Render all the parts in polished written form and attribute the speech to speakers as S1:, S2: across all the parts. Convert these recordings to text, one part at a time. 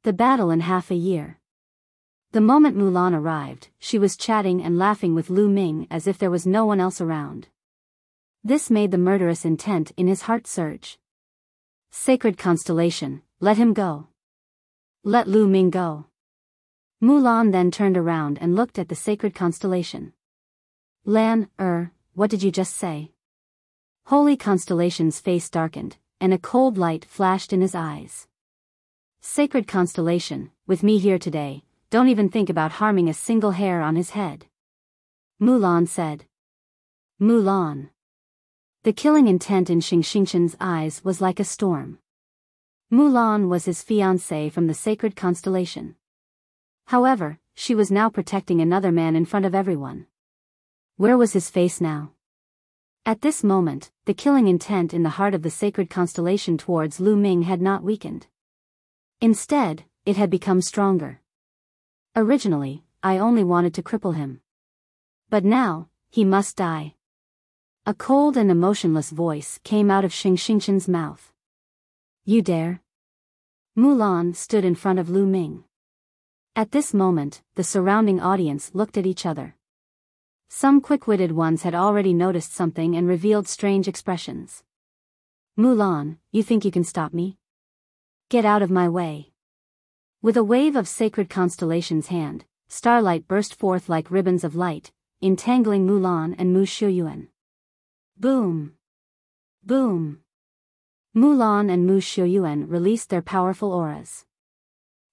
S1: The battle in half a year. The moment Mulan arrived, she was chatting and laughing with Lu Ming as if there was no one else around. This made the murderous intent in his heart surge. Sacred constellation, let him go. Let Lu Ming go. Mulan then turned around and looked at the sacred constellation. Lan, what did you just say? Holy Constellation's face darkened, and a cold light flashed in his eyes. Sacred Constellation, with me here today, don't even think about harming a single hair on his head. Mulan said. Mulan. The killing intent in Xingxingchen's eyes was like a storm. Mulan was his fiancée from the sacred constellation. However, she was now protecting another man in front of everyone. Where was his face now? At this moment, the killing intent in the heart of the sacred constellation towards Lu Ming had not weakened. Instead, it had become stronger. Originally, I only wanted to cripple him. But now, he must die. A cold and emotionless voice came out of Xingxingchen's mouth. You dare? Mulan stood in front of Lu Ming. At this moment, the surrounding audience looked at each other. Some quick-witted ones had already noticed something and revealed strange expressions. Mulan, you think you can stop me? Get out of my way. With a wave of sacred constellation's hand, starlight burst forth like ribbons of light, entangling Mulan and Mu Xiuyuan. Boom! Boom! Mulan and Mu Xiuyuan released their powerful auras.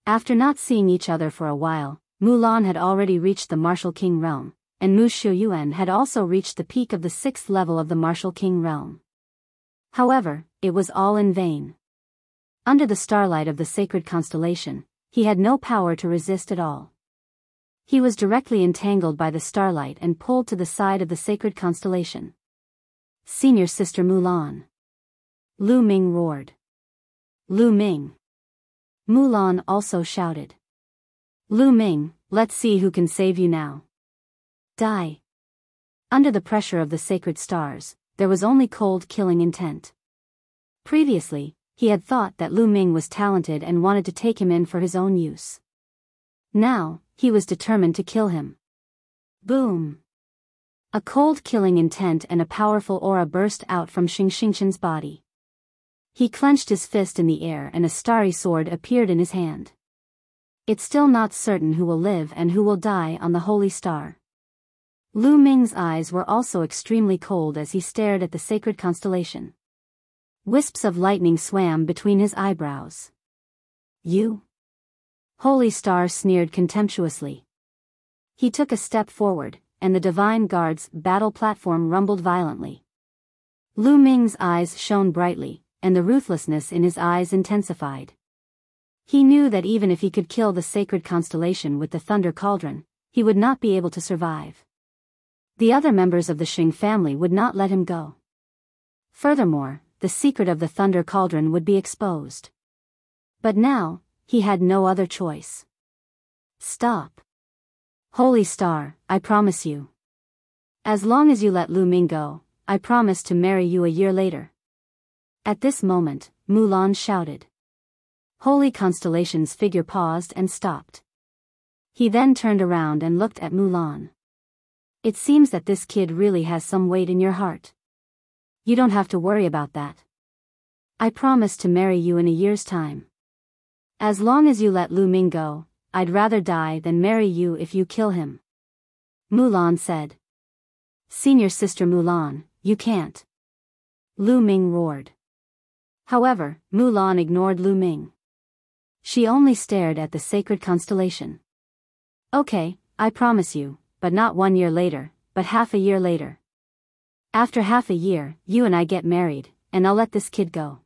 S1: After not seeing each other for a while, Mulan had already reached the Martial King realm, and Mu Xiuyuan had also reached the peak of the 6th level of the Martial King realm. However, it was all in vain. Under the starlight of the sacred constellation, he had no power to resist at all. He was directly entangled by the starlight and pulled to the side of the sacred constellation. Senior Sister Mulan. Lu Ming roared. Lu Ming. Mulan also shouted. Lu Ming, let's see who can save you now. Die. Under the pressure of the sacred stars, there was only cold killing intent. Previously, he had thought that Lu Ming was talented and wanted to take him in for his own use. Now, he was determined to kill him. Boom! A cold killing intent and a powerful aura burst out from Xingxingchen's body. He clenched his fist in the air and a starry sword appeared in his hand. It's still not certain who will live and who will die on the holy star. Lu Ming's eyes were also extremely cold as he stared at the sacred constellation. Wisps of lightning swam between his eyebrows. You? Holy Star sneered contemptuously. He took a step forward, and the Divine Guard's battle platform rumbled violently. Lu Ming's eyes shone brightly, and the ruthlessness in his eyes intensified. He knew that even if he could kill the sacred constellation with the Thunder Cauldron, he would not be able to survive. The other members of the Xing family would not let him go. Furthermore, the secret of the Thunder Cauldron would be exposed. But now, he had no other choice. Stop. Holy Star, I promise you. As long as you let Lu Ming go, I promise to marry you a year later. At this moment, Mulan shouted. Holy Constellation's figure paused and stopped. He then turned around and looked at Mulan. It seems that this kid really has some weight in your heart. You don't have to worry about that. I promise to marry you in a year's time. As long as you let Lu Ming go, I'd rather die than marry you if you kill him. Mulan said. Senior Sister Mulan, you can't. Lu Ming roared. However, Mulan ignored Lu Ming. She only stared at the sacred constellation. Okay, I promise you, but not 1 year later, but half a year later. After half a year, you and I get married, and I'll let this kid go.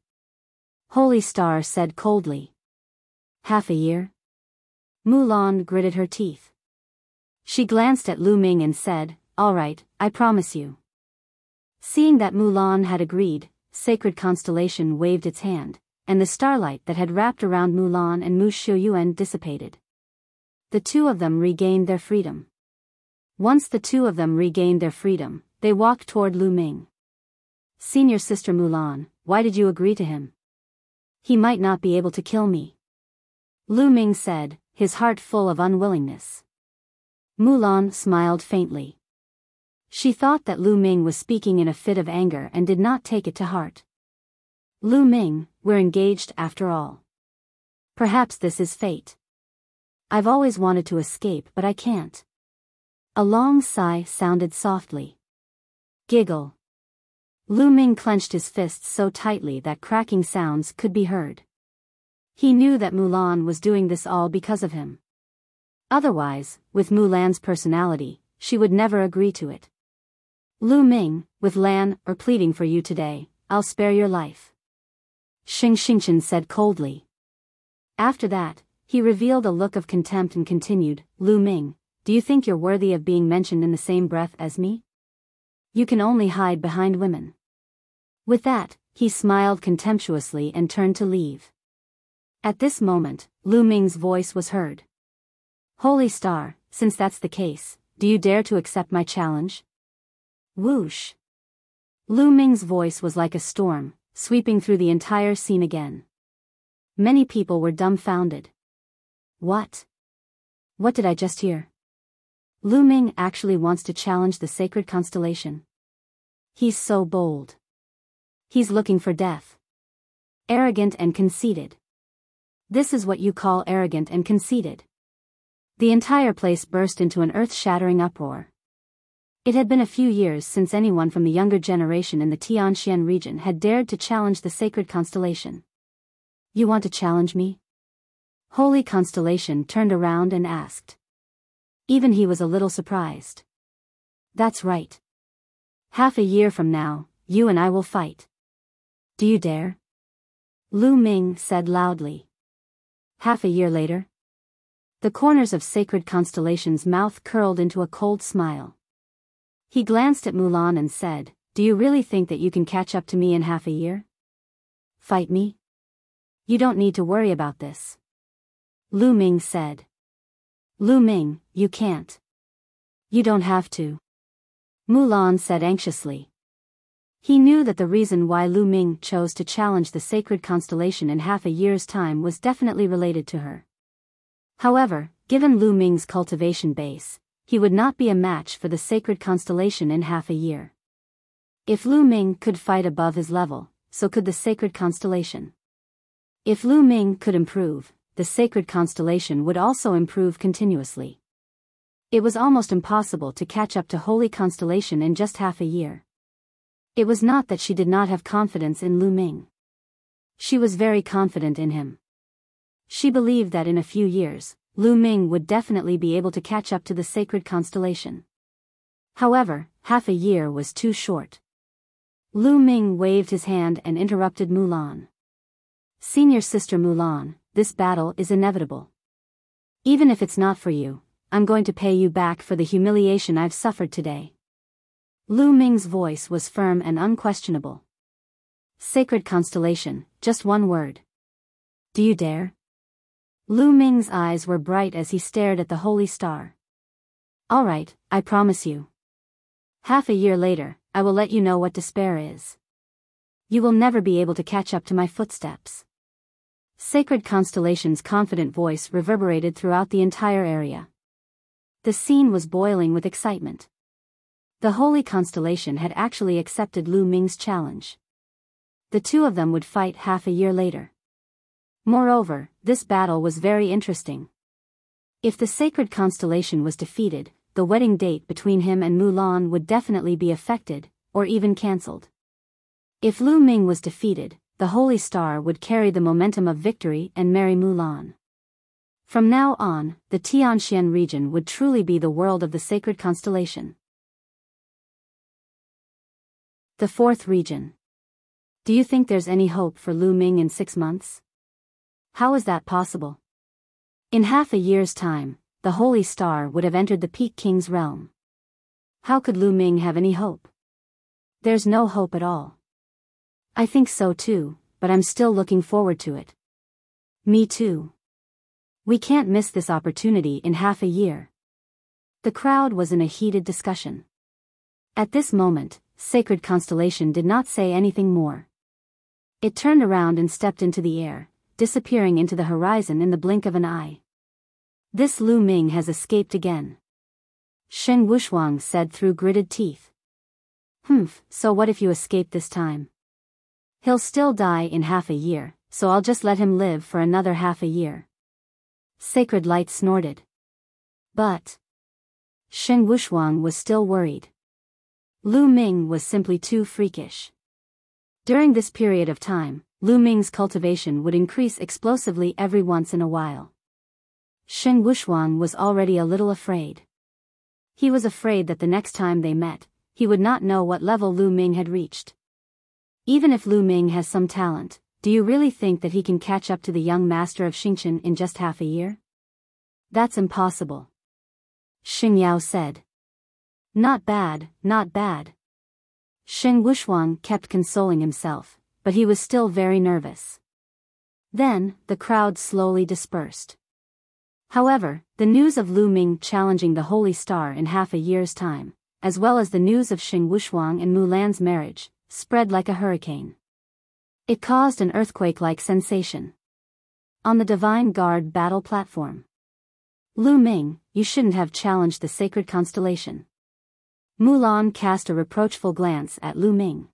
S1: Holy Star said coldly. Half a year? Mulan gritted her teeth. She glanced at Lu Ming and said, all right, I promise you. Seeing that Mulan had agreed, Sacred Constellation waved its hand, and the starlight that had wrapped around Mulan and Mu Xiuyuan dissipated. The two of them regained their freedom. Once the two of them regained their freedom, they walked toward Lu Ming. Senior Sister Mulan, why did you agree to him? He might not be able to kill me. Lu Ming said, his heart full of unwillingness. Mulan smiled faintly. She thought that Lu Ming was speaking in a fit of anger and did not take it to heart. Lu Ming, we're engaged after all. Perhaps this is fate. I've always wanted to escape but I can't. A long sigh sounded softly. Giggle. Lu Ming clenched his fists so tightly that cracking sounds could be heard. He knew that Mulan was doing this all because of him. Otherwise, with Mulan's personality, she would never agree to it. Lu Ming, with Lan or pleading for you today, I'll spare your life. Xing Xingchen said coldly. After that, he revealed a look of contempt and continued, Lu Ming, do you think you're worthy of being mentioned in the same breath as me? You can only hide behind women. With that, he smiled contemptuously and turned to leave. At this moment, Lu Ming's voice was heard. Holy Star, since that's the case, do you dare to accept my challenge? Whoosh. Lu Ming's voice was like a storm, sweeping through the entire scene again. Many people were dumbfounded. What? What did I just hear? Lu Ming actually wants to challenge the sacred constellation. He's so bold. He's looking for death. Arrogant and conceited. This is what you call arrogant and conceited. The entire place burst into an earth-shattering uproar. It had been a few years since anyone from the younger generation in the Tianxian region had dared to challenge the sacred constellation. You want to challenge me? Holy Constellation turned around and asked. Even he was a little surprised. That's right. Half a year from now, you and I will fight. Do you dare? Lu Ming said loudly. Half a year later? The corners of Sacred Constellation's mouth curled into a cold smile. He glanced at Mulan and said, do you really think that you can catch up to me in half a year? Fight me? You don't need to worry about this. Lu Ming said. Lu Ming, you can't. You don't have to. Mulan said anxiously. He knew that the reason why Lu Ming chose to challenge the sacred constellation in half a year's time was definitely related to her. However, given Lu Ming's cultivation base, he would not be a match for the sacred constellation in half a year. If Lu Ming could fight above his level, so could the sacred constellation. If Lu Ming could improve, the sacred constellation would also improve continuously. It was almost impossible to catch up to Holy Constellation in just half a year. It was not that she did not have confidence in Lu Ming. She was very confident in him. She believed that in a few years, Lu Ming would definitely be able to catch up to the sacred constellation. However, half a year was too short. Lu Ming waved his hand and interrupted Mulan. Senior sister Mulan, this battle is inevitable. Even if it's not for you, I'm going to pay you back for the humiliation I've suffered today. Lu Ming's voice was firm and unquestionable. Sacred constellation, just one word. Do you dare? Lu Ming's eyes were bright as he stared at the holy star. All right, I promise you. Half a year later, I will let you know what despair is. You will never be able to catch up to my footsteps. Sacred Constellation's confident voice reverberated throughout the entire area. The scene was boiling with excitement. The Holy Constellation had actually accepted Lu Ming's challenge. The two of them would fight half a year later. Moreover, this battle was very interesting. If the Sacred Constellation was defeated, the wedding date between him and Mulan would definitely be affected, or even cancelled. If Lu Ming was defeated, the Holy Star would carry the momentum of victory and marry Mulan. From now on, the Tianxian region would truly be the world of the Sacred Constellation. The fourth region. Do you think there's any hope for Lu Ming in 6 months? How is that possible? In half a year's time, the Holy Star would have entered the Peak King's realm. How could Lu Ming have any hope? There's no hope at all. I think so too, but I'm still looking forward to it. Me too. We can't miss this opportunity in half a year. The crowd was in a heated discussion. At this moment, Sacred Constellation did not say anything more. It turned around and stepped into the air, disappearing into the horizon in the blink of an eye. This Lu Ming has escaped again. Shen Wuxuang said through gritted teeth. So what if you escape this time? He'll still die in half a year, so I'll just let him live for another half a year. Sacred Light snorted. But Shen Wuxuang was still worried. Lu Ming was simply too freakish. During this period of time, Lu Ming's cultivation would increase explosively every once in a while. Shen Wuxuang was already a little afraid. He was afraid that the next time they met, he would not know what level Lu Ming had reached. Even if Lu Ming has some talent, do you really think that he can catch up to the young master of Xingqian in just half a year? That's impossible. Xing Yao said. Not bad, not bad. Shen Wuxuang kept consoling himself, but he was still very nervous. Then, the crowd slowly dispersed. However, the news of Lu Ming challenging the Holy Star in half a year's time, as well as the news of Shen Wuxuang and Mulan's marriage, spread like a hurricane. It caused an earthquake-like sensation. On the Divine Guard battle platform. Lu Ming, you shouldn't have challenged the sacred constellation. Mulan cast a reproachful glance at Lu Ming.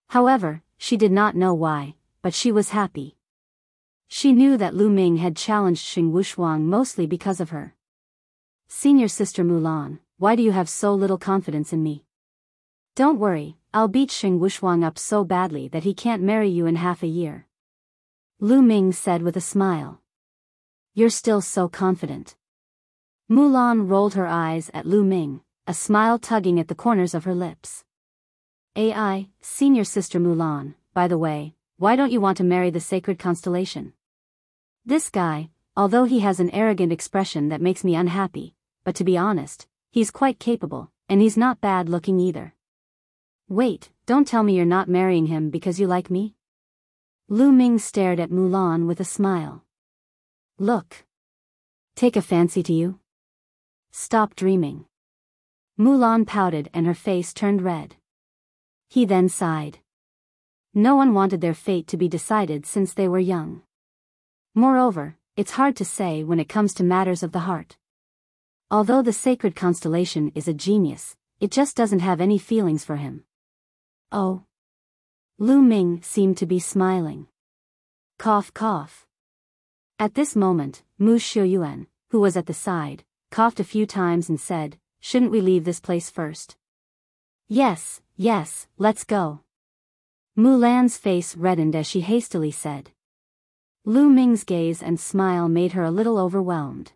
S1: However, she did not know why, but she was happy. She knew that Lu Ming had challenged Shen Wuxuang mostly because of her. Senior sister Mulan, why do you have so little confidence in me? Don't worry, I'll beat Shen Wuxuang up so badly that he can't marry you in half a year. Lu Ming said with a smile. You're still so confident. Mulan rolled her eyes at Lu Ming, a smile tugging at the corners of her lips. AI, senior sister Mulan, by the way, why don't you want to marry the sacred constellation? This guy, although he has an arrogant expression that makes me unhappy, but to be honest, he's quite capable, and he's not bad looking either. Wait, don't tell me you're not marrying him because you like me? Lu Ming stared at Mulan with a smile. Look. Take a fancy to you? Stop dreaming. Mulan pouted and her face turned red. He then sighed. No one wanted their fate to be decided since they were young. Moreover, it's hard to say when it comes to matters of the heart. Although the sacred constellation is a genius, it just doesn't have any feelings for him. Oh. Lu Ming seemed to be smiling. Cough cough. At this moment, Mu Xiuyuan, who was at the side, coughed a few times and said, shouldn't we leave this place first? Yes, let's go. Mulan's face reddened as she hastily said. Lu Ming's gaze and smile made her a little overwhelmed.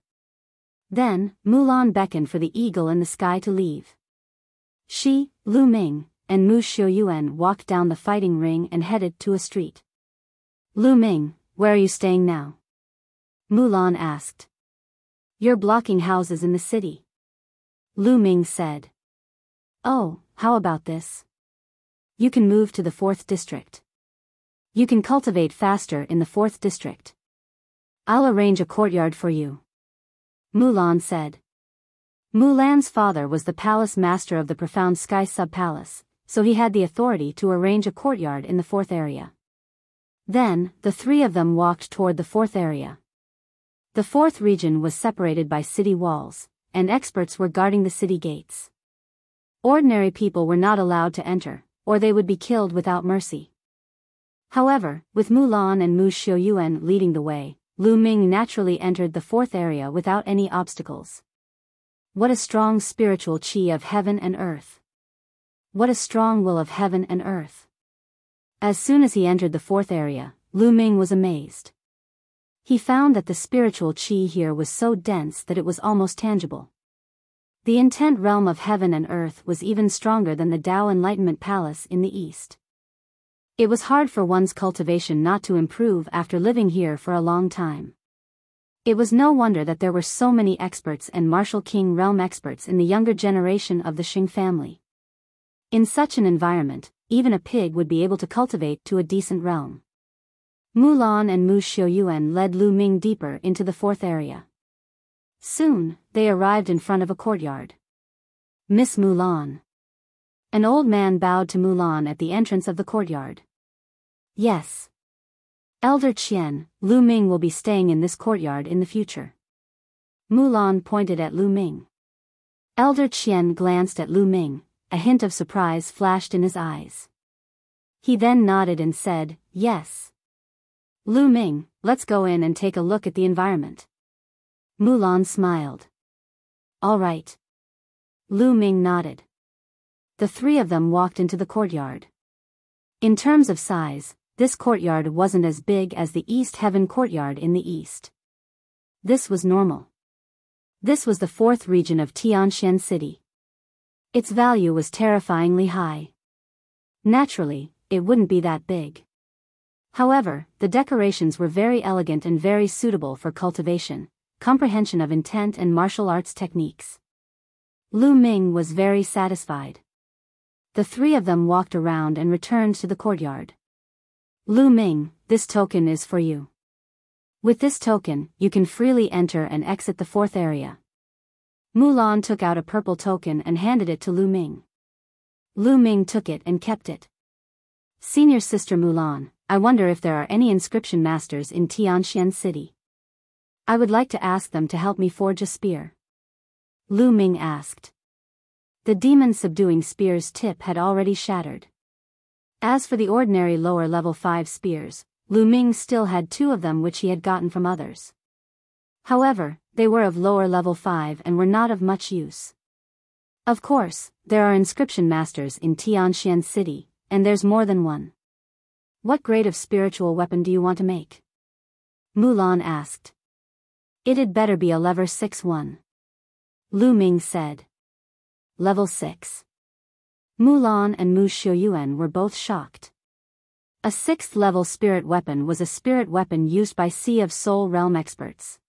S1: Then, Mulan beckoned for the eagle in the sky to leave. She, Lu Ming, and Mu Xiuyuan walked down the fighting ring and headed to a street. Lu Ming, where are you staying now? Mulan asked. You're blocking houses in the city. Lu Ming said. Oh, how about this? You can move to the 4th district. You can cultivate faster in the 4th district. I'll arrange a courtyard for you. Mulan said. Mulan's father was the palace master of the Profound Sky Sub-Palace, so he had the authority to arrange a courtyard in the 4th area. Then, the three of them walked toward the 4th area. The 4th region was separated by city walls, and experts were guarding the city gates. Ordinary people were not allowed to enter, or they would be killed without mercy. However, with Mulan and Mu Xiuyuan leading the way, Lu Ming naturally entered the 4th area without any obstacles. What a strong spiritual qi of heaven and earth. What a strong will of heaven and earth. As soon as he entered the 4th area, Lu Ming was amazed. He found that the spiritual qi here was so dense that it was almost tangible. The intent realm of heaven and earth was even stronger than the Tao Enlightenment Palace in the east. It was hard for one's cultivation not to improve after living here for a long time. It was no wonder that there were so many experts and martial king realm experts in the younger generation of the Xing family. In such an environment, even a pig would be able to cultivate to a decent realm. Mulan and Mu Xiuyuan led Lu Ming deeper into the 4th area. Soon, they arrived in front of a courtyard. Miss Mulan. An old man bowed to Mulan at the entrance of the courtyard. Yes. Elder Qian, Lu Ming will be staying in this courtyard in the future. Mulan pointed at Lu Ming. Elder Qian glanced at Lu Ming, a hint of surprise flashed in his eyes. He then nodded and said, yes. Lu Ming, let's go in and take a look at the environment. Mulan smiled. All right. Lu Ming nodded. The three of them walked into the courtyard. In terms of size, this courtyard wasn't as big as the East Heaven courtyard in the east. This was normal. This was the fourth region of Tianxian City. Its value was terrifyingly high. Naturally, it wouldn't be that big. However, the decorations were very elegant and very suitable for cultivation, comprehension of intent and martial arts techniques. Lu Ming was very satisfied. The three of them walked around and returned to the courtyard. Lu Ming, this token is for you. With this token, you can freely enter and exit the fourth area. Mulan took out a purple token and handed it to Lu Ming. Lu Ming took it and kept it. Senior Sister Mulan, I wonder if there are any inscription masters in Tianxian City. I would like to ask them to help me forge a spear. Lu Ming asked. The demon-subduing spear's tip had already shattered. As for the ordinary lower level 5 spears, Lu Ming still had 2 of them which he had gotten from others. However, they were of lower level 5 and were not of much use. Of course, there are inscription masters in Tianxian City, and there's more than one. What grade of spiritual weapon do you want to make? Mulan asked. It'd better be a level 6 one. Lu Ming said. Level 6. Mulan and Mu Xiuyuan were both shocked. A 6th level spirit weapon was a spirit weapon used by Sea of Soul realm experts.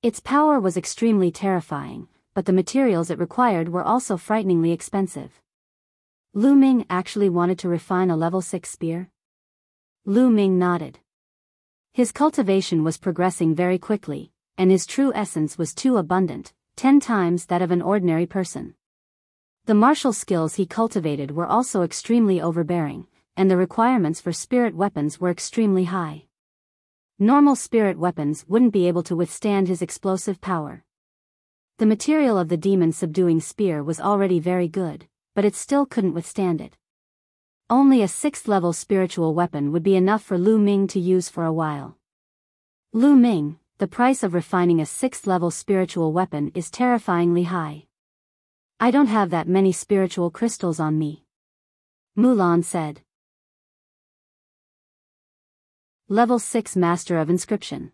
S1: Its power was extremely terrifying, but the materials it required were also frighteningly expensive. Lu Ming actually wanted to refine a level 6 spear? Lu Ming nodded. His cultivation was progressing very quickly, and his true essence was too abundant, 10 times that of an ordinary person. The martial skills he cultivated were also extremely overbearing, and the requirements for spirit weapons were extremely high. Normal spirit weapons wouldn't be able to withstand his explosive power. The material of the demon-subduing spear was already very good, but it still couldn't withstand it. Only a 6th level spiritual weapon would be enough for Lu Ming to use for a while. Lu Ming, the price of refining a 6th level spiritual weapon is terrifyingly high. I don't have that many spiritual crystals on me. Mulan said. Level 6 Master of Inscription.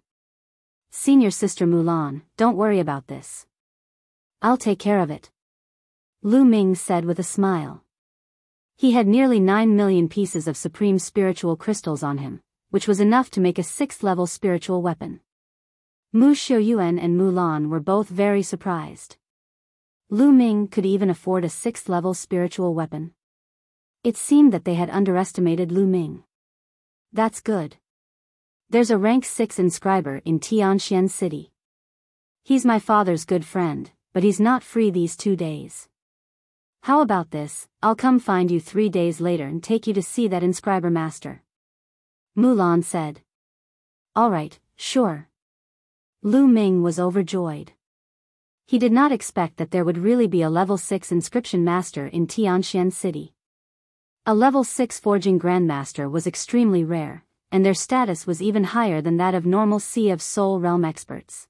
S1: Senior Sister Mulan, don't worry about this. I'll take care of it. Lu Ming said with a smile. He had nearly 9 million pieces of supreme spiritual crystals on him, which was enough to make a 6th level spiritual weapon. Mu Xiuyuan and Mulan were both very surprised. Lu Ming could even afford a 6th level spiritual weapon. It seemed that they had underestimated Lu Ming. That's good. There's a rank 6 inscriber in Tianxian City. He's my father's good friend, but he's not free these 2 days. How about this, I'll come find you 3 days later and take you to see that inscriber master. Mulan said. Alright, sure. Lu Ming was overjoyed. He did not expect that there would really be a level 6 inscription master in Tianxian City. A level 6 forging grandmaster was extremely rare, and their status was even higher than that of normal Sea of Soul realm experts.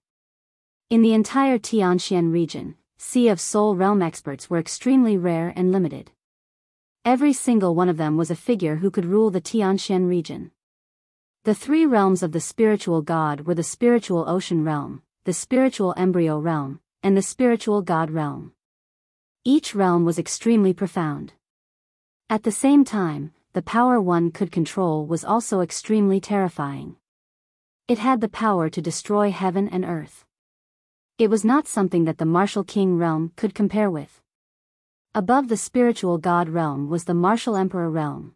S1: In the entire Tianxian region, Sea of Soul realm experts were extremely rare and limited. Every single one of them was a figure who could rule the Tianxian region. The 3 realms of the spiritual god were the spiritual ocean realm, the spiritual embryo realm, and the spiritual god realm. Each realm was extremely profound. At the same time, the power one could control was also extremely terrifying. It had the power to destroy heaven and earth. It was not something that the martial king realm could compare with. Above the spiritual god realm was the martial emperor realm.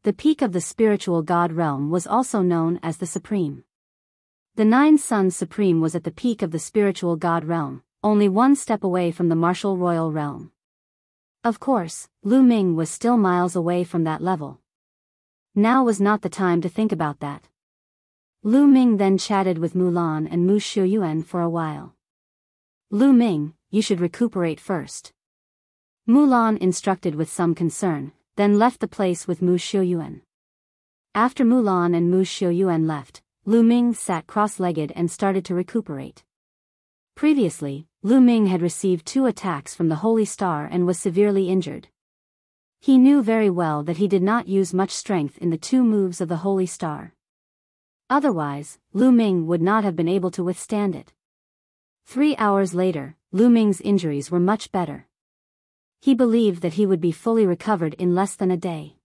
S1: The peak of the spiritual god realm was also known as the Supreme. The 9 Suns Supreme was at the peak of the spiritual god realm, only 1 step away from the martial royal realm. Of course, Lu Ming was still miles away from that level. Now was not the time to think about that, Lu Ming then chatted with Mulan and Mu Xiuyuan for a while. Lu Ming, you should recuperate first. Mulan instructed with some concern, then left the place with Mu Xiuyuan. After Mulan and Mu Xiuyuan left, Lu Ming sat cross-legged and started to recuperate. Previously, Lu Ming had received 2 attacks from the Holy Star and was severely injured. He knew very well that he did not use much strength in the 2 moves of the Holy Star. Otherwise, Lu Ming would not have been able to withstand it. 3 hours later, Lu Ming's injuries were much better. He believed that he would be fully recovered in less than a day.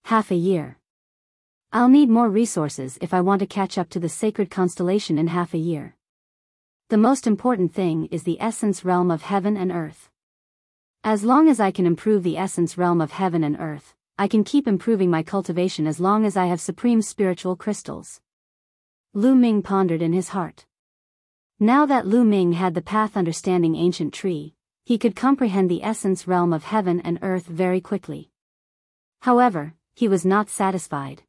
S1: Half a year. I'll need more resources if I want to catch up to the sacred constellation in half a year. The most important thing is the essence realm of heaven and earth. As long as I can improve the essence realm of heaven and earth, I can keep improving my cultivation as long as I have supreme spiritual crystals. Lu Ming pondered in his heart. Now that Lu Ming had the path understanding ancient tree, he could comprehend the essence realm of heaven and earth very quickly. However, he was not satisfied.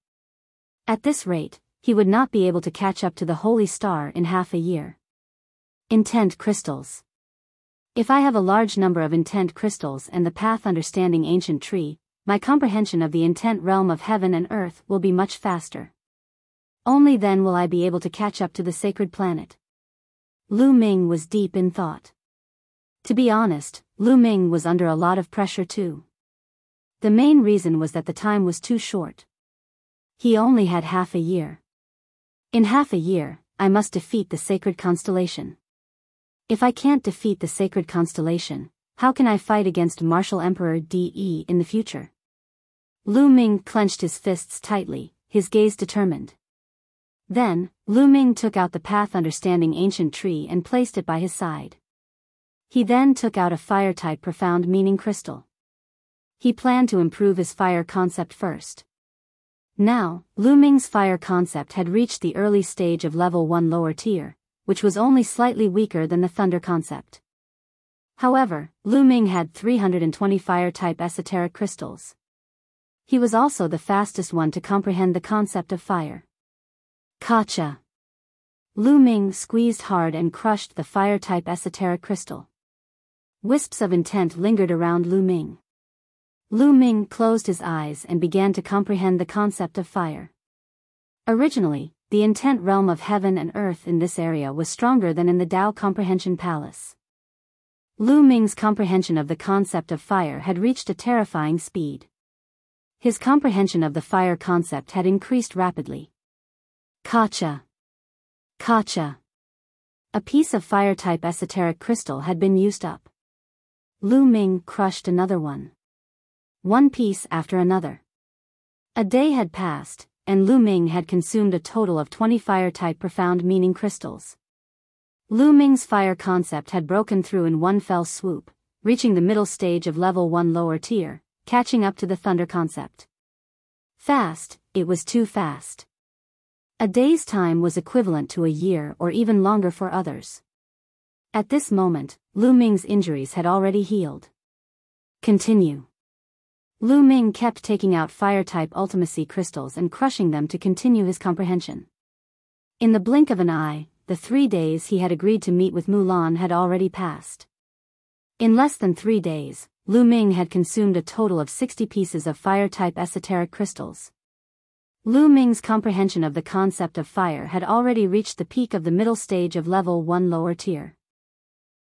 S1: At this rate, he would not be able to catch up to the Holy Star in half a year. Intent crystals. If I have a large number of intent crystals and the path understanding ancient tree, my comprehension of the intent realm of heaven and earth will be much faster. Only then will I be able to catch up to the sacred planet. Lu Ming was deep in thought. To be honest, Lu Ming was under a lot of pressure too. The main reason was that the time was too short. He only had half a year. In half a year, I must defeat the sacred constellation. If I can't defeat the sacred constellation, how can I fight against Martial Emperor De in the future? Lu Ming clenched his fists tightly, his gaze determined. Then, Lu Ming took out the path understanding ancient tree and placed it by his side. He then took out a fire-type profound meaning crystal. He planned to improve his fire concept first. Now, Lu Ming's fire concept had reached the early stage of level 1 lower tier, which was only slightly weaker than the thunder concept. However, Lu Ming had 320 fire-type esoteric crystals. He was also the fastest one to comprehend the concept of fire. Gotcha! Lu Ming squeezed hard and crushed the fire-type esoteric crystal. Wisps of intent lingered around Lu Ming. Lu Ming closed his eyes and began to comprehend the concept of fire. Originally, the intent realm of heaven and earth in this area was stronger than in the Tao Comprehension Palace. Lu Ming's comprehension of the concept of fire had reached a terrifying speed. His comprehension of the fire concept had increased rapidly. Gotcha! Gotcha! A piece of fire-type esoteric crystal had been used up. Lu Ming crushed another one. One piece after another. A day had passed, and Lu Ming had consumed a total of 20 fire-type profound meaning crystals. Lu Ming's fire concept had broken through in one fell swoop, reaching the middle stage of level 1 lower tier, catching up to the thunder concept. Fast, it was too fast. A day's time was equivalent to a year or even longer for others. At this moment, Lu Ming's injuries had already healed. Continue. Lu Ming kept taking out fire-type ultimacy crystals and crushing them to continue his comprehension. In the blink of an eye, the 3 days he had agreed to meet with Mulan had already passed. In less than 3 days, Lu Ming had consumed a total of 60 pieces of fire-type esoteric crystals. Lu Ming's comprehension of the concept of fire had already reached the peak of the middle stage of level 1 lower tier.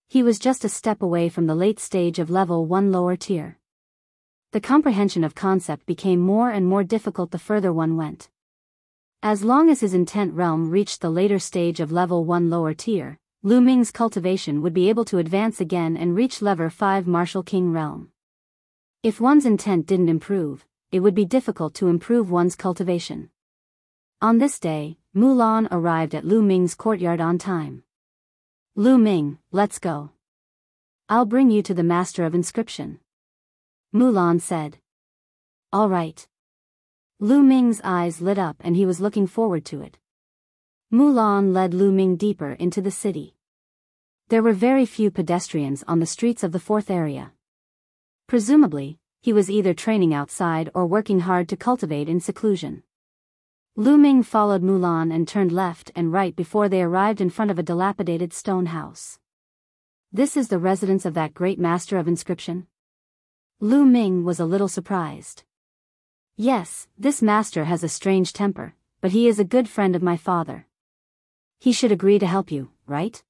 S1: He was just a step away from the late stage of level 1 lower tier. The comprehension of concept became more and more difficult the further one went. As long as his intent realm reached the later stage of level 1 lower tier, Lu Ming's cultivation would be able to advance again and reach level 5 Martial King realm. If one's intent didn't improve, it would be difficult to improve one's cultivation. On this day, Mulan arrived at Lu Ming's courtyard on time. Lu Ming, let's go. I'll bring you to the Master of Inscription. Mulan said. All right. Lu Ming's eyes lit up and he was looking forward to it. Mulan led Lu Ming deeper into the city. There were very few pedestrians on the streets of the 4th area. Presumably, he was either training outside or working hard to cultivate in seclusion. Lu Ming followed Mulan and turned left and right before they arrived in front of a dilapidated stone house. This is the residence of that great master of inscription? Lu Ming was a little surprised. Yes, this master has a strange temper, but he is a good friend of my father. He should agree to help you, right?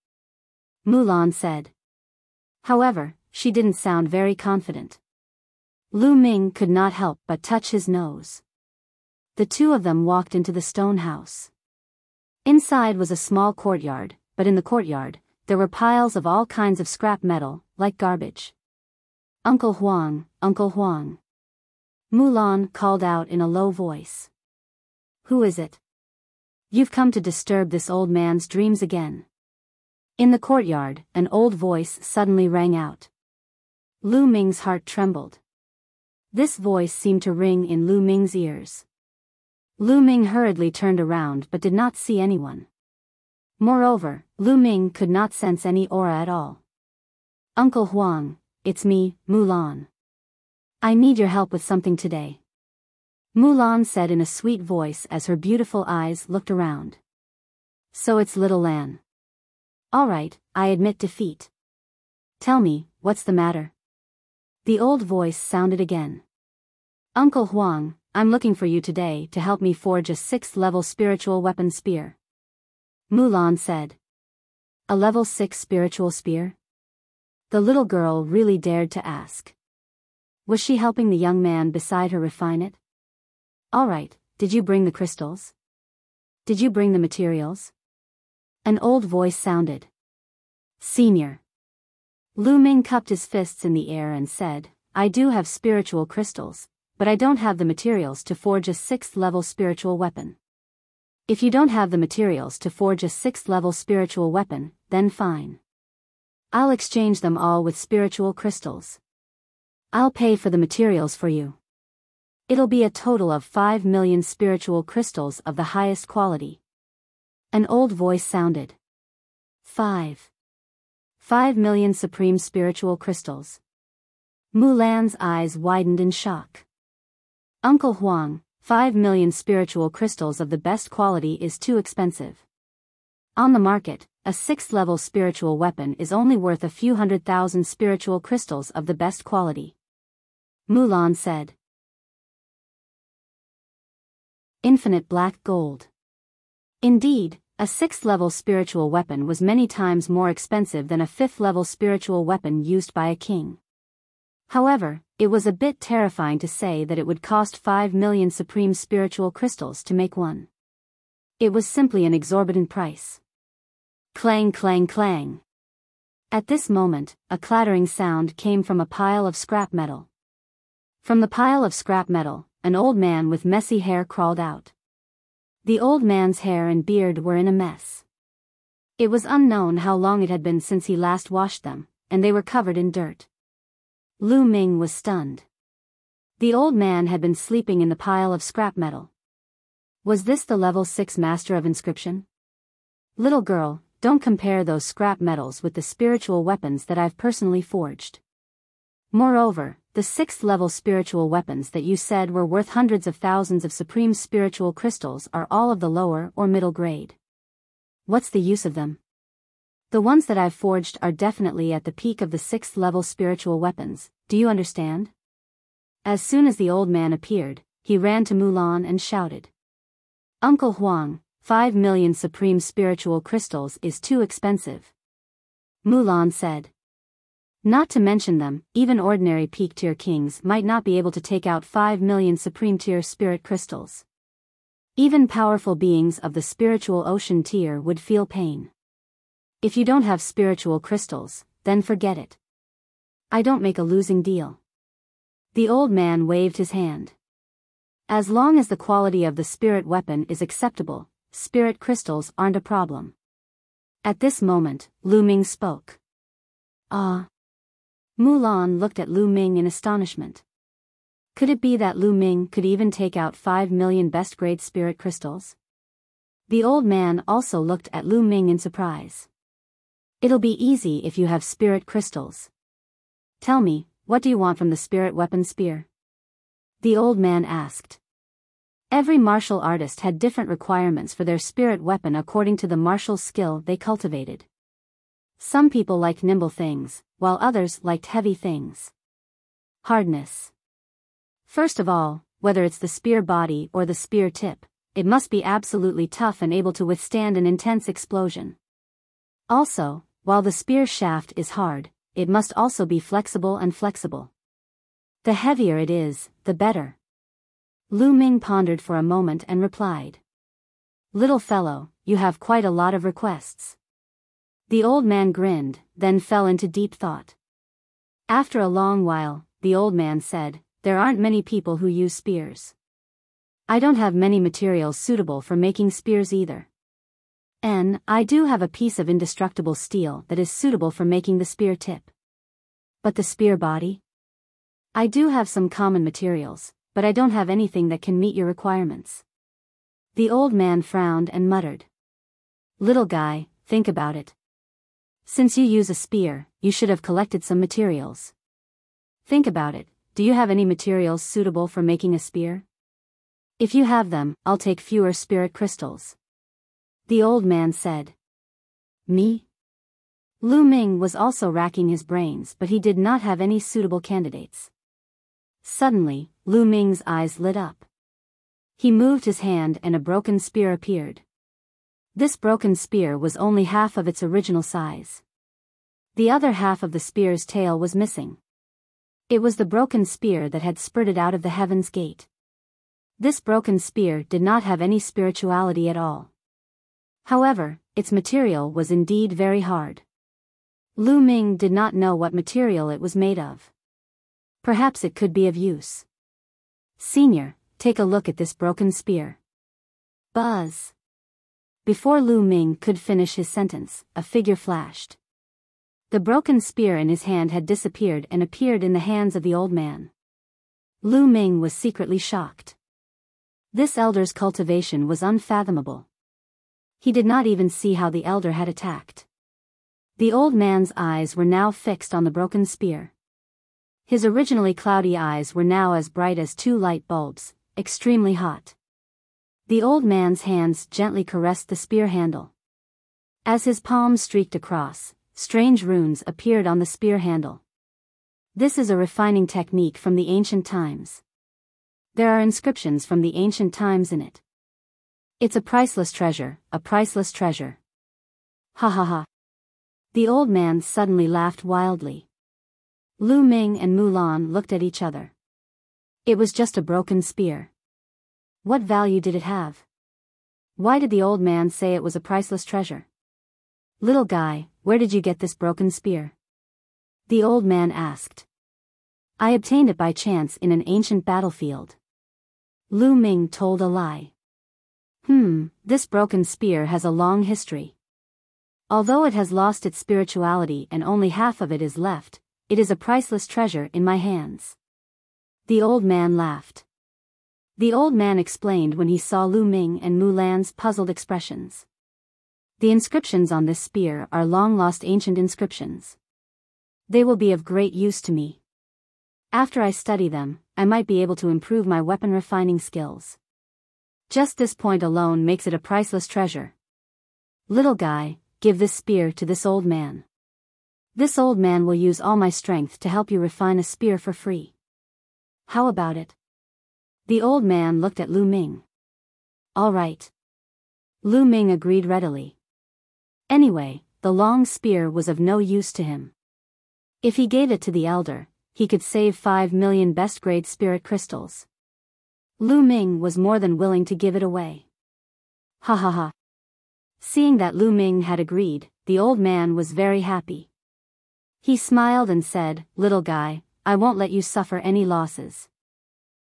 S1: Mulan said. However, she didn't sound very confident. Lu Ming could not help but touch his nose. The two of them walked into the stone house. Inside was a small courtyard, but in the courtyard, there were piles of all kinds of scrap metal, like garbage. Uncle Huang, Uncle Huang. Mulan called out in a low voice. Who is it? You've come to disturb this old man's dreams again. In the courtyard, an old voice suddenly rang out. Lu Ming's heart trembled. This voice seemed to ring in Lu Ming's ears. Lu Ming hurriedly turned around but did not see anyone. Moreover, Lu Ming could not sense any aura at all. Uncle Huang, it's me, Mulan. I need your help with something today. Mulan said in a sweet voice as her beautiful eyes looked around. So it's little Lan. All right, I admit defeat. Tell me, what's the matter? The old voice sounded again. Uncle Huang, I'm looking for you today to help me forge a 6th level spiritual weapon spear. Mulan said. A level 6 spiritual spear? The little girl really dared to ask. Was she helping the young man beside her refine it? All right, did you bring the crystals? Did you bring the materials? An old voice sounded. Senior. Lu Ming cupped his fists in the air and said, I do have spiritual crystals, but I don't have the materials to forge a 6th level spiritual weapon. If you don't have the materials to forge a 6th level spiritual weapon, then fine. I'll exchange them all with spiritual crystals. I'll pay for the materials for you. It'll be a total of 5 million spiritual crystals of the highest quality. An old voice sounded. 5 million supreme spiritual crystals. Mulan's eyes widened in shock. Uncle Huang, 5 million spiritual crystals of the best quality is too expensive. On the market, a 6th level spiritual weapon is only worth a few 100,000 spiritual crystals of the best quality. Mulan said. Infinite black gold. Indeed, a 6th level spiritual weapon was many times more expensive than a 5th level spiritual weapon used by a king. However, it was a bit terrifying to say that it would cost 5 million supreme spiritual crystals to make one. It was simply an exorbitant price. Clang, clang, clang. At this moment, a clattering sound came from a pile of scrap metal. From the pile of scrap metal, an old man with messy hair crawled out. The old man's hair and beard were in a mess. It was unknown how long it had been since he last washed them, and they were covered in dirt. Lu Ming was stunned. The old man had been sleeping in the pile of scrap metal. Was this the level 6 master of inscription? Little girl, don't compare those scrap metals with the spiritual weapons that I've personally forged. Moreover, the 6th level spiritual weapons that you said were worth hundreds of thousands of supreme spiritual crystals are all of the lower or middle grade. What's the use of them? The ones that I've forged are definitely at the peak of the 6th level spiritual weapons, do you understand? As soon as the old man appeared, he ran to Mulan and shouted. Uncle Huang, 5 million supreme spiritual crystals is too expensive. Mulan said. Not to mention them, even ordinary peak tier kings might not be able to take out 5 million supreme tier spirit crystals. Even powerful beings of the spiritual ocean tier would feel pain. If you don't have spiritual crystals, then forget it. I don't make a losing deal. The old man waved his hand. As long as the quality of the spirit weapon is acceptable, spirit crystals aren't a problem. At this moment, Lu Ming spoke. Ah. Mulan looked at Lu Ming in astonishment. Could it be that Lu Ming could even take out 5 million best-grade spirit crystals? The old man also looked at Lu Ming in surprise. It'll be easy if you have spirit crystals. Tell me, what do you want from the spirit weapon spear? The old man asked. Every martial artist had different requirements for their spirit weapon according to the martial skill they cultivated. Some people liked nimble things, while others liked heavy things. Hardness. First of all, whether it's the spear body or the spear tip, it must be absolutely tough and able to withstand an intense explosion. Also, while the spear shaft is hard, it must also be flexible and flexible. The heavier it is, the better. Lu Ming pondered for a moment and replied. Little fellow, you have quite a lot of requests. The old man grinned, then fell into deep thought. After a long while, the old man said, there aren't many people who use spears. I don't have many materials suitable for making spears either. And I do have a piece of indestructible steel that is suitable for making the spear tip. But the spear body? I do have some common materials, but I don't have anything that can meet your requirements. The old man frowned and muttered. Little guy, think about it. Since you use a spear, you should have collected some materials. Think about it, do you have any materials suitable for making a spear? If you have them, I'll take fewer spirit crystals. The old man said. Me? Lu Ming was also racking his brains, but he did not have any suitable candidates. Suddenly, Lu Ming's eyes lit up. He moved his hand and a broken spear appeared. This broken spear was only half of its original size. The other half of the spear's tail was missing. It was the broken spear that had spurted out of the Heaven's Gate. This broken spear did not have any spirituality at all. However, its material was indeed very hard. Lu Ming did not know what material it was made of. Perhaps it could be of use. Senior, take a look at this broken spear. Buzz. Before Lu Ming could finish his sentence, a figure flashed. The broken spear in his hand had disappeared and appeared in the hands of the old man. Lu Ming was secretly shocked. This elder's cultivation was unfathomable. He did not even see how the elder had attacked. The old man's eyes were now fixed on the broken spear. His originally cloudy eyes were now as bright as two light bulbs, extremely hot. The old man's hands gently caressed the spear handle. As his palms streaked across, strange runes appeared on the spear handle. This is a refining technique from the ancient times. There are inscriptions from the ancient times in it. It's a priceless treasure, a priceless treasure. Ha ha ha. The old man suddenly laughed wildly. Lu Ming and Mulan looked at each other. It was just a broken spear. What value did it have? Why did the old man say it was a priceless treasure? Little guy, where did you get this broken spear? The old man asked. I obtained it by chance in an ancient battlefield. Lu Ming told a lie. This broken spear has a long history. Although it has lost its spirituality and only half of it is left, it is a priceless treasure in my hands. The old man laughed. The old man explained when he saw Lu Ming and Mulan's puzzled expressions. The inscriptions on this spear are long-lost ancient inscriptions. They will be of great use to me. After I study them, I might be able to improve my weapon refining skills. Just this point alone makes it a priceless treasure. Little guy, give this spear to this old man. This old man will use all my strength to help you refine a spear for free. How about it? The old man looked at Lu Ming. All right. Lu Ming agreed readily. Anyway, the long spear was of no use to him. If he gave it to the elder, he could save 5 million best-grade spirit crystals. Lu Ming was more than willing to give it away. Ha ha ha. Seeing that Lu Ming had agreed, the old man was very happy. He smiled and said, Little guy, I won't let you suffer any losses.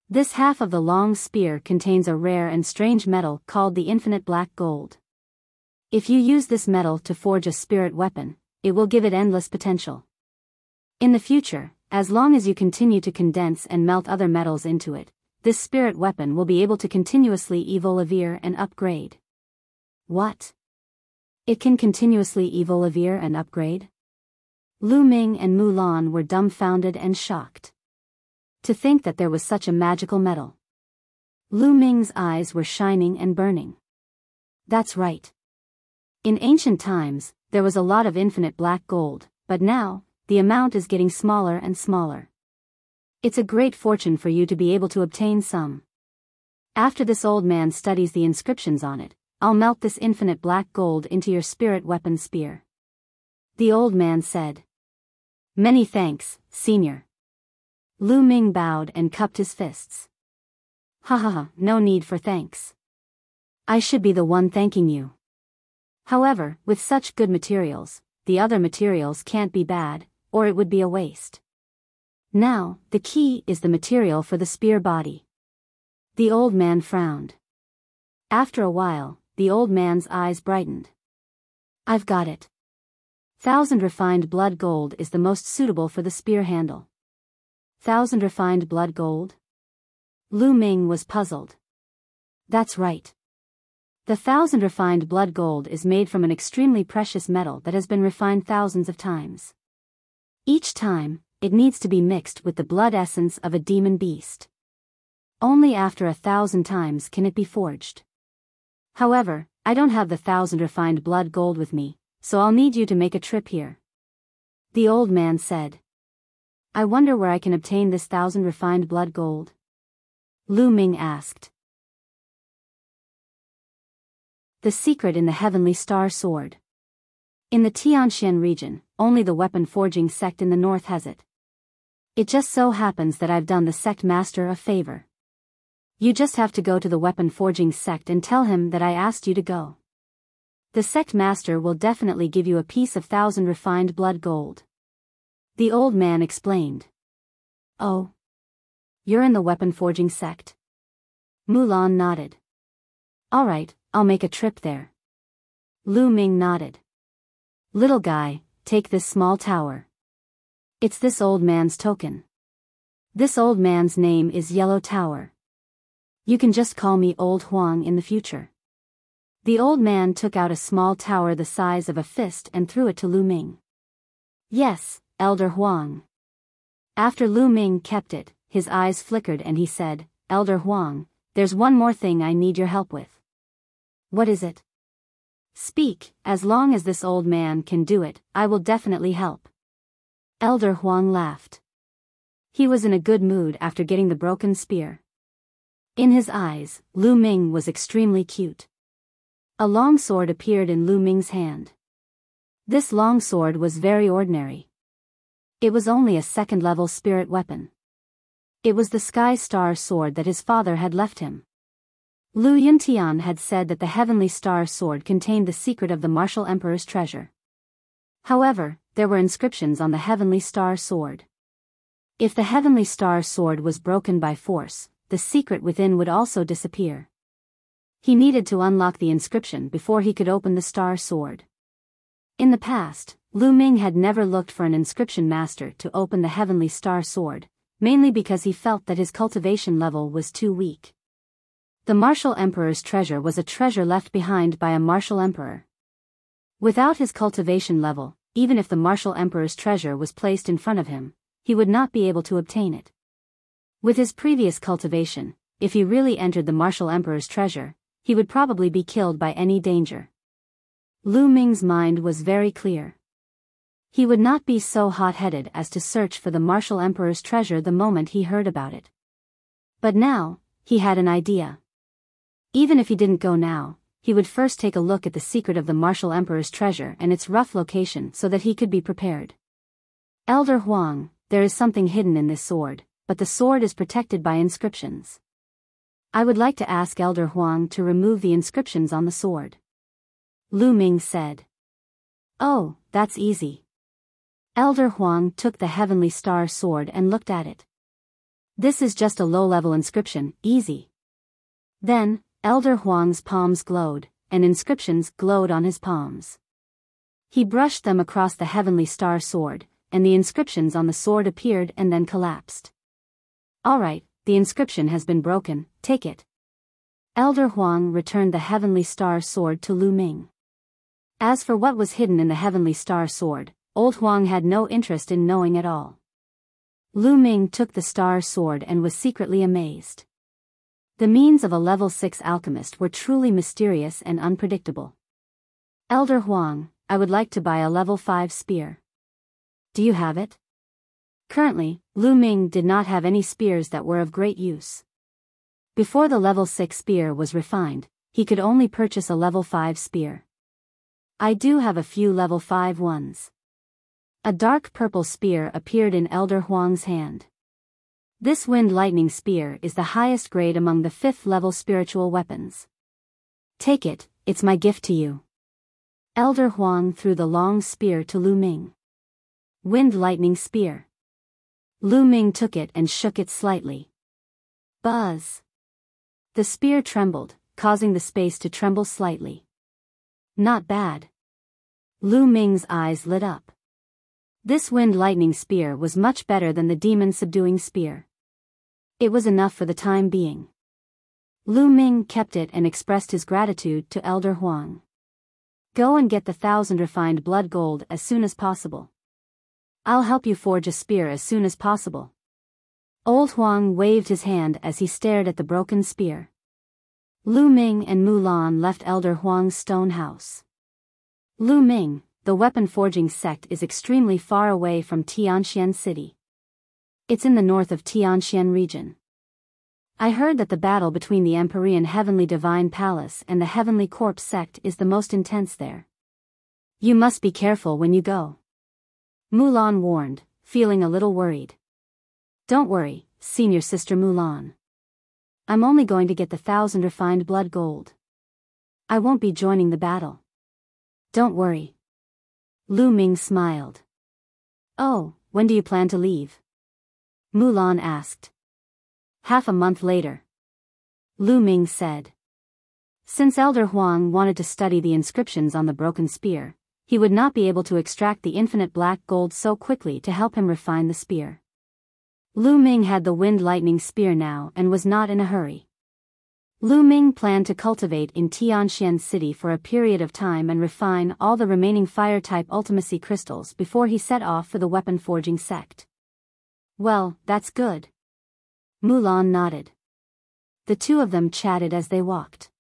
S1: This half of the long spear contains a rare and strange metal called the infinite black gold. If you use this metal to forge a spirit weapon, it will give it endless potential. In the future, as long as you continue to condense and melt other metals into it, this spirit weapon will be able to continuously evolve and upgrade. What? It can continuously evolve and upgrade? Lu Ming and Mulan were dumbfounded and shocked. To think that there was such a magical metal. Lu Ming's eyes were shining and burning. That's right. In ancient times, there was a lot of infinite black gold, but now, the amount is getting smaller and smaller. It's a great fortune for you to be able to obtain some. After this old man studies the inscriptions on it, I'll melt this infinite black gold into your spirit weapon spear. The old man said. Many thanks, senior. Lu Ming bowed and cupped his fists. Ha ha ha, no need for thanks. I should be the one thanking you. However, with such good materials, the other materials can't be bad, or it would be a waste. Now, the key is the material for the spear body. The old man frowned. After a while, the old man's eyes brightened. I've got it. 1,000 refined blood gold is the most suitable for the spear handle. 1,000 refined blood gold? Lu Ming was puzzled. That's right. The 1,000 refined blood gold is made from an extremely precious metal that has been refined thousands of times. Each time, it needs to be mixed with the blood essence of a demon beast. Only after 1,000 times can it be forged. However, I don't have the 1,000 refined blood gold with me, so I'll need you to make a trip here. The old man said. I wonder where I can obtain this 1,000 refined blood gold? Lu Ming asked. The secret in the heavenly star sword. In the Tianxian region, only the weapon forging sect in the north has it. It just so happens that I've done the sect master a favor. You just have to go to the weapon forging sect and tell him that I asked you to go. The sect master will definitely give you a piece of 1,000 refined blood gold. The old man explained. Oh. You're in the weapon forging sect? Mulan nodded. Alright, I'll make a trip there. Lu Ming nodded. Little guy, take this small tower. It's this old man's token. This old man's name is Yellow Tower. You can just call me Old Huang in the future. The old man took out a small tower the size of a fist and threw it to Lu Ming. Yes, Elder Huang. After Lu Ming kept it, his eyes flickered and he said, Elder Huang, there's one more thing I need your help with. What is it? Speak, as long as this old man can do it, I will definitely help. Elder Huang laughed. He was in a good mood after getting the broken spear. In his eyes, Lu Ming was extremely cute. A long sword appeared in Lu Ming's hand. This long sword was very ordinary. It was only a second-level spirit weapon. It was the Sky Star sword that his father had left him. Lu Yuntian had said that the Heavenly Star sword contained the secret of the Martial Emperor's treasure. However, there were inscriptions on the Heavenly Star sword. If the Heavenly Star sword was broken by force, the secret within would also disappear. He needed to unlock the inscription before he could open the Star sword. In the past, Lu Ming had never looked for an inscription master to open the Heavenly Star sword, mainly because he felt that his cultivation level was too weak. The Martial Emperor's treasure was a treasure left behind by a Martial Emperor. Without his cultivation level, even if the Martial Emperor's treasure was placed in front of him, he would not be able to obtain it. With his previous cultivation, if he really entered the Martial Emperor's treasure, he would probably be killed by any danger. Lu Ming's mind was very clear. He would not be so hot-headed as to search for the Martial Emperor's treasure the moment he heard about it. But now, he had an idea. Even if he didn't go now, he would first take a look at the secret of the Martial Emperor's treasure and its rough location so that he could be prepared. Elder Huang, there is something hidden in this sword, but the sword is protected by inscriptions. I would like to ask Elder Huang to remove the inscriptions on the sword. Lu Ming said. Oh, that's easy. Elder Huang took the Heavenly Star sword and looked at it. This is just a low-level inscription, easy. Then, Elder Huang's palms glowed, and inscriptions glowed on his palms. He brushed them across the Heavenly Star sword, and the inscriptions on the sword appeared and then collapsed. Alright, the inscription has been broken, take it. Elder Huang returned the Heavenly Star sword to Lu Ming. As for what was hidden in the Heavenly Star sword, Old Huang had no interest in knowing at all. Lu Ming took the star sword and was secretly amazed. The means of a level 6 alchemist were truly mysterious and unpredictable. Elder Huang, I would like to buy a level 5 spear. Do you have it? Currently, Lu Ming did not have any spears that were of great use. Before the level 6 spear was refined, he could only purchase a level 5 spear. I do have a few level 5 ones. A dark purple spear appeared in Elder Huang's hand. This wind lightning spear is the highest grade among the 5th level spiritual weapons. Take it, it's my gift to you. Elder Huang threw the long spear to Lu Ming. Wind lightning spear. Lu Ming took it and shook it slightly. Buzz. The spear trembled, causing the space to tremble slightly. Not bad. Lu Ming's eyes lit up. This wind lightning spear was much better than the demon subduing spear. It was enough for the time being. Lu Ming kept it and expressed his gratitude to Elder Huang. Go and get the 1,000 refined blood gold as soon as possible. I'll help you forge a spear as soon as possible. Old Huang waved his hand as he stared at the broken spear. Lu Ming and Mulan left Elder Huang's stone house. Lu Ming, the weapon forging sect is extremely far away from Tianxian City. It's in the north of Tianxian region. I heard that the battle between the Empyrean Heavenly Divine Palace and the Heavenly Corpse sect is the most intense there. You must be careful when you go. Mulan warned, feeling a little worried. Don't worry, senior sister Mulan. I'm only going to get the 1,000 refined blood gold. I won't be joining the battle. Don't worry. Lu Ming smiled. Oh, when do you plan to leave? Mulan asked. Half a month later. Lu Ming said. Since Elder Huang wanted to study the inscriptions on the broken spear, he would not be able to extract the infinite black gold so quickly to help him refine the spear. Lu Ming had the wind lightning spear now and was not in a hurry. Lu Ming planned to cultivate in Tianxian City for a period of time and refine all the remaining fire-type ultimacy crystals before he set off for the weapon forging sect. Well, that's good. Mulan nodded. The two of them chatted as they walked.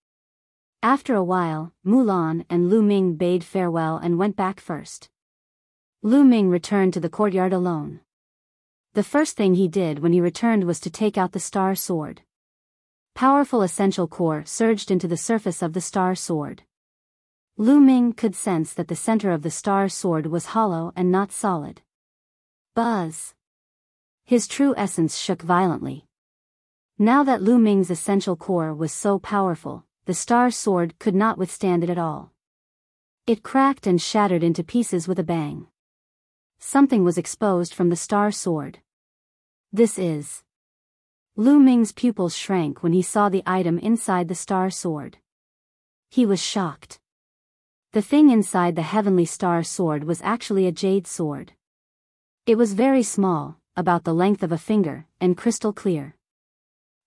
S1: After a while, Mulan and Lu Ming bade farewell and went back first. Lu Ming returned to the courtyard alone. The first thing he did when he returned was to take out the star sword. Powerful essential core surged into the surface of the star sword. Lu Ming could sense that the center of the star sword was hollow and not solid. Buzz. His true essence shook violently. Now that Lu Ming's essential core was so powerful, the star sword could not withstand it at all. It cracked and shattered into pieces with a bang. Something was exposed from the star sword. This is... Lu Ming's pupils shrank when he saw the item inside the star sword. He was shocked. The thing inside the heavenly star sword was actually a jade sword. It was very small, about the length of a finger, and crystal clear.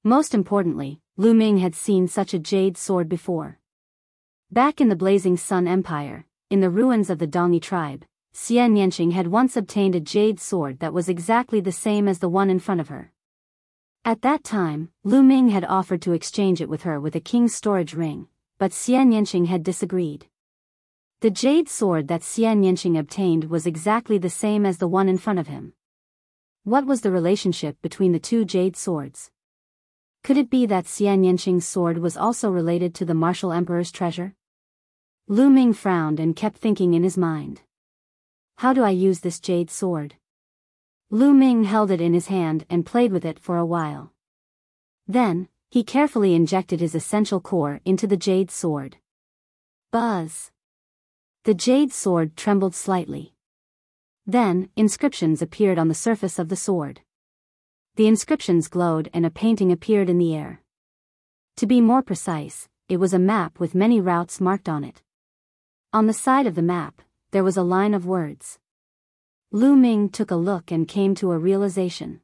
S1: Most importantly, Lu Ming had seen such a jade sword before. Back in the Blazing Sun Empire, in the ruins of the Dongyi tribe, Xian Yanqing had once obtained a jade sword that was exactly the same as the one in front of her. At that time, Lu Ming had offered to exchange it with her with a king's storage ring, but Xian Yanqing had disagreed. The jade sword that Xian Yanqing obtained was exactly the same as the one in front of him. What was the relationship between the two jade swords? Could it be that Xian Yanqing's sword was also related to the martial emperor's treasure? Lu Ming frowned and kept thinking in his mind. How do I use this jade sword? Lu Ming held it in his hand and played with it for a while. Then, he carefully injected his essential core into the jade sword. Buzz! The jade sword trembled slightly. Then, inscriptions appeared on the surface of the sword. The inscriptions glowed and a painting appeared in the air. To be more precise, it was a map with many routes marked on it. On the side of the map, there was a line of words. Lu Ming took a look and came to a realization.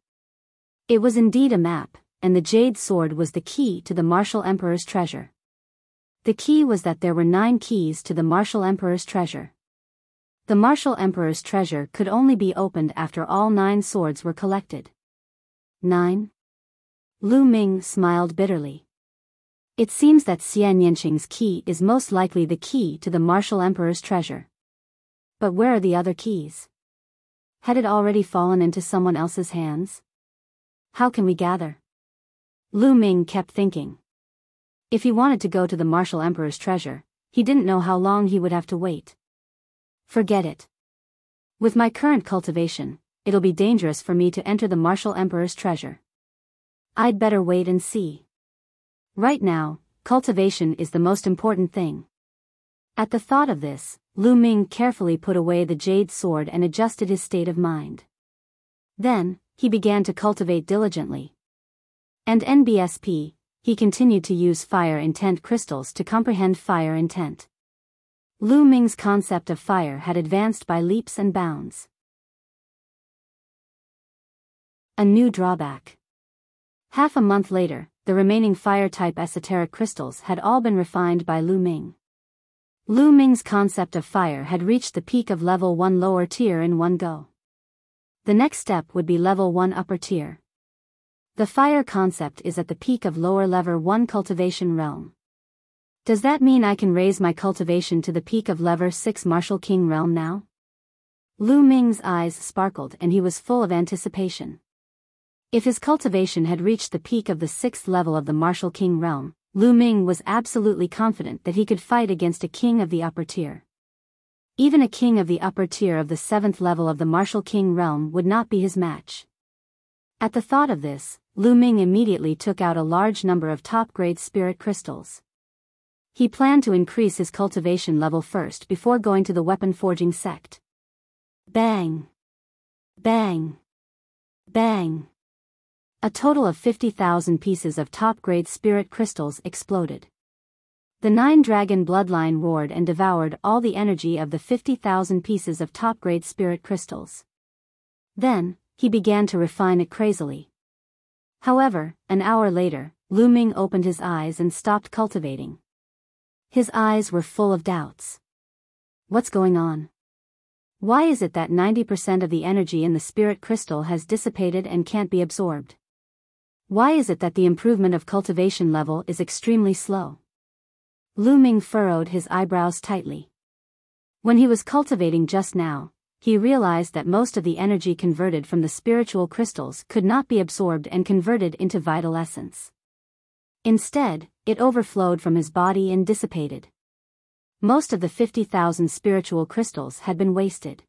S1: It was indeed a map, and the jade sword was the key to the martial emperor's treasure. The key was that there were 9 keys to the martial emperor's treasure. The martial emperor's treasure could only be opened after all 9 swords were collected. 9? Lu Ming smiled bitterly. It seems that Xian Yanqing's key is most likely the key to the martial emperor's treasure. But where are the other keys? Had it already fallen into someone else's hands? How can we gather? Lu Ming kept thinking. If he wanted to go to the martial emperor's treasure, he didn't know how long he would have to wait. Forget it. With my current cultivation, it'll be dangerous for me to enter the martial emperor's treasure. I'd better wait and see. Right now, cultivation is the most important thing. At the thought of this, Lu Ming carefully put away the jade sword and adjusted his state of mind. Then, he began to cultivate diligently. And NBSP, he continued to use fire intent crystals to comprehend fire intent. Lu Ming's concept of fire had advanced by leaps and bounds. A new drawback. Half a month later, the remaining fire-type esoteric crystals had all been refined by Lu Ming. Lu Ming's concept of fire had reached the peak of level 1 lower tier in one go. The next step would be level 1 upper tier. The fire concept is at the peak of lower level 1 cultivation realm. Does that mean I can raise my cultivation to the peak of level 6 martial king realm now? Lu Ming's eyes sparkled and he was full of anticipation. If his cultivation had reached the peak of the 6th level of the martial king realm, Lu Ming was absolutely confident that he could fight against a king of the upper tier. Even a king of the upper tier of the 7th level of the martial king realm would not be his match. At the thought of this, Lu Ming immediately took out a large number of top-grade spirit crystals. He planned to increase his cultivation level first before going to the weapon forging sect. Bang! Bang! Bang! A total of 50,000 pieces of top-grade spirit crystals exploded. The 9-dragon bloodline roared and devoured all the energy of the 50,000 pieces of top-grade spirit crystals. Then, he began to refine it crazily. However, an hour later, Lu Ming opened his eyes and stopped cultivating. His eyes were full of doubts. What's going on? Why is it that 90% of the energy in the spirit crystal has dissipated and can't be absorbed? Why is it that the improvement of cultivation level is extremely slow? Lu Ming furrowed his eyebrows tightly. When he was cultivating just now, he realized that most of the energy converted from the spiritual crystals could not be absorbed and converted into vital essence. Instead, it overflowed from his body and dissipated. Most of the 50,000 spiritual crystals had been wasted.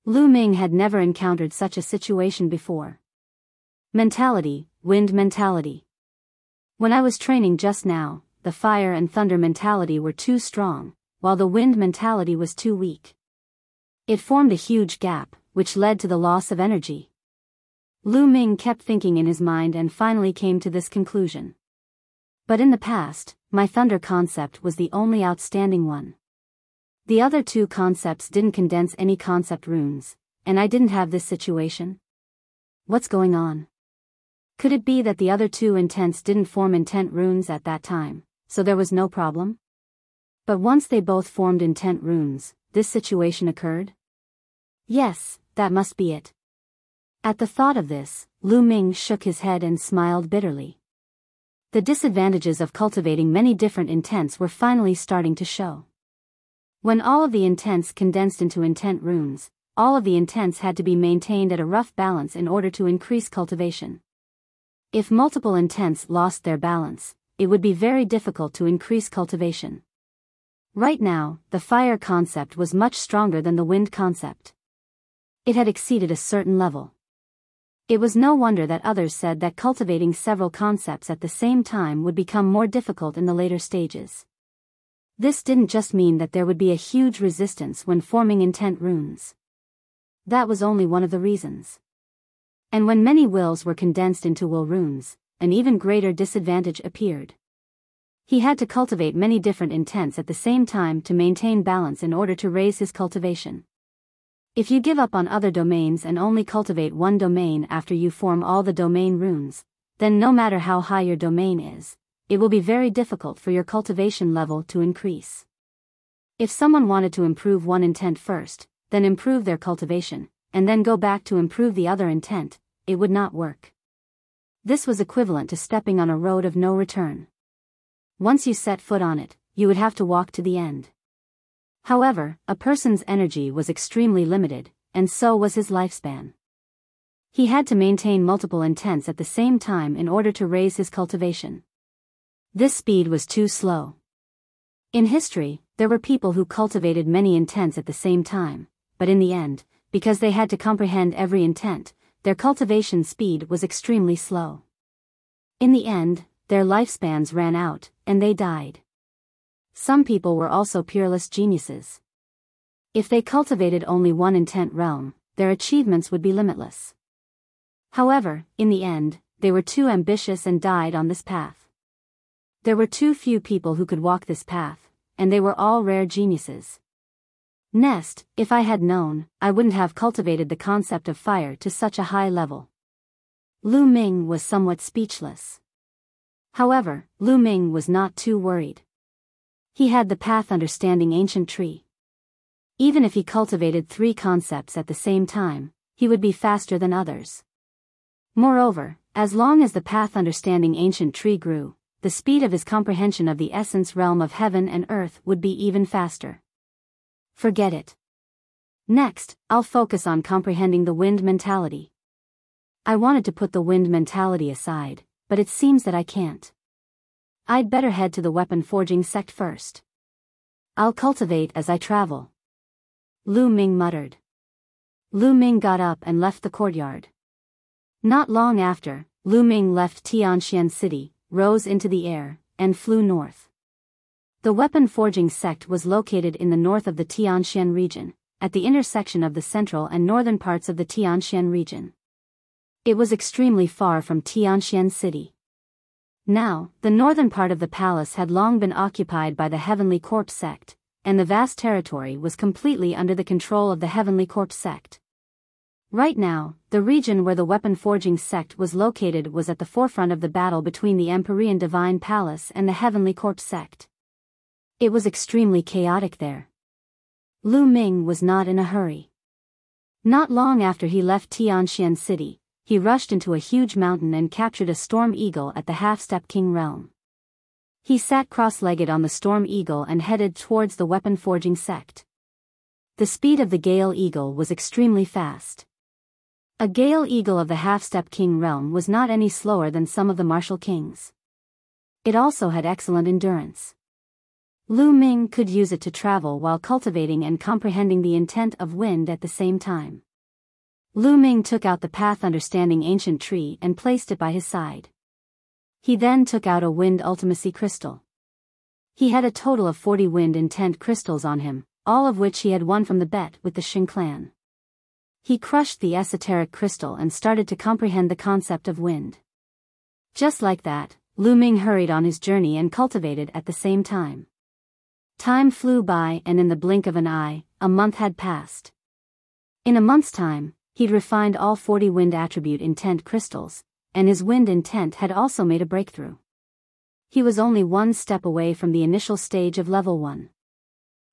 S1: Lu Ming had never encountered such a situation before. Mentality, wind mentality. When I was training just now, the fire and thunder mentality were too strong, while the wind mentality was too weak. It formed a huge gap, which led to the loss of energy. Lu Ming kept thinking in his mind and finally came to this conclusion. But in the past, my thunder concept was the only outstanding one. The other two concepts didn't condense any concept runes, and I didn't have this situation. What's going on? Could it be that the other two intents didn't form intent runes at that time, so there was no problem? But once they both formed intent runes, this situation occurred? Yes, that must be it. At the thought of this, Lu Ming shook his head and smiled bitterly. The disadvantages of cultivating many different intents were finally starting to show. When all of the intents condensed into intent runes, all of the intents had to be maintained at a rough balance in order to increase cultivation. If multiple intents lost their balance, it would be very difficult to increase cultivation. Right now, the fire concept was much stronger than the wind concept. It had exceeded a certain level. It was no wonder that others said that cultivating several concepts at the same time would become more difficult in the later stages. This didn't just mean that there would be a huge resistance when forming intent runes. That was only one of the reasons. And when many wills were condensed into will runes, an even greater disadvantage appeared. He had to cultivate many different intents at the same time to maintain balance in order to raise his cultivation. If you give up on other domains and only cultivate one domain after you form all the domain runes, then no matter how high your domain is, it will be very difficult for your cultivation level to increase. If someone wanted to improve one intent first, then improve their cultivation, and then go back to improve the other intent, it would not work. This was equivalent to stepping on a road of no return. Once you set foot on it, you would have to walk to the end. However, a person's energy was extremely limited, and so was his lifespan. He had to maintain multiple intents at the same time in order to raise his cultivation. This speed was too slow. In history, there were people who cultivated many intents at the same time, but in the end, because they had to comprehend every intent, their cultivation speed was extremely slow. In the end, their lifespans ran out, and they died. Some people were also peerless geniuses. If they cultivated only one intent realm, their achievements would be limitless. However, in the end, they were too ambitious and died on this path. There were too few people who could walk this path, and they were all rare geniuses. Next, if I had known, I wouldn't have cultivated the concept of fire to such a high level. Lu Ming was somewhat speechless. However, Lu Ming was not too worried. He had the path understanding ancient tree. Even if he cultivated 3 concepts at the same time, he would be faster than others. Moreover, as long as the path understanding ancient tree grew, the speed of his comprehension of the essence realm of heaven and earth would be even faster. Forget it. Next, I'll focus on comprehending the wind mentality. I wanted to put the wind mentality aside, but it seems that I can't. I'd better head to the weapon forging sect first. I'll cultivate as I travel. Lu Ming muttered. Lu Ming got up and left the courtyard. Not long after, Lu Ming left Tianxian City, rose into the air, and flew north. The weapon forging sect was located in the north of the Tianxian region, at the intersection of the central and northern parts of the Tianxian region. It was extremely far from Tianxian City. Now, the northern part of the palace had long been occupied by the Heavenly Corpse sect, and the vast territory was completely under the control of the Heavenly Corpse sect. Right now, the region where the weapon forging sect was located was at the forefront of the battle between the Empyrean Divine Palace and the Heavenly Corpse sect. It was extremely chaotic there. Lu Ming was not in a hurry. Not long after he left Tianxian City, he rushed into a huge mountain and captured a storm eagle at the half-step king realm. He sat cross-legged on the storm eagle and headed towards the weapon forging sect. The speed of the gale eagle was extremely fast. A gale eagle of the half-step king realm was not any slower than some of the martial kings. It also had excellent endurance. Lu Ming could use it to travel while cultivating and comprehending the intent of wind at the same time. Lu Ming took out the path understanding ancient tree and placed it by his side. He then took out a wind ultimacy crystal. He had a total of 40 wind intent crystals on him, all of which he had won from the bet with the Xing clan. He crushed the esoteric crystal and started to comprehend the concept of wind. Just like that, Lu Ming hurried on his journey and cultivated at the same time. Time flew by, and in the blink of an eye, a month had passed. In a month's time, he'd refined all 40 wind attribute intent crystals, and his wind intent had also made a breakthrough. He was only one step away from the initial stage of level 1.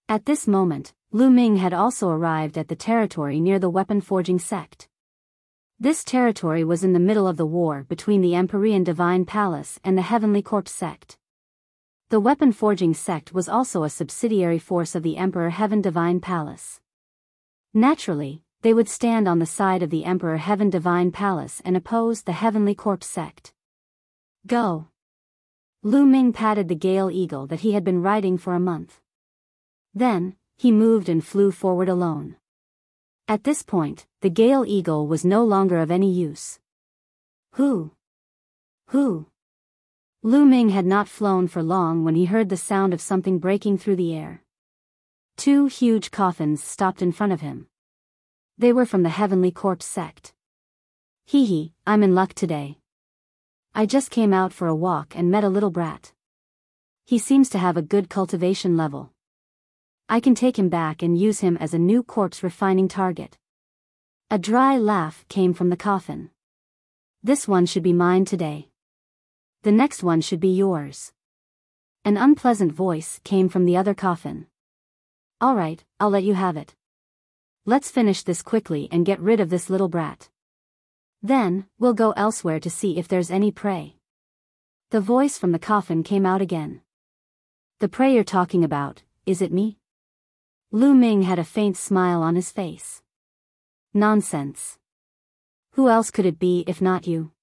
S1: At this moment, Lu Ming had also arrived at the territory near the weapon forging sect. This territory was in the middle of the war between the Empyrean Divine Palace and the Heavenly Corpse sect. The weapon forging sect was also a subsidiary force of the Emperor Heaven Divine Palace. Naturally, they would stand on the side of the Emperor Heaven Divine Palace and oppose the Heavenly Corpse sect. Go! Lu Ming patted the gale eagle that he had been riding for a month. Then, he moved and flew forward alone. At this point, the gale eagle was no longer of any use. Who? Lu Ming had not flown for long when he heard the sound of something breaking through the air. 2 huge coffins stopped in front of him. They were from the Heavenly Corpse sect. Hee, I'm in luck today. I just came out for a walk and met a little brat. He seems to have a good cultivation level. I can take him back and use him as a new corpse refining target. A dry laugh came from the coffin. This one should be mine today. The next one should be yours. An unpleasant voice came from the other coffin. All right, I'll let you have it. Let's finish this quickly and get rid of this little brat. Then, we'll go elsewhere to see if there's any prey. The voice from the coffin came out again. The prey you're talking about, is it me? Lu Ming had a faint smile on his face. Nonsense. Who else could it be if not you?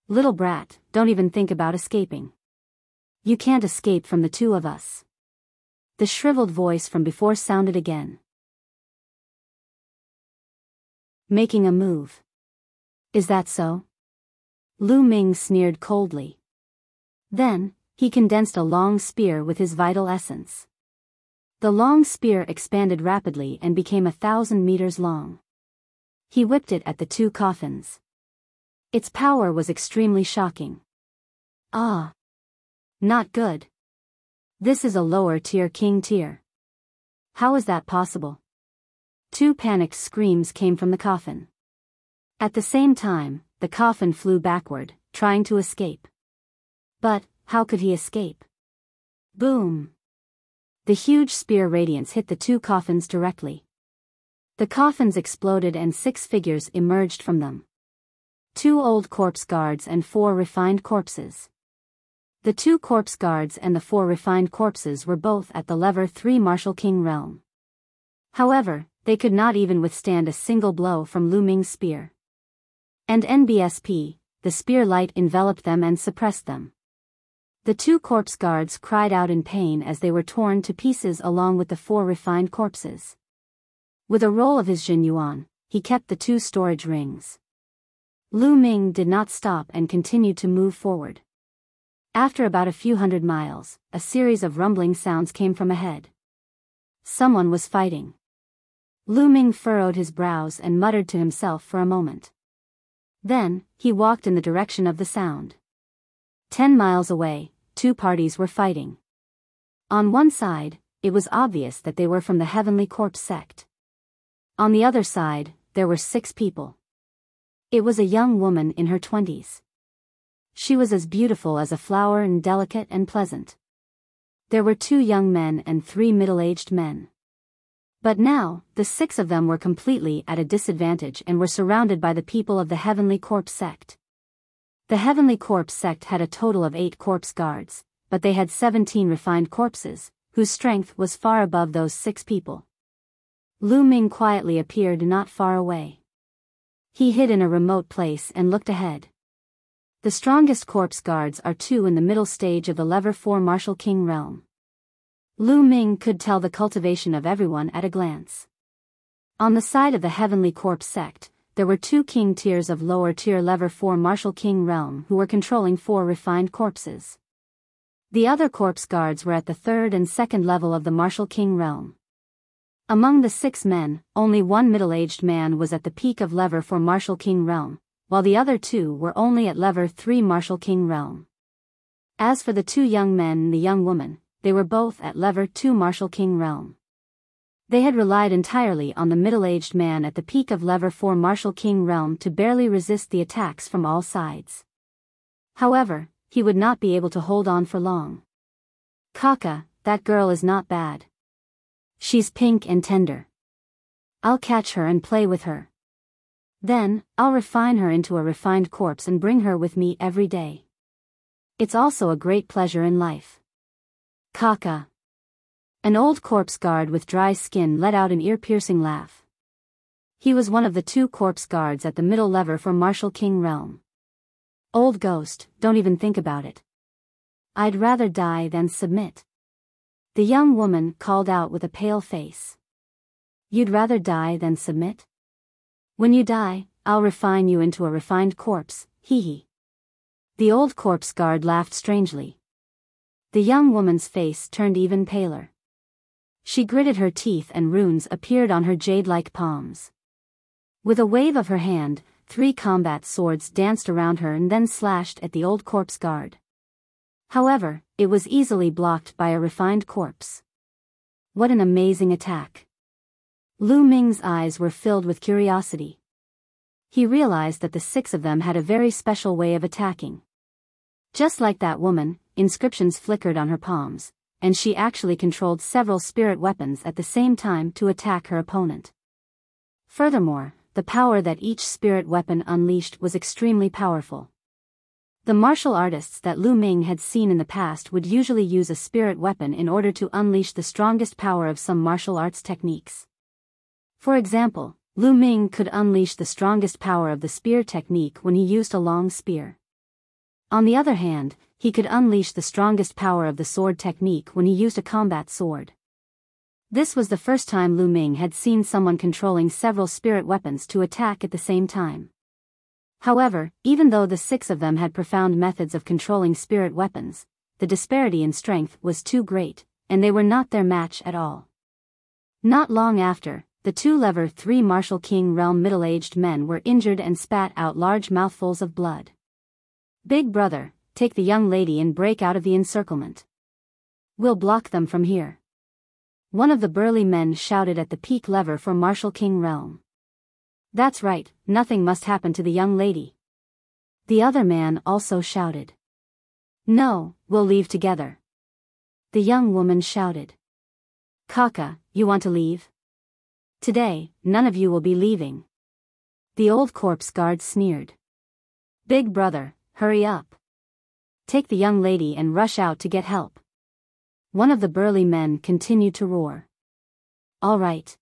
S1: Little brat, don't even think about escaping. You can't escape from the two of us. The shriveled voice from before sounded again. Making a move. Is that so? Lu Ming sneered coldly. Then, he condensed a long spear with his vital essence. The long spear expanded rapidly and became 1,000 meters long. He whipped it at the two coffins. Its power was extremely shocking. Ah. Not good. This is a lower tier king tier. How is that possible? Two panicked screams came from the coffin. At the same time, the coffin flew backward, trying to escape. But, how could he escape? Boom! The huge spear radiance hit the two coffins directly. The coffins exploded and 6 figures emerged from them. 2 old corpse guards and 4 refined corpses. The 2 corpse guards and the 4 refined corpses were both at the level 3 Martial King realm. However, they could not even withstand a single blow from Lu Ming's spear. And NBSP, the spear light enveloped them and suppressed them. The 2 corpse guards cried out in pain as they were torn to pieces along with the 4 refined corpses. With a roll of his Jin Yuan, he kept the 2 storage rings. Lu Ming did not stop and continued to move forward. After about a few hundred miles, a series of rumbling sounds came from ahead. Someone was fighting. Lu Ming furrowed his brows and muttered to himself for a moment. Then, he walked in the direction of the sound. 10 miles away, 2 parties were fighting. On one side, it was obvious that they were from the Heavenly Corpse sect. On the other side, there were 6 people. It was a young woman in her 20s. She was as beautiful as a flower and delicate and pleasant. There were 2 young men and 3 middle-aged men. But now, the 6 of them were completely at a disadvantage and were surrounded by the people of the Heavenly Corpse sect. The Heavenly Corpse sect had a total of 8 corpse guards, but they had 17 refined corpses, whose strength was far above those 6 people. Lu Ming quietly appeared not far away. He hid in a remote place and looked ahead. The strongest corpse guards are 2 in the middle stage of the level 4 Martial King realm. Lu Ming could tell the cultivation of everyone at a glance. On the side of the Heavenly Corpse sect, there were 2 king tiers of lower tier level 4 Martial King realm who were controlling 4 refined corpses. The other corpse guards were at the 3rd and 2nd level of the Martial King realm. Among the 6 men, only 1 middle-aged man was at the peak of level 4 Martial King realm, while the other 2 were only at level 3 Martial King realm. As for the 2 young men and the young woman, they were both at level 2 Martial King realm. They had relied entirely on the middle-aged man at the peak of level 4 Martial King realm to barely resist the attacks from all sides. However, he would not be able to hold on for long. Kaka, that girl is not bad. She's pink and tender. I'll catch her and play with her. Then, I'll refine her into a refined corpse and bring her with me every day. It's also a great pleasure in life. Kaka. An old corpse guard with dry skin let out an ear-piercing laugh. He was one of the 2 corpse guards at the middle level for Martial King realm. Old ghost, don't even think about it. I'd rather die than submit. The young woman called out with a pale face. You'd rather die than submit? When you die, I'll refine you into a refined corpse, hee hee. The old corpse guard laughed strangely. The young woman's face turned even paler. She gritted her teeth and runes appeared on her jade-like palms. With a wave of her hand, 3 combat swords danced around her and then slashed at the old corpse guard. However, it was easily blocked by a refined corpse. What an amazing attack. Lu Ming's eyes were filled with curiosity. He realized that the 6 of them had a very special way of attacking. Just like that woman, inscriptions flickered on her palms, and she actually controlled several spirit weapons at the same time to attack her opponent. Furthermore, the power that each spirit weapon unleashed was extremely powerful. The martial artists that Lu Ming had seen in the past would usually use a spirit weapon in order to unleash the strongest power of some martial arts techniques. For example, Lu Ming could unleash the strongest power of the spear technique when he used a long spear. On the other hand, he could unleash the strongest power of the sword technique when he used a combat sword. This was the first time Lu Ming had seen someone controlling several spirit weapons to attack at the same time. However, even though the 6 of them had profound methods of controlling spirit weapons, the disparity in strength was too great, and they were not their match at all. Not long after, the 2 level 3 Martial King Realm middle-aged men were injured and spat out large mouthfuls of blood. "Big brother, take the young lady and break out of the encirclement. We'll block them from here." One of the burly men shouted at the peak lever for Martial King Realm. "That's right, nothing must happen to the young lady." The other man also shouted. "No, we'll leave together." The young woman shouted. "Kaka, you want to leave? Today, none of you will be leaving." The old corpse guard sneered. "Big brother, hurry up. Take the young lady and rush out to get help." One of the burly men continued to roar. "All right."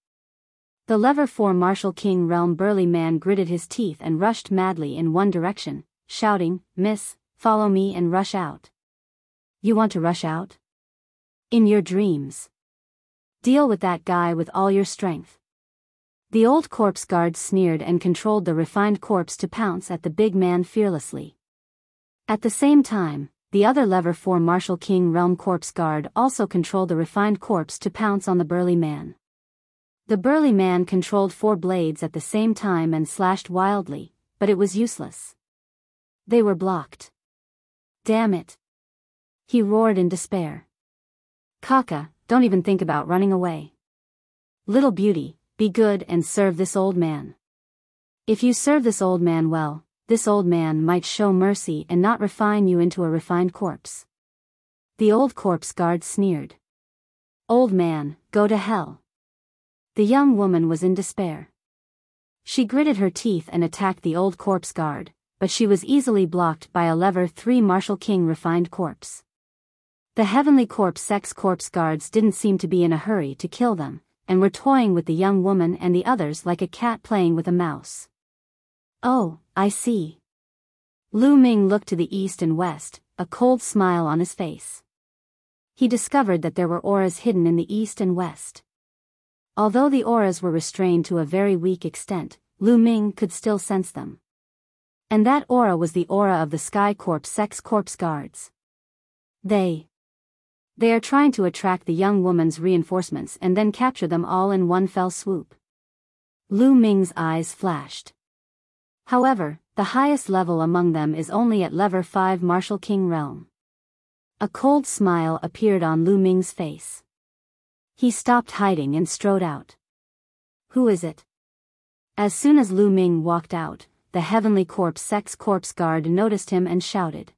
S1: The lever 4 Martial King Realm burly man gritted his teeth and rushed madly in one direction, shouting, "Miss, follow me and rush out." "You want to rush out? In your dreams. Deal with that guy with all your strength." The old corpse guard sneered and controlled the refined corpse to pounce at the big man fearlessly. At the same time, the other lever 4 Martial King Realm corpse guard also controlled the refined corpse to pounce on the burly man. The burly man controlled 4 blades at the same time and slashed wildly, but it was useless. They were blocked. "Damn it!" he roared in despair. "Kaka, don't even think about running away. Little beauty, be good and serve this old man. If you serve this old man well, this old man might show mercy and not refine you into a refined corpse." The old corpse guard sneered. "Old man, go to hell." The young woman was in despair. She gritted her teeth and attacked the old corpse guard, but she was easily blocked by a lever 3 Martial King refined corpse. The heavenly corpse sex corpse guards didn't seem to be in a hurry to kill them, and were toying with the young woman and the others like a cat playing with a mouse. "Oh, I see." Lu Ming looked to the east and west, a cold smile on his face. He discovered that there were auras hidden in the east and west. Although the auras were restrained to a very weak extent, Lu Ming could still sense them. And that aura was the aura of the Sky Corpse sex corpse guards. They are trying to attract the young woman's reinforcements and then capture them all in one fell swoop. Lu Ming's eyes flashed. However, the highest level among them is only at level 5 Martial King Realm. A cold smile appeared on Lu Ming's face. He stopped hiding and strode out. "Who is it?" As soon as Lu Ming walked out, the heavenly corpse sex corpse guard noticed him and shouted.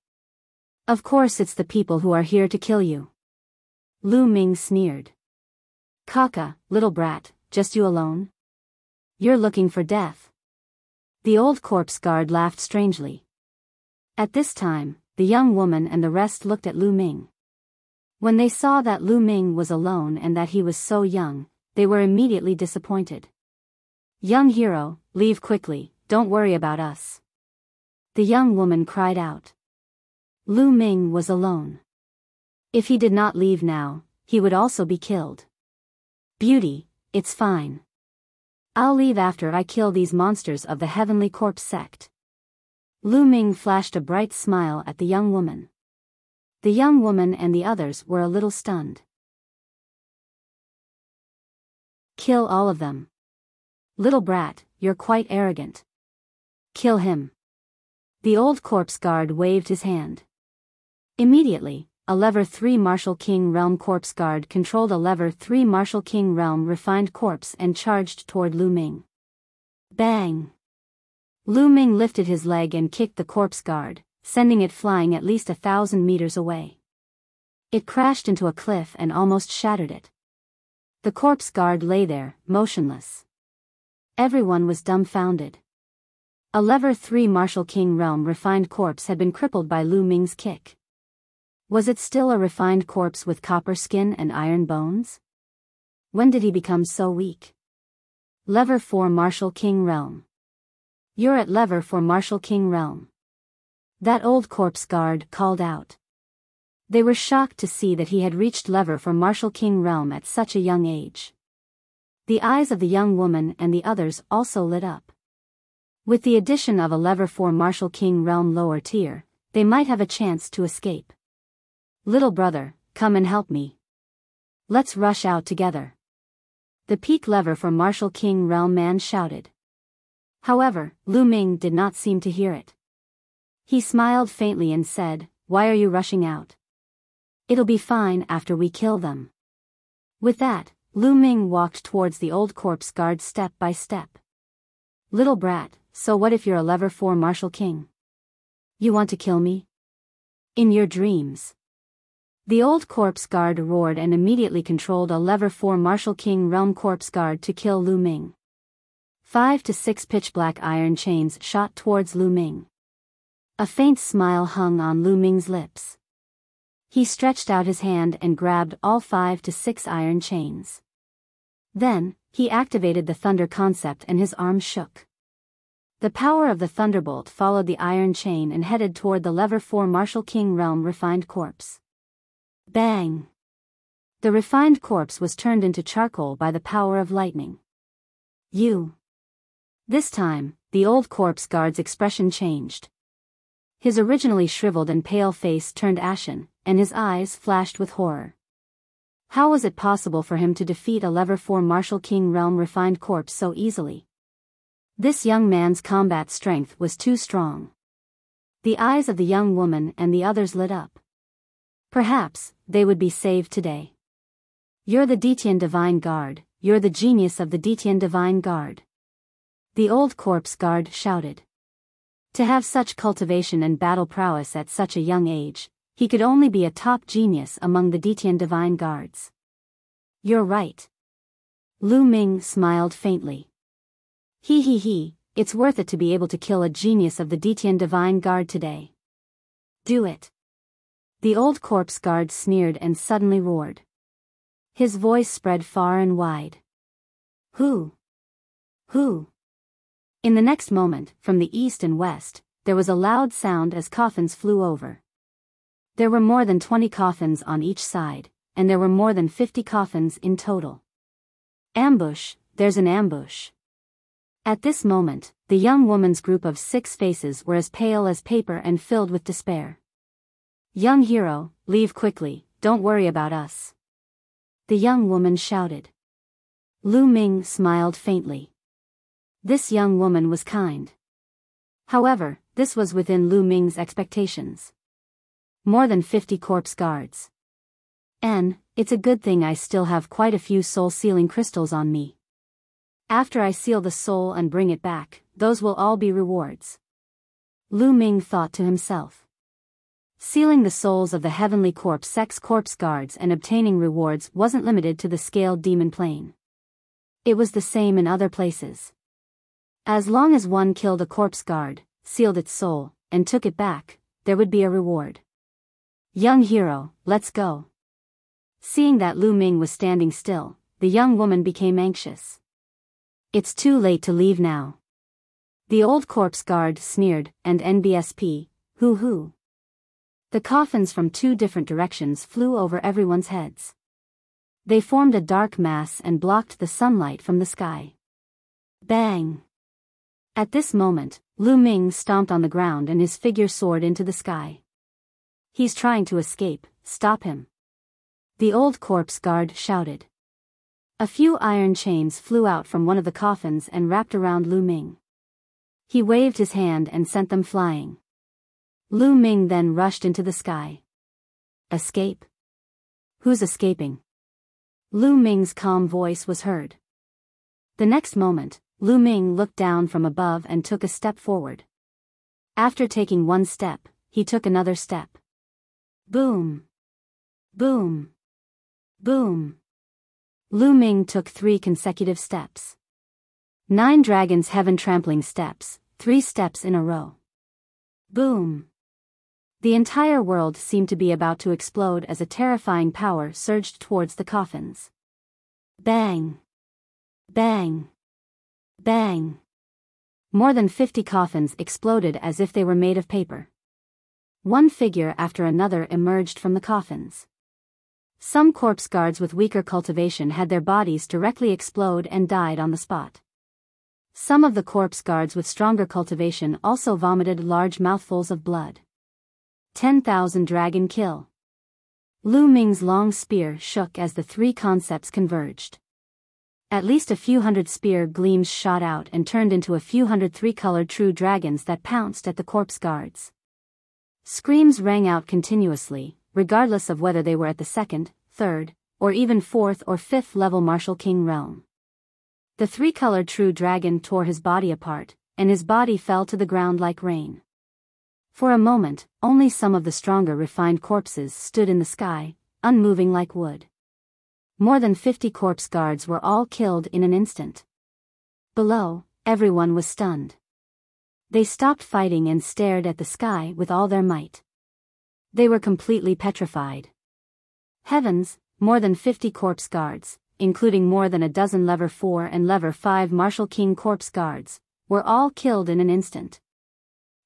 S1: "Of course it's the people who are here to kill you." Lu Ming sneered. "Kaka, little brat, just you alone? You're looking for death." The old corpse guard laughed strangely. At this time, the young woman and the rest looked at Lu Ming. When they saw that Lu Ming was alone and that he was so young, they were immediately disappointed. "Young hero, leave quickly, don't worry about us." The young woman cried out. Lu Ming was alone. If he did not leave now, he would also be killed. "Beauty, it's fine. I'll leave after I kill these monsters of the Heavenly Corpse sect." Lu Ming flashed a bright smile at the young woman. The young woman and the others were a little stunned. "Kill all of them. Little brat, you're quite arrogant. Kill him." The old corpse guard waved his hand. Immediately, a lever 3 Martial King Realm corpse guard controlled a lever 3 Martial King Realm refined corpse and charged toward Lu Ming. Bang! Lu Ming lifted his leg and kicked the corpse guard, sending it flying at least 1,000 meters away. It crashed into a cliff and almost shattered it. The corpse guard lay there, motionless. Everyone was dumbfounded. A level 3 Martial King Realm refined corpse had been crippled by Lu Ming's kick. Was it still a refined corpse with copper skin and iron bones? When did he become so weak? Level 4 Martial King Realm. You're at level 4 Martial King Realm. That old corpse guard called out. They were shocked to see that he had reached level 4 Martial King Realm at such a young age. The eyes of the young woman and the others also lit up. With the addition of a level 4 Martial King Realm lower tier, they might have a chance to escape. Little brother, come and help me. Let's rush out together. The peak level 4 Martial King Realm man shouted. However, Lu Ming did not seem to hear it. He smiled faintly and said, "Why are you rushing out? It'll be fine after we kill them." With that, Lu Ming walked towards the old corpse guard step by step. Little brat, so what if you're a level 4 Martial King? You want to kill me? In your dreams. The old corpse guard roared and immediately controlled a level 4 Martial King Realm corpse guard to kill Lu Ming. 5 to 6 pitch-black iron chains shot towards Lu Ming. A faint smile hung on Lu Ming's lips. He stretched out his hand and grabbed all 5 to 6 iron chains. Then, he activated the thunder concept and his arms shook. The power of the thunderbolt followed the iron chain and headed toward the level 4 Martial King Realm refined corpse. Bang! The refined corpse was turned into charcoal by the power of lightning. You! This time, the old corpse guard's expression changed. His originally shriveled and pale face turned ashen, and his eyes flashed with horror. How was it possible for him to defeat a level 4 Martial King Realm refined corpse so easily? This young man's combat strength was too strong. The eyes of the young woman and the others lit up. Perhaps, they would be saved today. You're the Detian Divine Guard, you're the genius of the Detian Divine Guard. The old corpse guard shouted. To have such cultivation and battle prowess at such a young age, he could only be a top genius among the Detian Divine Guards. You're right. Lu Ming smiled faintly. He, it's worth it to be able to kill a genius of the Detian Divine Guard today. Do it. The old corpse guard sneered and suddenly roared. His voice spread far and wide. Who? In the next moment, from the east and west, there was a loud sound as coffins flew over. There were more than 20 coffins on each side, and there were more than 50 coffins in total. Ambush, there's an ambush. At this moment, the young woman's group of 6 faces were as pale as paper and filled with despair. Young hero, leave quickly, don't worry about us. The young woman shouted. Lu Ming smiled faintly. This young woman was kind. However, this was within Lu Ming's expectations. More than 50 corpse guards. It's a good thing I still have quite a few soul-sealing crystals on me. After I seal the soul and bring it back, those will all be rewards. Lu Ming thought to himself. Sealing the souls of the heavenly sex corpse guards and obtaining rewards wasn't limited to the scaled demon plane. It was the same in other places. As long as one killed a corpse guard, sealed its soul, and took it back, there would be a reward. Young hero, let's go. Seeing that Lu Ming was standing still, the young woman became anxious. It's too late to leave now. The old corpse guard sneered, and NBSP, hoo. The coffins from 2 different directions flew over everyone's heads. They formed a dark mass and blocked the sunlight from the sky. Bang! At this moment, Lu Ming stomped on the ground and his figure soared into the sky. He's trying to escape, stop him. The old corpse guard shouted. A few iron chains flew out from one of the coffins and wrapped around Lu Ming. He waved his hand and sent them flying. Lu Ming then rushed into the sky. Escape? Who's escaping? Lu Ming's calm voice was heard. The next moment, Lu Ming looked down from above and took a step forward. After taking 1 step, he took another step. Boom! Boom! Boom! Lu Ming took 3 consecutive steps. 9 Dragon's Heaven trampling steps, 3 steps in a row. Boom! The entire world seemed to be about to explode as a terrifying power surged towards the coffins. Bang! Bang! Bang! More than 50 coffins exploded as if they were made of paper. One figure after another emerged from the coffins. Some corpse guards with weaker cultivation had their bodies directly explode and died on the spot. Some of the corpse guards with stronger cultivation also vomited large mouthfuls of blood. 10,000 dragon kill. Lu Ming's long spear shook as the 3 concepts converged. At least a few hundred spear gleams shot out and turned into a few hundred 3-colored true dragons that pounced at the corpse guards. Screams rang out continuously, regardless of whether they were at the 2nd, 3rd, or even 4th or 5th level Martial King realm. The 3-colored true dragon tore his body apart, and his body fell to the ground like rain. For a moment, only some of the stronger refined corpses stood in the sky, unmoving like wood. More than 50 corpse guards were all killed in an instant. Below, everyone was stunned. They stopped fighting and stared at the sky with all their might. They were completely petrified. Heavens, more than 50 corpse guards, including more than a dozen level 4 and level 5 Martial King corpse guards, were all killed in an instant.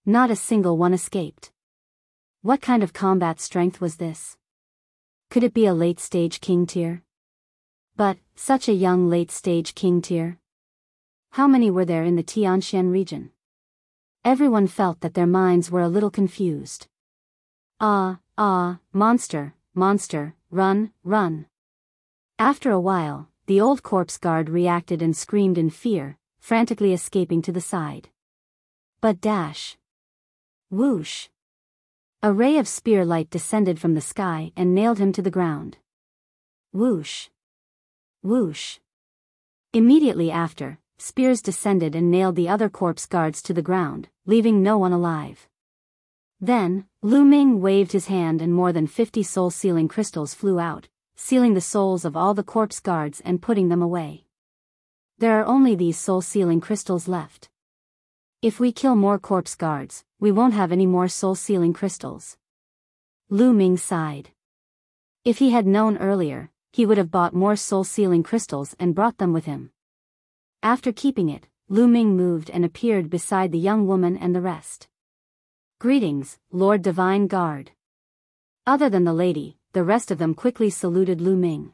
S1: Not a single one escaped. What kind of combat strength was this? Could it be a late-stage king tier? But, such a young late-stage king tier? How many were there in the Tianxian region? Everyone felt that their minds were a little confused. Monster, monster, run, run. After a while, the old corpse guard reacted and screamed in fear, frantically escaping to the side. But dash! Whoosh! A ray of spear light descended from the sky and nailed him to the ground. Whoosh! Whoosh! Immediately after, spears descended and nailed the other corpse guards to the ground, leaving no one alive. Then, Lu Ming waved his hand and more than 50 soul-sealing crystals flew out, sealing the souls of all the corpse guards and putting them away. There are only these soul-sealing crystals left. If we kill more corpse guards, we won't have any more soul-sealing crystals. Lu Ming sighed. If he had known earlier, he would have bought more soul-sealing crystals and brought them with him. After keeping it, Lu Ming moved and appeared beside the young woman and the rest. Greetings, Lord Divine Guard. Other than the lady, the rest of them quickly saluted Lu Ming.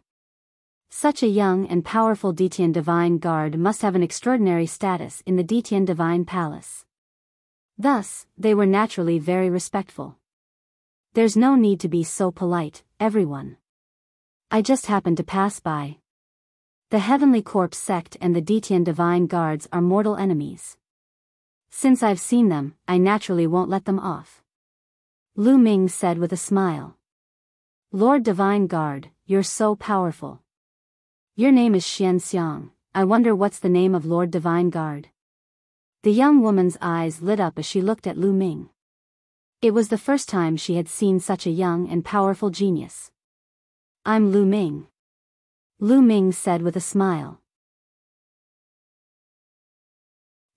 S1: Such a young and powerful Detian Divine Guard must have an extraordinary status in the Detian Divine Palace. Thus, they were naturally very respectful. There's no need to be so polite, everyone. I just happened to pass by. The Heavenly Corpse sect and the Detian Divine Guards are mortal enemies. Since I've seen them, I naturally won't let them off. Lu Ming said with a smile. Lord Divine Guard, you're so powerful. Your name is Xian Xiang, I wonder what's the name of Lord Divine Guard? The young woman's eyes lit up as she looked at Lu Ming. It was the first time she had seen such a young and powerful genius. I'm Lu Ming. Lu Ming said with a smile.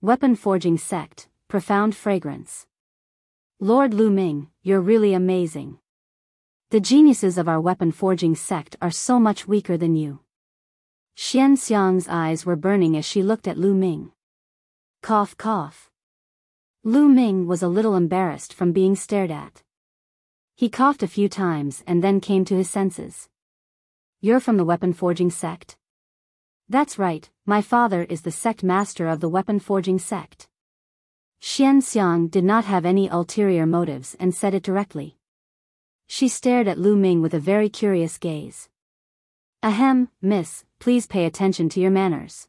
S1: Weapon Forging Sect, Profound Fragrance. Lord Lu Ming, you're really amazing. The geniuses of our weapon forging sect are so much weaker than you. Xian Xiang's eyes were burning as she looked at Lu Ming. Cough cough. Lu Ming was a little embarrassed from being stared at. He coughed a few times and then came to his senses. You're from the weapon forging sect? That's right, my father is the sect master of the weapon forging sect. Xian Xiang did not have any ulterior motives and said it directly. She stared at Lu Ming with a very curious gaze. Ahem, miss, please pay attention to your manners.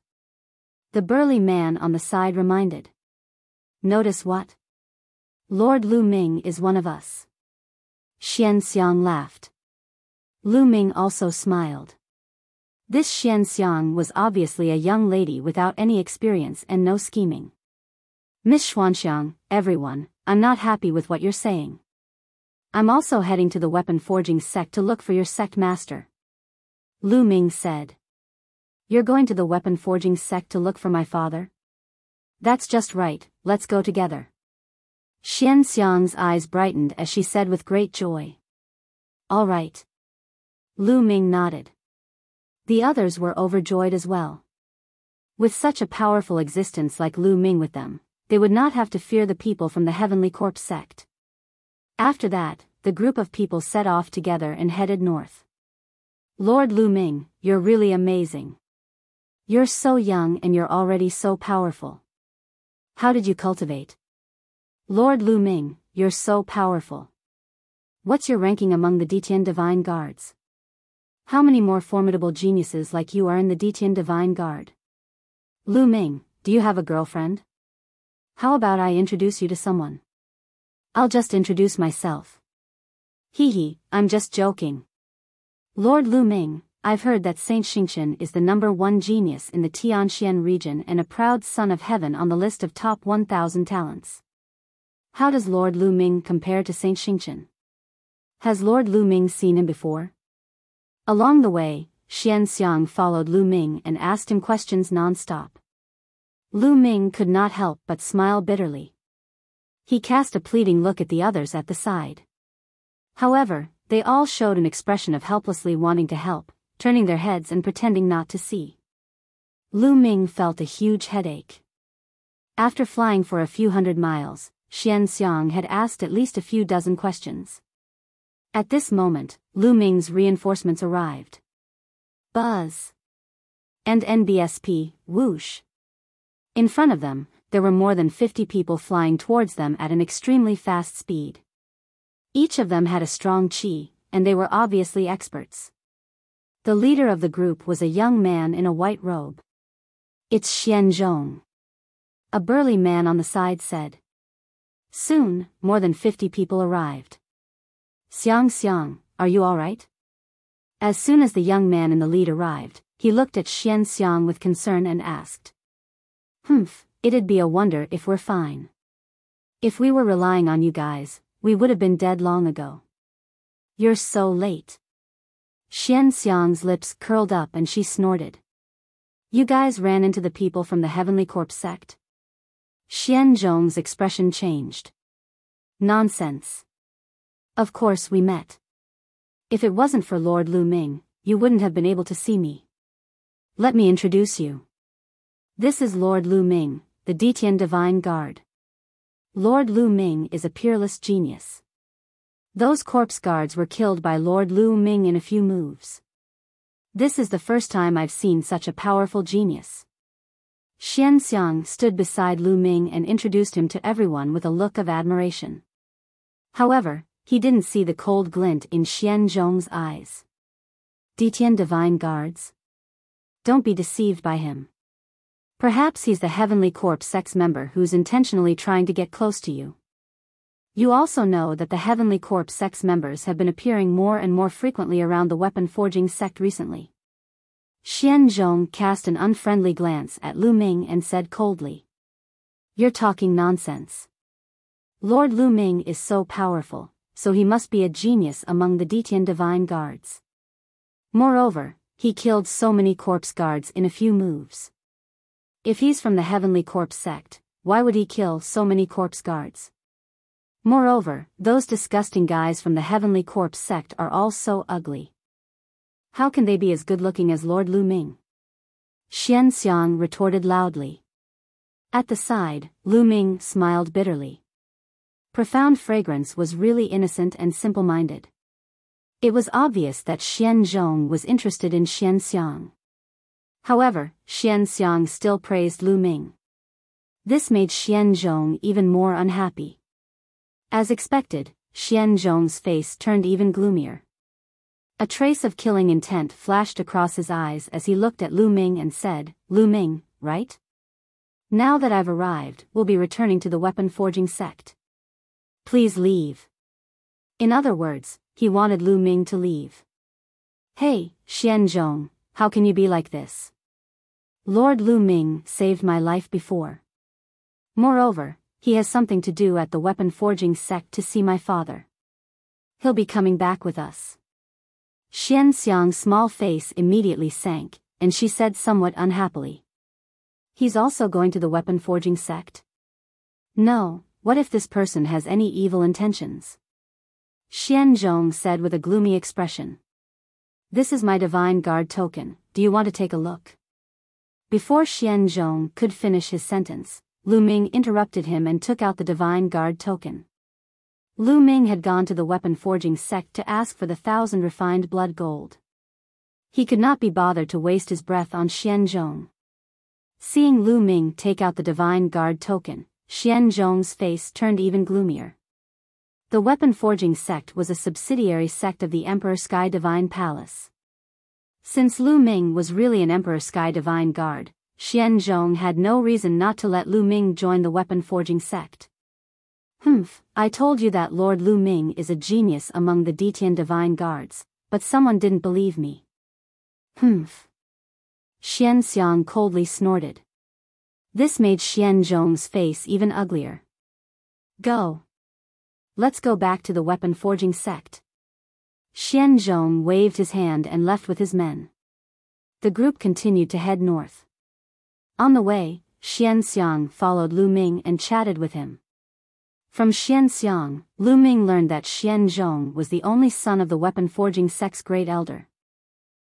S1: The burly man on the side reminded. Notice what? Lord Lu Ming is one of us. Xian Xiang laughed. Lu Ming also smiled. This Xian Xiang was obviously a young lady without any experience and no scheming. Miss Xuanxiang, everyone, I'm not happy with what you're saying. I'm also heading to the weapon forging sect to look for your sect master. Lu Ming said. You're going to the weapon forging sect to look for my father? That's just right, let's go together. Xian Xiang's eyes brightened as she said with great joy. All right. Lu Ming nodded. The others were overjoyed as well. With such a powerful existence like Lu Ming with them, they would not have to fear the people from the Heavenly Corpse sect. After that, the group of people set off together and headed north. Lord Lu Ming, you're really amazing. You're so young and you're already so powerful. How did you cultivate? Lord Lu Ming, you're so powerful. What's your ranking among the Ditian Divine Guards? How many more formidable geniuses like you are in the Ditian Divine Guard? Lu Ming, do you have a girlfriend? How about I introduce you to someone? I'll just introduce myself. Hee, I'm just joking. Lord Lu Ming, I've heard that Saint Xingqian is the #1 genius in the Tianxian region and a proud son of heaven on the list of top 1,000 talents. How does Lord Lu Ming compare to Saint Xingqian? Has Lord Lu Ming seen him before? Along the way, Xian Xiang followed Lu Ming and asked him questions non-stop. Lu Ming could not help but smile bitterly. He cast a pleading look at the others at the side. However, they all showed an expression of helplessly wanting to help, turning their heads and pretending not to see. Lu Ming felt a huge headache. After flying for a few hundred miles, Xian Xiang had asked at least a few dozen questions. At this moment, Lu Ming's reinforcements arrived. Buzz. And NBSP, whoosh. In front of them, there were more than 50 people flying towards them at an extremely fast speed. Each of them had a strong qi, and they were obviously experts. The leader of the group was a young man in a white robe. It's Xian Zhong. A burly man on the side said. Soon, more than 50 people arrived. Xiang, are you all right? As soon as the young man in the lead arrived, he looked at Xian Xiang with concern and asked. It'd be a wonder if we're fine. If we were relying on you guys, we would have been dead long ago. You're so late. Xian Xiang's lips curled up and she snorted. You guys ran into the people from the Heavenly Corpse sect? Xian Zhong's expression changed. Nonsense. Of course we met. If it wasn't for Lord Lu Ming, you wouldn't have been able to see me. Let me introduce you. This is Lord Lu Ming, the Ditian Divine Guard. Lord Lu Ming is a peerless genius. Those corpse guards were killed by Lord Lu Ming in a few moves. This is the first time I've seen such a powerful genius. Xian Xiang stood beside Lu Ming and introduced him to everyone with a look of admiration. However, he didn't see the cold glint in Xian Zhong's eyes. Ditian Divine Guards? Don't be deceived by him. Perhaps he's the Heavenly Corpse sex member who's intentionally trying to get close to you. You also know that the Heavenly Corpse sex members have been appearing more and more frequently around the weapon forging sect recently. Xian Zhong cast an unfriendly glance at Lu Ming and said coldly. You're talking nonsense. Lord Lu Ming is so powerful, so he must be a genius among the Ditian Divine Guards. Moreover, he killed so many corpse guards in a few moves. If he's from the Heavenly Corpse sect, why would he kill so many corpse guards? Moreover, those disgusting guys from the Heavenly Corpse sect are all so ugly. How can they be as good-looking as Lord Lu Ming? Xian Xiang retorted loudly. At the side, Lu Ming smiled bitterly. Profound Fragrance was really innocent and simple-minded. It was obvious that Xian Zhong was interested in Xian Xiang. However, Xian Xiang still praised Lu Ming. This made Xian Zhong even more unhappy. As expected, Xian Zhong's face turned even gloomier. A trace of killing intent flashed across his eyes as he looked at Lu Ming and said, Lu Ming, right? Now that I've arrived, we'll be returning to the weapon forging sect. Please leave. In other words, he wanted Lu Ming to leave. Hey, Xian Zhong, how can you be like this? Lord Lu Ming saved my life before. Moreover, he has something to do at the weapon forging sect to see my father. He'll be coming back with us. Xian Xiang's small face immediately sank, and she said somewhat unhappily. He's also going to the weapon forging sect? No, what if this person has any evil intentions? Xianzhong said with a gloomy expression. This is my divine guard token, do you want to take a look? Before Xianzhong could finish his sentence, Lu Ming interrupted him and took out the divine guard token. Lu Ming had gone to the weapon forging sect to ask for the 1,000 refined blood gold. He could not be bothered to waste his breath on Xianzhong. Seeing Lu Ming take out the divine guard token, Xianzhong's face turned even gloomier. The weapon forging sect was a subsidiary sect of the Emperor Sky Divine Palace. Since Lu Ming was really an Emperor Sky Divine Guard, Xianzhong had no reason not to let Lu Ming join the weapon forging sect. I told you that Lord Lu Ming is a genius among the Detian Divine Guards, but someone didn't believe me. Xianxiang coldly snorted. This made Xianzhong's face even uglier. Go. Let's go back to the weapon forging sect. Xianzhong waved his hand and left with his men. The group continued to head north. On the way, Xianxiang followed Lu Ming and chatted with him. From Xianxiang, Lu Ming learned that Xianzhong was the only son of the weapon forging sect's great elder.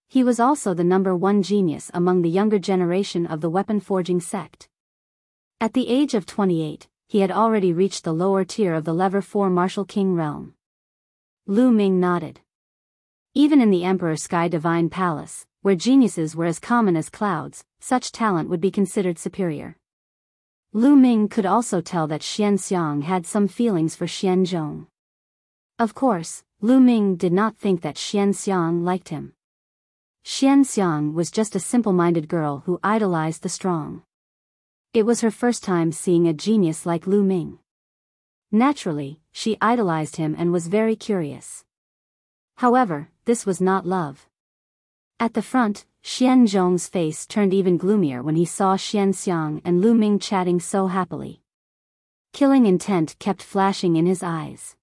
S1: He was also the #1 genius among the younger generation of the weapon forging sect. At the age of 28, he had already reached the lower tier of the Lever 4 Martial King realm. Lu Ming nodded. Even in the Emperor Sky Divine Palace, where geniuses were as common as clouds, such talent would be considered superior. Lu Ming could also tell that Xianxiang had some feelings for Xianzhong. Of course, Lu Ming did not think that Xianxiang liked him. Xianxiang was just a simple-minded girl who idolized the strong. It was her first time seeing a genius like Lu Ming. Naturally, she idolized him and was very curious. However, this was not love. At the front, Xianzhong's face turned even gloomier when he saw Xianxiang and Lu Ming chatting so happily. Killing intent kept flashing in his eyes.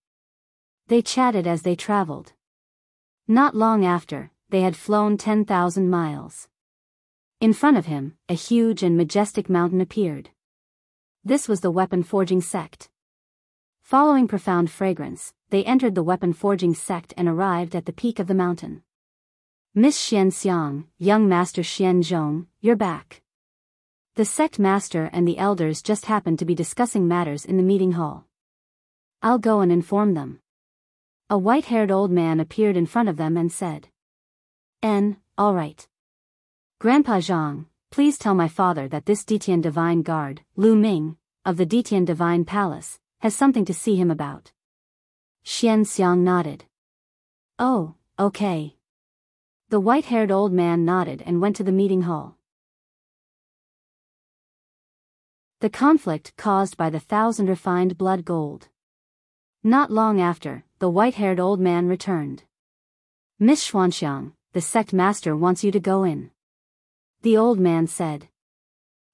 S1: They chatted as they traveled. Not long after, they had flown 10,000 miles. In front of him, a huge and majestic mountain appeared. This was the weapon forging sect. Following profound fragrance, they entered the weapon forging sect and arrived at the peak of the mountain. Miss Xianxiang, young Master Xianzhong, you're back. The sect master and the elders just happened to be discussing matters in the meeting hall. I'll go and inform them. A white-haired old man appeared in front of them and said. All right. Grandpa Zhang, please tell my father that this Detian Divine Guard, Lu Ming, of the Detian Divine Palace, has something to see him about. Xianxiang nodded. Oh, okay. The white-haired old man nodded and went to the meeting hall. The conflict caused by the 1,000 refined blood gold. Not long after, the white-haired old man returned. Miss Xuanxiang, the sect master wants you to go in. The old man said.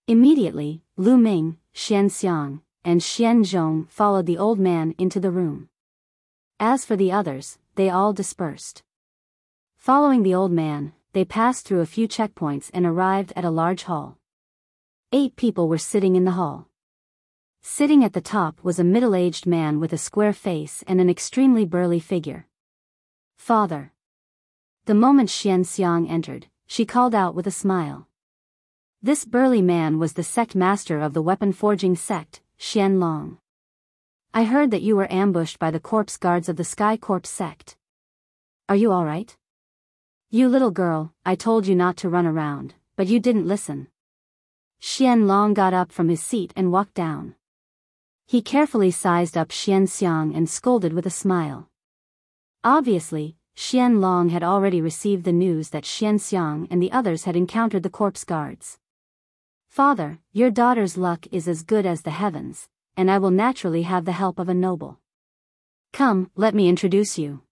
S1: Immediately, Lu Ming, Xianxiang, and Xianzhong followed the old man into the room. As for the others, they all dispersed. Following the old man, they passed through a few checkpoints and arrived at a large hall. 8 people were sitting in the hall. Sitting at the top was a middle-aged man with a square face and an extremely burly figure. Father. The moment Xianxiang entered, she called out with a smile. This burly man was the sect master of the weapon forging sect, Xianlong. I heard that you were ambushed by the corpse guards of the Sky Corpse sect. Are you all right? You little girl, I told you not to run around, but you didn't listen. Xianlong got up from his seat and walked down. He carefully sized up Xianxiang and scolded with a smile. Obviously, Xianlong had already received the news that Xianxiang and the others had encountered the corpse guards. Father, your daughter's luck is as good as the heavens, and I will naturally have the help of a noble. Come, let me introduce you.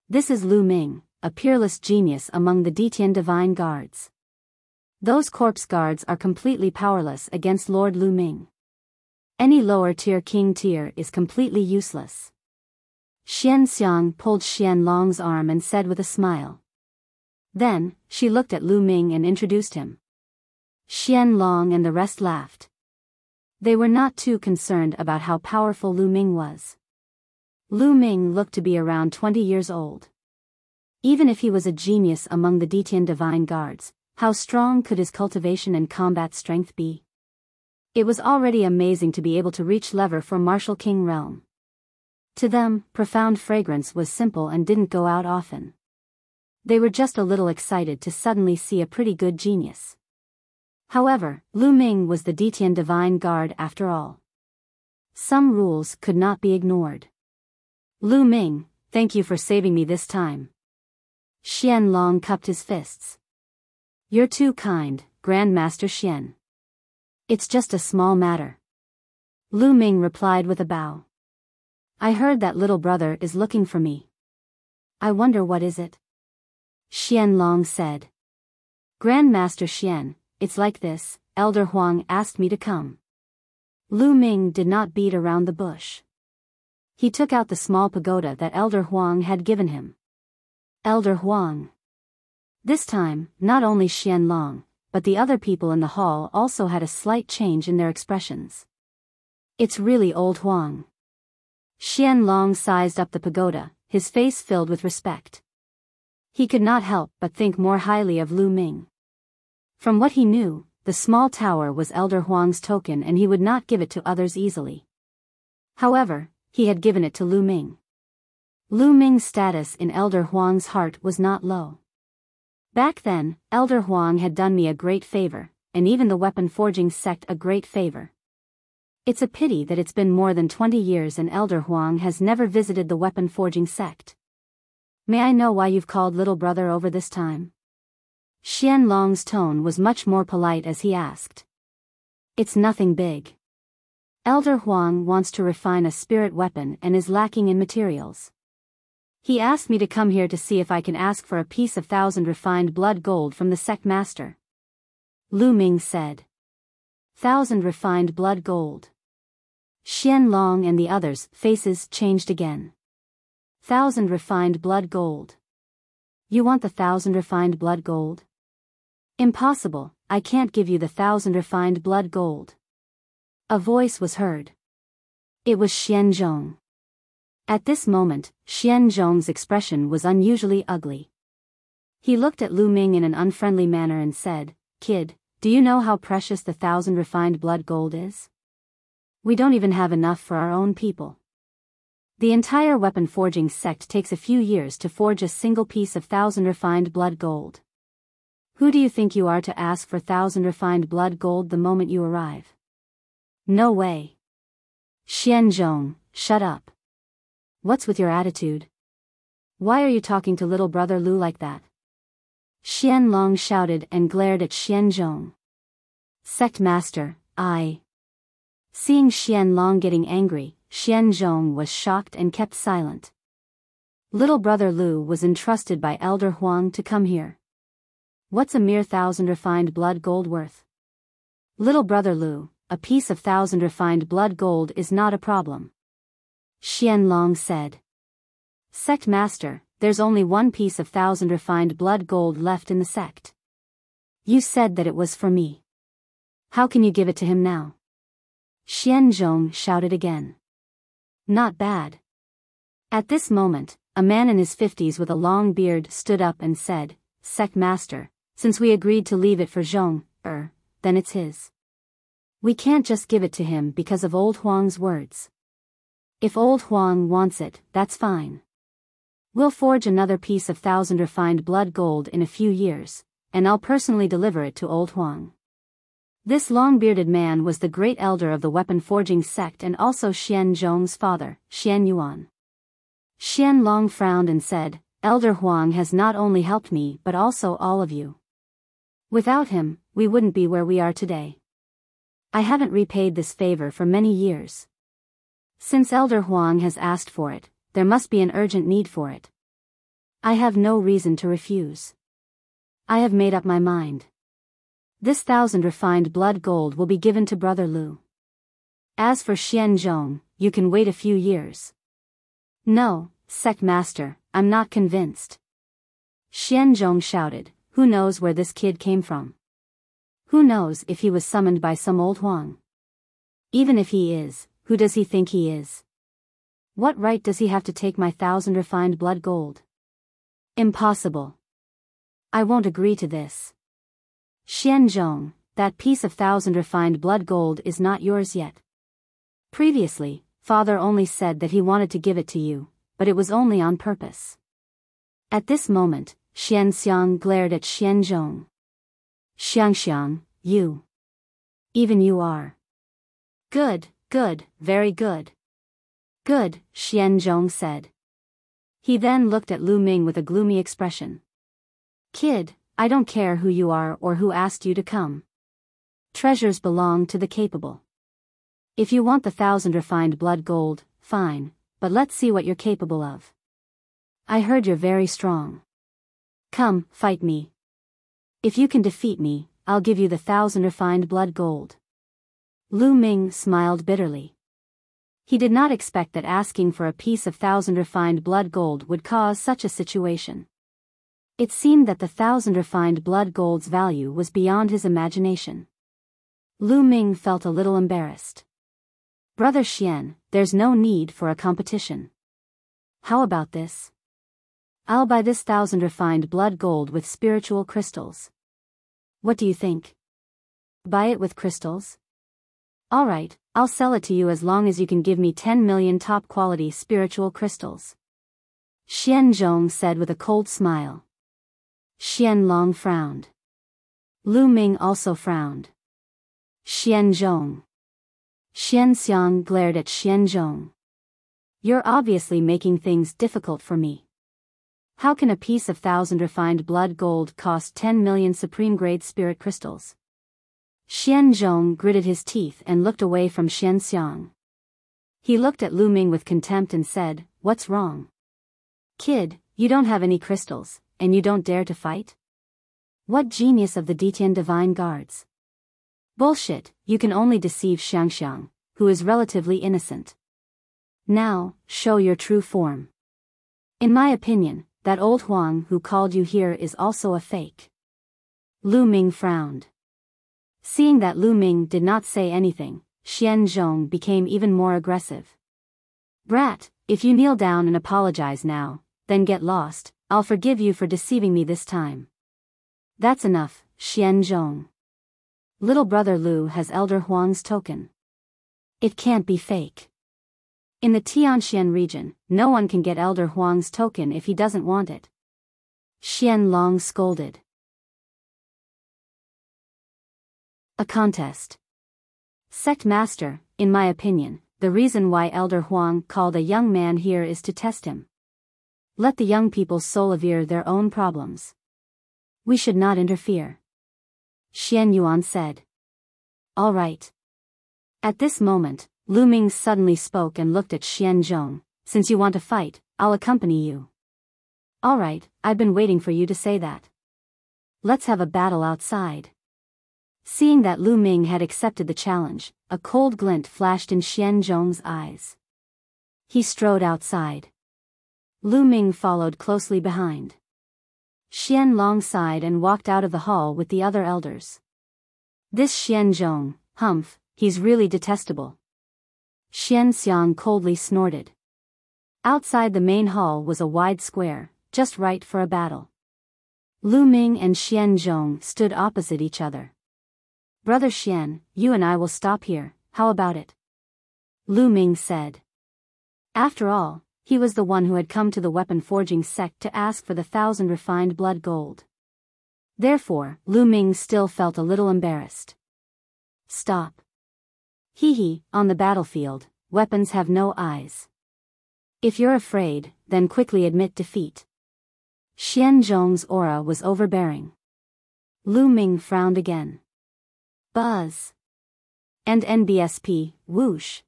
S1: This is Lu Ming, a peerless genius among the Detian Divine Guards. Those corpse guards are completely powerless against Lord Lu Ming. Any lower-tier king tier is completely useless. Xianxiang pulled Xianlong's arm and said with a smile. Then, she looked at Lu Ming and introduced him. Qianlong and the rest laughed. They were not too concerned about how powerful Lu Ming was. Lu Ming looked to be around 20 years old. Even if he was a genius among the Detian divine guards, how strong could his cultivation and combat strength be? It was already amazing to be able to reach lever for Martial King realm. To them, profound fragrance was simple and didn't go out often. They were just a little excited to suddenly see a pretty good genius. However, Lu Ming was the Detian divine guard after all. Some rules could not be ignored. Lu Ming, thank you for saving me this time. Qianlong cupped his fists. You're too kind, Grandmaster Xian. It's just a small matter. Lu Ming replied with a bow. I heard that little brother is looking for me. I wonder what is it? Qianlong said. Grandmaster Xian, it's like this, Elder Huang asked me to come. Lu Ming did not beat around the bush. He took out the small pagoda that Elder Huang had given him. Elder Huang. This time, not only Qianlong, but the other people in the hall also had a slight change in their expressions. It's really old Huang. Qianlong sized up the pagoda, his face filled with respect. He could not help but think more highly of Lu Ming. From what he knew, the small tower was Elder Huang's token and he would not give it to others easily. However, he had given it to Lu Ming. Lu Ming's status in Elder Huang's heart was not low. Back then, Elder Huang had done me a great favor, and even the weapon forging sect a great favor. It's a pity that it's been more than 20 years and Elder Huang has never visited the weapon forging sect. May I know why you've called little brother over this time? Qianlong's tone was much more polite as he asked. It's nothing big. Elder Huang wants to refine a spirit weapon and is lacking in materials. He asked me to come here to see if I can ask for a piece of 1,000 refined blood gold from the sect master. Lu Ming said. 1,000 refined blood gold. Qianlong and the others' faces changed again. 1,000 refined blood gold. You want the 1,000 refined blood gold? Impossible, I can't give you the 1,000 refined blood gold. A voice was heard. It was Xianzhong. At this moment, Xianzhong's expression was unusually ugly. He looked at Lu Ming in an unfriendly manner and said, Kid, do you know how precious the 1,000 refined blood gold is? We don't even have enough for our own people. The entire weapon forging sect takes a few years to forge a single piece of 1,000 refined blood gold. Who do you think you are to ask for 1,000 refined blood gold the moment you arrive? No way. Xianzhong, shut up. What's with your attitude? Why are you talking to little brother Lu like that? Qianlong shouted and glared at Xianzhong. Sect master, I. Seeing Qianlong getting angry, Xianzhong was shocked and kept silent. Little brother Lu was entrusted by Elder Huang to come here. What's a mere 1,000 refined blood gold worth? Little brother Lu, a piece of 1,000 refined blood gold is not a problem. Qianlong said. Sect master, there's only one piece of 1,000 refined blood gold left in the sect. You said that it was for me. How can you give it to him now? Xianzhong shouted again. Not bad. At this moment, a man in his 50s with a long beard stood up and said, Sect master, since we agreed to leave it for Zhong, then it's his. We can't just give it to him because of old Huang's words. If old Huang wants it, that's fine. We'll forge another piece of 1,000 refined blood gold in a few years, and I'll personally deliver it to old Huang. This long-bearded man was the great elder of the weapon forging sect and also Xianzhong's father, Xian Yuan. Xianlong frowned and said, Elder Huang has not only helped me but also all of you. Without him, we wouldn't be where we are today. I haven't repaid this favor for many years. Since Elder Huang has asked for it, there must be an urgent need for it. I have no reason to refuse. I have made up my mind. This 1,000 refined blood gold will be given to Brother Lu. As for Xianzhong, you can wait a few years. No, Sect Master, I'm not convinced. Xianzhong shouted, who knows where this kid came from? Who knows if he was summoned by some old Huang? Even if he is, who does he think he is? What right does he have to take my 1,000 refined blood gold? Impossible. I won't agree to this. Xianzhong, that piece of 1,000 refined blood gold is not yours yet. Previously, father only said that he wanted to give it to you, but it was only on purpose. At this moment, Xianxiang glared at Xianzhong. Xiangxiang, you. Even you are. Good, very good. Good, Xianzhong said. He then looked at Lu Ming with a gloomy expression. Kid, I don't care who you are or who asked you to come. Treasures belong to the capable. If you want the 1,000 refined blood gold, fine, but let's see what you're capable of. I heard you're very strong. Come, fight me. If you can defeat me, I'll give you the 1,000 refined blood gold. Lu Ming smiled bitterly. He did not expect that asking for a piece of 1,000 refined blood gold would cause such a situation. It seemed that the 1,000 refined blood gold's value was beyond his imagination. Lu Ming felt a little embarrassed. Brother Xian, there's no need for a competition. How about this? I'll buy this 1,000 refined blood gold with spiritual crystals. What do you think? Buy it with crystals? Alright, I'll sell it to you as long as you can give me 10 million top-quality spiritual crystals. Xianzhong said with a cold smile. Xianlong frowned. Lu Ming also frowned. Xianzhong. Xianxiang glared at Xianzhong. You're obviously making things difficult for me. How can a piece of 1,000 refined blood gold cost 10 million supreme-grade spirit crystals? Xianzhong gritted his teeth and looked away from Xianxiang. He looked at Lu Ming with contempt and said, What's wrong? Kid, you don't have any crystals, and you don't dare to fight? What genius of the Detian Divine Guards? Bullshit, you can only deceive Xiangxiang, who is relatively innocent. Now, show your true form. In my opinion, that old Huang who called you here is also a fake. Lu Ming frowned. Seeing that Lu Ming did not say anything, Xianzhong became even more aggressive. Brat, if you kneel down and apologize now, then get lost, I'll forgive you for deceiving me this time. That's enough, Xianzhong. Little brother Lu has Elder Huang's token. It can't be fake. In the Tianxian region, no one can get Elder Huang's token if he doesn't want it. Xianlong scolded. A contest. Sect Master, in my opinion, the reason why Elder Huang called a young man here is to test him. Let the young people solve their own problems. We should not interfere. Xian Yuan said. All right. At this moment, Lu Ming suddenly spoke and looked at Xianzhong. Since you want to fight, I'll accompany you. All right, I've been waiting for you to say that. Let's have a battle outside. Seeing that Lu Ming had accepted the challenge, a cold glint flashed in Xianzhong's eyes. He strode outside. Lu Ming followed closely behind. Xianlong sighed and walked out of the hall with the other elders. This Xianzhong, humph, he's really detestable. Xianxiang coldly snorted. Outside the main hall was a wide square, just right for a battle. Lu Ming and Xianzhong stood opposite each other. Brother Xian, you and I will stop here, how about it? Lu Ming said. After all, he was the one who had come to the weapon forging sect to ask for the 1,000 refined blood gold. Therefore, Lu Ming still felt a little embarrassed. Stop. Hee, on the battlefield, weapons have no eyes. If you're afraid, then quickly admit defeat. Xianzhong's aura was overbearing. Lu Ming frowned again. Buzz. And NBSP, whoosh.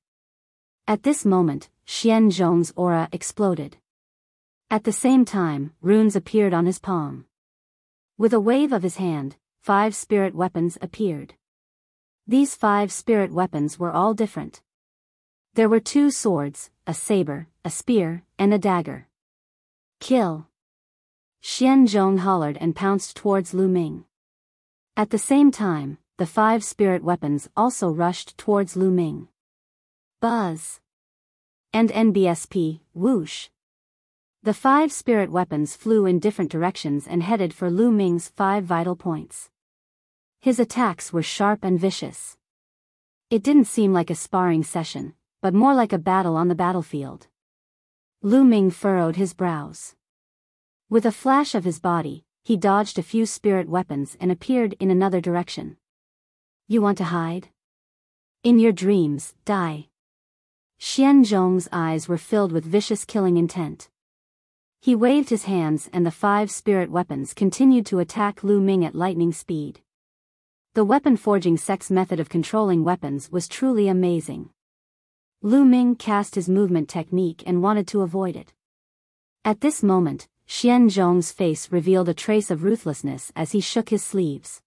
S1: At this moment, Xianzhong's aura exploded. At the same time, runes appeared on his palm. With a wave of his hand, 5 spirit weapons appeared. These 5 spirit weapons were all different. There were 2 swords, a saber, a spear, and a dagger. Kill! Xianzhong hollered and pounced towards Lu Ming. At the same time, the 5 spirit weapons also rushed towards Lu Ming. Buzz. And NBSP, whoosh. The 5 spirit weapons flew in different directions and headed for Lu Ming's 5 vital points. His attacks were sharp and vicious. It didn't seem like a sparring session, but more like a battle on the battlefield. Lu Ming furrowed his brows. With a flash of his body, he dodged a few spirit weapons and appeared in another direction. You want to hide? In your dreams, die. Xianzhong's eyes were filled with vicious killing intent. He waved his hands and the 5 spirit weapons continued to attack Lu Ming at lightning speed. The weapon forging sect's method of controlling weapons was truly amazing. Lu Ming cast his movement technique and wanted to avoid it. At this moment, Xianzhong's face revealed a trace of ruthlessness as he shook his sleeves.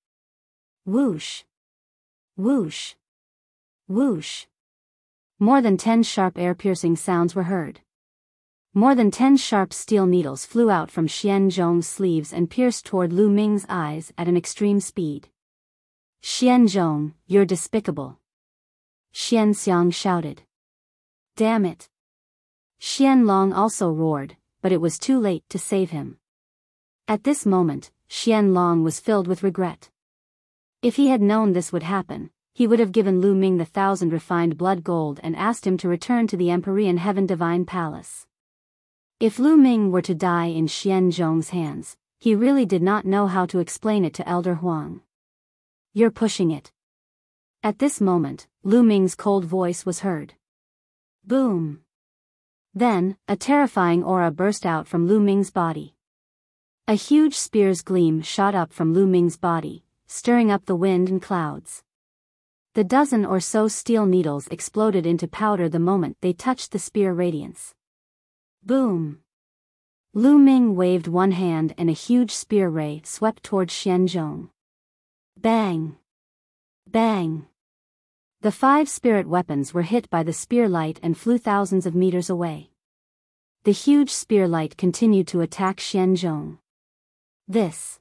S1: Whoosh! Whoosh! Whoosh! More than 10 sharp air-piercing sounds were heard. More than 10 sharp steel needles flew out from Xianzhong's sleeves and pierced toward Lu Ming's eyes at an extreme speed. Xianzhong, you're despicable. Xianxiang shouted. Damn it. Xianlong also roared, but it was too late to save him. At this moment, Xianlong was filled with regret. If he had known this would happen, he would have given Lu Ming the 1,000 refined blood gold and asked him to return to the Empyrean Heaven Divine Palace. If Lu Ming were to die in Xianzhong's hands, he really did not know how to explain it to Elder Huang. You're pushing it. At this moment, Lu Ming's cold voice was heard. Boom. Then, a terrifying aura burst out from Lu Ming's body. A huge spear's gleam shot up from Lu Ming's body, stirring up the wind and clouds. The dozen or so steel needles exploded into powder the moment they touched the spear radiance. Boom. Lu Ming waved one hand and a huge spear ray swept towards Xianzhong. Bang! Bang! The 5 spirit weapons were hit by the spear light and flew thousands of meters away. The huge spear light continued to attack Xianzhong. This.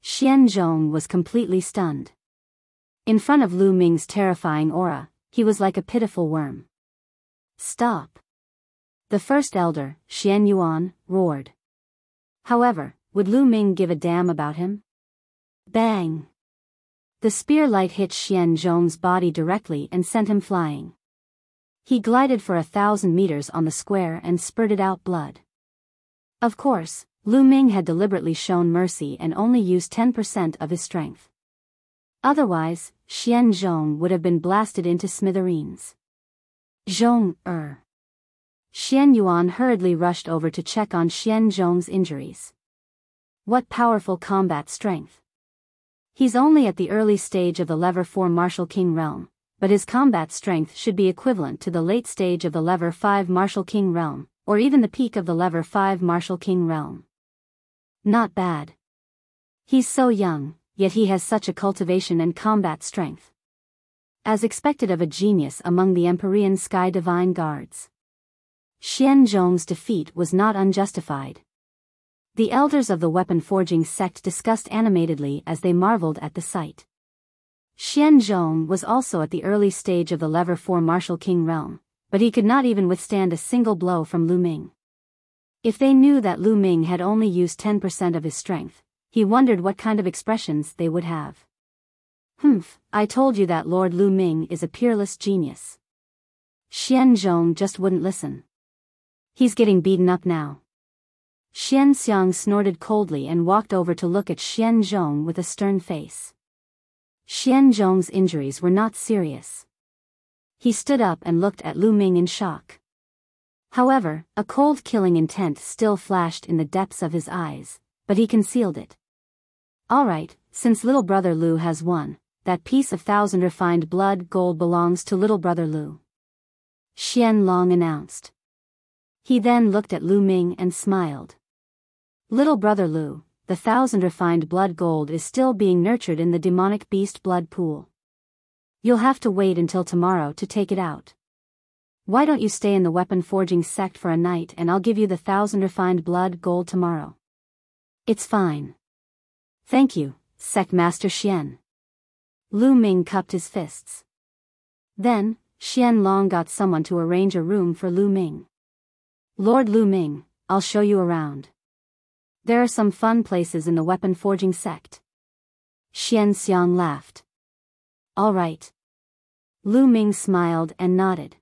S1: Xianzhong was completely stunned. In front of Lu Ming's terrifying aura, he was like a pitiful worm. Stop! The first elder, Xian Yuan, roared. However, would Lu Ming give a damn about him? Bang! The spear light hit Xianzhong's body directly and sent him flying. He glided for 1,000 meters on the square and spurted out blood. Of course, Lu Ming had deliberately shown mercy and only used 10% of his strength. Otherwise, Xianzhong would have been blasted into smithereens. Xian Yuan hurriedly rushed over to check on Xianzhong's injuries. What powerful combat strength! He's only at the early stage of the Lever 4 Martial King realm, but his combat strength should be equivalent to the late stage of the Lever 5 Martial King realm, or even the peak of the Lever 5 Martial King realm. Not bad. He's so young, yet he has such a cultivation and combat strength. As expected of a genius among the Empyrean Sky Divine Guards. Xianzhong's defeat was not unjustified. The elders of the weapon-forging sect discussed animatedly as they marveled at the sight. Xianzhong was also at the early stage of the Lever 4 Martial King realm, but he could not even withstand a single blow from Lu Ming. If they knew that Lu Ming had only used 10% of his strength, he wondered what kind of expressions they would have. I told you that Lord Lu Ming is a peerless genius. Xianzhong just wouldn't listen. He's getting beaten up now. Xianxiang snorted coldly and walked over to look at Xianzhong with a stern face. Xianzhong's injuries were not serious. He stood up and looked at Lu Ming in shock. However, a cold killing intent still flashed in the depths of his eyes, but he concealed it. Alright, since little brother Lu has won, that piece of 1,000 refined blood gold belongs to little brother Lu. Xianlong announced. He then looked at Lu Ming and smiled. Little brother Lu, the 1,000 refined blood gold is still being nurtured in the demonic beast blood pool. You'll have to wait until tomorrow to take it out. Why don't you stay in the weapon forging sect for a night and I'll give you the 1,000 refined blood gold tomorrow. It's fine. Thank you, Sect Master Xian. Lu Ming cupped his fists. Then, Xian Long got someone to arrange a room for Lu Ming. Lord Lu Ming, I'll show you around. There are some fun places in the weapon forging sect. Xian Xiang laughed. All right. Lu Ming smiled and nodded.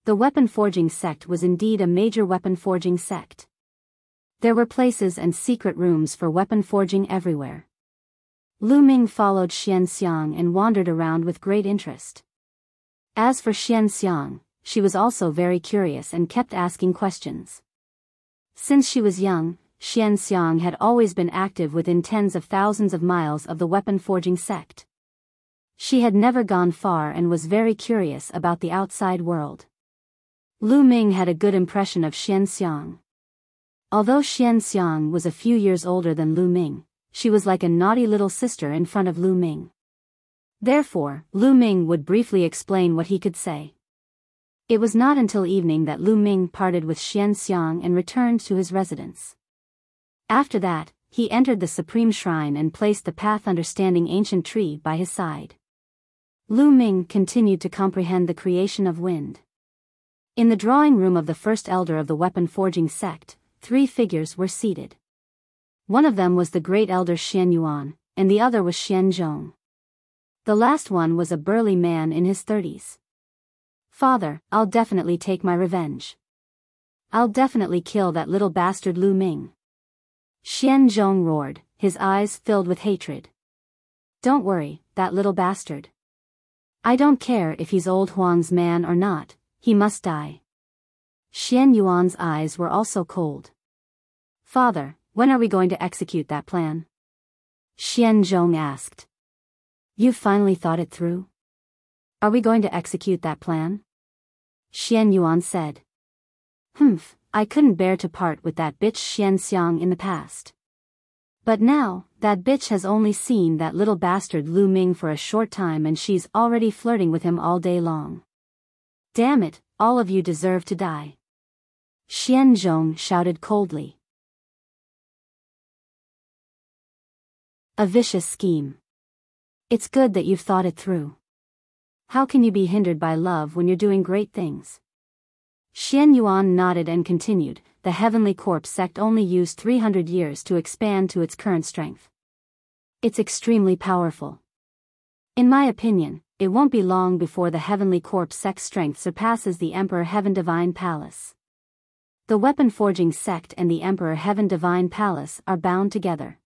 S1: The weapon forging sect was indeed a major weapon forging sect. There were places and secret rooms for weapon forging everywhere. Lu Ming followed Xian Xiang and wandered around with great interest. As for Xian Xiang, she was also very curious and kept asking questions. Since she was young, Xian Xiang had always been active within tens of thousands of miles of the weapon forging sect. She had never gone far and was very curious about the outside world. Lu Ming had a good impression of Xian Xiang. Although Xian Xiang was a few years older than Lu Ming, she was like a naughty little sister in front of Lu Ming. Therefore, Lu Ming would briefly explain what he could say. It was not until evening that Lu Ming parted with Xian Xiang and returned to his residence. After that, he entered the Supreme Shrine and placed the Path Understanding Ancient Tree by his side. Lu Ming continued to comprehend the creation of wind. In the drawing room of the first elder of the weapon forging sect, 3 figures were seated. One of them was the great elder Xian Yuan, and the other was Xian Zhong. The last one was a burly man in his 30s. Father, I'll definitely take my revenge. I'll definitely kill that little bastard Lu Ming. Xian Zhong roared, his eyes filled with hatred. Don't worry, that little bastard. I don't care if he's old Huang's man or not, he must die. Xian Yuan's eyes were also cold. Father, when are we going to execute that plan? Xian Zhong asked. You've finally thought it through? Are we going to execute that plan? Xian Yuan said. Humph, I couldn't bear to part with that bitch Xian Xiang in the past. But now, that bitch has only seen that little bastard Lu Ming for a short time and she's already flirting with him all day long. Damn it, all of you deserve to die. Xian Zhong shouted coldly. A vicious scheme. It's good that you've thought it through. How can you be hindered by love when you're doing great things? Xian Yuan nodded and continued, the Heavenly Corpse sect only used 300 years to expand to its current strength. It's extremely powerful. In my opinion, it won't be long before the Heavenly Corpse sect's strength surpasses the Emperor Heaven Divine Palace. The Weapon Forging sect and the Emperor Heaven Divine Palace are bound together.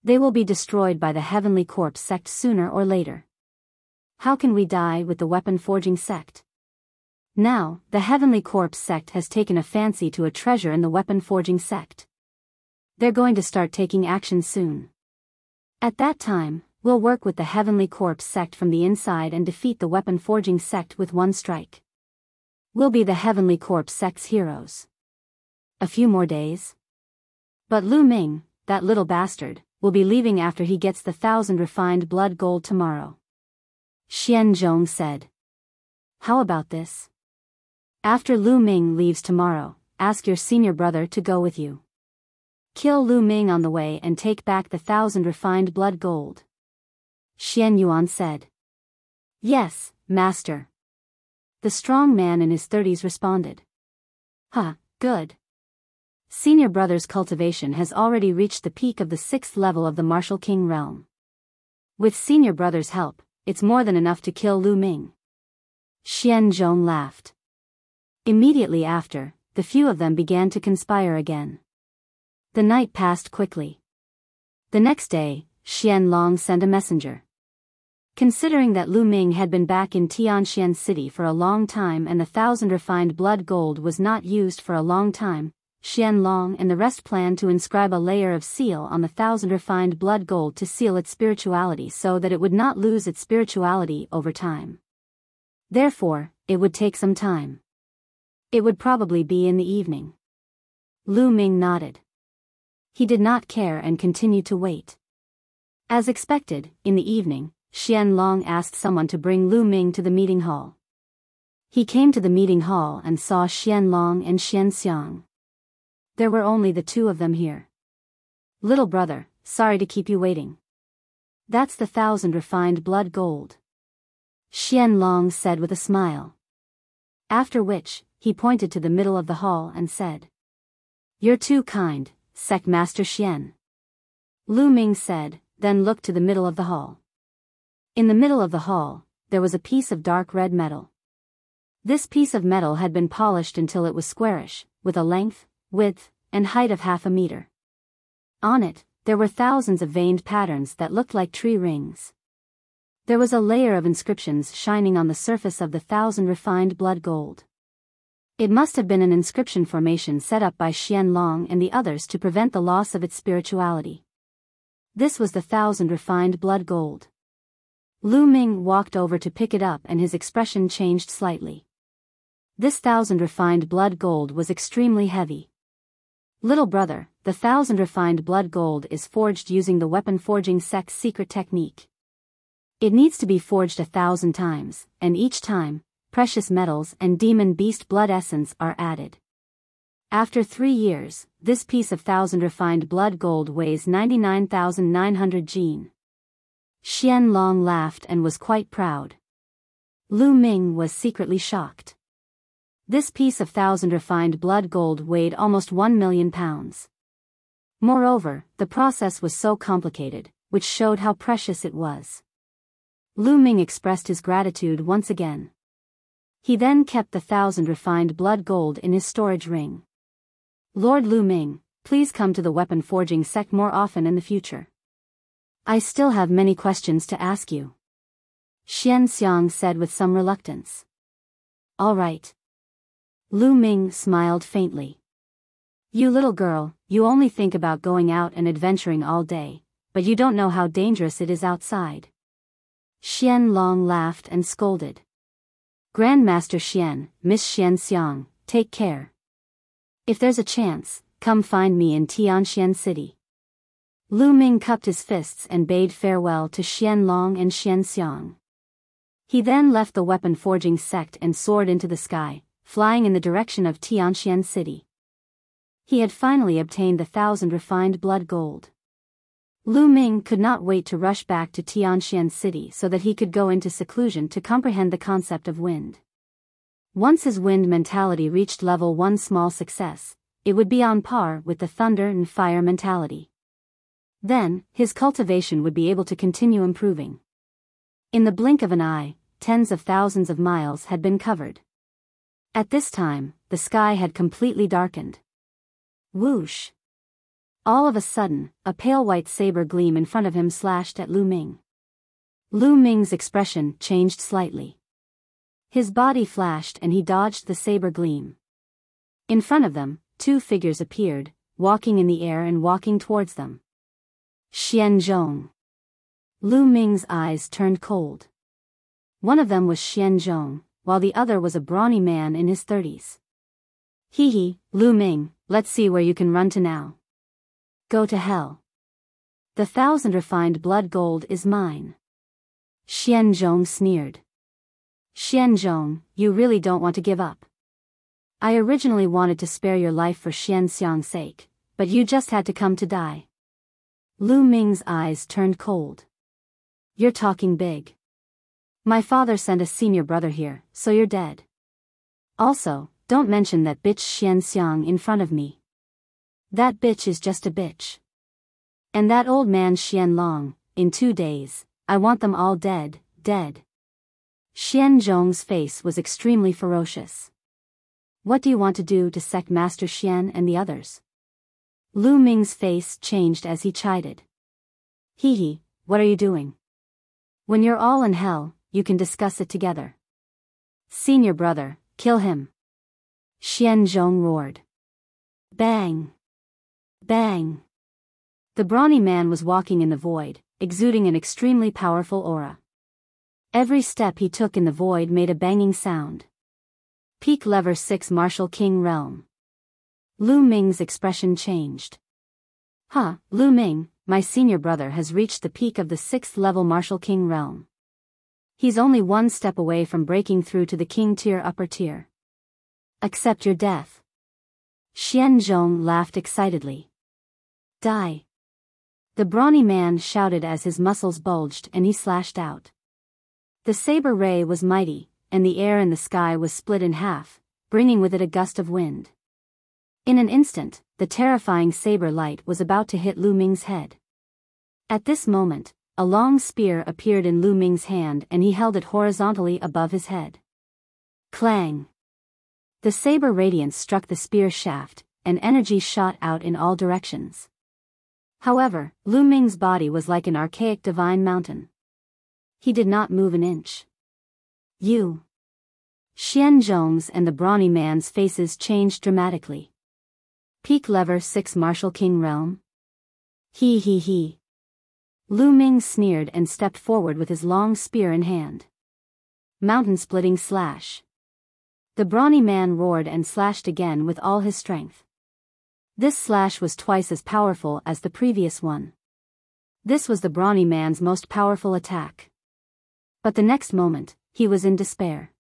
S1: They will be destroyed by the Heavenly Corpse sect sooner or later. How can we die with the Weapon Forging sect? Now, the Heavenly Corpse sect has taken a fancy to a treasure in the Weapon Forging sect. They're going to start taking action soon. At that time, we'll work with the Heavenly Corpse sect from the inside and defeat the Weapon Forging sect with one strike. We'll be the Heavenly Corpse sect's heroes. A few more days. But Lu Ming, that little bastard, will be leaving after he gets the 1,000 refined blood gold tomorrow. Xian Zhong said. How about this? After Lu Ming leaves tomorrow, ask your senior brother to go with you. Kill Lu Ming on the way and take back the 1,000 refined blood gold. Xian Yuan said. Yes, master. The strong man in his 30s responded. Good. Senior brother's cultivation has already reached the peak of the 6th level of the Martial King realm. With senior brother's help, it's more than enough to kill Lu Ming. Xian Zhong laughed. Immediately after, the few of them began to conspire again. The night passed quickly. The next day, Xian Long sent a messenger. Considering that Lu Ming had been back in Tianxian City for a long time and the 1,000 refined blood gold was not used for a long time, Xian Long and the rest planned to inscribe a layer of seal on the 1,000 refined blood gold to seal its spirituality so that it would not lose its spirituality over time. Therefore, it would take some time. It would probably be in the evening. Lu Ming nodded. He did not care and continued to wait. As expected, in the evening, Xian Long asked someone to bring Lu Ming to the meeting hall. He came to the meeting hall and saw Xian Long and Xian Xiang. There were only the two of them here. Little brother, sorry to keep you waiting. That's the 1,000 refined blood gold, Qianlong said with a smile. After which, he pointed to the middle of the hall and said, "You're too kind, Sect Master Qian." Lu Ming said, then looked to the middle of the hall. In the middle of the hall, there was a piece of dark red metal. This piece of metal had been polished until it was squarish, with a length, width, and height of 1/2 meter. On it, there were thousands of veined patterns that looked like tree rings. There was a layer of inscriptions shining on the surface of the 1,000 refined blood gold. It must have been an inscription formation set up by Qianlong and the others to prevent the loss of its spirituality. This was the 1,000 refined blood gold. Lu Ming walked over to pick it up and his expression changed slightly. This 1,000 refined blood gold was extremely heavy. "Little brother, the 1,000 refined blood gold is forged using the weapon forging sect's secret technique. It needs to be forged 1,000 times, and each time, precious metals and demon beast blood essence are added. After 3 years, this piece of 1,000 refined blood gold weighs 99,900 jin." Qianlong laughed and was quite proud. Lu Ming was secretly shocked. This piece of 1,000 refined blood gold weighed almost 1 million pounds. Moreover, the process was so complicated, which showed how precious it was. Lu Ming expressed his gratitude once again. He then kept the 1,000 refined blood gold in his storage ring. "Lord Lu Ming, please come to the weapon forging sect more often in the future. I still have many questions to ask you," Xianxiang said with some reluctance. "All right." Lu Ming smiled faintly. "You little girl, you only think about going out and adventuring all day, but you don't know how dangerous it is outside." Qianlong laughed and scolded. "Grandmaster Qian, Miss Xianxiang, take care. If there's a chance, come find me in Tianxian City." Lu Ming cupped his fists and bade farewell to Qianlong and Xianxiang. He then left the weapon forging sect and soared into the sky, flying in the direction of Tianxian City. He had finally obtained the 1,000 refined blood gold. Lu Ming could not wait to rush back to Tianxian City so that he could go into seclusion to comprehend the concept of wind. Once his wind mentality reached level 1 small success, it would be on par with the thunder and fire mentality. Then, his cultivation would be able to continue improving. In the blink of an eye, tens of thousands of miles had been covered. At this time, the sky had completely darkened. Whoosh! All of a sudden, a pale white saber gleam in front of him slashed at Lu Ming. Lu Ming's expression changed slightly. His body flashed and he dodged the saber gleam. In front of them, 2 figures appeared, walking in the air and walking towards them. Xianzhong. Lu Ming's eyes turned cold. One of them was Xianzhong, while the other was a brawny man in his 30s. "Hee, Lu Ming, let's see where you can run to now." "Go to hell. The 1,000 refined blood gold is mine." Xianzhong sneered. "Xianzhong, you really don't want to give up. I originally wanted to spare your life for Xianxiang's sake, but you just had to come to die." Lu Ming's eyes turned cold. "You're talking big. My father sent a senior brother here, so you're dead. Also, don't mention that bitch Xianxiang in front of me. That bitch is just a bitch. And that old man Qianlong, in 2 days, I want them all dead, dead." Xianzhong's face was extremely ferocious. "What do you want to do to Sect Master Qian and the others?" Lu Ming's face changed as he chided. "Hee, what are you doing? When you're all in hell, you can discuss it together. Senior brother, kill him." Xianzhong roared. Bang! Bang! The brawny man was walking in the void, exuding an extremely powerful aura. Every step he took in the void made a banging sound. Peak Lever 6 Martial King Realm. Lu Ming's expression changed. "Huh, Lu Ming, my senior brother has reached the peak of the 6th level Martial King Realm. He's only 1 step away from breaking through to the King Tier upper tier. Accept your death." Xianzhong laughed excitedly. "Die. The brawny man shouted as his muscles bulged and he slashed out. The saber ray was mighty, and the air in the sky was split in half, bringing with it a gust of wind. In an instant, the terrifying saber light was about to hit Lu Ming's head. At this moment, a long spear appeared in Lu Ming's hand and he held it horizontally above his head. Clang! The saber radiance struck the spear shaft, and energy shot out in all directions. However, Lu Ming's body was like an archaic divine mountain. He did not move an inch. You! Xianzhong's and the brawny man's faces changed dramatically. Peak Lever 6 Martial King Realm? He. Lu Ming sneered and stepped forward with his long spear in hand. Mountain-splitting slash. The brawny man roared and slashed again with all his strength. This slash was twice as powerful as the previous one. This was the brawny man's most powerful attack. But the next moment, he was in despair.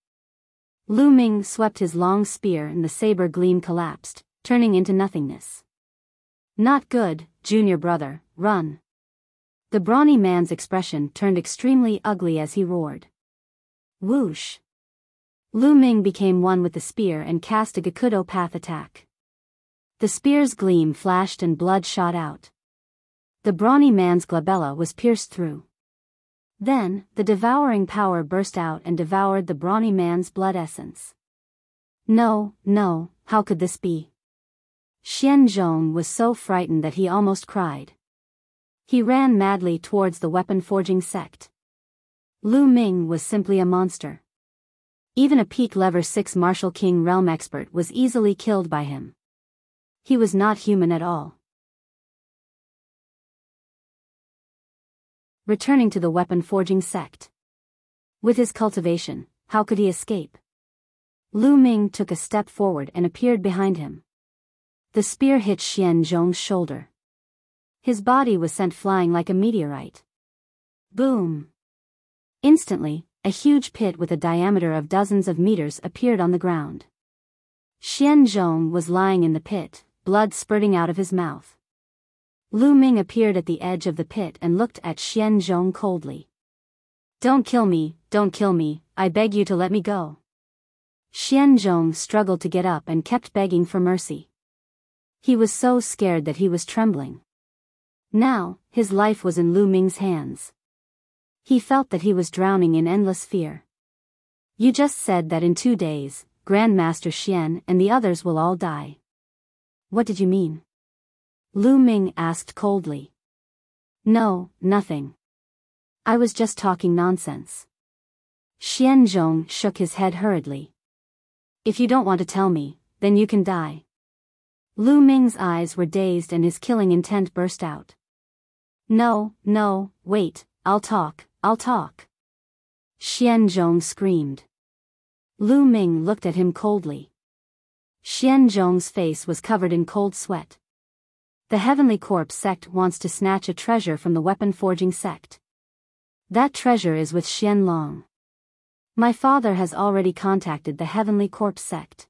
S1: Lu Ming swept his long spear and the saber gleam collapsed, turning into nothingness. Not good, junior brother, run. The brawny man's expression turned extremely ugly as he roared. Whoosh! Lu Ming became one with the spear and cast a Gakudo path attack. The spear's gleam flashed and blood shot out. The brawny man's glabella was pierced through. Then, the devouring power burst out and devoured the brawny man's blood essence. No, how could this be? Xianzhong was so frightened that he almost cried. He ran madly towards the weapon-forging sect. Lu Ming was simply a monster. Even a Peak Lever 6 Martial King Realm expert was easily killed by him. He was not human at all. Returning to the weapon-forging sect. With his cultivation, how could he escape? Lu Ming took a step forward and appeared behind him. The spear hit Xianzhong's shoulder. His body was sent flying like a meteorite. Boom! Instantly, a huge pit with a diameter of dozens of meters appeared on the ground. Xianzhong was lying in the pit, blood spurting out of his mouth. Lu Ming appeared at the edge of the pit and looked at Xianzhong coldly. Don't kill me, I beg you to let me go. Xianzhong struggled to get up and kept begging for mercy. He was so scared that he was trembling. Now, his life was in Lu Ming's hands. He felt that he was drowning in endless fear. You just said that in 2 days, Grandmaster Xian and the others will all die. What did you mean? Lu Ming asked coldly. No, nothing. I was just talking nonsense. Xianzhong shook his head hurriedly. If you don't want to tell me, then you can die. Lu Ming's eyes were dazed and his killing intent burst out. No, wait, I'll talk. Xianzhong screamed. Lu Ming looked at him coldly. Xianzhong's face was covered in cold sweat. The Heavenly Corpse sect wants to snatch a treasure from the weapon-forging sect. That treasure is with Xianlong. My father has already contacted the Heavenly Corpse sect.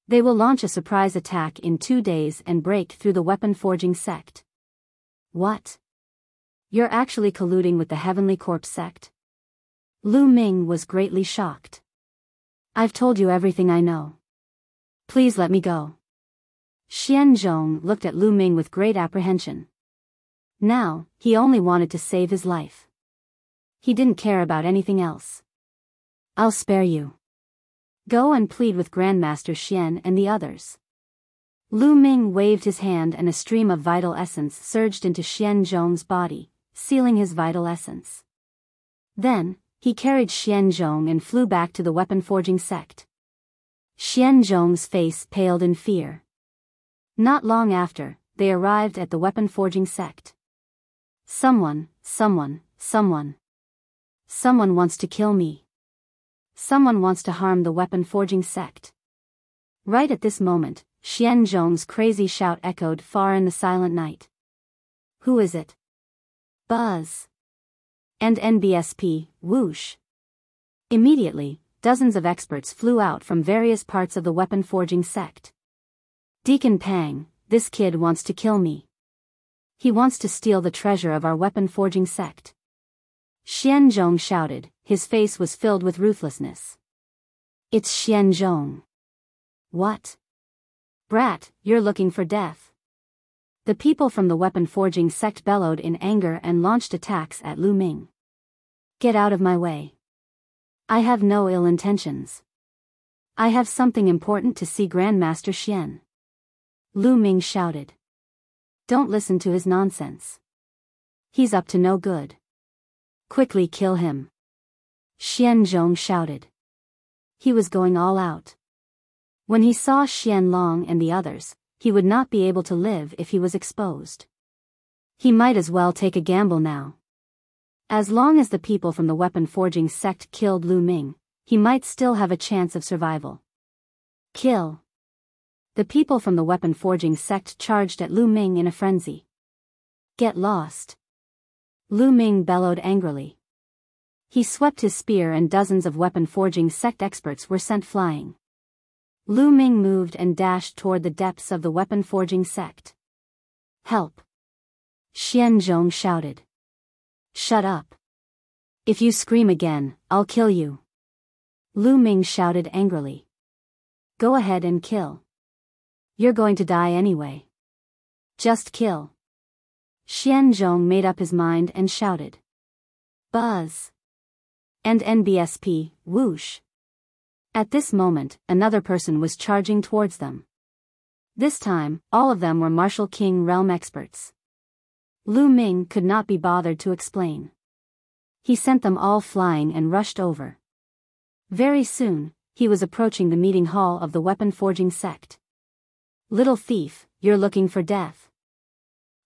S1: They will launch a surprise attack in 2 days and break through the weapon-forging sect. What? You're actually colluding with the Heavenly Corpse sect? Lu Ming was greatly shocked. I've told you everything I know. Please let me go. Xianzhong looked at Lu Ming with great apprehension. Now, he only wanted to save his life. He didn't care about anything else. I'll spare you. Go and plead with Grandmaster Xian and the others. Lu Ming waved his hand and a stream of vital essence surged into Xianzhong's body, sealing his vital essence. Then, he carried Xianzhong and flew back to the weapon-forging sect. Xianzhong's face paled in fear. Not long after, they arrived at the weapon-forging sect. Someone wants to kill me. Someone wants to harm the weapon-forging sect. Right at this moment, Xianzhong's crazy shout echoed far in the silent night. Who is it? Buzz. And NBSP, whoosh. Immediately, dozens of experts flew out from various parts of the weapon-forging sect. Deacon Pang, this kid wants to kill me. He wants to steal the treasure of our weapon-forging sect. Xianzhong shouted, his face was filled with ruthlessness. It's Xianzhong. What? Brat, you're looking for death. The people from the weapon-forging sect bellowed in anger and launched attacks at Lu Ming. Get out of my way. I have no ill intentions. I have something important to see Grandmaster Xian. Lu Ming shouted. Don't listen to his nonsense. He's up to no good. Quickly kill him. Xianzhong shouted. He was going all out. When he saw Xianlong and the others, he would not be able to live if he was exposed. He might as well take a gamble now. As long as the people from the weapon-forging sect killed Lu Ming, he might still have a chance of survival. Kill. The people from the weapon-forging sect charged at Lu Ming in a frenzy. Get lost. Lu Ming bellowed angrily. He swept his spear and dozens of weapon-forging sect experts were sent flying. Lu Ming moved and dashed toward the depths of the weapon-forging sect. Help! Xianzhong shouted. Shut up. If you scream again, I'll kill you. Lu Ming shouted angrily. Go ahead and kill. You're going to die anyway. Just kill. Xianzhong made up his mind and shouted. Buzz. And NBSP, whoosh. At this moment, another person was charging towards them. This time, all of them were Martial King realm experts. Lu Ming could not be bothered to explain. He sent them all flying and rushed over. Very soon, he was approaching the meeting hall of the weapon-forging sect. Little thief, you're looking for death.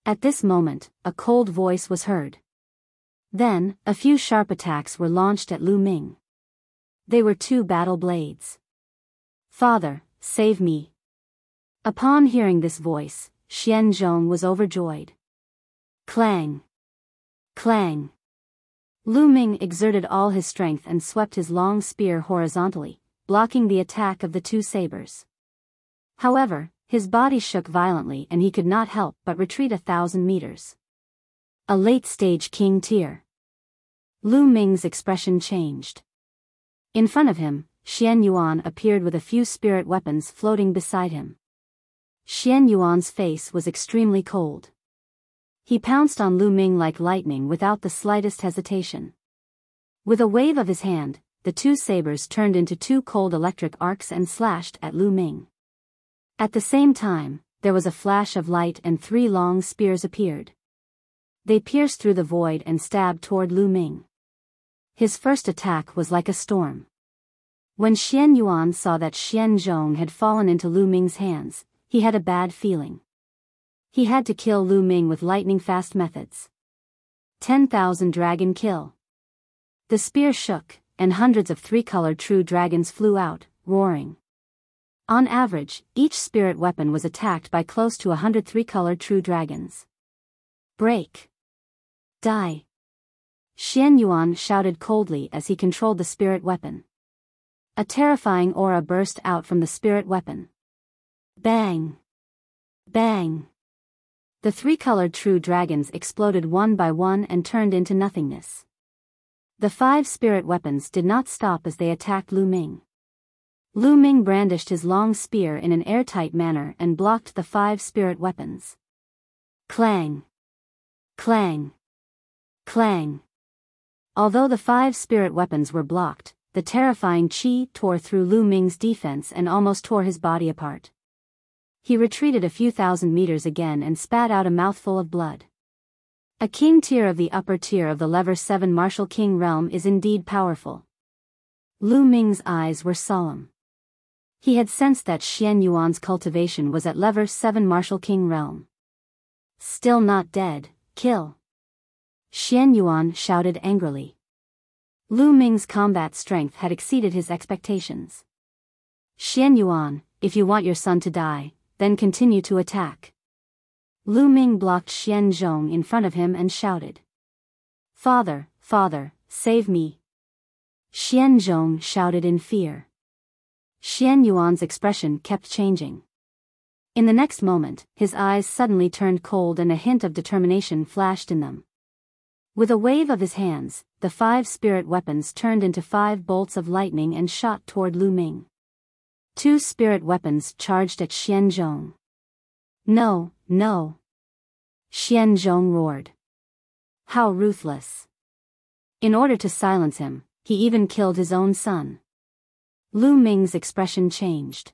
S1: At this moment, a cold voice was heard. Then, a few sharp attacks were launched at Lu Ming. They were two battle blades. Father, save me. Upon hearing this voice, Xianzhong was overjoyed. Clang. Clang. Lu Ming exerted all his strength and swept his long spear horizontally, blocking the attack of the two sabers. However, his body shook violently and he could not help but retreat 1,000 meters. A late-stage king tier. Lu Ming's expression changed. In front of him, Xian Yuan appeared with a few spirit weapons floating beside him. Xian Yuan's face was extremely cold. He pounced on Lu Ming like lightning without the slightest hesitation. With a wave of his hand, the two sabers turned into two cold electric arcs and slashed at Lu Ming. At the same time, there was a flash of light and 3 long spears appeared. They pierced through the void and stabbed toward Lu Ming. His first attack was like a storm. When Xian Yuan saw that Xianzhong had fallen into Lu Ming's hands, he had a bad feeling. He had to kill Lu Ming with lightning-fast methods. 10,000 dragon kill. The spear shook, and hundreds of 3-colored true dragons flew out, roaring. On average, each spirit weapon was attacked by close to 100 3-colored true dragons. Break. Die. Xian Yuan shouted coldly as he controlled the spirit weapon. A terrifying aura burst out from the spirit weapon. Bang! Bang! The 3-colored true dragons exploded one by one and turned into nothingness. The 5 spirit weapons did not stop as they attacked Lu Ming. Lu Ming brandished his long spear in an airtight manner and blocked the 5 spirit weapons. Clang! Clang! Clang! Although the 5 spirit weapons were blocked, the terrifying qi tore through Lu Ming's defense and almost tore his body apart. He retreated a few thousand meters again and spat out a mouthful of blood. A king tier of the upper tier of the Level 7 Martial King realm is indeed powerful. Lu Ming's eyes were solemn. He had sensed that Xian Yuan's cultivation was at Level 7 Martial King realm. Still not dead, kill. Xian Yuan shouted angrily. Lu Ming's combat strength had exceeded his expectations. Xian Yuan, if you want your son to die, then continue to attack. Lu Ming blocked Xianzhong in front of him and shouted. Father, father, save me. Xianzhong shouted in fear. Xian Yuan's expression kept changing. In the next moment, his eyes suddenly turned cold and a hint of determination flashed in them. With a wave of his hands, the 5 spirit weapons turned into 5 bolts of lightning and shot toward Lu Ming. 2 spirit weapons charged at Xianzhong. No, no! Xianzhong roared. How ruthless! In order to silence him, he even killed his own son. Lu Ming's expression changed.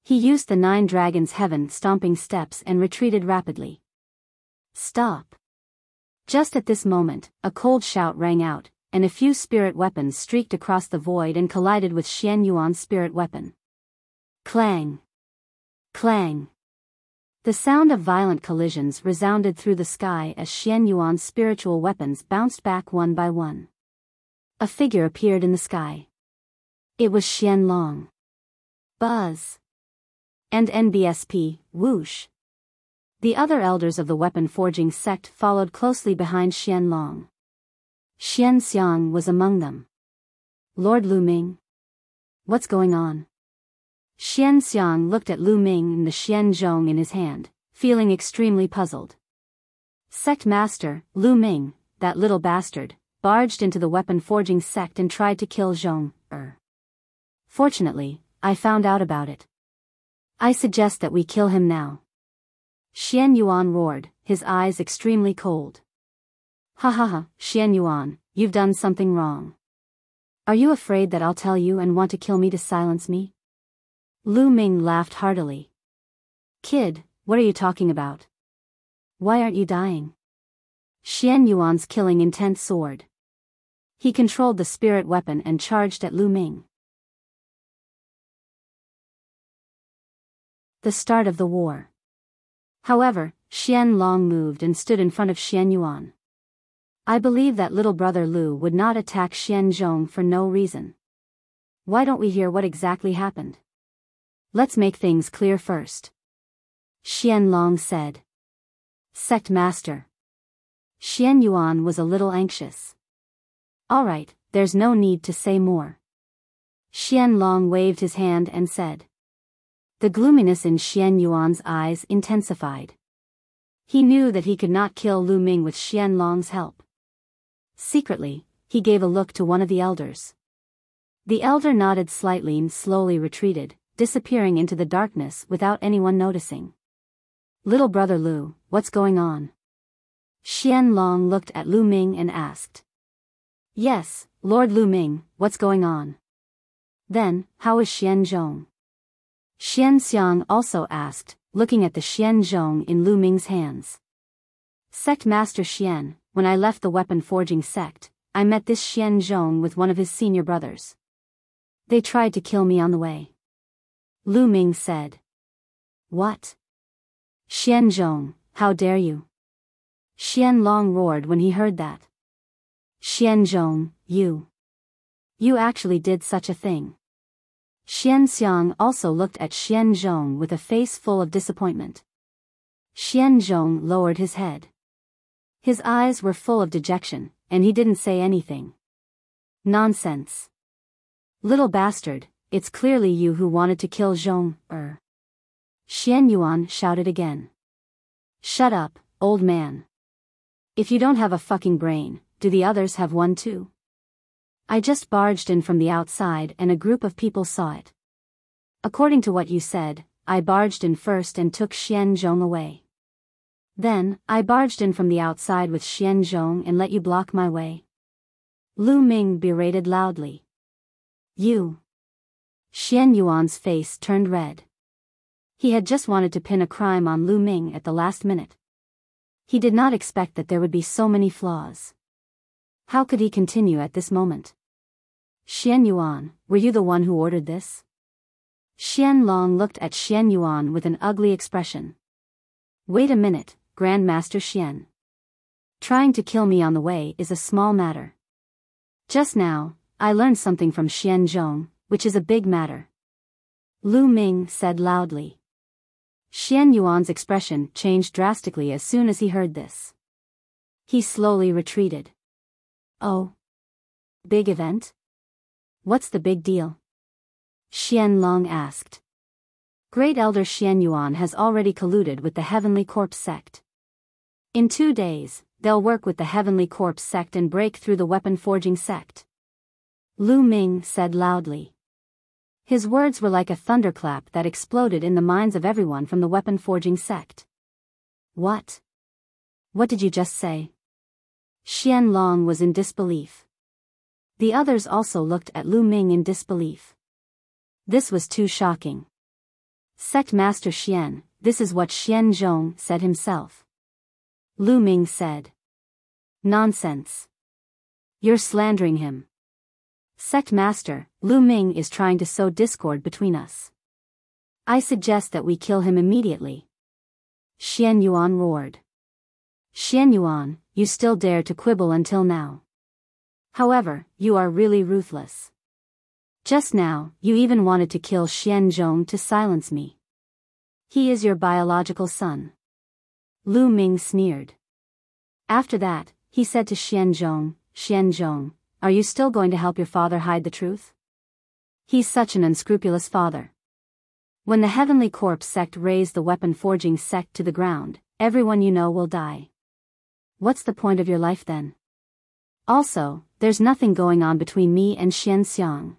S1: He used the 9 dragons' heaven-stomping steps and retreated rapidly. Stop! Just at this moment, a cold shout rang out, and a few spirit weapons streaked across the void and collided with Xian Yuan's spirit weapon. Clang! Clang! The sound of violent collisions resounded through the sky as Xian Yuan's spiritual weapons bounced back one by one. A figure appeared in the sky. It was Xian Long. Buzz! And NBSP, whoosh! The other elders of the weapon-forging sect followed closely behind Xian Long. Xian Xiang was among them. Lord Lu Ming? What's going on? Xian Xiang looked at Lu Ming and the Xianzhong in his hand, feeling extremely puzzled. Sect Master, Lu Ming, that little bastard, barged into the weapon-forging sect and tried to kill Zhong. Fortunately, I found out about it. I suggest that we kill him now. Xian Yuan roared, his eyes extremely cold. Ha ha ha, Xian Yuan, you've done something wrong. Are you afraid that I'll tell you and want to kill me to silence me? Lu Ming laughed heartily. Kid, what are you talking about? Why aren't you dying? Xian Yuan's killing intent soared. He controlled the spirit weapon and charged at Lu Ming. The start of the war. However, Xian Long moved and stood in front of Xian Yuan. I believe that little brother Lu would not attack Xianzhong for no reason. Why don't we hear what exactly happened? Let's make things clear first. Xian Long said. Sect Master. Xian Yuan was a little anxious. Alright, there's no need to say more. Xian Long waved his hand and said. The gloominess in Xian Yuan's eyes intensified. He knew that he could not kill Lu Ming with Xian Long's help. Secretly, he gave a look to one of the elders. The elder nodded slightly and slowly retreated, disappearing into the darkness without anyone noticing. Little brother Lu, what's going on? Xian Long looked at Lu Ming and asked. Yes, Lord Lu Ming, what's going on? Then, how is Xianzhong? Xian Xiang also asked, looking at the Xianzhong in Lu Ming's hands. Sect Master Xian, when I left the weapon-forging sect, I met this Xianzhong with one of his senior brothers. They tried to kill me on the way. Lu Ming said. What? Xianzhong, how dare you? Xian Long roared when he heard that. Xianzhong, you actually did such a thing. Xian Xiang also looked at Xianzhong with a face full of disappointment. Xianzhong lowered his head. His eyes were full of dejection, and he didn't say anything. Nonsense. Little bastard, it's clearly you who wanted to kill Zhong. Xian Yuan shouted again. Shut up, old man. If you don't have a fucking brain, do the others have one too? I just barged in from the outside and a group of people saw it. According to what you said, I barged in first and took Xianzhong away. Then, I barged in from the outside with Xianzhong and let you block my way. Lu Ming berated loudly. You. Xian Yuan's face turned red. He had just wanted to pin a crime on Lu Ming at the last minute. He did not expect that there would be so many flaws. How could he continue at this moment? Xian Yuan, were you the one who ordered this? Xian Long looked at Xian Yuan with an ugly expression. Wait a minute, Grandmaster Xian. Trying to kill me on the way is a small matter. Just now, I learned something from Xianzhong, which is a big matter. Lu Ming said loudly. Xian Yuan's expression changed drastically as soon as he heard this. He slowly retreated. Oh. Big event? What's the big deal? Xian Long asked. Great Elder Xian Yuan has already colluded with the Heavenly Corpse sect. In 2 days, they'll work with the Heavenly Corpse sect and break through the weapon-forging sect. Lu Ming said loudly. His words were like a thunderclap that exploded in the minds of everyone from the weapon-forging sect. What? What did you just say? Xian Long was in disbelief. The others also looked at Lu Ming in disbelief. This was too shocking. Sect Master Xian, this is what Xian Zhong said himself. Lu Ming said. Nonsense. You're slandering him. Sect Master, Lu Ming is trying to sow discord between us. I suggest that we kill him immediately. Xian Yuan roared. Xian Yuan, you still dare to quibble until now. However, you are really ruthless. Just now, you even wanted to kill Xian Zhong to silence me. He is your biological son. Lu Ming sneered. After that, he said to Xian Zhong, are you still going to help your father hide the truth? He's such an unscrupulous father. When the Heavenly Corpse sect raise the weapon-forging sect to the ground, everyone you know will die. What's the point of your life then? Also, there's nothing going on between me and Xian Xiang.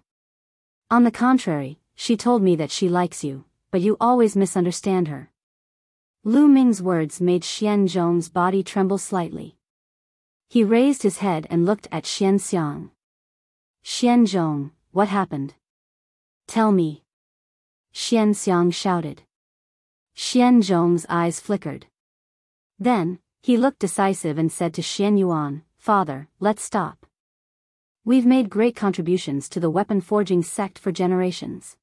S1: On the contrary, she told me that she likes you, but you always misunderstand her. Lu Ming's words made Xian Zhong's body tremble slightly. He raised his head and looked at Xian Xiang. Xian Zhong, what happened? Tell me. Xian Xiang shouted. Xian Zhong's eyes flickered. Then, he looked decisive and said to Xian Yuan, Father, let's stop. We've made great contributions to the weapon-forging sect for generations.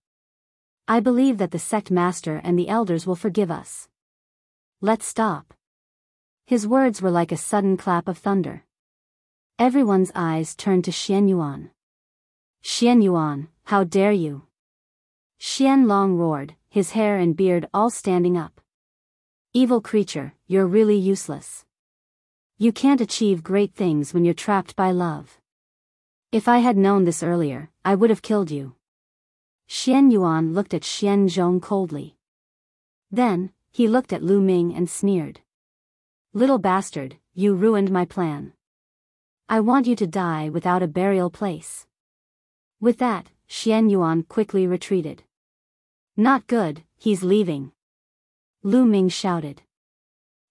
S1: I believe that the sect master and the elders will forgive us. Let's stop. His words were like a sudden clap of thunder. Everyone's eyes turned to Xian Yuan. Xian Yuan, how dare you? Xian Long roared, his hair and beard all standing up. Evil creature, you're really useless. You can't achieve great things when you're trapped by love. If I had known this earlier, I would have killed you. Xian Yuan looked at Xian Zhong coldly. Then, he looked at Lu Ming and sneered. Little bastard, you ruined my plan. I want you to die without a burial place. With that, Xian Yuan quickly retreated. Not good, he's leaving. Lu Ming shouted.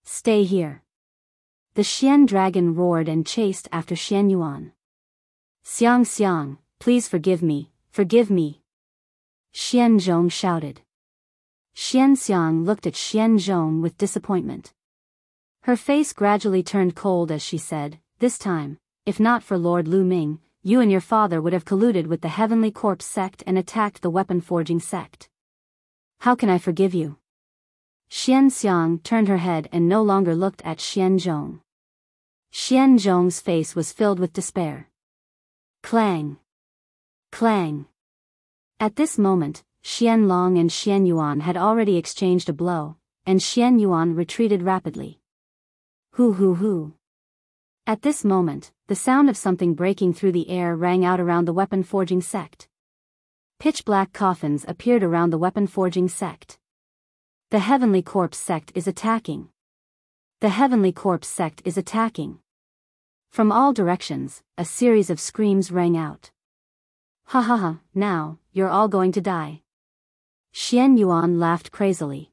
S1: Stay here. The Xian dragon roared and chased after Xian Yuan. Xiang, please forgive me, forgive me. Xian Zhong shouted. Xian Xiang looked at Xian Zhong with disappointment. Her face gradually turned cold as she said, this time, if not for Lord Lu Ming, you and your father would have colluded with the Heavenly Corpse sect and attacked the weapon-forging sect. How can I forgive you? Xian Xiang turned her head and no longer looked at Xian Zhong. Xian Zhong's face was filled with despair. Clang! Clang! At this moment, Xian Long and Xian Yuan had already exchanged a blow, and Xian Yuan retreated rapidly. Hoo. At this moment, the sound of something breaking through the air rang out around the weapon-forging sect. Pitch-black coffins appeared around the weapon-forging sect. The Heavenly Corpse sect is attacking. The Heavenly Corpse sect is attacking. From all directions, a series of screams rang out. Ha, now, you're all going to die. Xian Yuan laughed crazily.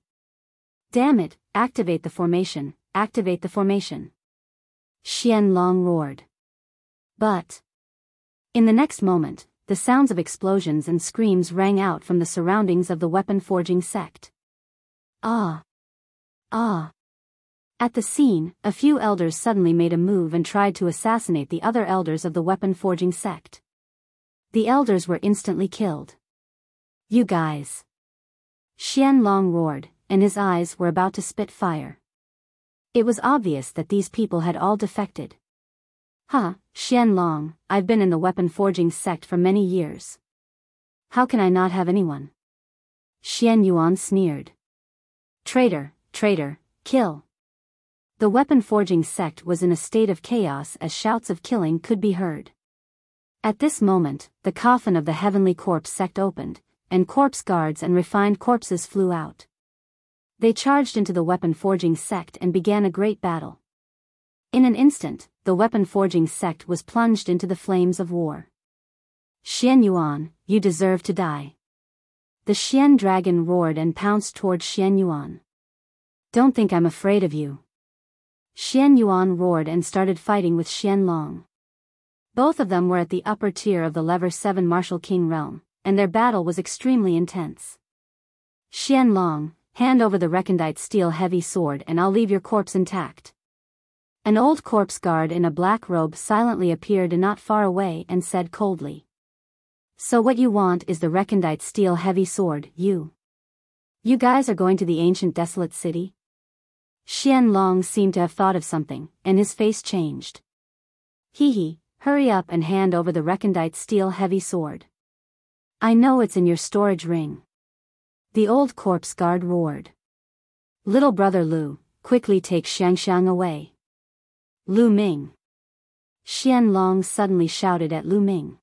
S1: Damn it, activate the formation, activate the formation. Xian Long roared. But in the next moment, the sounds of explosions and screams rang out from the surroundings of the weapon-forging sect. Ah! At the scene, a few elders suddenly made a move and tried to assassinate the other elders of the weapon-forging sect. The elders were instantly killed. You guys! Xian Long roared, and his eyes were about to spit fire. It was obvious that these people had all defected. Xian Long, I've been in the weapon-forging sect for many years. How can I not have anyone? Xian Yuan sneered. Traitor, kill. The weapon-forging sect was in a state of chaos as shouts of killing could be heard. At this moment, the coffin of the Heavenly Corpse sect opened, and corpse guards and refined corpses flew out. They charged into the weapon-forging sect and began a great battle. In an instant, the weapon-forging sect was plunged into the flames of war. Xian Yuan, you deserve to die. The Xian dragon roared and pounced toward Xian Yuan. Don't think I'm afraid of you. Xian Yuan roared and started fighting with Xian Long. Both of them were at the upper tier of the Lever 7 Martial King realm, and their battle was extremely intense. Xian Long, hand over the recondite steel heavy sword and I'll leave your corpse intact. An old corpse guard in a black robe silently appeared not far away and said coldly. So what you want is the recondite steel heavy sword, you? You guys are going to the ancient desolate city? Xian Long seemed to have thought of something, and his face changed. Hee, hurry up and hand over the recondite steel heavy sword. I know it's in your storage ring. The old corpse guard roared. Little brother Lu, quickly take Xiangxiang away. Lu Ming. Xian Long suddenly shouted at Lu Ming.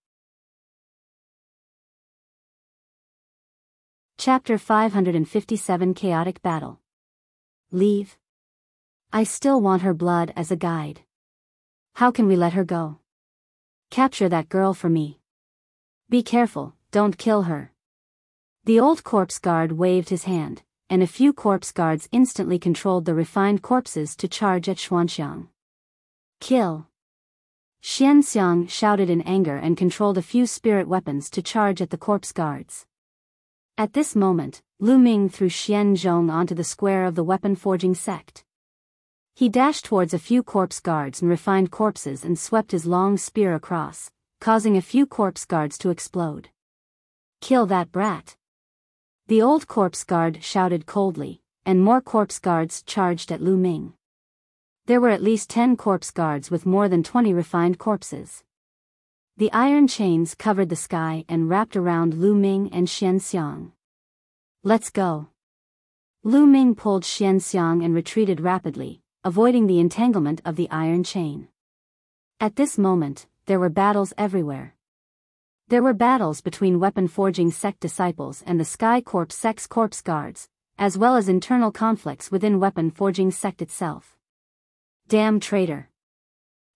S1: Chapter 557 Chaotic Battle. Leave. I still want her blood as a guide. How can we let her go? Capture that girl for me. Be careful, don't kill her. The old corpse guard waved his hand, and a few corpse guards instantly controlled the refined corpses to charge at Xuanxiang. Kill. Xianxiang shouted in anger and controlled a few spirit weapons to charge at the corpse guards. At this moment, Lu Ming threw Xian Zhong onto the square of the weapon-forging sect. He dashed towards a few corpse guards and refined corpses and swept his long spear across, causing a few corpse guards to explode. Kill that brat. The old corpse guard shouted coldly, and more corpse guards charged at Lu Ming. There were at least 10 corpse guards with more than 20 refined corpses. The iron chains covered the sky and wrapped around Lu Ming and Xianxiang. Let's go. Lu Ming pulled Xianxiang and retreated rapidly, avoiding the entanglement of the iron chain. At this moment, there were battles everywhere. There were battles between weapon-forging sect disciples and the Sky Corps sect's corpse guards, as well as internal conflicts within weapon-forging sect itself. Damn traitor.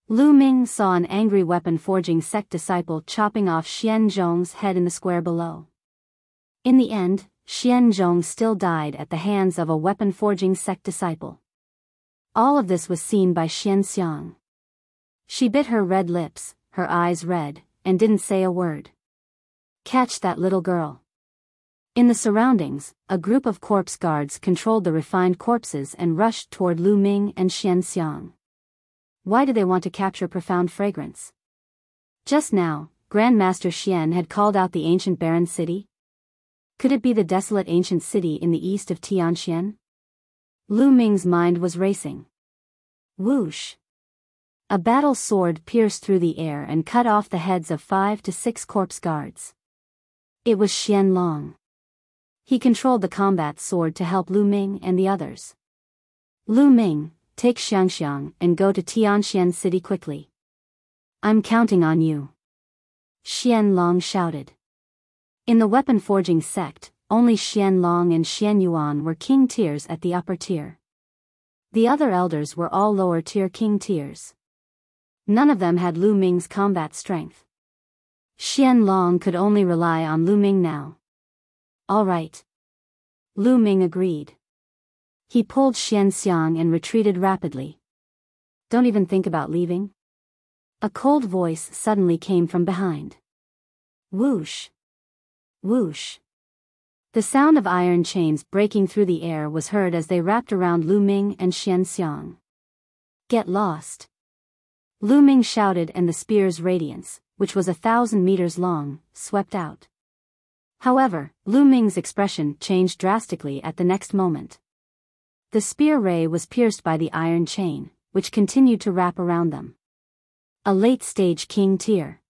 S1: Lu Ming saw an angry weapon-forging sect disciple chopping off Xian Zhong's head in the square below. In the end, Xian Zhong still died at the hands of a weapon-forging sect disciple. All of this was seen by Xianxiang. She bit her red lips, her eyes red, and didn't say a word. Catch that little girl. In the surroundings, a group of corpse guards controlled the refined corpses and rushed toward Lu Ming and Xianxiang. Why do they want to capture Profound Fragrance? Just now, Grandmaster Xian had called out the ancient barren city. Could it be the desolate ancient city in the east of Tianxian? Lu Ming's mind was racing. Whoosh! A battle sword pierced through the air and cut off the heads of 5 to 6 corpse guards. It was Xian Long. He controlled the combat sword to help Lu Ming and the others. Lu Ming, take Xiangxiang and go to Tianxian City quickly. I'm counting on you. Xian Long shouted. In the weapon-forging sect, only Xian Long and Xian Yuan were king tiers at the upper tier. The other elders were all lower tier king tiers. None of them had Lu Ming's combat strength. Xian Long could only rely on Lu Ming now. All right. Lu Ming agreed. He pulled Xianxiang and retreated rapidly. Don't even think about leaving. A cold voice suddenly came from behind. Whoosh! Whoosh! The sound of iron chains breaking through the air was heard as they wrapped around Lu Ming and Xianxiang. Get lost! Lu Ming shouted, and the spear's radiance, which was 1,000 meters long, swept out. However, Lu Ming's expression changed drastically at the next moment. The spear ray was pierced by the iron chain, which continued to wrap around them. A late-stage king tier.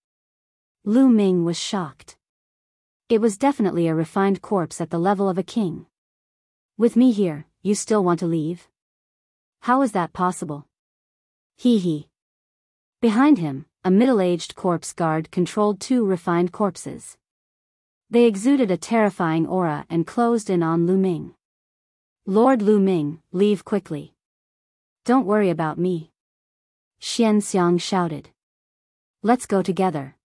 S1: Lu Ming was shocked. It was definitely a refined corpse at the level of a king. With me here, you still want to leave? How is that possible? Hee. Behind him, a middle-aged corpse guard controlled 2 refined corpses. They exuded a terrifying aura and closed in on Lu Ming. Lord Lu Ming, leave quickly. Don't worry about me. Xian Xiang shouted. Let's go together.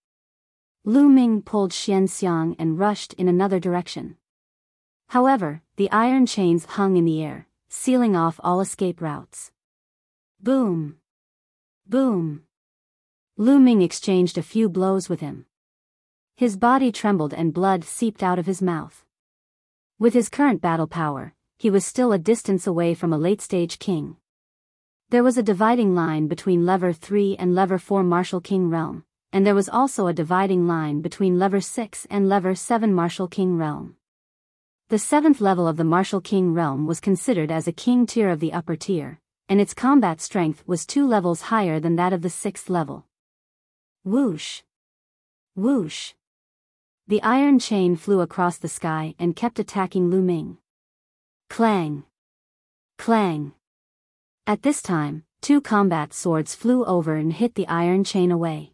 S1: Lu Ming pulled Xian Xiang and rushed in another direction. However, the iron chains hung in the air, sealing off all escape routes. Boom! Boom! Lu Ming exchanged a few blows with him. His body trembled and blood seeped out of his mouth. With his current battle power, he was still a distance away from a late-stage king. There was a dividing line between Level 3 and Level 4 Martial King Realm, and there was also a dividing line between Level 6 and Level 7 Martial King Realm. The 7th level of the Martial King Realm was considered as a king tier of the upper tier, and its combat strength was 2 levels higher than that of the 6th level. Whoosh! Whoosh! The iron chain flew across the sky and kept attacking Lu Ming. Clang! Clang! At this time, 2 combat swords flew over and hit the iron chain away.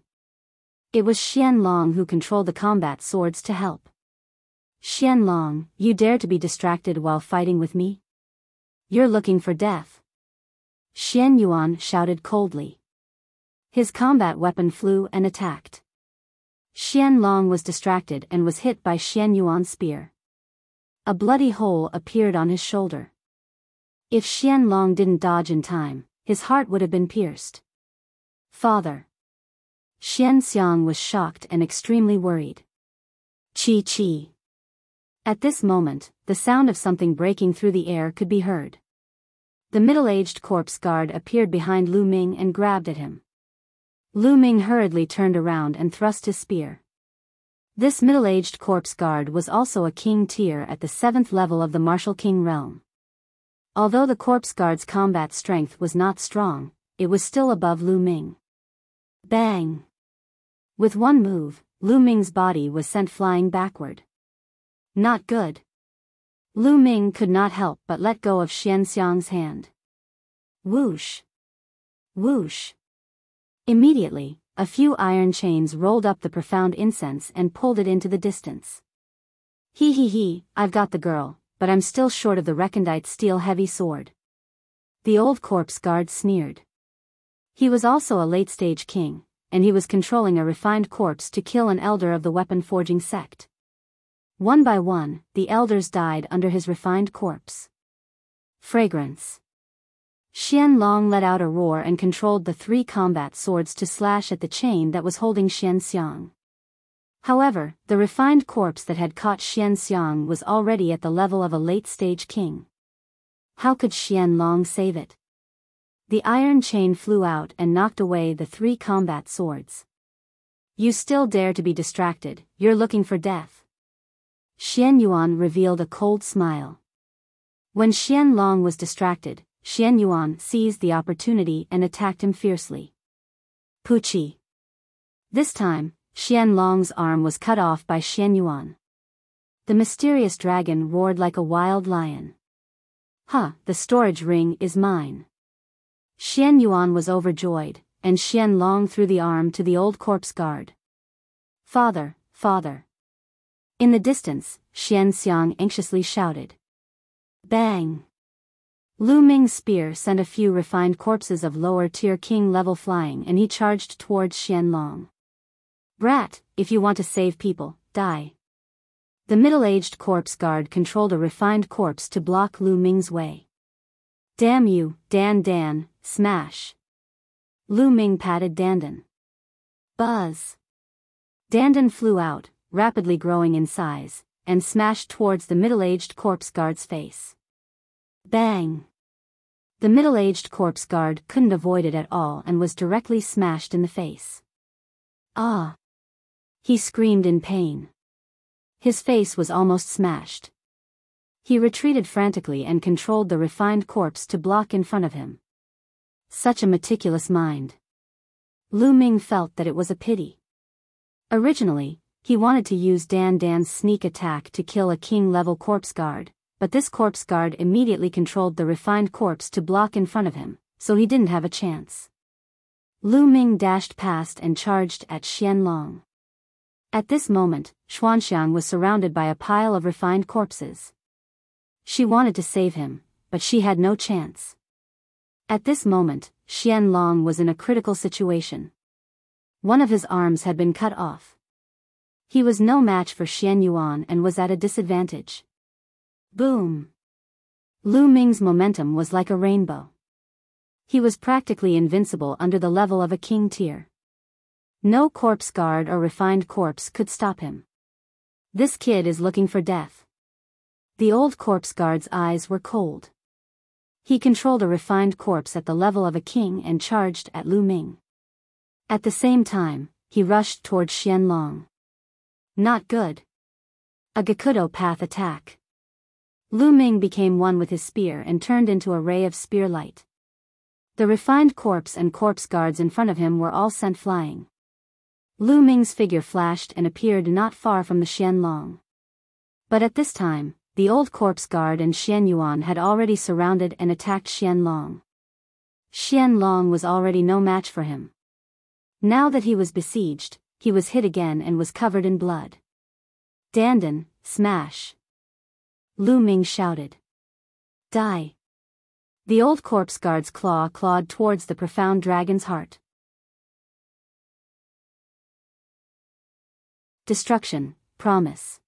S1: It was Xian Long who controlled the combat swords to help. Xian Long, you dare to be distracted while fighting with me? You're looking for death. Xian Yuan shouted coldly. His combat weapon flew and attacked. Xian Long was distracted and was hit by Xian Yuan's spear. A bloody hole appeared on his shoulder. If Xian Long didn't dodge in time, his heart would have been pierced. Father! Xian Xiang was shocked and extremely worried. Chi chi! At this moment, the sound of something breaking through the air could be heard. The middle-aged corpse guard appeared behind Lu Ming and grabbed at him. Lu Ming hurriedly turned around and thrust his spear. This middle-aged corpse guard was also a king tier at the 7th level of the Martial King Realm. Although the corpse guard's combat strength was not strong, it was still above Lu Ming. Bang! With one move, Lu Ming's body was sent flying backward. Not good. Lu Ming could not help but let go of Xian Xiang's hand. Whoosh! Whoosh! Immediately, a few iron chains rolled up the profound incense and pulled it into the distance. He, I've got the girl, but I'm still short of the recondite steel heavy sword. The old corpse guard sneered. He was also a late-stage king, and he was controlling a refined corpse to kill an elder of the weapon-forging sect. One by one, the elders died under his refined corpse. Fragrance. Xian Long let out a roar and controlled the 3 combat swords to slash at the chain that was holding Xian Xiang. However, the refined corpse that had caught Xian Xiang was already at the level of a late-stage king. How could Xian Long save it? The iron chain flew out and knocked away the 3 combat swords. You still dare to be distracted, you're looking for death. Xian Yuan revealed a cold smile. When Xian Long was distracted, Xian Yuan seized the opportunity and attacked him fiercely. Puchi. This time, Xian Long's arm was cut off by Xian Yuan. The mysterious dragon roared like a wild lion. The storage ring is mine. Xian Yuan was overjoyed, and Xian Long threw the arm to the old corpse guard. Father, father. In the distance, Xian Xiang anxiously shouted. Bang! Lu Ming's spear sent a few refined corpses of lower-tier king level flying and he charged towards Xian Long. Brat, if you want to save people, die. The middle-aged corpse guard controlled a refined corpse to block Lu Ming's way. Damn you, Dan, smash. Lu Ming patted Dandan. Buzz. Dandan flew out, rapidly growing in size, and smashed towards the middle-aged corpse guard's face. Bang! The middle-aged corpse guard couldn't avoid it at all and was directly smashed in the face. Ah! He screamed in pain. His face was almost smashed. He retreated frantically and controlled the refined corpse to block in front of him. Such a meticulous mind. Lu Ming felt that it was a pity. Originally, he wanted to use Dan's sneak attack to kill a king-level corpse guard, but this corpse guard immediately controlled the refined corpse to block in front of him, so he didn't have a chance. Lu Ming dashed past and charged at Xian Long. At this moment, Xuanxiang was surrounded by a pile of refined corpses. She wanted to save him, but she had no chance. At this moment, Qianlong was in a critical situation. One of his arms had been cut off. He was no match for Xian Yuan and was at a disadvantage. Boom! Lu Ming's momentum was like a rainbow. He was practically invincible under the level of a king tier. No corpse guard or refined corpse could stop him. This kid is looking for death. The old corpse guard's eyes were cold. He controlled a refined corpse at the level of a king and charged at Lu Ming. At the same time, he rushed towards Qianlong. Not good. A Gakudo path attack. Lu Ming became one with his spear and turned into a ray of spear light. The refined corpse and corpse guards in front of him were all sent flying. Lu Ming's figure flashed and appeared not far from the Qianlong. But at this time, the old corpse guard and Xian Yuan had already surrounded and attacked Qianlong. Qianlong was already no match for him. Now that he was besieged, he was hit again and was covered in blood. Dandan, smash! Lu Ming shouted. Die! The old corpse guard's claw clawed towards the profound dragon's heart. Destruction, promise.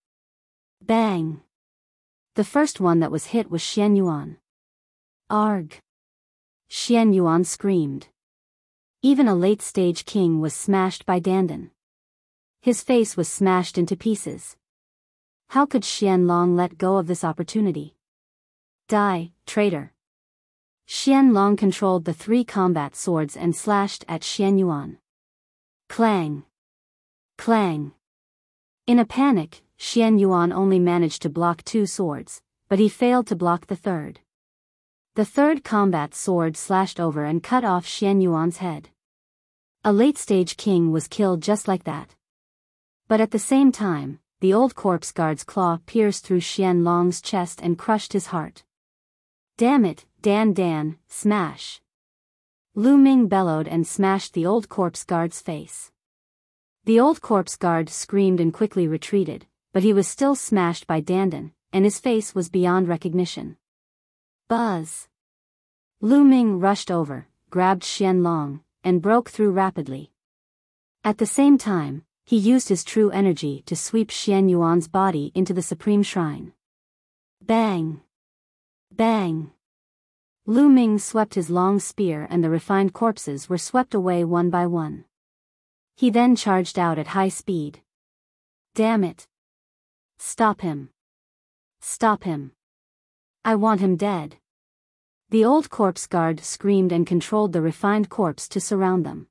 S1: Bang! The first one that was hit was Xian Yuan. Arg! Xian Yuan screamed. Even a late-stage king was smashed by Dandan. His face was smashed into pieces. How could Qianlong let go of this opportunity? Die, traitor! Qianlong controlled the 3 combat swords and slashed at Xian Yuan. Clang! Clang! In a panic, Xian Yuan only managed to block 2 swords, but he failed to block the third. The third combat sword slashed over and cut off Xian Yuan's head. A late-stage king was killed just like that. But at the same time, the old corpse guard's claw pierced through Qianlong's chest and crushed his heart. Damn it, Dan, smash! Lu Ming bellowed and smashed the old corpse guard's face. The old corpse guard screamed and quickly retreated, but he was still smashed by Dandan, and his face was beyond recognition. Buzz! Lu Ming rushed over, grabbed Qianlong, and broke through rapidly. At the same time, he used his true energy to sweep Xian Yuan's body into the Supreme Shrine. Bang! Bang! Lu Ming swept his long spear and the refined corpses were swept away one by one. He then charged out at high speed. Damn it! Stop him! Stop him! I want him dead! The old corpse guard screamed and controlled the refined corpse to surround them.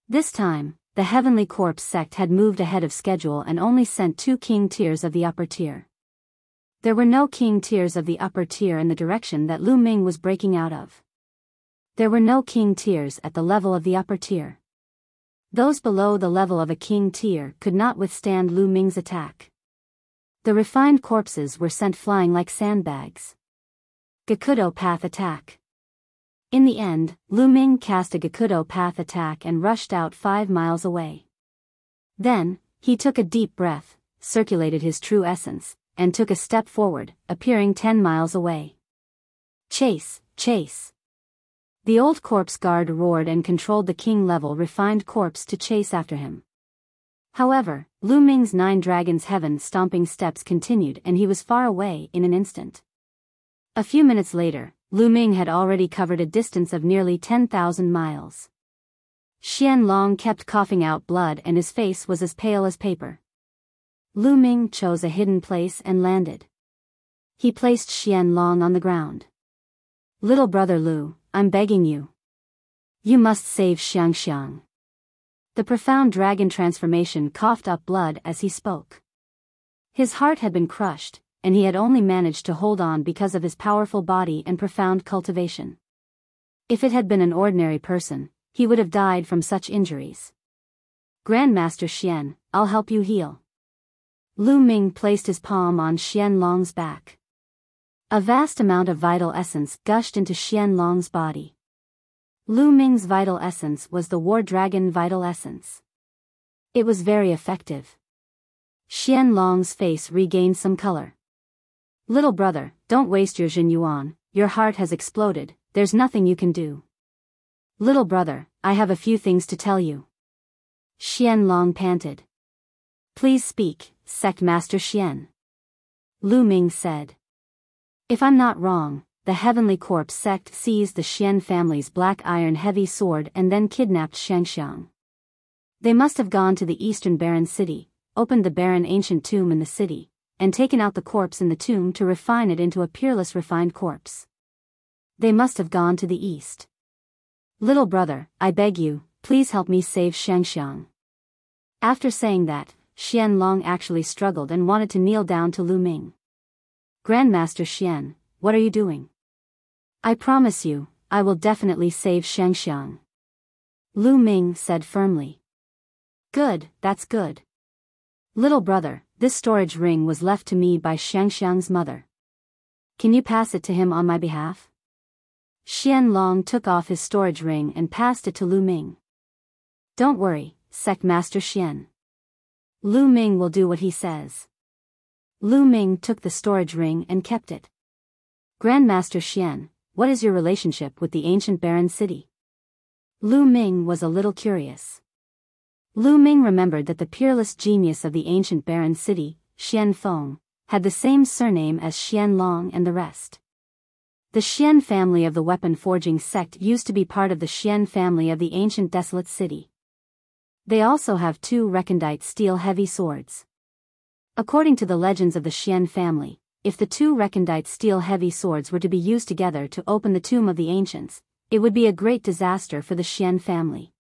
S1: This time, the Heavenly Corpse sect had moved ahead of schedule and only sent 2 king tiers of the upper tier. There were no king tiers of the upper tier in the direction that Lu Ming was breaking out of. There were no king tiers at the level of the upper tier. Those below the level of a king tier could not withstand Lu Ming's attack. The refined corpses were sent flying like sandbags. Gakudo path attack. In the end, Lu Ming cast a Gakudo path attack and rushed out 5 miles away. Then, he took a deep breath, circulated his true essence, and took a step forward, appearing 10 miles away. Chase, chase! The old corpse guard roared and controlled the king-level refined corpse to chase after him. However, Lu Ming's 9 dragons heaven-stomping steps continued and he was far away in an instant. A few minutes later, Lu Ming had already covered a distance of nearly 10,000 miles. Qianlong kept coughing out blood and his face was as pale as paper. Lu Ming chose a hidden place and landed. He placed Qianlong on the ground. Little brother Lu, I'm begging you. You must save Xiangxiang. The profound dragon transformation coughed up blood as he spoke. His heart had been crushed, and he had only managed to hold on because of his powerful body and profound cultivation. If it had been an ordinary person, he would have died from such injuries. Grandmaster Xian, I'll help you heal. Lu Ming placed his palm on Qianlong's back. A vast amount of vital essence gushed into Qianlong's body. Lu Ming's vital essence was the War Dragon vital essence. It was very effective. Xianlong's face regained some color. Little brother, don't waste your Jin Yuan, your heart has exploded, there's nothing you can do. Little brother, I have a few things to tell you. Xianlong panted. Please speak, Sect Master Xian. Lu Ming said. If I'm not wrong, the Heavenly Corpse sect seized the Xian family's black iron heavy sword and then kidnapped Shangxiang. They must have gone to the eastern barren city, opened the barren ancient tomb in the city, and taken out the corpse in the tomb to refine it into a peerless refined corpse. They must have gone to the east. Little brother, I beg you, please help me save Shangxiang. After saying that, Xianlong actually struggled and wanted to kneel down to Lu Ming. Grandmaster Xian, what are you doing? I promise you, I will definitely save Shangxiang. Lu Ming said firmly. Good, that's good. Little brother, this storage ring was left to me by Shangxiang's mother. Can you pass it to him on my behalf? Xianlong took off his storage ring and passed it to Lu Ming. Don't worry, Sect Master Xian. Lu Ming will do what he says. Lu Ming took the storage ring and kept it. Grandmaster Xian, what is your relationship with the ancient barren city? Lu Ming was a little curious. Lu Ming remembered that the peerless genius of the ancient barren city, Xian Feng, had the same surname as Xianlong and the rest. The Xian family of the weapon forging sect used to be part of the Xian family of the ancient desolate city. They also have 2 recondite steel heavy swords. According to the legends of the Xian family, if the 2 recondite steel heavy swords were to be used together to open the tomb of the ancients, it would be a great disaster for the Xian family.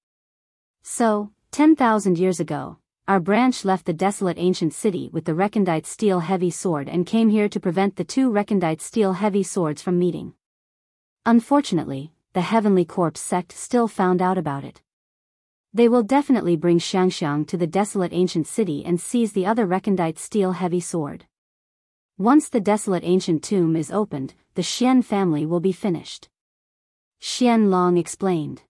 S1: So, 10,000 years ago, our branch left the desolate ancient city with the recondite steel heavy sword and came here to prevent the 2 recondite steel heavy swords from meeting. Unfortunately, the Heavenly Corpse sect still found out about it. They will definitely bring Shangxiang to the desolate ancient city and seize the other recondite steel heavy sword. Once the desolate ancient tomb is opened, the Xian family will be finished. Xianlong explained.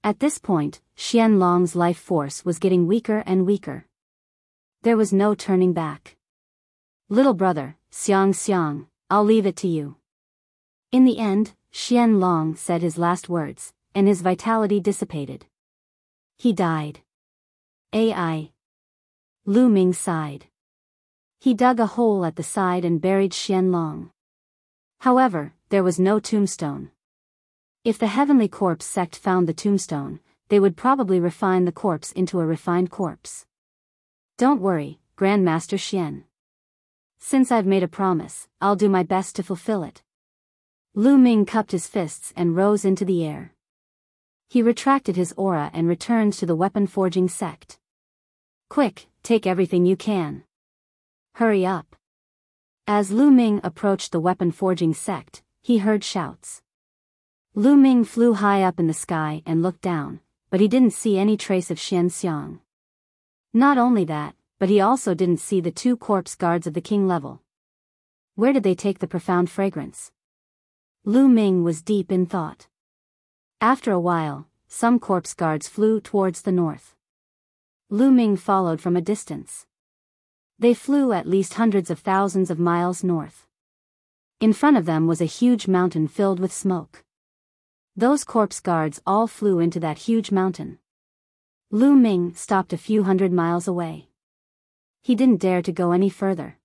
S1: At this point, Xianlong's life force was getting weaker and weaker. There was no turning back. Little brother, Xiang, I'll leave it to you. In the end, Xianlong said his last words, and his vitality dissipated. He died. AI. Lu Ming sighed. He dug a hole at the side and buried Xianlong. However, there was no tombstone. If the Heavenly Corpse sect found the tombstone, they would probably refine the corpse into a refined corpse. Don't worry, Grandmaster Xian. Since I've made a promise, I'll do my best to fulfill it. Lu Ming cupped his fists and rose into the air. He retracted his aura and returned to the weapon forging sect. Quick, take everything you can. Hurry up. As Lu Ming approached the weapon forging sect, he heard shouts. Lu Ming flew high up in the sky and looked down, but he didn't see any trace of Xianxiang. Not only that, but he also didn't see the 2 corpse guards of the king level. Where did they take the profound fragrance? Lu Ming was deep in thought. After a while, some corpse guards flew towards the north. Lu Ming followed from a distance. They flew at least hundreds of thousands of miles north. In front of them was a huge mountain filled with smoke. Those corpse guards all flew into that huge mountain. Lu Ming stopped a few hundred miles away. He didn't dare to go any further.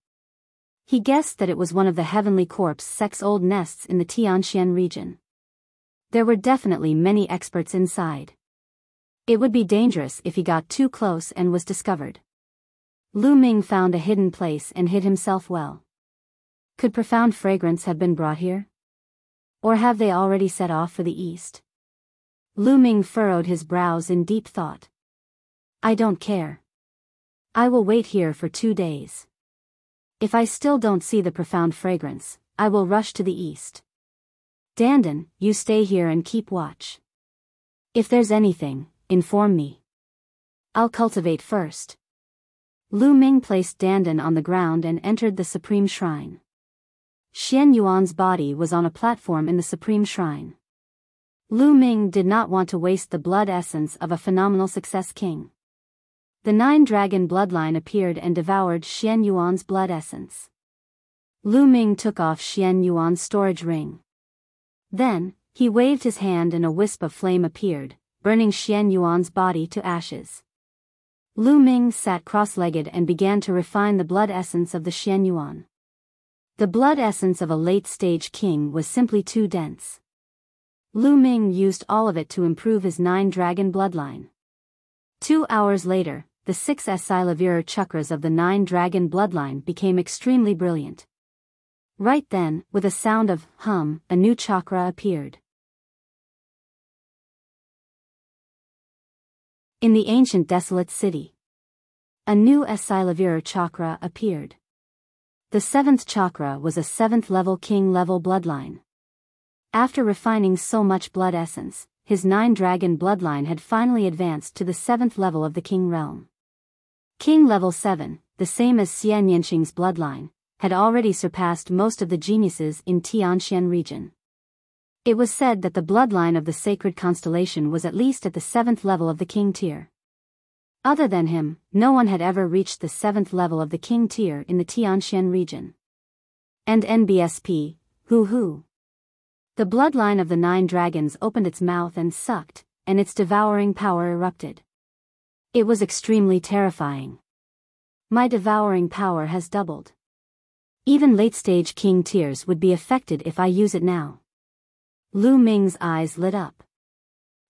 S1: He guessed that it was one of the Heavenly Corpse sect's old nests in the Tianxian region. There were definitely many experts inside. It would be dangerous if he got too close and was discovered. Lu Ming found a hidden place and hid himself well. Could profound fragrance have been brought here? Or have they already set off for the east? Lu Ming furrowed his brows in deep thought. I don't care. I will wait here for 2 days. If I still don't see the profound fragrance, I will rush to the east. Dandan, you stay here and keep watch. If there's anything, inform me. I'll cultivate first. Lu Ming placed Dandan on the ground and entered the Supreme Shrine. Xian Yuan's body was on a platform in the Supreme Shrine. Lu Ming did not want to waste the blood essence of a phenomenal success king. The 9-dragon bloodline appeared and devoured Xian Yuan's blood essence. Lu Ming took off Xian Yuan's storage ring. Then, he waved his hand and a wisp of flame appeared, burning Xian Yuan's body to ashes. Lu Ming sat cross-legged and began to refine the blood essence of the Xian Yuan. The blood essence of a late-stage king was simply too dense. Lu Ming used all of it to improve his 9-dragon bloodline. 2 hours later, the 6 Asilavira chakras of the 9-dragon bloodline became extremely brilliant. Right then, with a sound of hum, a new chakra appeared. In the ancient desolate city, a new Asilavira chakra appeared. The 7th chakra was a 7th-level king-level bloodline. After refining so much blood essence, his 9-dragon bloodline had finally advanced to the 7th level of the king realm. King level 7, the same as Xian Yanqing's bloodline, had already surpassed most of the geniuses in Tianxian region. It was said that the bloodline of the sacred constellation was at least at the 7th level of the king tier. Other than him, no one had ever reached the 7th level of the king tier in the Tianxian region. And NBSP, hoo. The bloodline of the 9 dragons opened its mouth and sucked, and its devouring power erupted. It was extremely terrifying. My devouring power has doubled. Even late-stage king tiers would be affected if I use it now. Lu Ming's eyes lit up.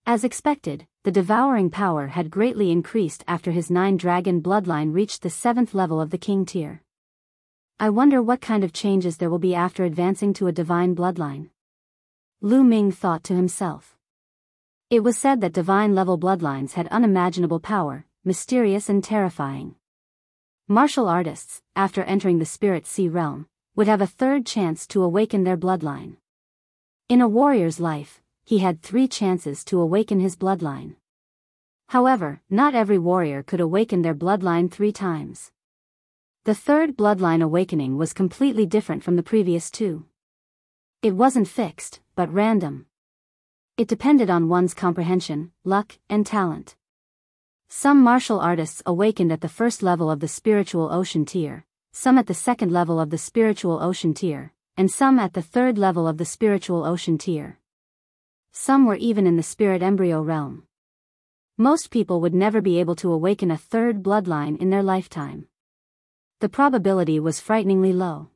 S1: As expected, the devouring power had greatly increased after his 9-dragon bloodline reached the 7th level of the king tier. I wonder what kind of changes there will be after advancing to a divine bloodline. Lu Ming thought to himself. It was said that divine-level bloodlines had unimaginable power, mysterious and terrifying. Martial artists, after entering the Spirit Sea realm, would have a 3rd chance to awaken their bloodline. In a warrior's life, he had 3 chances to awaken his bloodline. However, not every warrior could awaken their bloodline 3 times. The 3rd bloodline awakening was completely different from the previous 2. It wasn't fixed, but random. It depended on one's comprehension, luck, and talent. Some martial artists awakened at the 1st level of the spiritual ocean tier, some at the 2nd level of the spiritual ocean tier, and some at the 3rd level of the spiritual ocean tier. Some were even in the spirit embryo realm. Most people would never be able to awaken a 3rd bloodline in their lifetime. The probability was frighteningly low.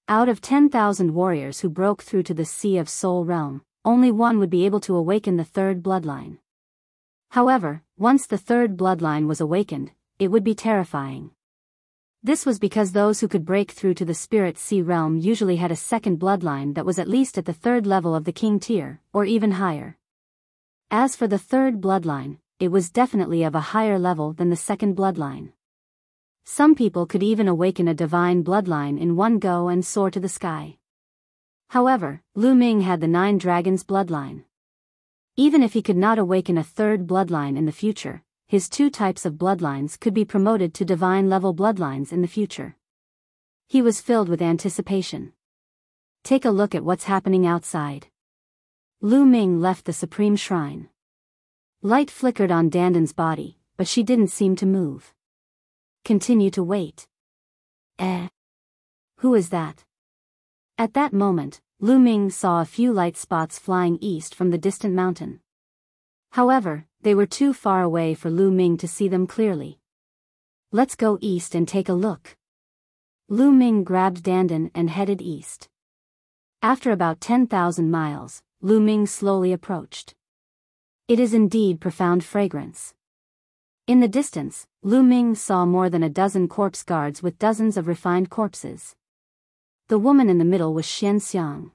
S1: Out of 10,000 warriors who broke through to the Sea of Soul realm, only one would be able to awaken the 3rd bloodline. However, once the 3rd bloodline was awakened, it would be terrifying. This was because those who could break through to the Spirit Sea realm usually had a 2nd bloodline that was at least at the 3rd level of the king tier, or even higher. As for the 3rd bloodline, it was definitely of a higher level than the 2nd bloodline. Some people could even awaken a divine bloodline in one go and soar to the sky. However, Lu Ming had the 9 dragons bloodline. Even if he could not awaken a 3rd bloodline in the future, his 2 types of bloodlines could be promoted to divine-level bloodlines in the future. He was filled with anticipation. Take a look at what's happening outside. Lu Ming left the Supreme Shrine. Light flickered on Dandan's body, but she didn't seem to move. Continue to wait. Who is that? At that moment, Lu Ming saw a few light spots flying east from the distant mountain. However, they were too far away for Lu Ming to see them clearly. Let's go east and take a look. Lu Ming grabbed Dandan and headed east. After about 10,000 miles, Lu Ming slowly approached. It is indeed profound fragrance. In the distance, Lu Ming saw more than a dozen corpse guards with dozens of refined corpses. The woman in the middle was Xian Xiang.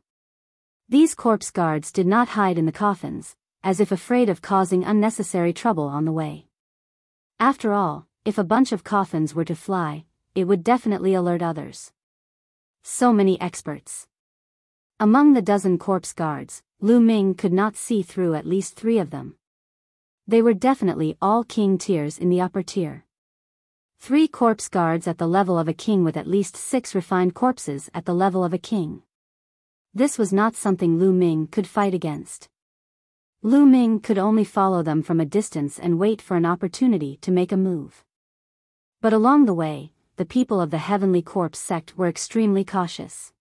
S1: These corpse guards did not hide in the coffins, as if afraid of causing unnecessary trouble on the way. After all, if a bunch of coffins were to fly, it would definitely alert others. So many experts. Among the dozen corpse guards, Lu Ming could not see through at least 3 of them. They were definitely all king tiers in the upper tier. 3 corpse guards at the level of a king with at least 6 refined corpses at the level of a king. This was not something Lu Ming could fight against. Lu Ming could only follow them from a distance and wait for an opportunity to make a move. But along the way, the people of the Heavenly Corpse sect were extremely cautious.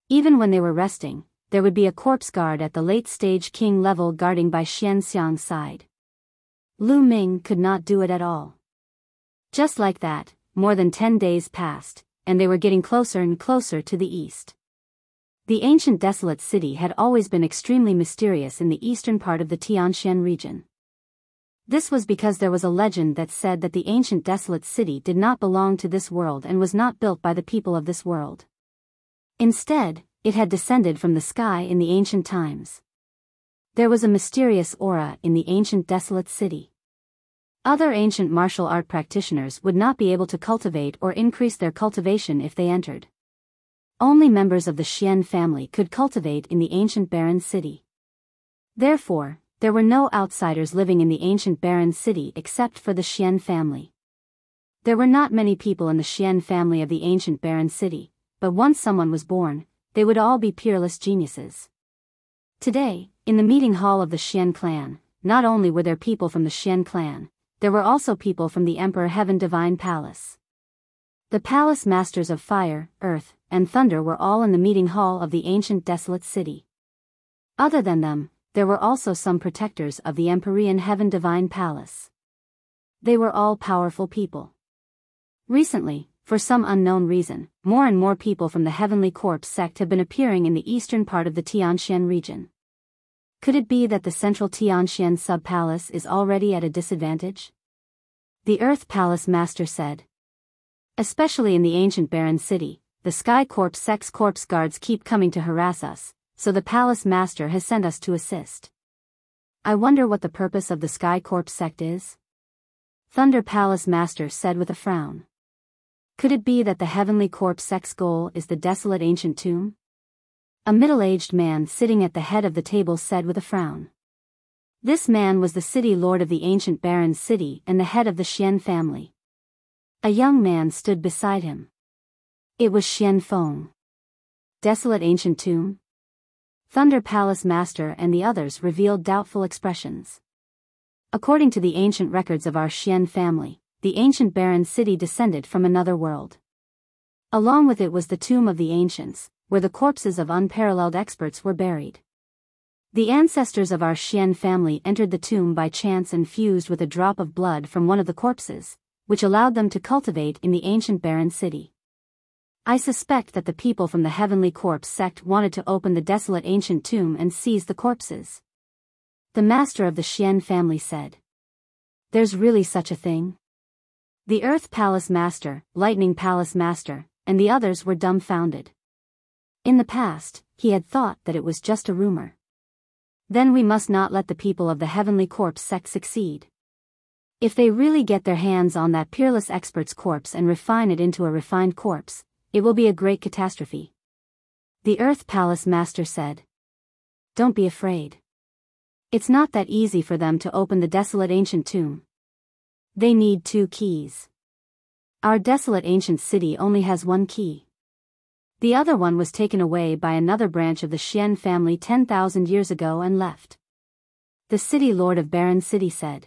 S1: Even when they were resting, there would be a corpse guard at the late-stage king level guarding by Xian Xiang's side. Lu Ming could not do it at all. Just like that, more than 10 days passed, and they were getting closer and closer to the east. The ancient desolate city had always been extremely mysterious in the eastern part of the Tianxian region. This was because there was a legend that said that the ancient desolate city did not belong to this world and was not built by the people of this world. Instead, it had descended from the sky in the ancient times. There was a mysterious aura in the ancient desolate city. Other ancient martial art practitioners would not be able to cultivate or increase their cultivation if they entered. Only members of the Xian family could cultivate in the ancient barren city. Therefore, there were no outsiders living in the ancient barren city except for the Xian family. There were not many people in the Xian family of the ancient barren city, but once someone was born, they would all be peerless geniuses. Today, in the meeting hall of the Xian clan, not only were there people from the Xian clan, there were also people from the Emperor Heaven Divine Palace. The palace masters of fire, earth, and thunder were all in the meeting hall of the ancient desolate city. Other than them, there were also some protectors of the Empyrean Heaven Divine Palace. They were all powerful people. Recently, for some unknown reason, more and more people from the Heavenly Corpse sect have been appearing in the eastern part of the Tianxian region. Could it be that the central Tianxian sub-palace is already at a disadvantage? The Earth Palace Master said. Especially in the ancient barren city, the Sky Corpse sect's corpse guards keep coming to harass us, so the Palace Master has sent us to assist. I wonder what the purpose of the Sky Corpse sect is? Thunder Palace Master said with a frown. Could it be that the Heavenly Corpse sect's goal is the desolate ancient tomb? A middle-aged man sitting at the head of the table said with a frown. This man was the city lord of the ancient barren city and the head of the Xian family. A young man stood beside him. It was Xian Feng. Desolate ancient tomb? Thunder Palace Master and the others revealed doubtful expressions. According to the ancient records of our Xian family, the ancient barren city descended from another world. Along with it was the tomb of the ancients, where the corpses of unparalleled experts were buried. The ancestors of our Xian family entered the tomb by chance and fused with a drop of blood from one of the corpses, which allowed them to cultivate in the ancient barren city. I suspect that the people from the Heavenly Corpse sect wanted to open the desolate ancient tomb and seize the corpses. The master of the Xian family said. There's really such a thing? The Earth Palace Master, Lightning Palace Master, and the others were dumbfounded. In the past, he had thought that it was just a rumor. Then we must not let the people of the Heavenly Corpse sect succeed. If they really get their hands on that peerless expert's corpse and refine it into a refined corpse, it will be a great catastrophe. The Earth Palace Master said. Don't be afraid. It's not that easy for them to open the desolate ancient tomb. They need 2 keys. Our desolate ancient city only has 1 key. The other one was taken away by another branch of the Xian family 10,000 years ago and left. The city lord of Barren City said.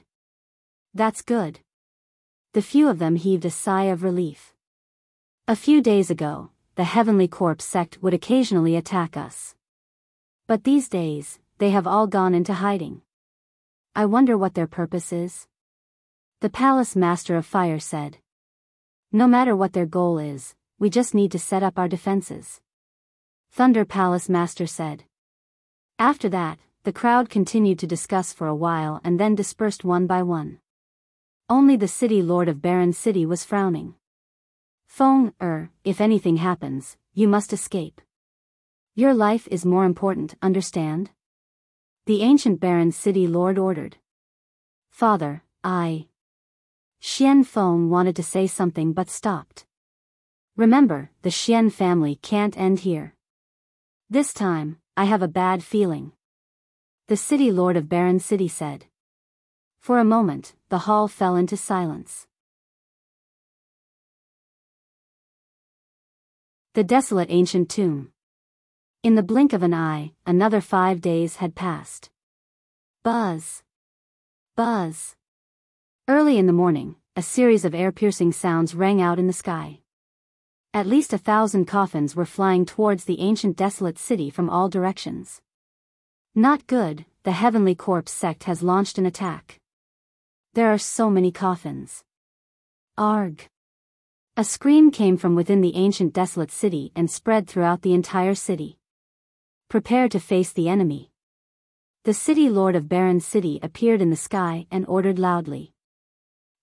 S1: That's good. The few of them heaved a sigh of relief. A few days ago, the Heavenly Corpse sect would occasionally attack us. But these days, they have all gone into hiding. I wonder what their purpose is. The Palace Master of Fire said. No matter what their goal is, we just need to set up our defenses. Thunder Palace Master said. After that, the crowd continued to discuss for a while and then dispersed one by one. Only the city lord of Barren City was frowning. Feng, if anything happens, you must escape. Your life is more important, understand? The ancient Barren City lord ordered. Father, Xian Feng wanted to say something but stopped. Remember, the Xian family can't end here. This time, I have a bad feeling. The city lord of Barren City said. For a moment, the hall fell into silence. The desolate ancient tomb. In the blink of an eye, another 5 days had passed. Buzz. Buzz. Early in the morning, a series of air-piercing sounds rang out in the sky. At least 1,000 coffins were flying towards the ancient desolate city from all directions. Not good, the Heavenly Corpse sect has launched an attack. There are so many coffins. Arg. A scream came from within the ancient desolate city and spread throughout the entire city. Prepare to face the enemy. The city lord of Barren City appeared in the sky and ordered loudly.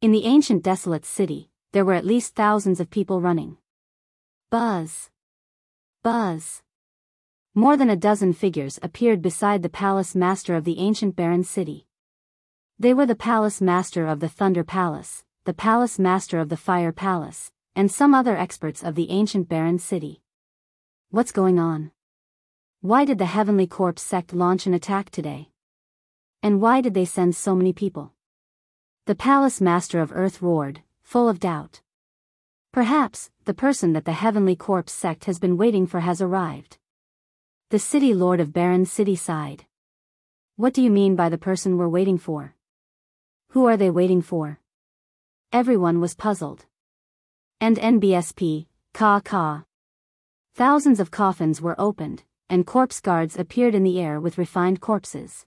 S1: In the ancient desolate city, there were at least thousands of people running. Buzz. Buzz. More than a dozen figures appeared beside the palace master of the ancient barren city. They were the palace master of the Thunder Palace, the palace master of the Fire Palace, and some other experts of the ancient barren city. What's going on? Why did the Heavenly Corpse sect launch an attack today? And why did they send so many people? The palace master of Earth roared, full of doubt. Perhaps, the person that the Heavenly Corpse sect has been waiting for has arrived. The city lord of Barren City sighed. What do you mean by the person we're waiting for? Who are they waiting for? Everyone was puzzled. And NBSP, ka. Thousands of coffins were opened, and corpse guards appeared in the air with refined corpses.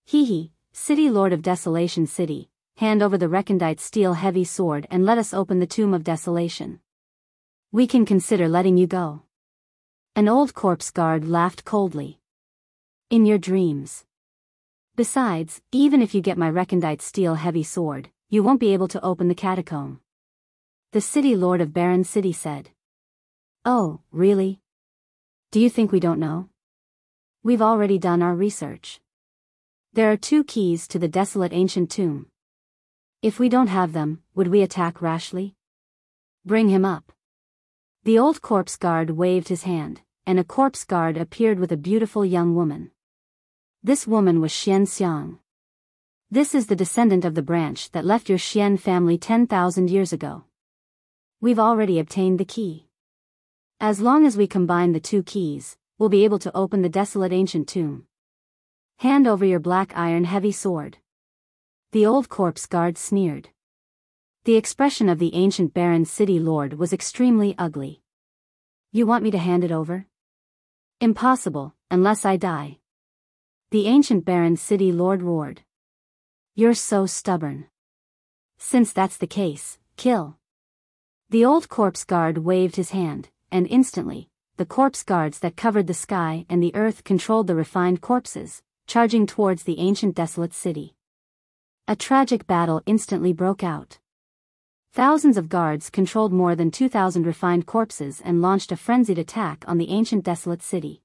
S1: Hee, city lord of Desolation City, hand over the recondite steel heavy sword and let us open the tomb of desolation. We can consider letting you go. An old corpse guard laughed coldly. In your dreams. Besides, even if you get my recondite steel heavy sword, you won't be able to open the catacomb. The city lord of Barren City said. Oh, really? Do you think we don't know? We've already done our research. There are 2 keys to the desolate ancient tomb. If we don't have them, would we attack rashly? Bring him up. The old corpse guard waved his hand, and a corpse guard appeared with a beautiful young woman. This woman was Xian Xiang. This is the descendant of the branch that left your Xian family 10,000 years ago. We've already obtained the key. As long as we combine the 2 keys, we'll be able to open the desolate ancient tomb. Hand over your black iron heavy sword. The old corpse guard sneered. The expression of the ancient barren city lord was extremely ugly. You want me to hand it over? Impossible, unless I die. The ancient barren city lord roared. You're so stubborn. Since that's the case, kill. The old corpse guard waved his hand, and instantly, the corpse guards that covered the sky and the earth controlled the refined corpses, charging towards the ancient desolate city. A tragic battle instantly broke out. Thousands of guards controlled more than 2,000 refined corpses and launched a frenzied attack on the ancient desolate city.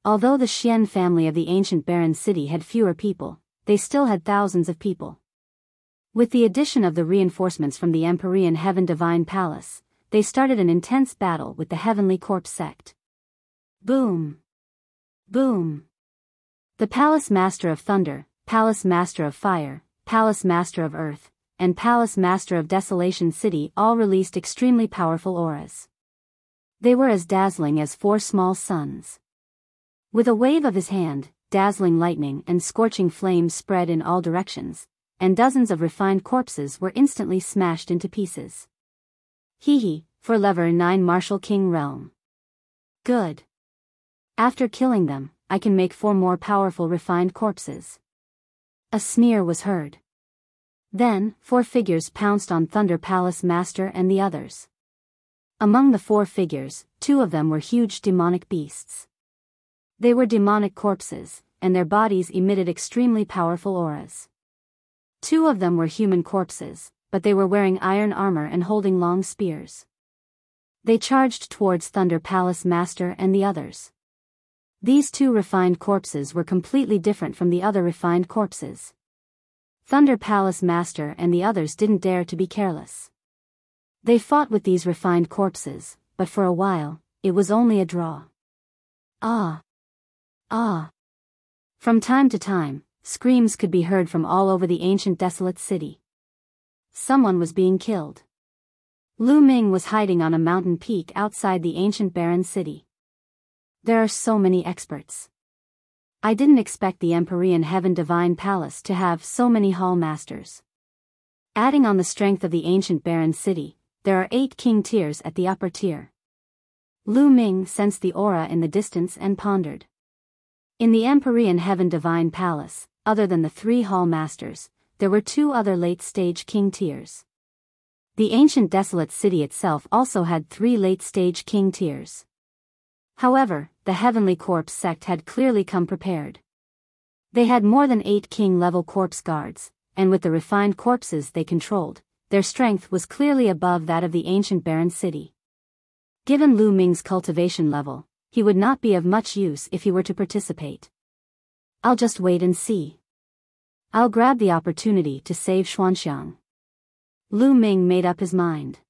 S1: Although the Xian family of the ancient barren city had fewer people, they still had thousands of people. With the addition of the reinforcements from the Empyrean Heaven Divine Palace, they started an intense battle with the Heavenly Corpse sect. Boom! Boom! The Palace Master of Thunder, Palace Master of Fire, Palace Master of Earth, and Palace Master of Desolation City all released extremely powerful auras. They were as dazzling as 4 small suns. With a wave of his hand, dazzling lightning and scorching flames spread in all directions, and dozens of refined corpses were instantly smashed into pieces. Hee, for lever 9 Martial King Realm. Good. After killing them, I can make 4 more powerful refined corpses. A sneer was heard. Then, 4 figures pounced on Thunder Palace Master and the others. Among the 4 figures, 2 of them were huge demonic beasts. They were demonic corpses, and their bodies emitted extremely powerful auras. 2 of them were human corpses, but they were wearing iron armor and holding long spears. They charged towards Thunder Palace Master and the others. These 2 refined corpses were completely different from the other refined corpses. Thunder Palace Master and the others didn't dare to be careless. They fought with these refined corpses, but for a while, it was only a draw. Ah! Ah! From time to time, screams could be heard from all over the ancient desolate city. Someone was being killed. Lu Ming was hiding on a mountain peak outside the ancient barren city. There are so many experts. I didn't expect the Empyrean Heaven Divine Palace to have so many hall masters. Adding on the strength of the ancient barren city, there are 8 king tiers at the upper tier. Lu Ming sensed the aura in the distance and pondered. In the Empyrean Heaven Divine Palace, other than the 3 hall masters, there were 2 other late-stage king tiers. The ancient desolate city itself also had 3 late-stage king tiers. However, the Heavenly Corpse sect had clearly come prepared. They had more than 8 king-level corpse guards, and with the refined corpses they controlled, their strength was clearly above that of the ancient barren city. Given Lu Ming's cultivation level, he would not be of much use if he were to participate. I'll just wait and see. I'll grab the opportunity to save Xuanxiang. Lu Ming made up his mind.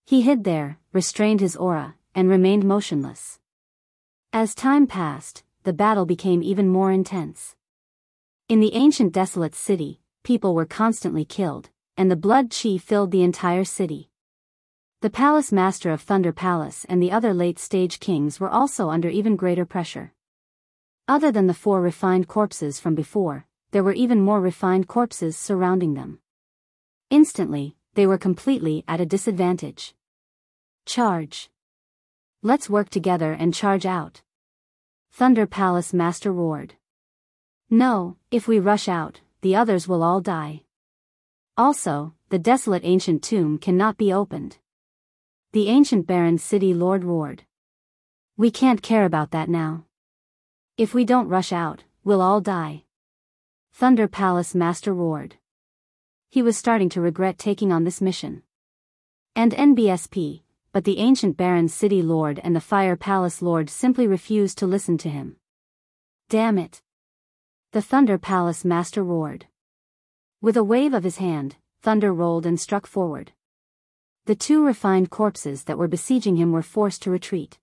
S1: He hid there, restrained his aura, and remained motionless. As time passed, the battle became even more intense. In the ancient desolate city, people were constantly killed, and the blood qi filled the entire city. The palace master of Thunder Palace and the other late-stage kings were also under even greater pressure. Other than the 4 refined corpses from before, there were even more refined corpses surrounding them. Instantly, they were completely at a disadvantage. Charge! Let's work together and charge out. Thunder Palace Master roared. No, if we rush out, the others will all die. Also, the desolate ancient tomb cannot be opened. The ancient barren city lord roared. We can't care about that now. If we don't rush out, we'll all die. Thunder Palace Master roared. He was starting to regret taking on this mission. And NBSP, but the ancient barren city lord and the fire palace lord simply refused to listen to him. Damn it! The Thunder Palace Master roared. With a wave of his hand, thunder rolled and struck forward. The 2 refined corpses that were besieging him were forced to retreat.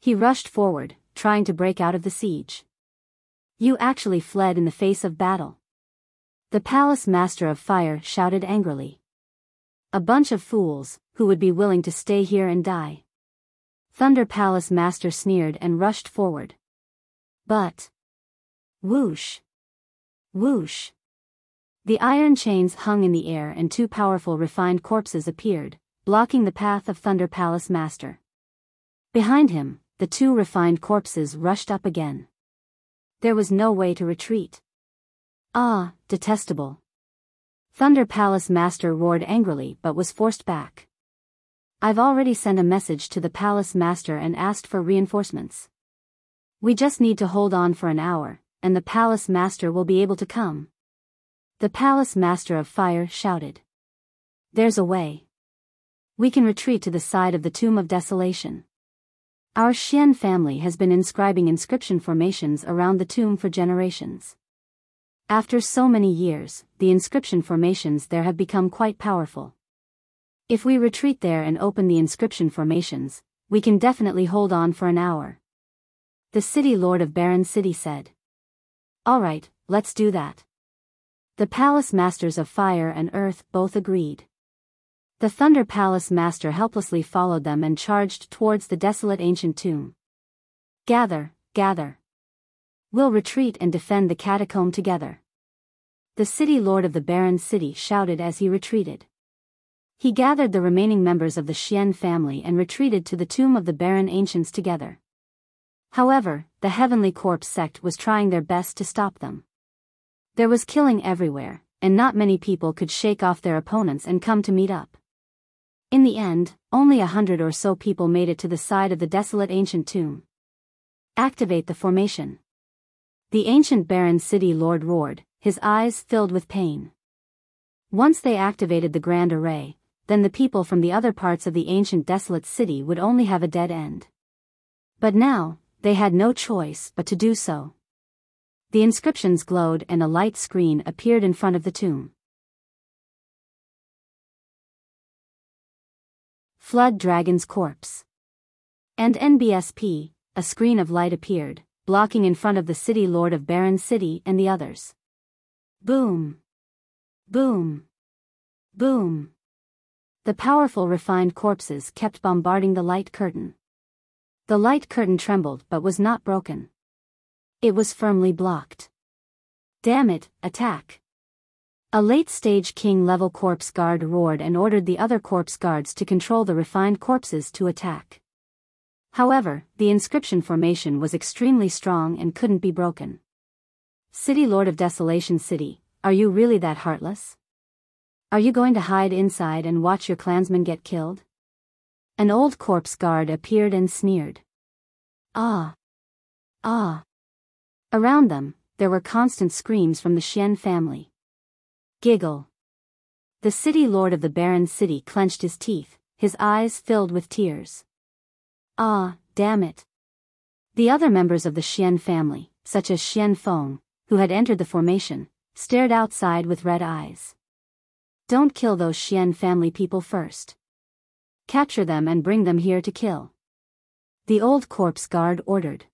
S1: He rushed forward, trying to break out of the siege. You actually fled in the face of battle. The Palace Master of Fire shouted angrily. A bunch of fools, who would be willing to stay here and die. Thunder Palace Master sneered and rushed forward. But... whoosh! Whoosh! The iron chains hung in the air and 2 powerful refined corpses appeared, blocking the path of Thunder Palace Master. Behind him, the 2 refined corpses rushed up again. There was no way to retreat. Ah, detestable! Thunder Palace Master roared angrily but was forced back. I've already sent a message to the Palace Master and asked for reinforcements. We just need to hold on for an hour, and the Palace Master will be able to come. The Palace Master of Fire shouted. There's a way. We can retreat to the side of the Tomb of Desolation. Our Xian family has been inscribing inscription formations around the tomb for generations. After so many years, the inscription formations there have become quite powerful. If we retreat there and open the inscription formations, we can definitely hold on for an hour. The city lord of Barren City said. Alright, let's do that. The Palace Masters of Fire and Earth both agreed. The Thunder Palace Master helplessly followed them and charged towards the desolate ancient tomb. Gather, gather. We'll retreat and defend the catacomb together. The city lord of the barren city shouted as he retreated. He gathered the remaining members of the Xian family and retreated to the tomb of the barren ancients together. However, the Heavenly Corpse sect was trying their best to stop them. There was killing everywhere, and not many people could shake off their opponents and come to meet up. In the end, only 100 or so people made it to the side of the desolate ancient tomb. Activate the formation. The ancient barren city lord roared, his eyes filled with pain. Once they activated the grand array, then the people from the other parts of the ancient desolate city would only have a dead end. But now, they had no choice but to do so. The inscriptions glowed and a light screen appeared in front of the tomb. Flood Dragon's Corpse. And NBSP, a screen of light appeared, blocking in front of the city lord of Barren City and the others. Boom! Boom! Boom! The powerful refined corpses kept bombarding the light curtain. The light curtain trembled but was not broken. It was firmly blocked. Damn it, attack! A late-stage king-level corpse guard roared and ordered the other corpse guards to control the refined corpses to attack. However, the inscription formation was extremely strong and couldn't be broken. City Lord of Desolation City, are you really that heartless? Are you going to hide inside and watch your clansmen get killed? An old corpse guard appeared and sneered. Ah! Ah! Around them, there were constant screams from the Xian family. Giggle. The city lord of the barren city clenched his teeth, his eyes filled with tears. Ah, damn it. The other members of the Xian family, such as Xian Feng, who had entered the formation, stared outside with red eyes. Don't kill those Xian family people first. Capture them and bring them here to kill. The old corpse guard ordered.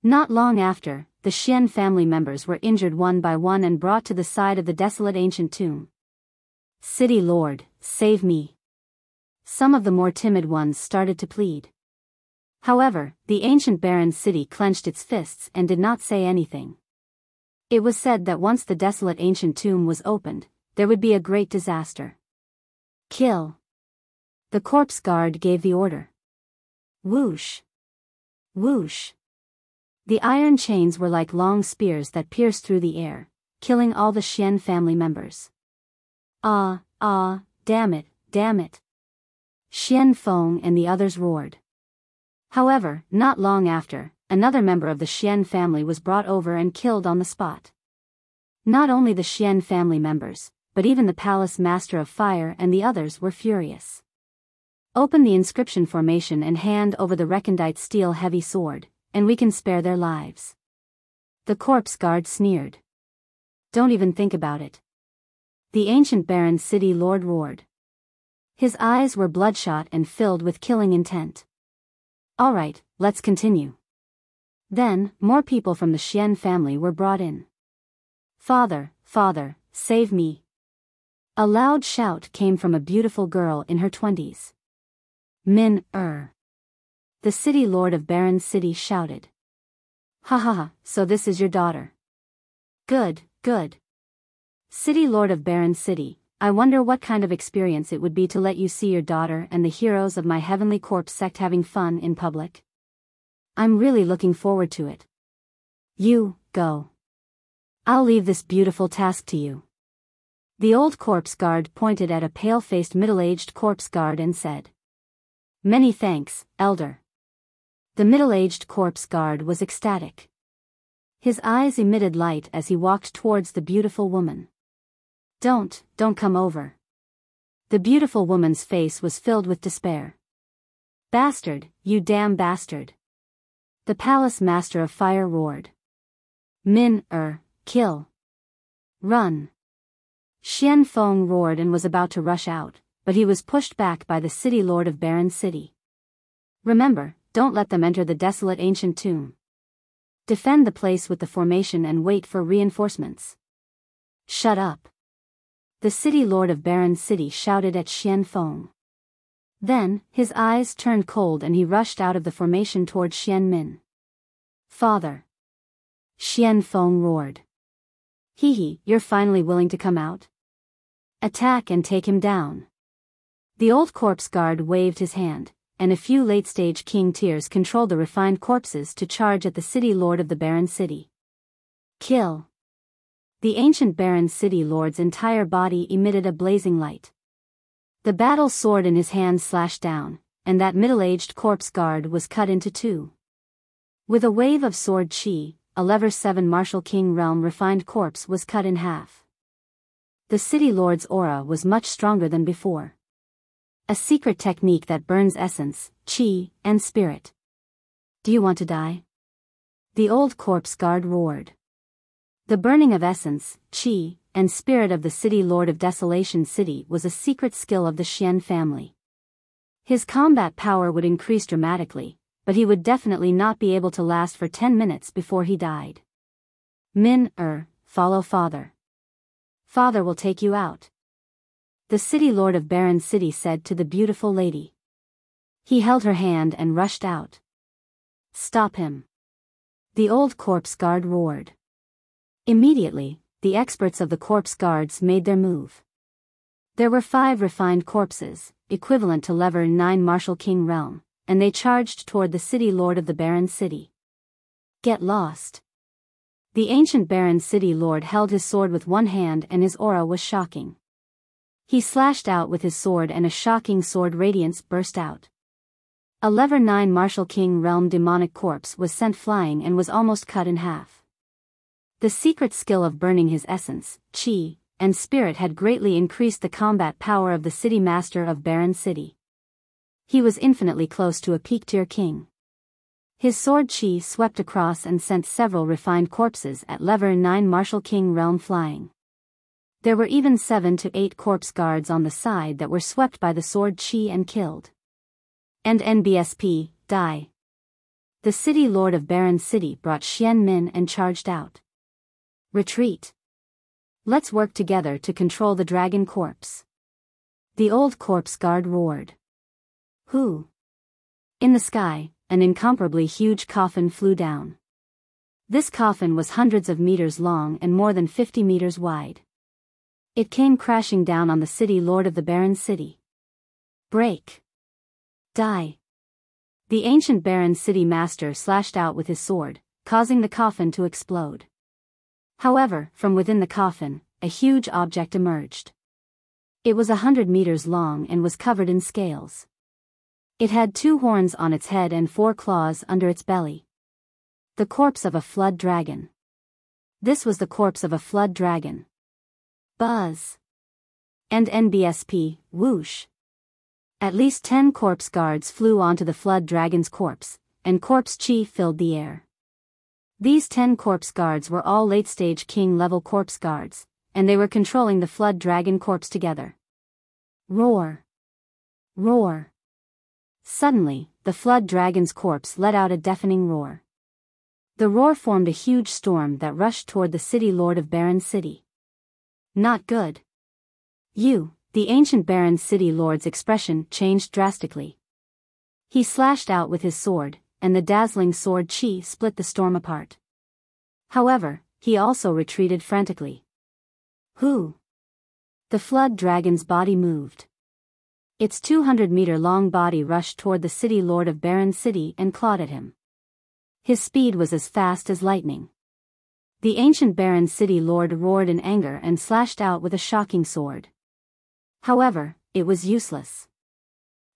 S1: Not long after, the Xian family members were injured one by one and brought to the side of the desolate ancient tomb. City Lord, save me. Some of the more timid ones started to plead. However, the ancient barren city clenched its fists and did not say anything. It was said that once the desolate ancient tomb was opened, there would be a great disaster. Kill. The corpse guard gave the order. Whoosh. Whoosh. The iron chains were like long spears that pierced through the air, killing all the Xian family members. Ah, damn it, damn it. Xian Feng and the others roared. However, not long after, another member of the Xian family was brought over and killed on the spot. Not only the Xian family members, but even the palace master of fire and the others were furious. Open the inscription formation and hand over the recondite steel heavy sword, and we can spare their lives. The corpse guard sneered. Don't even think about it. The ancient barren city lord roared. His eyes were bloodshot and filled with killing intent. All right, let's continue. Then, more people from the Xian family were brought in. Father, save me. A loud shout came from a beautiful girl in her 20s. Min-er. The city lord of barren city shouted. Ha ha ha, so this is your daughter. Good. City lord of barren city, I wonder what kind of experience it would be to let you see your daughter and the heroes of my heavenly corpse sect having fun in public. I'm really looking forward to it. You, go. I'll leave this beautiful task to you. The old corpse guard pointed at a pale-faced middle-aged corpse guard and said. Many thanks, elder. The middle-aged corpse guard was ecstatic. His eyes emitted light as he walked towards the beautiful woman. Don't come over. The beautiful woman's face was filled with despair. Bastard, you damn bastard. The palace master of fire roared. Min-er, kill. Run. Xian Feng roared and was about to rush out, but he was pushed back by the city lord of barren city. Remember, don't let them enter the desolate ancient tomb. Defend the place with the formation and wait for reinforcements. Shut up. The city lord of barren city shouted at Xian Feng. Then, his eyes turned cold and he rushed out of the formation toward Xian Min. Father. Xian Feng roared. Hee, you're finally willing to come out? Attack and take him down. The old corpse guard waved his hand, and a few late-stage king tiers controlled the refined corpses to charge at the city lord of the barren city. Kill. The ancient barren city lord's entire body emitted a blazing light. The battle sword in his hand slashed down, and that middle-aged corpse guard was cut into two. With a wave of sword chi, a lever 7 martial king realm refined corpse was cut in half. The city lord's aura was much stronger than before. A secret technique that burns essence, chi, and spirit. Do you want to die? The old corpse guard roared. The burning of essence, chi, and spirit of the city lord of Desolation City was a secret skill of the Xian family. His combat power would increase dramatically, but he would definitely not be able to last for 10 minutes before he died. Min-er, follow father. Father will take you out. The city lord of barren city said to the beautiful lady. He held her hand and rushed out. Stop him. The old corpse guard roared. Immediately, the experts of the corpse guards made their move. There were 5 refined corpses, equivalent to level 9 Martial King realm, and they charged toward the city lord of the barren city. Get lost. The ancient barren city lord held his sword with one hand and his aura was shocking. He slashed out with his sword and a shocking sword radiance burst out. A level 9 Martial King realm demonic corpse was sent flying and was almost cut in half. The secret skill of burning his essence, chi, and spirit had greatly increased the combat power of the city master of Barren City. He was infinitely close to a peak-tier king. His sword chi swept across and sent several refined corpses at level 9 Martial King realm flying. There were even 7 to 8 corpse guards on the side that were swept by the sword chi and killed. And NBSP, die. The city lord of Barren City brought Xian Min and charged out. Retreat. Let's work together to control the dragon corpse. The old corpse guard roared. Who? In the sky, an incomparably huge coffin flew down. This coffin was hundreds of meters long and more than 50 meters wide. It came crashing down on the city lord of the barren city. Break. Die. The ancient barren city master slashed out with his sword, causing the coffin to explode. However, from within the coffin, a huge object emerged. It was 100 meters long and was covered in scales. It had 2 horns on its head and 4 claws under its belly. The corpse of a flood dragon. This was the corpse of a flood dragon. Buzz. And NBSP, whoosh. At least 10 corpse guards flew onto the flood dragon's corpse, and corpse chi filled the air. These 10 corpse guards were all late-stage king-level corpse guards, and they were controlling the flood dragon corpse together. Roar. Roar. Suddenly, the flood dragon's corpse let out a deafening roar. The roar formed a huge storm that rushed toward the city lord of Barren City. Not good. The ancient Barren City lord's expression changed drastically. He slashed out with his sword, and the dazzling sword chi split the storm apart. However, he also retreated frantically. Who? The flood dragon's body moved. Its 200-meter-long body rushed toward the city lord of Barren City and clawed at him. His speed was as fast as lightning. The ancient Barren City lord roared in anger and slashed out with a shocking sword. However, it was useless.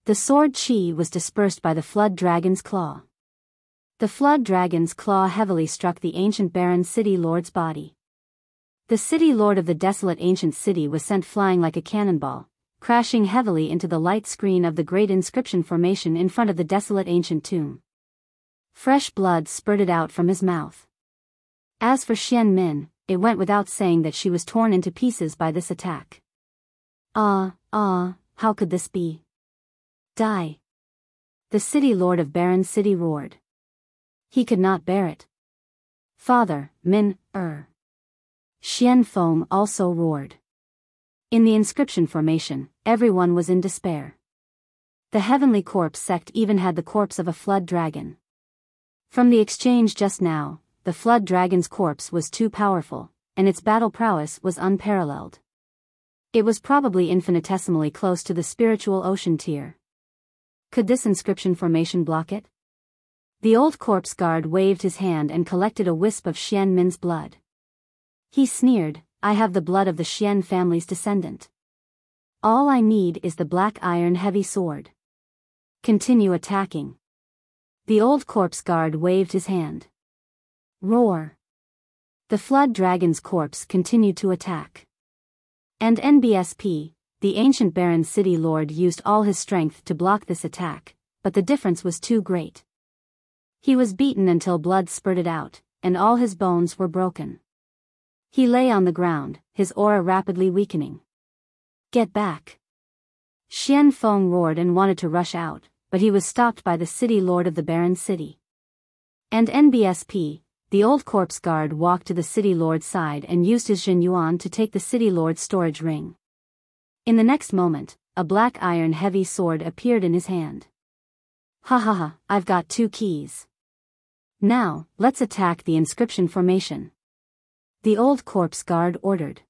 S1: The sword chi was dispersed by the flood dragon's claw. The flood dragon's claw heavily struck the ancient Barren City lord's body. The city lord of the desolate ancient city was sent flying like a cannonball, crashing heavily into the light screen of the great inscription formation in front of the desolate ancient tomb. Fresh blood spurted out from his mouth. As for Xian Min, it went without saying that she was torn into pieces by this attack. How could this be? Die. The city lord of Barren City roared. He could not bear it. Father, Min, Xian Feng also roared. In the inscription formation, everyone was in despair. The heavenly corpse sect even had the corpse of a flood dragon. From the exchange just now, the flood dragon's corpse was too powerful, and its battle prowess was unparalleled. It was probably infinitesimally close to the spiritual ocean tier. Could this inscription formation block it? The old corpse guard waved his hand and collected a wisp of Xian Min's blood. He sneered, I have the blood of the Xian family's descendant. All I need is the black iron heavy sword. Continue attacking. The old corpse guard waved his hand. Roar. The flood dragon's corpse continued to attack. And NBSP, the ancient Barren City lord used all his strength to block this attack, but the difference was too great. He was beaten until blood spurted out, and all his bones were broken. He lay on the ground, his aura rapidly weakening. Get back. Xian Feng roared and wanted to rush out, but he was stopped by the city lord of the Barren City. And NBSP, the old corpse guard walked to the city lord's side and used his Jin Yuan to take the city lord's storage ring. In the next moment, a black iron heavy sword appeared in his hand. Ha, I've got 2 keys. Now, let's attack the inscription formation. The old corpse guard ordered.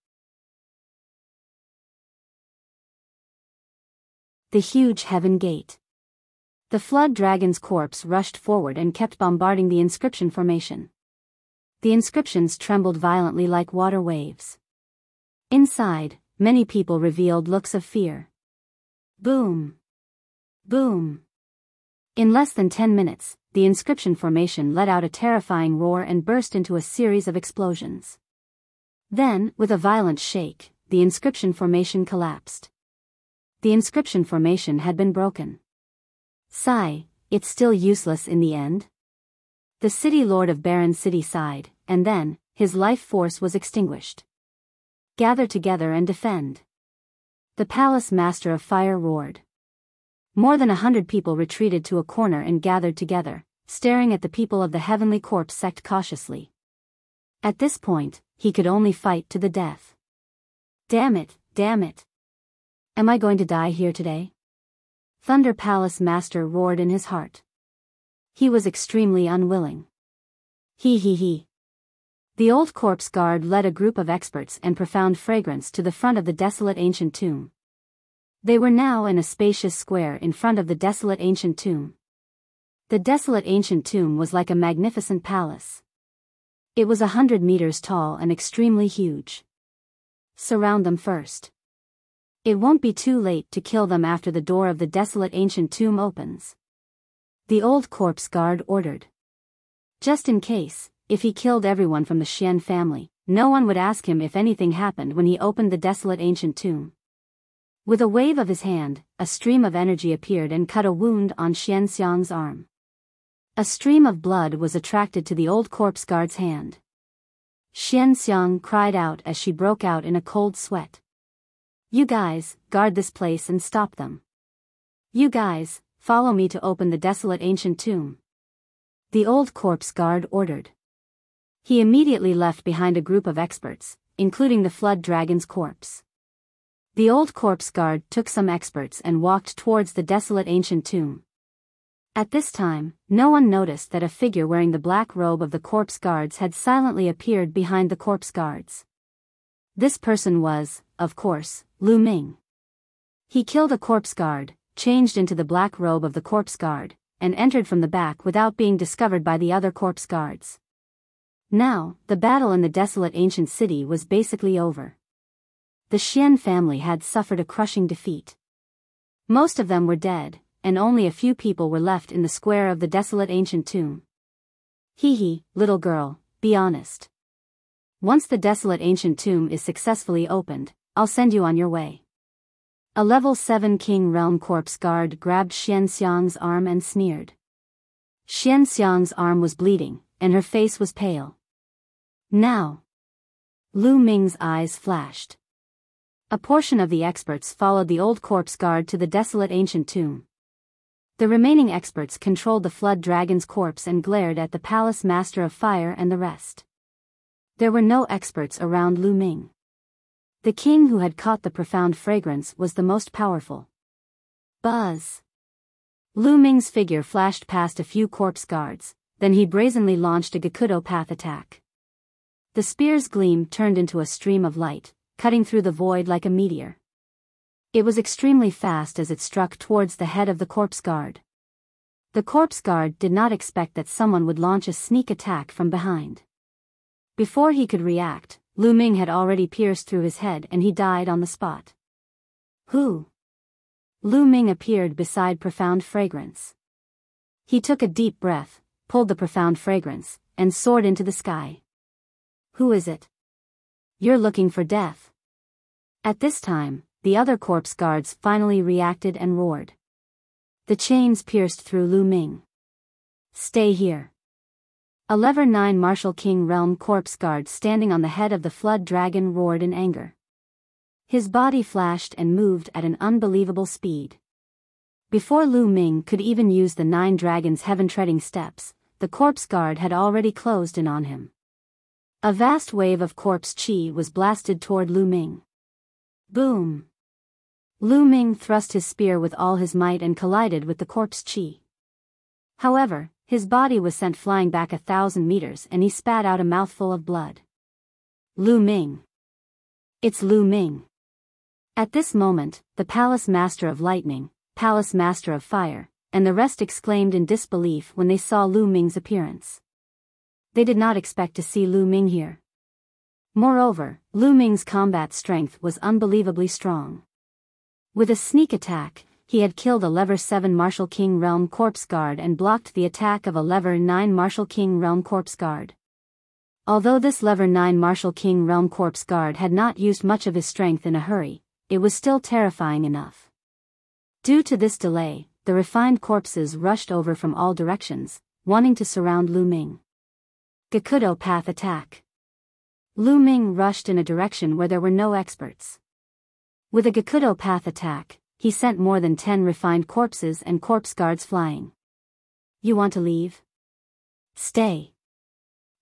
S1: The huge heaven gate. The flood dragon's corpse rushed forward and kept bombarding the inscription formation. The inscriptions trembled violently like water waves. Inside, many people revealed looks of fear. Boom! Boom! In less than 10 minutes, the inscription formation let out a terrifying roar and burst into a series of explosions. Then, with a violent shake, the inscription formation collapsed. The inscription formation had been broken. Sigh, it's still useless in the end? The city lord of Barren City sighed, and then, his life force was extinguished. Gather together and defend. The palace master of fire roared. More than 100 people retreated to a corner and gathered together, staring at the people of the heavenly corpse sect cautiously. At this point, he could only fight to the death. Damn it, damn it. Am I going to die here today? Thunder Palace Master roared in his heart. He was extremely unwilling. He. The old corpse guard led a group of experts and profound fragrance to the front of the desolate ancient tomb. They were now in a spacious square in front of the desolate ancient tomb. The desolate ancient tomb was like a magnificent palace. It was 100 meters tall and extremely huge. Surround them first. It won't be too late to kill them after the door of the desolate ancient tomb opens. The old corpse guard ordered. Just in case, if he killed everyone from the Xian family, no one would ask him if anything happened when he opened the desolate ancient tomb. With a wave of his hand, a stream of energy appeared and cut a wound on Xian Xiang's arm. A stream of blood was attracted to the old corpse guard's hand. Xian Xiang cried out as she broke out in a cold sweat. You guys, guard this place and stop them. You guys, follow me to open the desolate ancient tomb. The old corpse guard ordered. He immediately left behind a group of experts, including the flood dragon's corpse. The old corpse guard took some experts and walked towards the desolate ancient tomb. At this time, no one noticed that a figure wearing the black robe of the corpse guards had silently appeared behind the corpse guards. This person was, of course, Lu Ming. He killed a corpse guard, changed into the black robe of the corpse guard, and entered from the back without being discovered by the other corpse guards. Now, the battle in the desolate ancient city was basically over. The Xian family had suffered a crushing defeat. Most of them were dead, and only a few people were left in the square of the desolate ancient tomb. Little girl, be honest. Once the desolate ancient tomb is successfully opened, I'll send you on your way. A level 7 King Realm corpse guard grabbed Xian Xiang's arm and sneered. Xian Xiang's arm was bleeding, and her face was pale. Now. Lu Ming's eyes flashed. A portion of the experts followed the old corpse guard to the desolate ancient tomb. The remaining experts controlled the flood dragon's corpse and glared at the palace master of fire and the rest. There were no experts around Lu Ming. The king who had caught the profound fragrance was the most powerful. Buzz! Lu Ming's figure flashed past a few corpse guards, then he brazenly launched a Gakudo path attack. The spear's gleam turned into a stream of light, cutting through the void like a meteor. It was extremely fast as it struck towards the head of the corpse guard. The corpse guard did not expect that someone would launch a sneak attack from behind. Before he could react, Lu Ming had already pierced through his head and he died on the spot. Who? Lu Ming appeared beside Profound Fragrance. He took a deep breath, pulled the Profound Fragrance, and soared into the sky. Who is it? You're looking for death. At this time, the other corpse guards finally reacted and roared. The chains pierced through Lu Ming. Stay here. A level 9 Martial King Realm corpse guard standing on the head of the flood dragon roared in anger. His body flashed and moved at an unbelievable speed. Before Lu Ming could even use the 9 dragon's heaven-treading steps, the corpse guard had already closed in on him. A vast wave of corpse chi was blasted toward Lu Ming. Boom! Lu Ming thrust his spear with all his might and collided with the corpse chi. However, His body was sent flying back 1,000 meters and he spat out a mouthful of blood. Lu Ming. It's Lu Ming. At this moment, the Palace Master of Lightning, Palace Master of Fire, and the rest exclaimed in disbelief when they saw Lu Ming's appearance. They did not expect to see Lu Ming here. Moreover, Lu Ming's combat strength was unbelievably strong. With a sneak attack, he had killed a Level 7 Martial King Realm Corpse Guard and blocked the attack of a Level 9 Martial King Realm Corpse Guard. Although this Level 9 Martial King Realm Corpse Guard had not used much of his strength in a hurry, it was still terrifying enough. Due to this delay, the refined corpses rushed over from all directions, wanting to surround Lu Ming. Gakudo Path Attack. Lu Ming rushed in a direction where there were no experts. With a Gakudo Path Attack, he sent more than 10 refined corpses and corpse guards flying. You want to leave? Stay.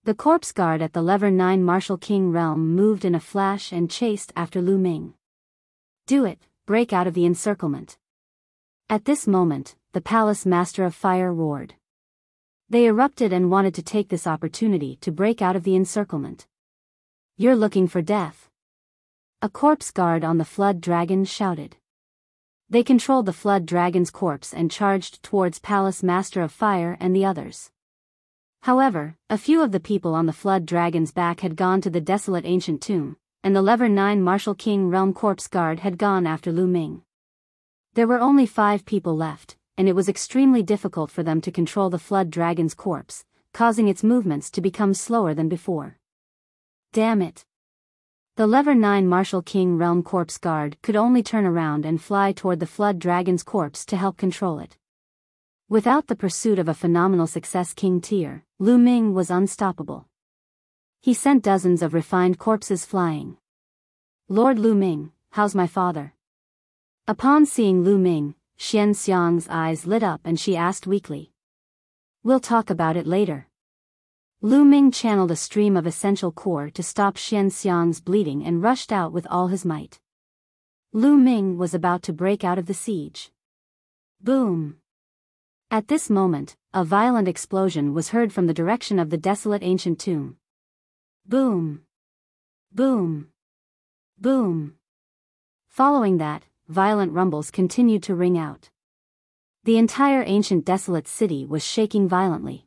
S1: The corpse guard at the Level 9 Martial King Realm moved in a flash and chased after Lu Ming. Do it, break out of the encirclement. At this moment, the Palace Master of Fire roared. They erupted and wanted to take this opportunity to break out of the encirclement. You're looking for death. A corpse guard on the Flood Dragon shouted. They controlled the Flood Dragon's corpse and charged towards Palace Master of Fire and the others. However, a few of the people on the Flood Dragon's back had gone to the desolate ancient tomb, and the Level 9 Martial King Realm Corpse Guard had gone after Lu Ming. There were only 5 people left, and it was extremely difficult for them to control the Flood Dragon's corpse, causing its movements to become slower than before. Damn it. The Level 9 Martial King Realm Corpse Guard could only turn around and fly toward the Flood Dragon's corpse to help control it. Without the pursuit of a phenomenal success King tier, Lu Ming was unstoppable. He sent dozens of refined corpses flying. Lord Lu Ming, how's my father? Upon seeing Lu Ming, Xian Xiang's eyes lit up and she asked weakly. We'll talk about it later. Lu Ming channeled a stream of essential core to stop Xian Xiang's bleeding and rushed out with all his might. Lu Ming was about to break out of the siege. Boom! At this moment, a violent explosion was heard from the direction of the desolate ancient tomb. Boom! Boom! Boom! Following that, violent rumbles continued to ring out. The entire ancient desolate city was shaking violently.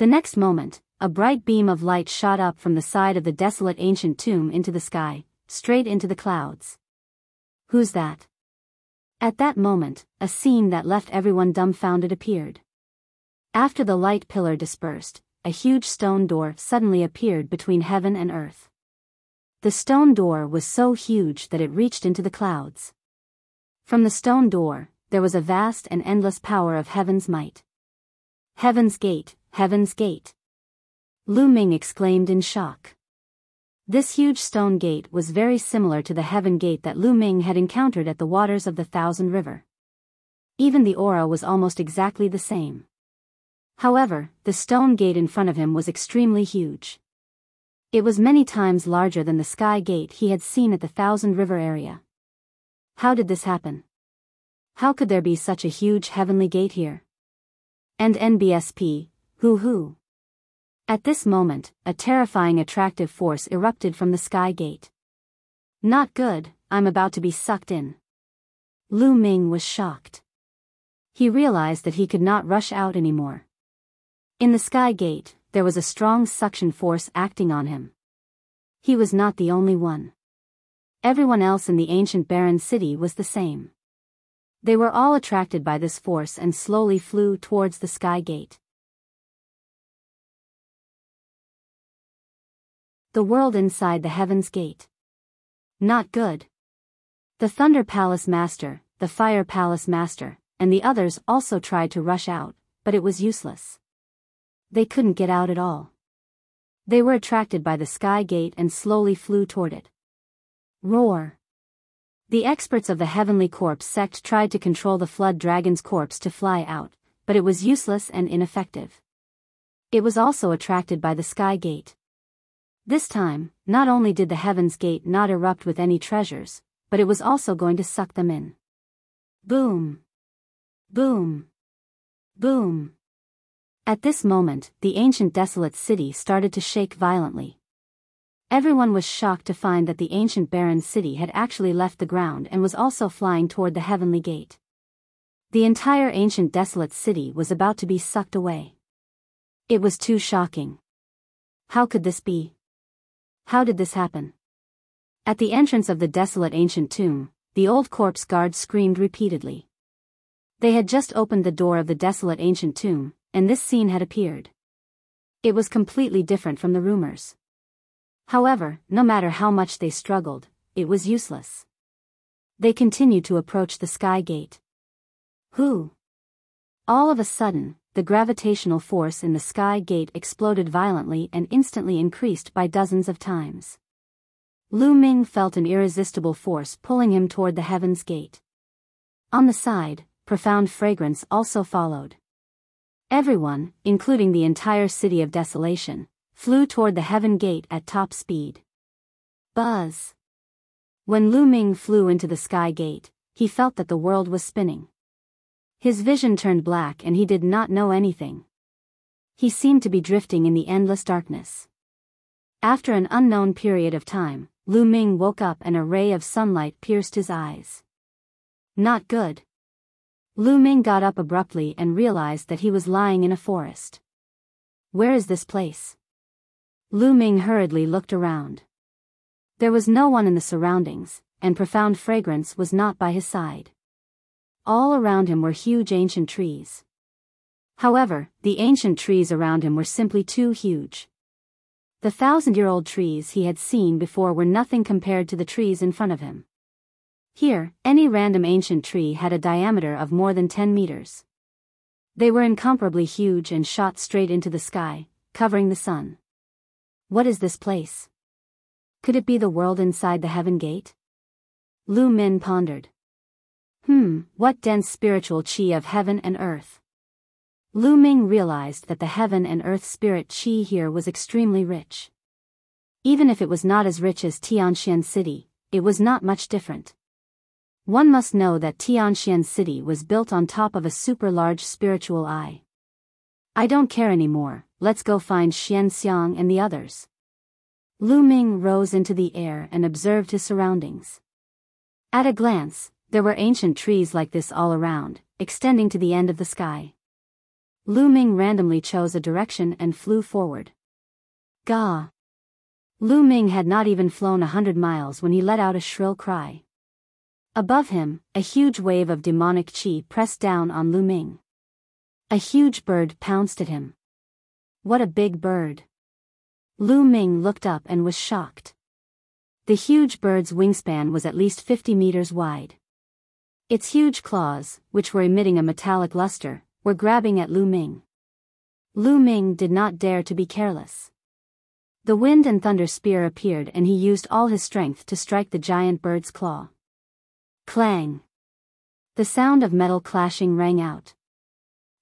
S1: The next moment, a bright beam of light shot up from the side of the desolate ancient tomb into the sky, straight into the clouds. Who's that? At that moment, a scene that left everyone dumbfounded appeared. After the light pillar dispersed, a huge stone door suddenly appeared between heaven and earth. The stone door was so huge that it reached into the clouds. From the stone door, there was a vast and endless power of heaven's might. Heaven's gate, heaven's gate! Lu Ming exclaimed in shock. This huge stone gate was very similar to the heaven gate that Lu Ming had encountered at the waters of the Thousand River. Even the aura was almost exactly the same. However, the stone gate in front of him was extremely huge. It was many times larger than the sky gate he had seen at the Thousand River area. How did this happen? How could there be such a huge heavenly gate here? And NBSP, hoo. At this moment, a terrifying attractive force erupted from the sky gate. Not good, I'm about to be sucked in. Lu Ming was shocked. He realized that he could not rush out anymore. In the sky gate, there was a strong suction force acting on him. He was not the only one. Everyone else in the ancient barren city was the same. They were all attracted by this force and slowly flew towards the sky gate. The world inside the Heaven's Gate. Not good. The Thunder Palace Master, the Fire Palace Master, and the others also tried to rush out, but it was useless. They couldn't get out at all. They were attracted by the sky gate and slowly flew toward it. Roar! The experts of the Heavenly Corpse sect tried to control the Flood Dragon's corpse to fly out, but it was useless and ineffective. It was also attracted by the sky gate. This time, not only did the Heaven's Gate not erupt with any treasures, but it was also going to suck them in. Boom! Boom! Boom! At this moment, the ancient desolate city started to shake violently. Everyone was shocked to find that the ancient barren city had actually left the ground and was also flying toward the heavenly gate. The entire ancient desolate city was about to be sucked away. It was too shocking. How could this be? How did this happen? At the entrance of the desolate ancient tomb, the old corpse guards screamed repeatedly. They had just opened the door of the desolate ancient tomb, and this scene had appeared. It was completely different from the rumors. However, no matter how much they struggled, it was useless. They continued to approach the sky gate. Who? All of a sudden, the gravitational force in the sky gate exploded violently and instantly increased by dozens of times. Lu Ming felt an irresistible force pulling him toward the heaven's gate. On the side, profound fragrance also followed. Everyone, including the entire city of desolation, flew toward the heaven gate at top speed. Buzz! When Lu Ming flew into the sky gate, he felt that the world was spinning. His vision turned black and he did not know anything. He seemed to be drifting in the endless darkness. After an unknown period of time, Lu Ming woke up and a ray of sunlight pierced his eyes. Not good. Lu Ming got up abruptly and realized that he was lying in a forest. Where is this place? Lu Ming hurriedly looked around. There was no one in the surroundings, and profound fragrance was not by his side. All around him were huge ancient trees. However, the ancient trees around him were simply too huge. The 1,000-year-old trees he had seen before were nothing compared to the trees in front of him. Here, any random ancient tree had a diameter of more than 10 meters. They were incomparably huge and shot straight into the sky, covering the sun. What is this place? Could it be the world inside the heaven gate? Lu Min pondered. What dense spiritual qi of heaven and earth. Lu Ming realized that the heaven and earth spirit qi here was extremely rich. Even if it was not as rich as Tianxian City, it was not much different. One must know that Tianxian City was built on top of a super large spiritual eye. I don't care anymore, let's go find Xianxiang and the others. Lu Ming rose into the air and observed his surroundings. At a glance, there were ancient trees like this all around, extending to the end of the sky. Lu Ming randomly chose a direction and flew forward. Gah! Lu Ming had not even flown 100 miles when he let out a shrill cry. Above him, a huge wave of demonic qi pressed down on Lu Ming. A huge bird pounced at him. What a big bird! Lu Ming looked up and was shocked. The huge bird's wingspan was at least 50 meters wide. Its huge claws, which were emitting a metallic luster, were grabbing at Lu Ming. Lu Ming did not dare to be careless. The wind and thunder spear appeared and he used all his strength to strike the giant bird's claw. Clang! The sound of metal clashing rang out.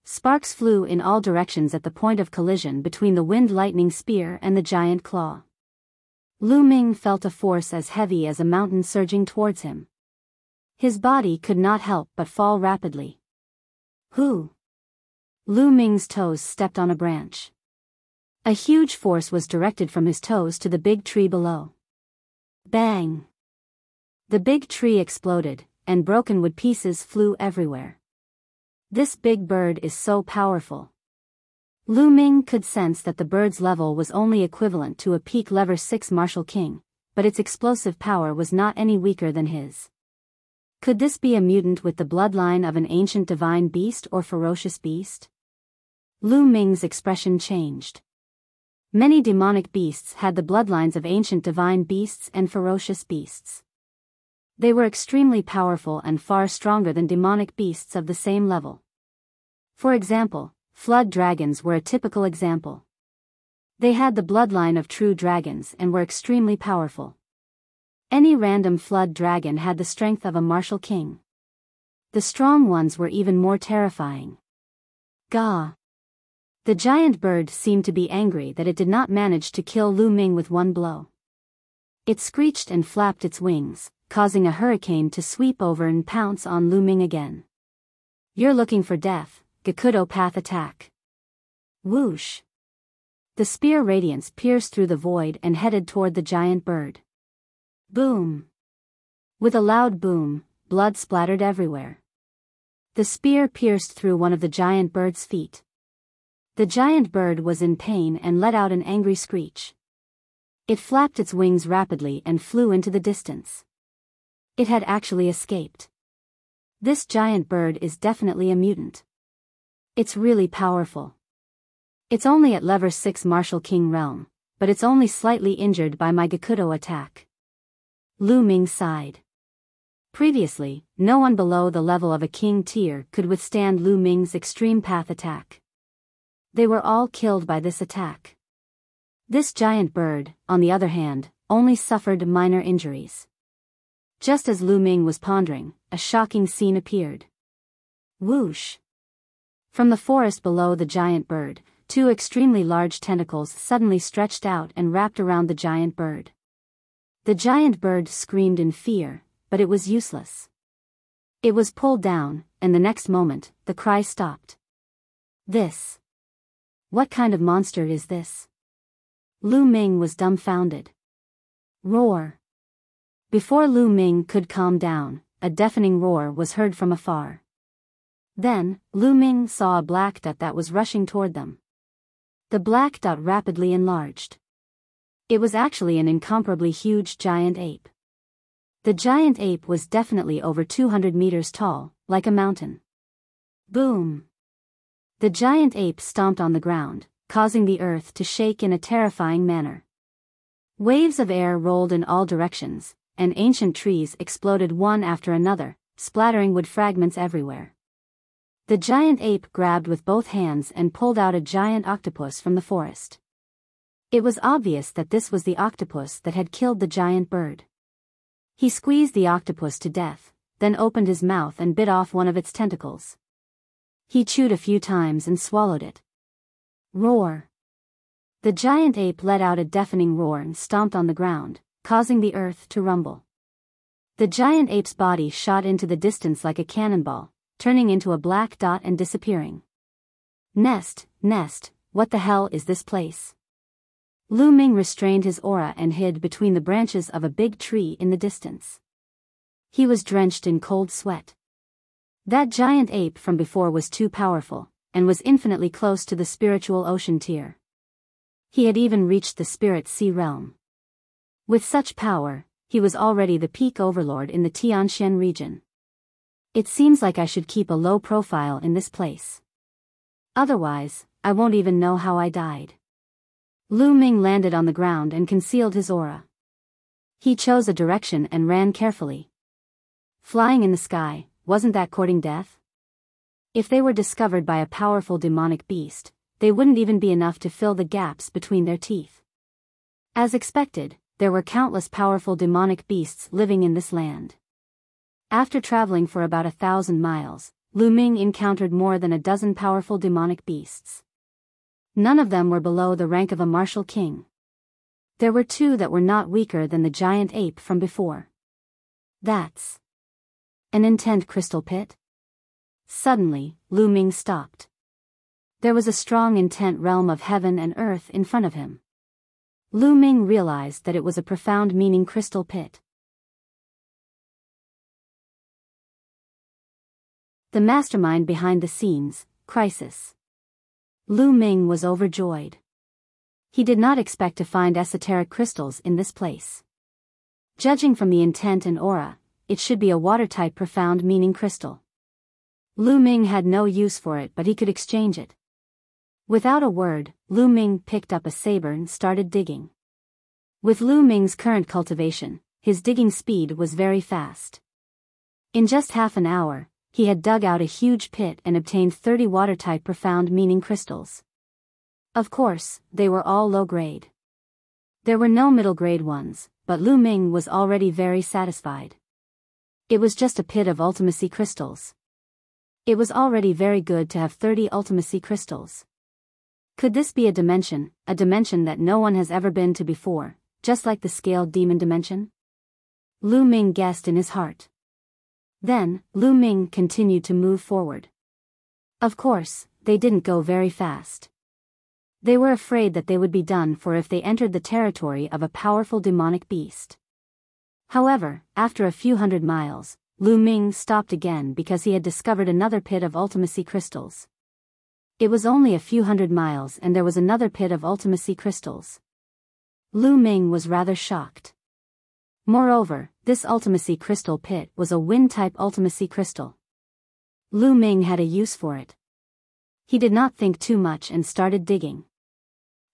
S1: Sparks flew in all directions at the point of collision between the wind lightning spear and the giant claw. Lu Ming felt a force as heavy as a mountain surging towards him. His body could not help but fall rapidly. Who? Lu Ming's toes stepped on a branch. A huge force was directed from his toes to the big tree below. Bang! The big tree exploded, and broken wood pieces flew everywhere. This big bird is so powerful. Lu Ming could sense that the bird's level was only equivalent to a peak level 6 martial king, but its explosive power was not any weaker than his. Could this be a mutant with the bloodline of an ancient divine beast or ferocious beast? Lu Ming's expression changed. Many demonic beasts had the bloodlines of ancient divine beasts and ferocious beasts. They were extremely powerful and far stronger than demonic beasts of the same level. For example, flood dragons were a typical example. They had the bloodline of true dragons and were extremely powerful. Any random flood dragon had the strength of a martial king. The strong ones were even more terrifying. Gah! The giant bird seemed to be angry that it did not manage to kill Lu Ming with one blow. It screeched and flapped its wings, causing a hurricane to sweep over and pounce on Lu Ming again. You're looking for death, Gakudo Path attack. Whoosh! The spear radiance pierced through the void and headed toward the giant bird. Boom! With a loud boom, blood splattered everywhere. The spear pierced through one of the giant bird's feet. The giant bird was in pain and let out an angry screech. It flapped its wings rapidly and flew into the distance. It had actually escaped. This giant bird is definitely a mutant. It's really powerful. It's only at level 6 Martial King realm, but it's only slightly injured by my Gakudo attack. Lu Ming sighed. Previously, no one below the level of a king tier could withstand Lu Ming's extreme path attack. They were all killed by this attack. This giant bird, on the other hand, only suffered minor injuries. Just as Lu Ming was pondering, a shocking scene appeared. Whoosh! From the forest below the giant bird, 2 extremely large tentacles suddenly stretched out and wrapped around the giant bird. The giant bird screamed in fear, but it was useless. It was pulled down, and the next moment, the cry stopped. This. What kind of monster is this? Lu Ming was dumbfounded. Roar! Before Lu Ming could calm down, a deafening roar was heard from afar. Then, Lu Ming saw a black dot that was rushing toward them. The black dot rapidly enlarged. It was actually an incomparably huge giant ape. The giant ape was definitely over 200 meters tall, like a mountain. Boom! The giant ape stomped on the ground, causing the earth to shake in a terrifying manner. Waves of air rolled in all directions, and ancient trees exploded one after another, splattering wood fragments everywhere. The giant ape grabbed with both hands and pulled out a giant octopus from the forest. It was obvious that this was the octopus that had killed the giant bird. He squeezed the octopus to death, then opened his mouth and bit off one of its tentacles. He chewed a few times and swallowed it. Roar! The giant ape let out a deafening roar and stomped on the ground, causing the earth to rumble. The giant ape's body shot into the distance like a cannonball, turning into a black dot and disappearing. Nest, what the hell is this place? Lu Ming restrained his aura and hid between the branches of a big tree in the distance. He was drenched in cold sweat. That giant ape from before was too powerful, and was infinitely close to the spiritual ocean tier. He had even reached the spirit sea realm. With such power, he was already the peak overlord in the Tianxian region. It seems like I should keep a low profile in this place. Otherwise, I won't even know how I died. Lu Ming landed on the ground and concealed his aura. He chose a direction and ran carefully. Flying in the sky, wasn't that courting death? If they were discovered by a powerful demonic beast, they wouldn't even be enough to fill the gaps between their teeth. As expected, there were countless powerful demonic beasts living in this land. After traveling for about 1,000 miles, Lu Ming encountered more than a dozen powerful demonic beasts. None of them were below the rank of a martial king. There were 2 that were not weaker than the giant ape from before. That's an intent crystal pit? Suddenly, Lu Ming stopped. There was a strong intent realm of heaven and earth in front of him. Lu Ming realized that it was a profound meaning crystal pit. The mastermind behind the scenes, Crisis. Lu Ming was overjoyed. He did not expect to find esoteric crystals in this place. Judging from the intent and aura, it should be a water-type profound meaning crystal. Lu Ming had no use for it, but he could exchange it. Without a word, Lu Ming picked up a saber and started digging. With Lu Ming's current cultivation, his digging speed was very fast. In just half an hour, he had dug out a huge pit and obtained 30 water-type profound meaning crystals. Of course, they were all low-grade. There were no middle-grade ones, but Lu Ming was already very satisfied. It was just a pit of ultimacy crystals. It was already very good to have 30 ultimacy crystals. Could this be a dimension that no one has ever been to before, just like the scaled demon dimension? Lu Ming guessed in his heart. Then, Lu Ming continued to move forward. Of course, they didn't go very fast. They were afraid that they would be done for if they entered the territory of a powerful demonic beast. However, after a few hundred miles, Lu Ming stopped again because he had discovered another pit of ultimacy crystals. It was only a few hundred miles and there was another pit of ultimacy crystals. Lu Ming was rather shocked. Moreover, this ultimacy crystal pit was a wind-type ultimacy crystal. Lu Ming had a use for it. He did not think too much and started digging.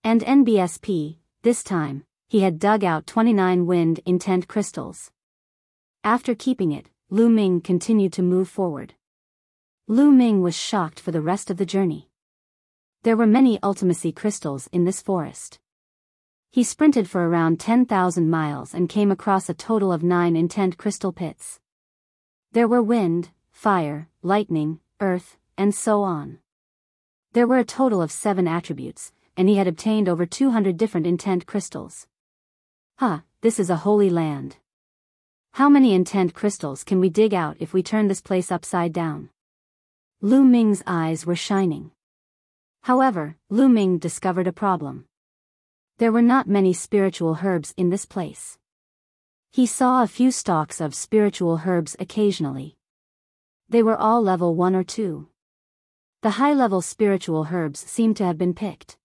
S1: And NBSP, this time, he had dug out 29 wind intent crystals. After keeping it, Lu Ming continued to move forward. Lu Ming was shocked for the rest of the journey. There were many ultimacy crystals in this forest. He sprinted for around 10,000 miles and came across a total of 9 intent crystal pits. There were wind, fire, lightning, earth, and so on. There were a total of 7 attributes, and he had obtained over 200 different intent crystals. This is a holy land. How many intent crystals can we dig out if we turn this place upside down? Lu Ming's eyes were shining. However, Lu Ming discovered a problem. There were not many spiritual herbs in this place. He saw a few stalks of spiritual herbs occasionally. They were all level 1 or 2. The high-level spiritual herbs seemed to have been picked.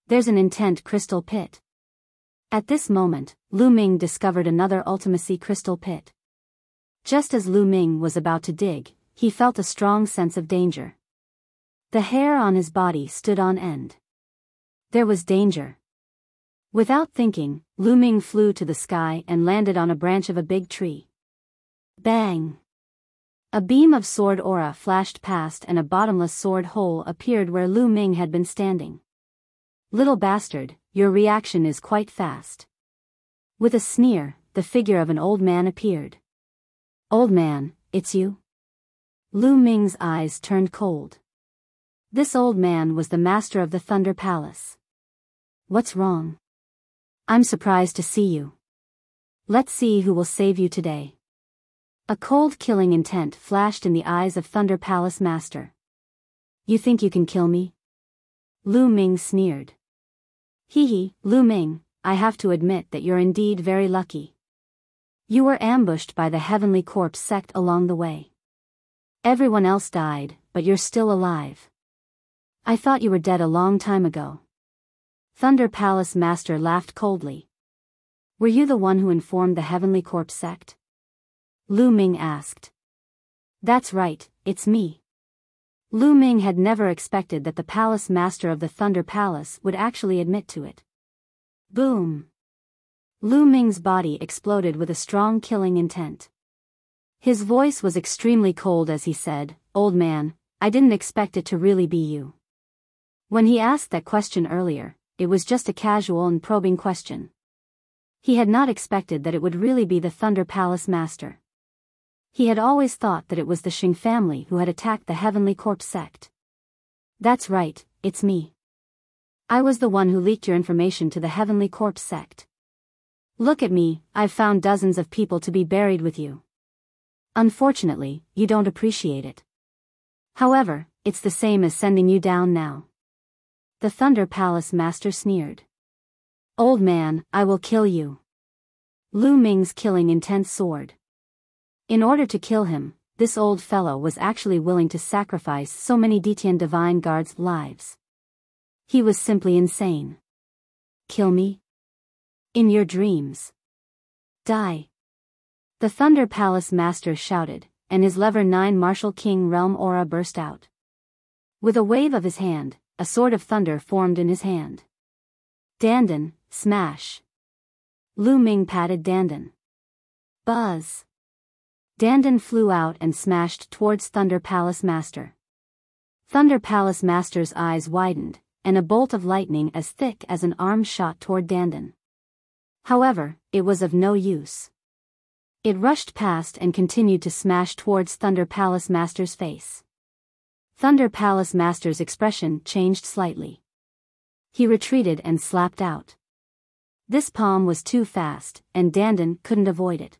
S1: There's an intent crystal pit. At this moment, Lu Ming discovered another ultimacy crystal pit. Just as Lu Ming was about to dig, he felt a strong sense of danger. The hair on his body stood on end. There was danger. Without thinking, Lu Ming flew to the sky and landed on a branch of a big tree. Bang! A beam of sword aura flashed past and a bottomless sword hole appeared where Lu Ming had been standing. Little bastard, your reaction is quite fast. With a sneer, the figure of an old man appeared. Old man, it's you? Lu Ming's eyes turned cold. This old man was the master of the Thunder Palace. What's wrong? I'm surprised to see you. Let's see who will save you today. A cold killing intent flashed in the eyes of Thunder Palace Master. You think you can kill me? Lu Ming sneered. Lu Ming, I have to admit that you're indeed very lucky. You were ambushed by the Heavenly Corpse sect along the way. Everyone else died, but you're still alive. I thought you were dead a long time ago. Thunder Palace Master laughed coldly. Were you the one who informed the Heavenly Corpse sect? Lu Ming asked. That's right, it's me. Lu Ming had never expected that the Palace Master of the Thunder Palace would actually admit to it. Boom! Lu Ming's body exploded with a strong killing intent. His voice was extremely cold as he said, Old man, I didn't expect it to really be you. When he asked that question earlier, it was just a casual and probing question. He had not expected that it would really be the Thunder Palace Master. He had always thought that it was the Xing family who had attacked the Heavenly Corpse sect. That's right, it's me. I was the one who leaked your information to the Heavenly Corpse sect. Look at me, I've found dozens of people to be buried with you. Unfortunately, you don't appreciate it. However, it's the same as sending you down now. The Thunder Palace Master sneered. Old man, I will kill you. Lu Ming's killing intent soared. In order to kill him, this old fellow was actually willing to sacrifice so many Detian Divine Guards' lives. He was simply insane. Kill me? In your dreams. Die. The Thunder Palace Master shouted, and his lever 9 Martial King Realm aura burst out. With a wave of his hand, a sword of thunder formed in his hand. Dandan, smash. Lu Ming patted Dandan. Buzz. Dandan flew out and smashed towards Thunder Palace Master. Thunder Palace Master's eyes widened, and a bolt of lightning as thick as an arm shot toward Dandan. However, it was of no use. It rushed past and continued to smash towards Thunder Palace Master's face. Thunder Palace Master's expression changed slightly. He retreated and slapped out. This palm was too fast, and Dandan couldn't avoid it.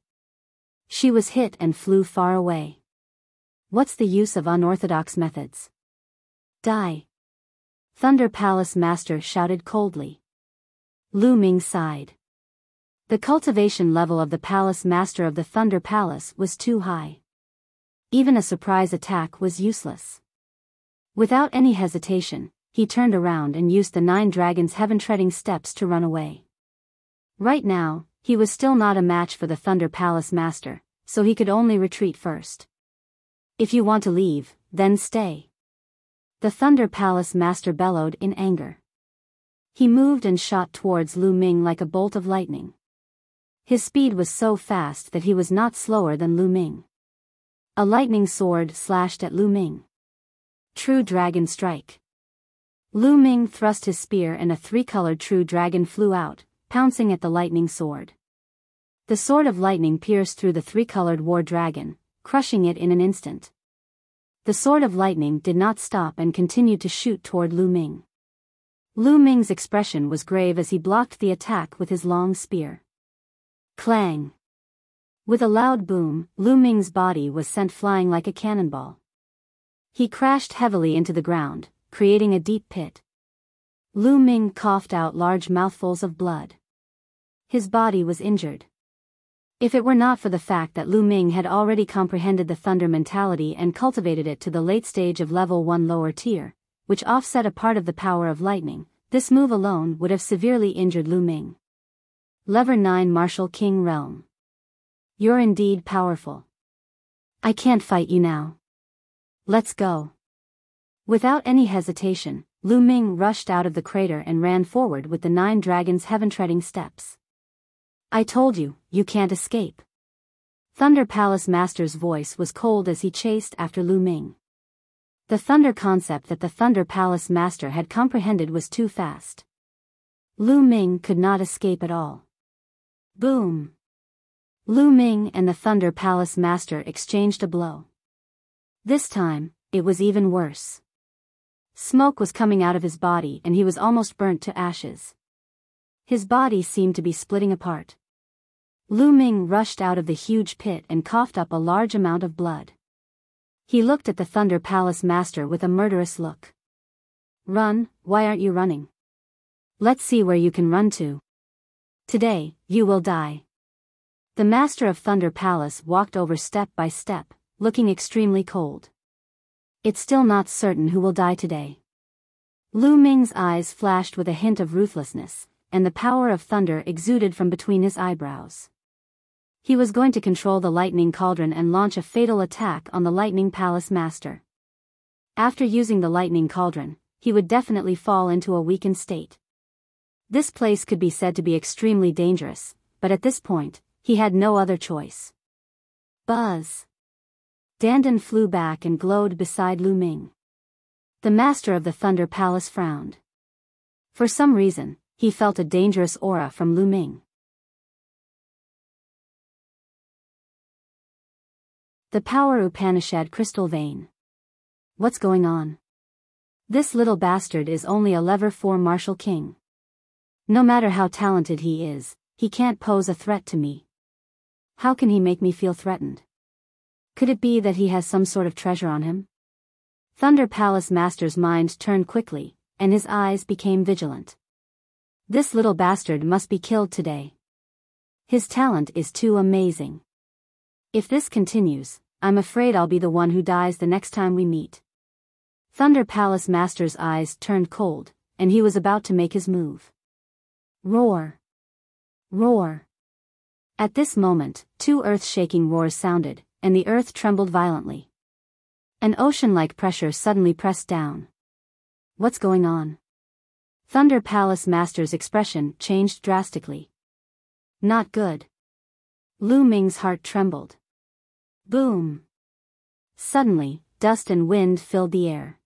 S1: She was hit and flew far away. What's the use of unorthodox methods? Die. Thunder Palace Master shouted coldly. Lu Ming sighed. The cultivation level of the Palace Master of the Thunder Palace was too high. Even a surprise attack was useless. Without any hesitation, he turned around and used the 9 dragons' heaven-treading steps to run away. Right now, he was still not a match for the Thunder Palace Master, so he could only retreat first. If you want to leave, then stay. The Thunder Palace Master bellowed in anger. He moved and shot towards Lu Ming like a bolt of lightning. His speed was so fast that he was not slower than Lu Ming. A lightning sword slashed at Lu Ming. True Dragon Strike. Lu Ming thrust his spear and a 3-colored true dragon flew out, pouncing at the lightning sword. The sword of lightning pierced through the 3-colored war dragon, crushing it in an instant. The sword of lightning did not stop and continued to shoot toward Lu Ming. Lu Ming's expression was grave as he blocked the attack with his long spear. Clang! With a loud boom, Lu Ming's body was sent flying like a cannonball. He crashed heavily into the ground, creating a deep pit. Lu Ming coughed out large mouthfuls of blood. His body was injured. If it were not for the fact that Lu Ming had already comprehended the thunder mentality and cultivated it to the late stage of level 1 lower tier, which offset a part of the power of lightning, this move alone would have severely injured Lu Ming. Level 9 Martial King Realm. You're indeed powerful. I can't fight you now. Let's go. Without any hesitation, Lu Ming rushed out of the crater and ran forward with the 9 dragons' heaven-treading steps. I told you, you can't escape. Thunder Palace Master's voice was cold as he chased after Lu Ming. The thunder concept that the Thunder Palace Master had comprehended was too fast. Lu Ming could not escape at all. Boom! Lu Ming and the Thunder Palace Master exchanged a blow. This time, it was even worse. Smoke was coming out of his body and he was almost burnt to ashes. His body seemed to be splitting apart. Lu Ming rushed out of the huge pit and coughed up a large amount of blood. He looked at the Thunder Palace Master with a murderous look. Run, why aren't you running? Let's see where you can run to. Today, you will die. The Master of Thunder Palace walked over step by step, looking extremely cold. It's still not certain who will die today. Lu Ming's eyes flashed with a hint of ruthlessness, and the power of thunder exuded from between his eyebrows. He was going to control the lightning cauldron and launch a fatal attack on the Lightning Palace Master. After using the lightning cauldron, he would definitely fall into a weakened state. This place could be said to be extremely dangerous, but at this point, he had no other choice. Buzz! Dandan flew back and glowed beside Lu Ming. The Master of the Thunder Palace frowned. For some reason, he felt a dangerous aura from Lu Ming. The Power Upanishad Crystal Vein. What's going on? This little bastard is only a level 4 martial king. No matter how talented he is, he can't pose a threat to me. How can he make me feel threatened? Could it be that he has some sort of treasure on him? Thunder Palace Master's mind turned quickly, and his eyes became vigilant. This little bastard must be killed today. His talent is too amazing. If this continues, I'm afraid I'll be the one who dies the next time we meet. Thunder Palace Master's eyes turned cold, and he was about to make his move. Roar! Roar! At this moment, 2 earth-shaking roars sounded, and the earth trembled violently. An ocean-like pressure suddenly pressed down. What's going on? Thunder Palace Master's expression changed drastically. Not good. Lu Ming's heart trembled. Boom! Suddenly, dust and wind filled the air.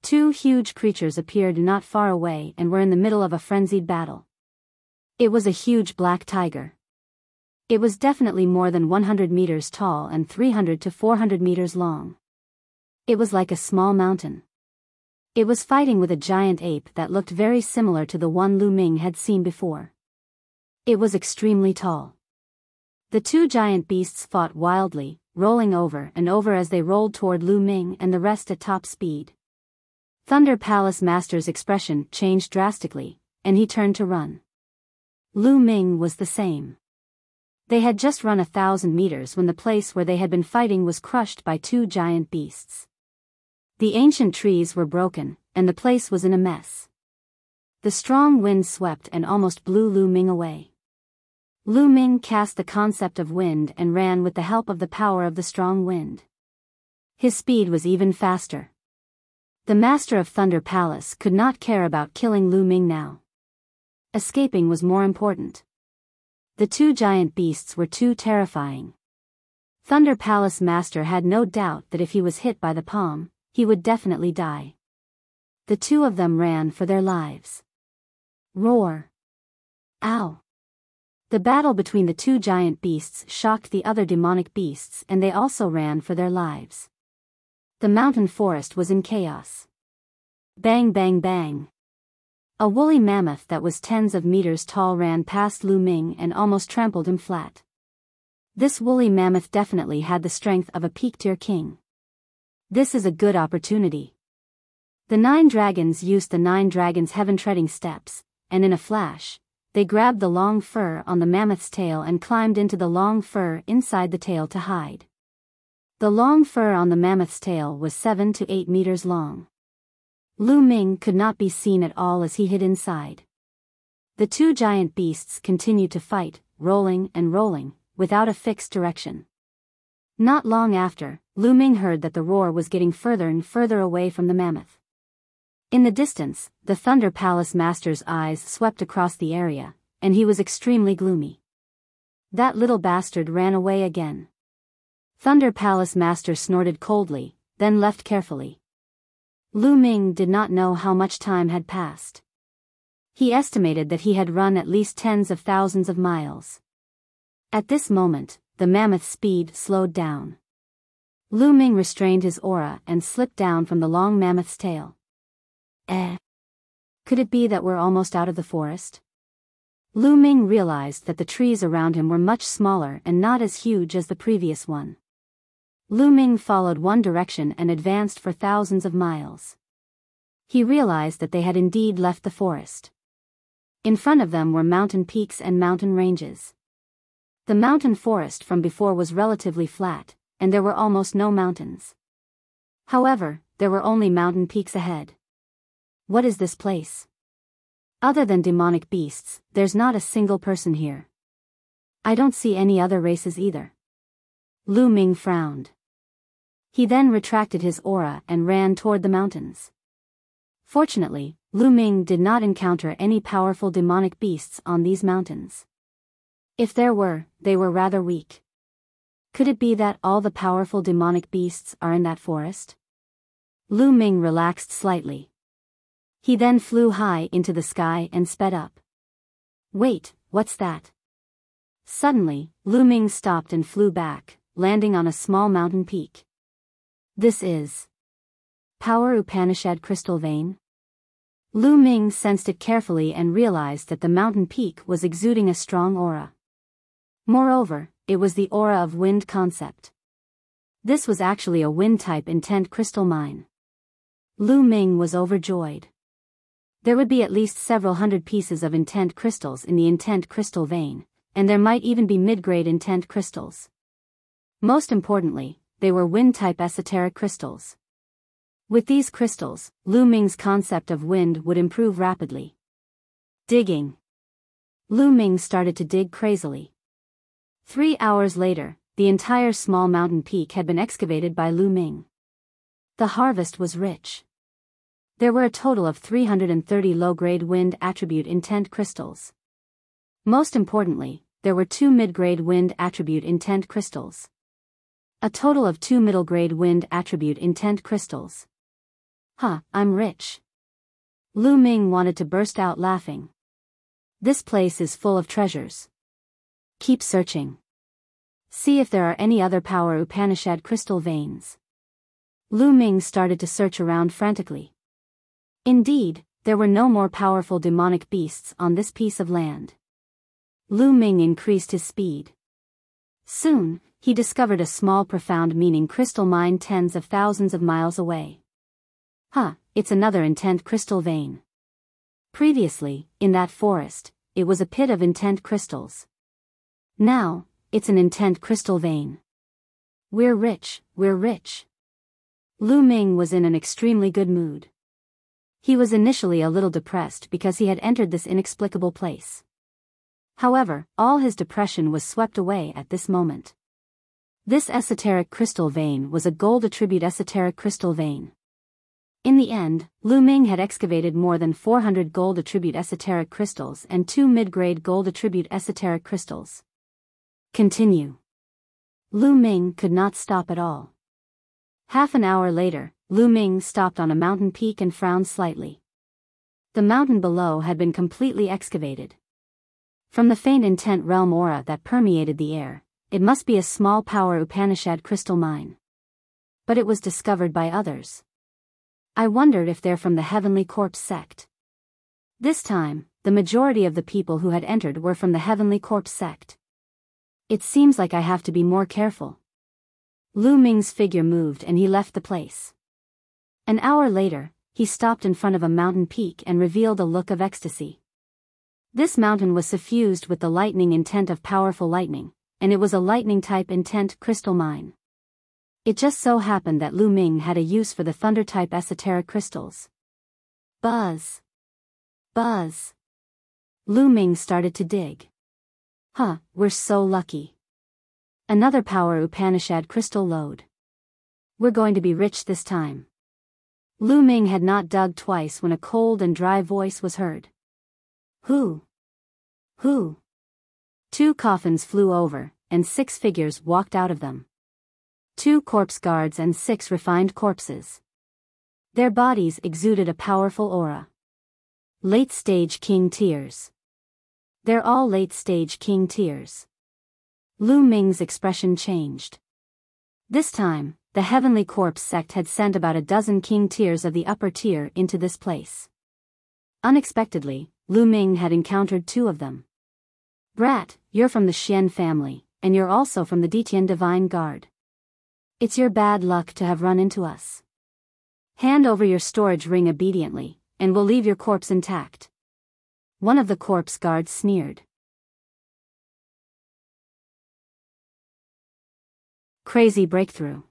S1: 2 huge creatures appeared not far away and were in the middle of a frenzied battle. It was a huge black tiger. It was definitely more than 100 meters tall and 300 to 400 meters long. It was like a small mountain. It was fighting with a giant ape that looked very similar to the one Lu Ming had seen before. It was extremely tall. The 2 giant beasts fought wildly, rolling over and over as they rolled toward Lu Ming and the rest at top speed. Thunder Palace Master's expression changed drastically, and he turned to run. Lu Ming was the same. They had just run 1,000 meters when the place where they had been fighting was crushed by two giant beasts. The ancient trees were broken, and the place was in a mess. The strong wind swept and almost blew Lu Ming away. Lu Ming cast the concept of wind and ran with the help of the power of the strong wind. His speed was even faster. The master of Thunder Palace could not care about killing Lu Ming now. Escaping was more important. The two giant beasts were too terrifying. Thunder Palace Master had no doubt that if he was hit by the palm, he would definitely die. The two of them ran for their lives. Roar! Ow! The battle between the two giant beasts shocked the other demonic beasts, and they also ran for their lives. The mountain forest was in chaos. Bang bang bang! A woolly mammoth that was tens of meters tall ran past Lu Ming and almost trampled him flat. This woolly mammoth definitely had the strength of a peak-tier king. This is a good opportunity. The 9 dragons used the 9 dragons' heaven-treading steps, and in a flash, they grabbed the long fur on the mammoth's tail and climbed into the long fur inside the tail to hide. The long fur on the mammoth's tail was 7 to 8 meters long. Lu Ming could not be seen at all as he hid inside. The two giant beasts continued to fight, rolling and rolling, without a fixed direction. Not long after, Lu Ming heard that the roar was getting further and further away from the mammoth. In the distance, the Thunder Palace Master's eyes swept across the area, and he was extremely gloomy. That little bastard ran away again. Thunder Palace Master snorted coldly, then left carefully. Lu Ming did not know how much time had passed. He estimated that he had run at least tens of thousands of miles. At this moment, the mammoth's speed slowed down. Lu Ming restrained his aura and slipped down from the long mammoth's tail. Could it be that we're almost out of the forest? Lu Ming realized that the trees around him were much smaller and not as huge as the previous one. Lu Ming followed one direction and advanced for thousands of miles. He realized that they had indeed left the forest. In front of them were mountain peaks and mountain ranges. The mountain forest from before was relatively flat, and there were almost no mountains. However, there were only mountain peaks ahead. What is this place? Other than demonic beasts, there's not a single person here. I don't see any other races either. Lu Ming frowned. He then retracted his aura and ran toward the mountains. Fortunately, Lu Ming did not encounter any powerful demonic beasts on these mountains. If there were, they were rather weak. Could it be that all the powerful demonic beasts are in that forest? Lu Ming relaxed slightly. He then flew high into the sky and sped up. Wait, what's that? Suddenly, Lu Ming stopped and flew back, landing on a small mountain peak. This is Power Upanishad Crystal Vein? Lu Ming sensed it carefully and realized that the mountain peak was exuding a strong aura. Moreover, it was the aura of wind concept. This was actually a wind-type intent crystal mine. Lu Ming was overjoyed. There would be at least several hundred pieces of intent crystals in the intent crystal vein, and there might even be mid-grade intent crystals. Most importantly, they were wind-type esoteric crystals. With these crystals, Lu Ming's concept of wind would improve rapidly. Digging. Lu Ming started to dig crazily. 3 hours later, the entire small mountain peak had been excavated by Lu Ming. The harvest was rich. There were a total of 330 low-grade wind attribute intent crystals. Most importantly, there were 2 mid-grade wind attribute intent crystals. A total of 2 middle-grade wind attribute intent crystals. I'm rich. Lu Ming wanted to burst out laughing. This place is full of treasures. Keep searching. See if there are any other Power Upanishad crystal veins. Lu Ming started to search around frantically. Indeed, there were no more powerful demonic beasts on this piece of land. Lu Ming increased his speed. Soon, he discovered a small profound meaning crystal mine tens of thousands of miles away. it's another intent crystal vein. Previously, in that forest, it was a pit of intent crystals. Now, it's an intent crystal vein. We're rich, we're rich. Lu Ming was in an extremely good mood. He was initially a little depressed because he had entered this inexplicable place. However, all his depression was swept away at this moment. This esoteric crystal vein was a gold attribute esoteric crystal vein. In the end, Lu Ming had excavated more than 400 gold attribute esoteric crystals and 2 mid-grade gold attribute esoteric crystals. Continue. Lu Ming could not stop at all. Half an hour later, Lu Ming stopped on a mountain peak and frowned slightly. The mountain below had been completely excavated. From the faint intent realm aura that permeated the air, it must be a small power Upanishad crystal mine. But it was discovered by others. I wondered if they're from the Heavenly Corpse sect. This time, the majority of the people who had entered were from the Heavenly Corpse sect. It seems like I have to be more careful. Lu Ming's figure moved and he left the place. An hour later, he stopped in front of a mountain peak and revealed a look of ecstasy. This mountain was suffused with the lightning intent of powerful lightning, and it was a lightning-type intent crystal mine. It just so happened that Lu Ming had a use for the thunder-type esoteric crystals. Buzz. Buzz. Lu Ming started to dig. Huh, we're so lucky. Another power Upanishad crystal lode. We're going to be rich this time. Lu Ming had not dug twice when a cold and dry voice was heard. Who? Who? 2 coffins flew over, and 6 figures walked out of them. 2 corpse guards and 6 refined corpses. Their bodies exuded a powerful aura. Late-stage king tears. They're all late-stage king tears. Lu Ming's expression changed. This time, the Heavenly Corpse sect had sent about a dozen king tears of the upper tier into this place. Unexpectedly, Lu Ming had encountered 2 of them. Brat, you're from the Xian family, and you're also from the Detian Divine Guard. It's your bad luck to have run into us. Hand over your storage ring obediently, and we'll leave your corpse intact. One of the corpse guards sneered. Crazy breakthrough.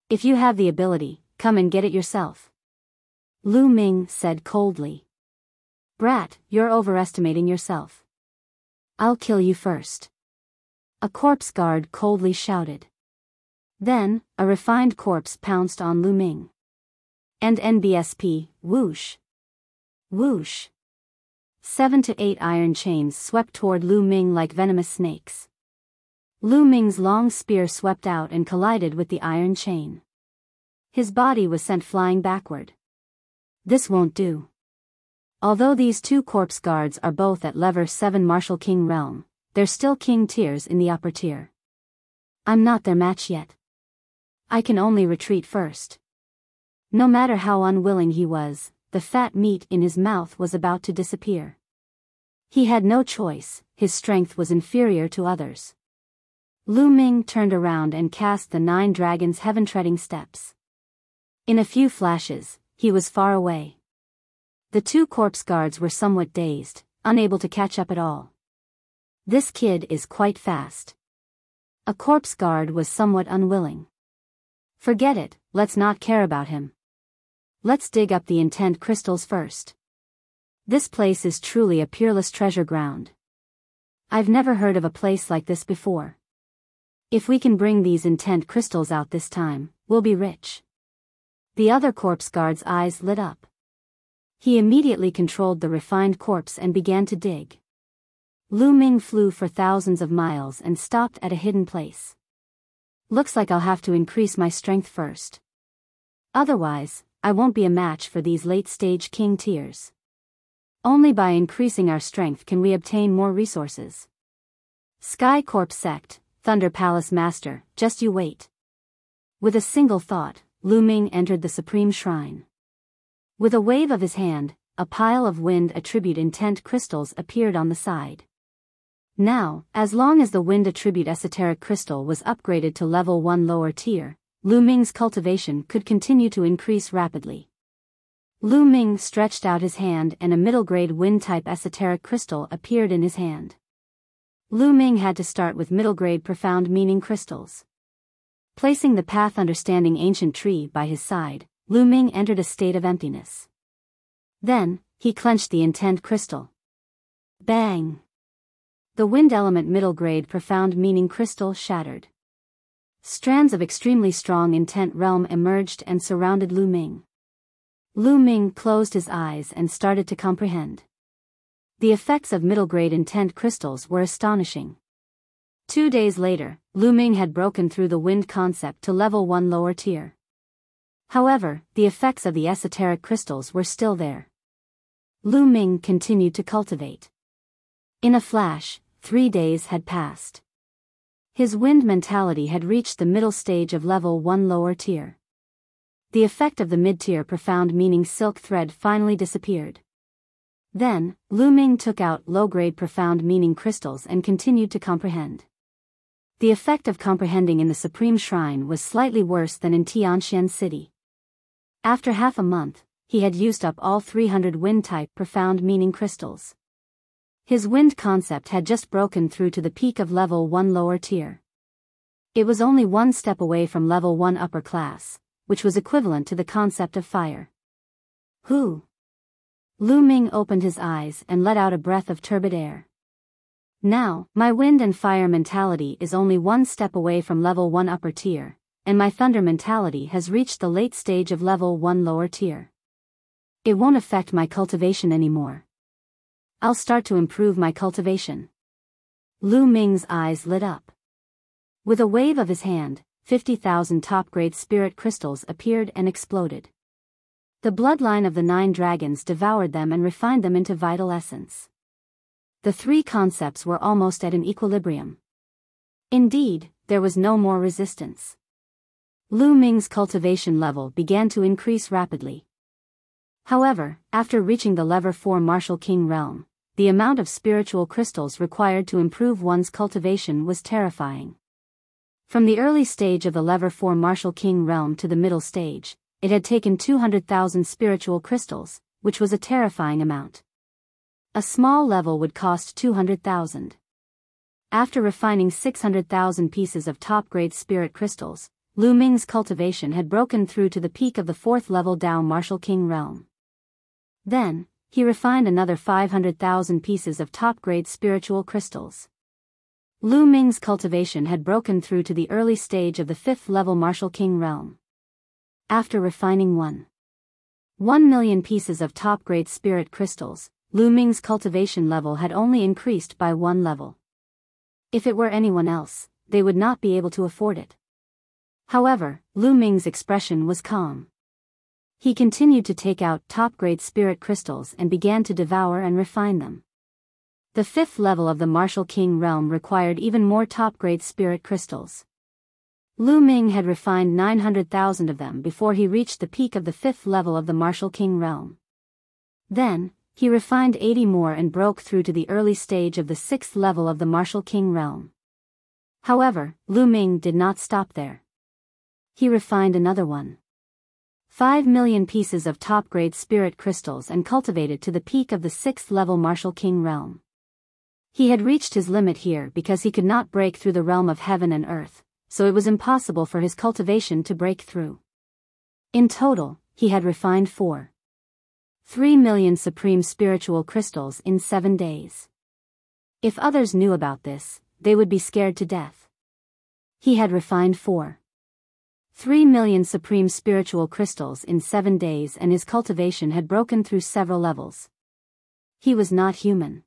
S1: If you have the ability, come and get it yourself. Lu Ming said coldly. Brat, you're overestimating yourself. I'll kill you first. A corpse guard coldly shouted. Then, a refined corpse pounced on Lu Ming. And NBSP, whoosh. Whoosh. 7 to 8 iron chains swept toward Lu Ming like venomous snakes. Lu Ming's long spear swept out and collided with the iron chain. His body was sent flying backward. This won't do. Although these 2 corpse guards are both at level 7 Martial King realm, they're still king tiers in the upper tier. I'm not their match yet. I can only retreat first. No matter how unwilling he was, the fat meat in his mouth was about to disappear. He had no choice, his strength was inferior to others. Lu Ming turned around and cast the 9 dragons' heaven-treading steps. In a few flashes, he was far away. The 2 corpse guards were somewhat dazed, unable to catch up at all. This kid is quite fast. A corpse guard was somewhat unwilling. Forget it, let's not care about him. Let's dig up the intent crystals first. This place is truly a peerless treasure ground. I've never heard of a place like this before. If we can bring these intent crystals out this time, we'll be rich. The other corpse guard's eyes lit up. He immediately controlled the refined corpse and began to dig. Lu Ming flew for thousands of miles and stopped at a hidden place. Looks like I'll have to increase my strength first. Otherwise, I won't be a match for these late-stage king tiers. Only by increasing our strength can we obtain more resources. Sky Corpse Sect, Thunder Palace Master, just you wait. With a single thought, Lu Ming entered the Supreme Shrine. With a wave of his hand, a pile of wind attribute intent crystals appeared on the side. Now, as long as the wind attribute esoteric crystal was upgraded to level 1 lower tier, Lu Ming's cultivation could continue to increase rapidly. Lu Ming stretched out his hand and a middle-grade wind-type esoteric crystal appeared in his hand. Lu Ming had to start with middle-grade profound meaning crystals. Placing the path understanding ancient tree by his side, Lu Ming entered a state of emptiness. Then, he clenched the intent crystal. Bang! The wind element middle-grade profound meaning crystal shattered. Strands of extremely strong intent realm emerged and surrounded Lu Ming. Lu Ming closed his eyes and started to comprehend. The effects of middle-grade intent crystals were astonishing. 2 days later, Lu Ming had broken through the wind concept to level 1 lower tier. However, the effects of the esoteric crystals were still there. Lu Ming continued to cultivate. In a flash, 3 days had passed. His wind mentality had reached the middle stage of level 1 lower tier. The effect of the mid-tier profound meaning silk thread finally disappeared. Then, Lu Ming took out low-grade profound meaning crystals and continued to comprehend. The effect of comprehending in the Supreme Shrine was slightly worse than in Tianxian City. After half a month, he had used up all 300 wind-type profound meaning crystals. His wind concept had just broken through to the peak of level 1 lower tier. It was only one step away from level 1 upper class, which was equivalent to the concept of fire. Who? Lu Ming opened his eyes and let out a breath of turbid air. Now, my wind and fire mentality is only one step away from level 1 upper tier, and my thunder mentality has reached the late stage of level 1 lower tier. It won't affect my cultivation anymore. I'll start to improve my cultivation. Lu Ming's eyes lit up. With a wave of his hand, 50,000 top-grade spirit crystals appeared and exploded. The bloodline of the 9 dragons devoured them and refined them into vital essence. The 3 concepts were almost at an equilibrium. Indeed, there was no more resistance. Lu Ming's cultivation level began to increase rapidly. However, after reaching the level 4 Martial King realm, the amount of spiritual crystals required to improve one's cultivation was terrifying. From the early stage of the level 4 Martial King realm to the middle stage, it had taken 200,000 spiritual crystals, which was a terrifying amount. A small level would cost 200,000. After refining 600,000 pieces of top-grade spirit crystals, Lu Ming's cultivation had broken through to the peak of the 4th level Dao Martial King realm. Then, he refined another 500,000 pieces of top-grade spiritual crystals. Lu Ming's cultivation had broken through to the early stage of the 5th level Martial King realm. After refining 1 million pieces of top-grade spirit crystals, Lu Ming's cultivation level had only increased by 1 level. If it were anyone else, they would not be able to afford it. However, Lu Ming's expression was calm. He continued to take out top-grade spirit crystals and began to devour and refine them. The 5th level of the Martial King realm required even more top-grade spirit crystals. Lu Ming had refined 900,000 of them before he reached the peak of the 5th level of the Martial King realm. Then, he refined 80 more and broke through to the early stage of the 6th level of the Martial King realm. However, Lu Ming did not stop there. He refined another 5 million pieces of top-grade spirit crystals and cultivated to the peak of the 6th level Martial King realm. He had reached his limit here because he could not break through the realm of heaven and earth, so it was impossible for his cultivation to break through. In total, he had refined 3 million supreme spiritual crystals in 7 days. If others knew about this, they would be scared to death. He had refined 3 million supreme spiritual crystals in 7 days and his cultivation had broken through several levels. He was not human.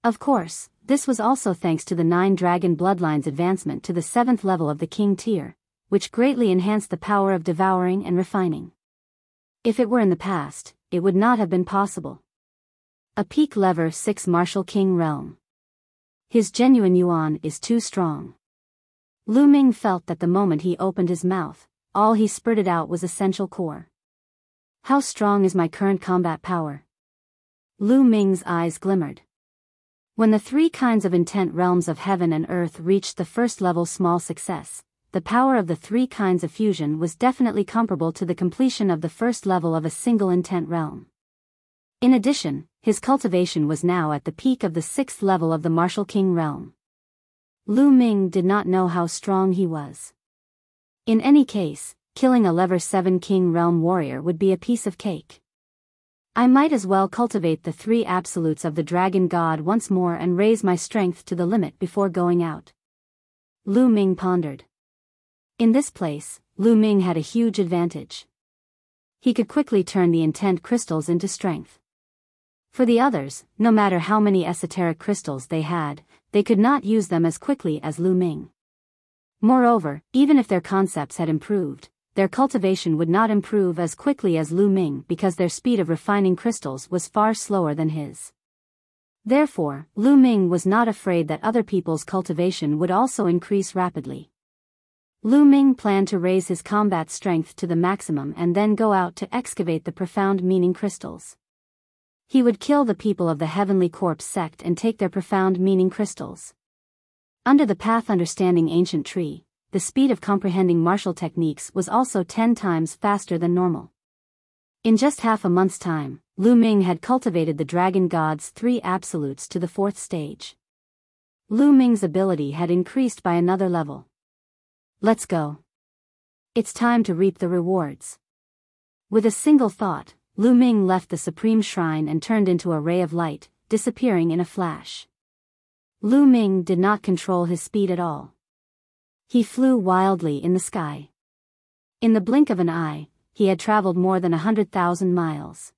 S1: Of course, this was also thanks to the 9 dragon bloodlines' advancement to the 7th level of the king tier, which greatly enhanced the power of devouring and refining. If it were in the past, it would not have been possible. A peak level 6 Martial King realm. His genuine yuan is too strong. Lu Ming felt that the moment he opened his mouth, all he spurted out was essential core. How strong is my current combat power? Lu Ming's eyes glimmered. When the 3 kinds of intent realms of heaven and earth reached the 1st level small success, the power of the three kinds of fusion was definitely comparable to the completion of the first level of a single intent realm. In addition, his cultivation was now at the peak of the sixth level of the Martial King realm. Lu Ming did not know how strong he was. In any case, killing a level 7 King realm warrior would be a piece of cake. I might as well cultivate the three absolutes of the dragon god once more and raise my strength to the limit before going out. Lu Ming pondered. In this place, Lu Ming had a huge advantage. He could quickly turn the intent crystals into strength. For the others, no matter how many esoteric crystals they had, they could not use them as quickly as Lu Ming. Moreover, even if their concepts had improved, their cultivation would not improve as quickly as Lu Ming because their speed of refining crystals was far slower than his. Therefore, Lu Ming was not afraid that other people's cultivation would also increase rapidly. Lu Ming planned to raise his combat strength to the maximum and then go out to excavate the profound meaning crystals. He would kill the people of the Heavenly Corpse sect and take their profound meaning crystals. Under the path understanding ancient tree, the speed of comprehending martial techniques was also 10 times faster than normal. In just half a month's time, Lu Ming had cultivated the dragon god's three absolutes to the 4th stage. Lu Ming's ability had increased by another level. Let's go. It's time to reap the rewards. With a single thought, Lu Ming left the supreme shrine and turned into a ray of light, disappearing in a flash. Lu Ming did not control his speed at all. He flew wildly in the sky. In the blink of an eye, he had traveled more than 100,000 miles.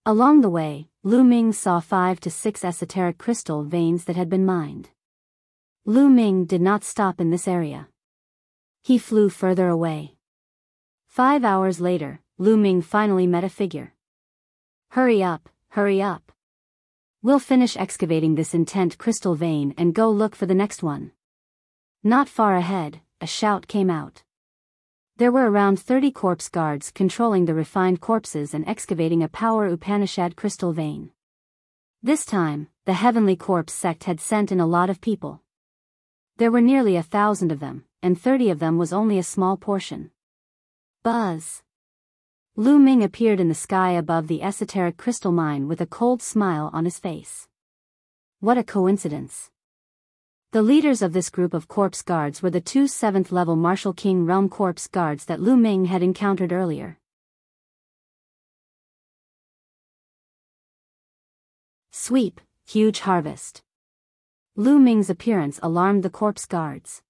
S1: Along the way, Lu Ming saw 5 to 6 esoteric crystal veins that had been mined. Lu Ming did not stop in this area. He flew further away. 5 hours later, Lu Ming finally met a figure. Hurry up, hurry up. We'll finish excavating this intent crystal vein and go look for the next one. Not far ahead, a shout came out. There were around 30 corpse guards controlling the refined corpses and excavating a power Upanishad crystal vein. This time, the Heavenly Corpse sect had sent in a lot of people. There were nearly 1,000 of them, and 30 of them was only a small portion. Buzz! Lu Ming appeared in the sky above the esoteric crystal mine with a cold smile on his face. What a coincidence! The leaders of this group of corpse guards were the 2 7th-level Martial King realm corpse guards that Lu Ming had encountered earlier. Sweep, huge harvest. Lu Ming's appearance alarmed the corpse guards.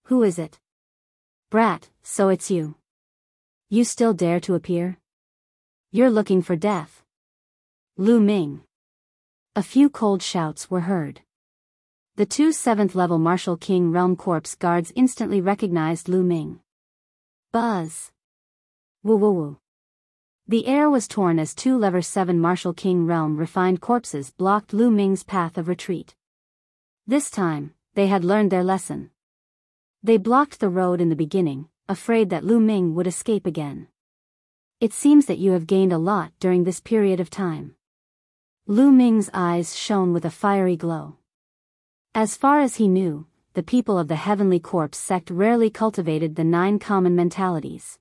S1: Who is it? Brat, so it's you. You still dare to appear? You're looking for death. Lu Ming. A few cold shouts were heard. The 2 7th-level Martial King realm corpse guards instantly recognized Lu Ming. Buzz! Woo woo woo. The air was torn as 2 level 7 Martial King realm refined corpses blocked Lu Ming's path of retreat. This time, they had learned their lesson. They blocked the road in the beginning, afraid that Lu Ming would escape again. It seems that you have gained a lot during this period of time. Lu Ming's eyes shone with a fiery glow. As far as he knew, the people of the Heavenly Corpse sect rarely cultivated the 9 common mentalities.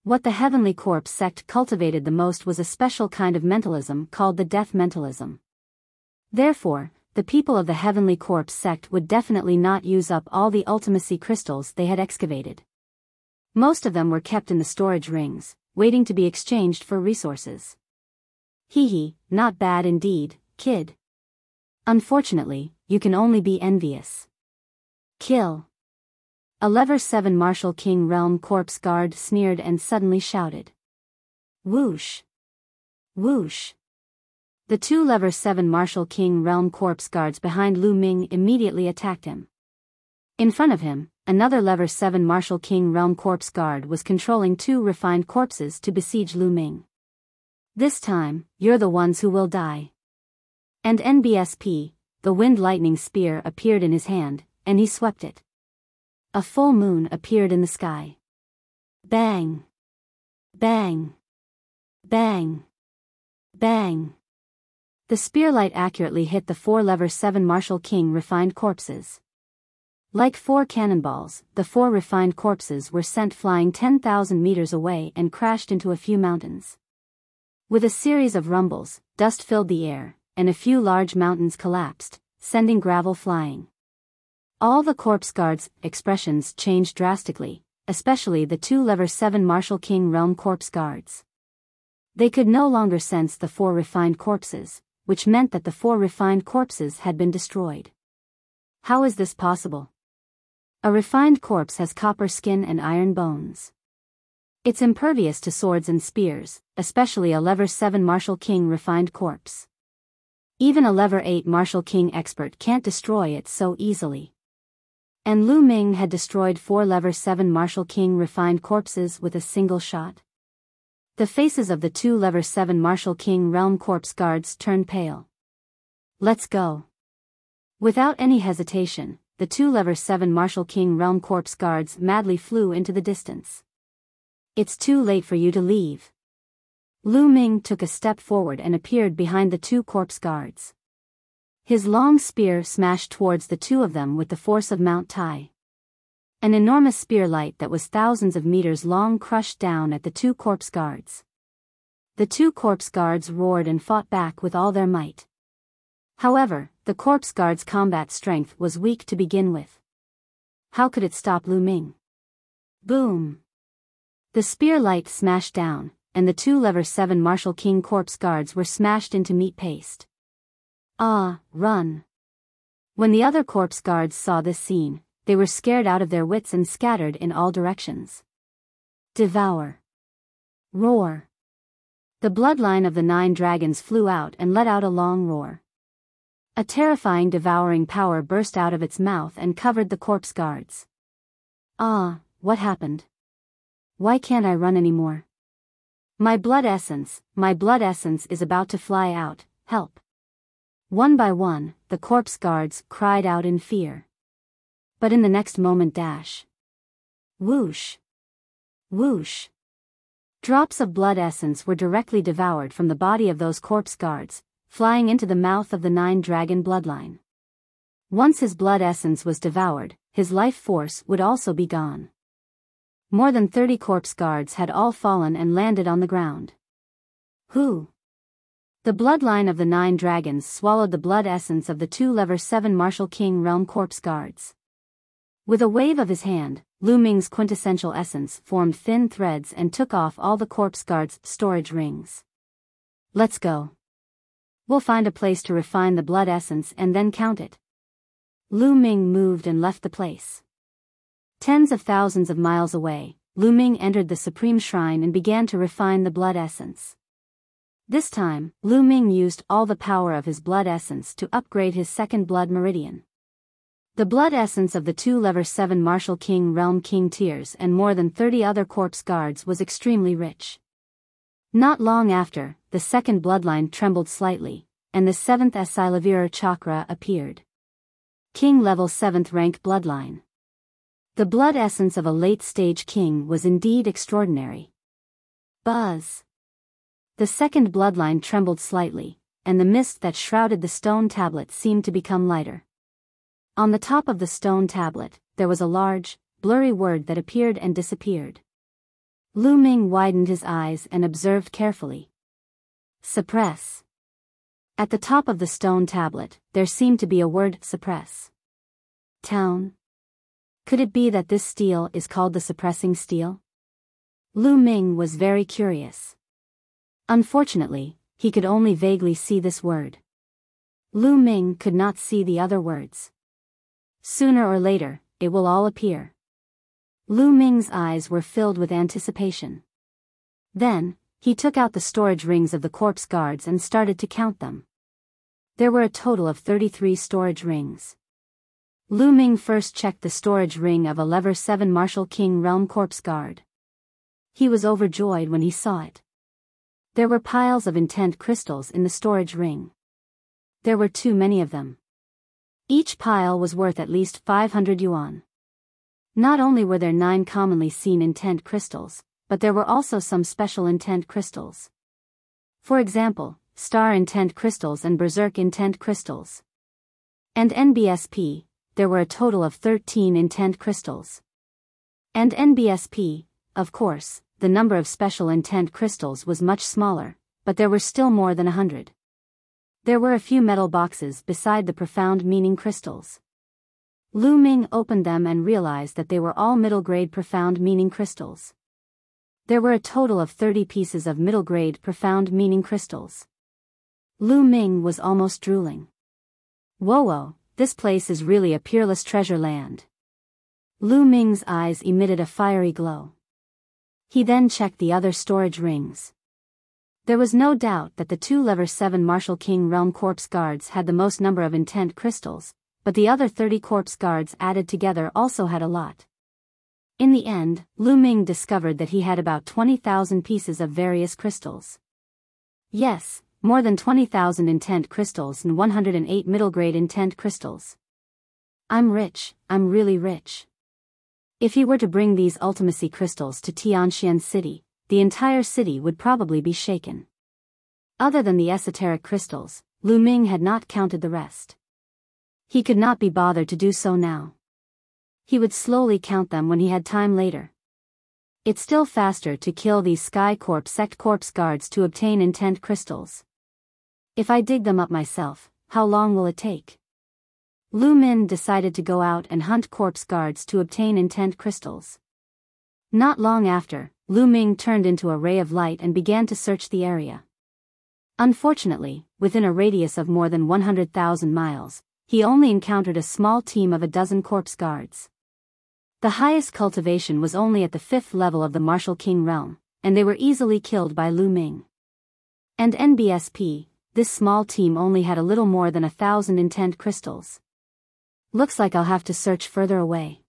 S1: What the Heavenly Corpse sect cultivated the most was a special kind of mentalism called the death mentalism. Therefore, the people of the Heavenly Corpse sect would definitely not use up all the ultimacy crystals they had excavated. Most of them were kept in the storage rings, waiting to be exchanged for resources. Hee, not bad indeed, kid. Unfortunately, you can only be envious. Kill. A level 7 Martial King realm corpse guard sneered and suddenly shouted. Whoosh! Whoosh! The 2 level 7 Martial King realm corpse guards behind Lu Ming immediately attacked him. In front of him, another level 7 Martial King realm corpse guard was controlling 2 refined corpses to besiege Lu Ming. This time, you're the ones who will die. And NBSP, the wind lightning spear appeared in his hand, and he swept it. A full moon appeared in the sky. Bang! Bang! Bang! Bang! The spearlight accurately hit the 4 level 7 Martial King refined corpses. Like 4 cannonballs, the 4 refined corpses were sent flying 10,000 meters away and crashed into a few mountains. With a series of rumbles, dust filled the air, and a few large mountains collapsed, sending gravel flying. All the corpse guards' expressions changed drastically, especially the 2 Lever 7 Marshal King Realm corpse guards. They could no longer sense the 4 refined corpses, which meant that the 4 refined corpses had been destroyed. How is this possible? A refined corpse has copper skin and iron bones. It's impervious to swords and spears, especially a Lever 7 Marshal King refined corpse. Even a Lever 8 Marshal King expert can't destroy it so easily. And Lu Ming had destroyed 4 Lever 7 Marshal King refined corpses with a single shot. The faces of the 2 Lever 7 Marshal King Realm corpse guards turned pale. Let's go. Without any hesitation, the 2 Lever 7 Marshal King Realm corpse guards madly flew into the distance. It's too late for you to leave. Lu Ming took a step forward and appeared behind the 2 corpse guards. His long spear smashed towards the 2 of them with the force of Mount Tai. An enormous spear light that was thousands of meters long crushed down at the 2 corpse guards. The 2 corpse guards roared and fought back with all their might. However, the corpse guards' combat strength was weak to begin with. How could it stop Lu Ming? Boom! The spear light smashed down, and the 2 Lever 7 Marshal King corpse guards were smashed into meat paste. Ah, run! When the other corpse guards saw this scene, they were scared out of their wits and scattered in all directions. Devour! Roar! The bloodline of the 9 dragons flew out and let out a long roar. A terrifying devouring power burst out of its mouth and covered the corpse guards. Ah, what happened? Why can't I run anymore? My blood essence is about to fly out, help! One by one, the corpse guards cried out in fear. But in the next moment dash. Whoosh! Whoosh! Drops of blood essence were directly devoured from the body of those corpse guards, flying into the mouth of the 9 dragon bloodline. Once his blood essence was devoured, his life force would also be gone. More than 30 corpse guards had all fallen and landed on the ground. Who? The bloodline of the 9 dragons swallowed the blood essence of the 2 Lever 7 Marshal King Realm corpse guards. With a wave of his hand, Lu Ming's quintessential essence formed thin threads and took off all the corpse guards' storage rings. Let's go. We'll find a place to refine the blood essence and then count it. Lu Ming moved and left the place. Tens of thousands of miles away, Lu Ming entered the Supreme Shrine and began to refine the blood essence. This time, Lu Ming used all the power of his blood essence to upgrade his second blood meridian. The blood essence of the 2 Lever 7 Marshal King Realm King Tears and more than 30 other corpse guards was extremely rich. Not long after, the second bloodline trembled slightly, and the 7th Asilavira chakra appeared. King level 7th rank bloodline. The blood essence of a late-stage king was indeed extraordinary. Buzz! The second bloodline trembled slightly, and the mist that shrouded the stone tablet seemed to become lighter. On the top of the stone tablet, there was a large, blurry word that appeared and disappeared. Lu Ming widened his eyes and observed carefully. Suppress. At the top of the stone tablet, there seemed to be a word suppress. Town. Could it be that this steel is called the suppressing steel? Lu Ming was very curious. Unfortunately, he could only vaguely see this word. Lu Ming could not see the other words. Sooner or later, it will all appear. Lu Ming's eyes were filled with anticipation. Then, he took out the storage rings of the corpse guards and started to count them. There were a total of 33 storage rings. Lu Ming first checked the storage ring of a Lever 7 Marshal King Realm corpse guard. He was overjoyed when he saw it. There were piles of intent crystals in the storage ring. There were too many of them. Each pile was worth at least 500 yuan. Not only were there 9 commonly seen intent crystals, but there were also some special intent crystals. For example, Star intent crystals and Berserk intent crystals. And NBSP, there were a total of 13 intent crystals. And NBSP, of course, the number of special intent crystals was much smaller, but there were still more than 100. There were a few metal boxes beside the profound meaning crystals. Lu Ming opened them and realized that they were all middle-grade profound meaning crystals. There were a total of 30 pieces of middle-grade profound meaning crystals. Lu Ming was almost drooling. Whoa, this place is really a peerless treasure land. Lu Ming's eyes emitted a fiery glow. He then checked the other storage rings. There was no doubt that the two Level 7 Martial King Realm Corpse Guards had the most number of intent crystals, but the other 30 Corpse Guards added together also had a lot. In the end, Lu Ming discovered that he had about 20,000 pieces of various crystals. Yes, more than 20,000 intent crystals and 108 middle-grade intent crystals. I'm rich, I'm really rich. If he were to bring these ultimacy crystals to Tianxian City, the entire city would probably be shaken. Other than the esoteric crystals, Lu Ming had not counted the rest. He could not be bothered to do so now. He would slowly count them when he had time later. It's still faster to kill these Sky Corp sect corpse guards to obtain intent crystals. If I dig them up myself, how long will it take? Lu Ming decided to go out and hunt corpse guards to obtain intent crystals. Not long after, Lu Ming turned into a ray of light and began to search the area. Unfortunately, within a radius of more than 100,000 miles, he only encountered a small team of a dozen corpse guards. The highest cultivation was only at the 5th level of the Martial King realm, and they were easily killed by Lu Ming. And NBSP, this small team only had a little more than 1,000 intent crystals. Looks like I'll have to search further away.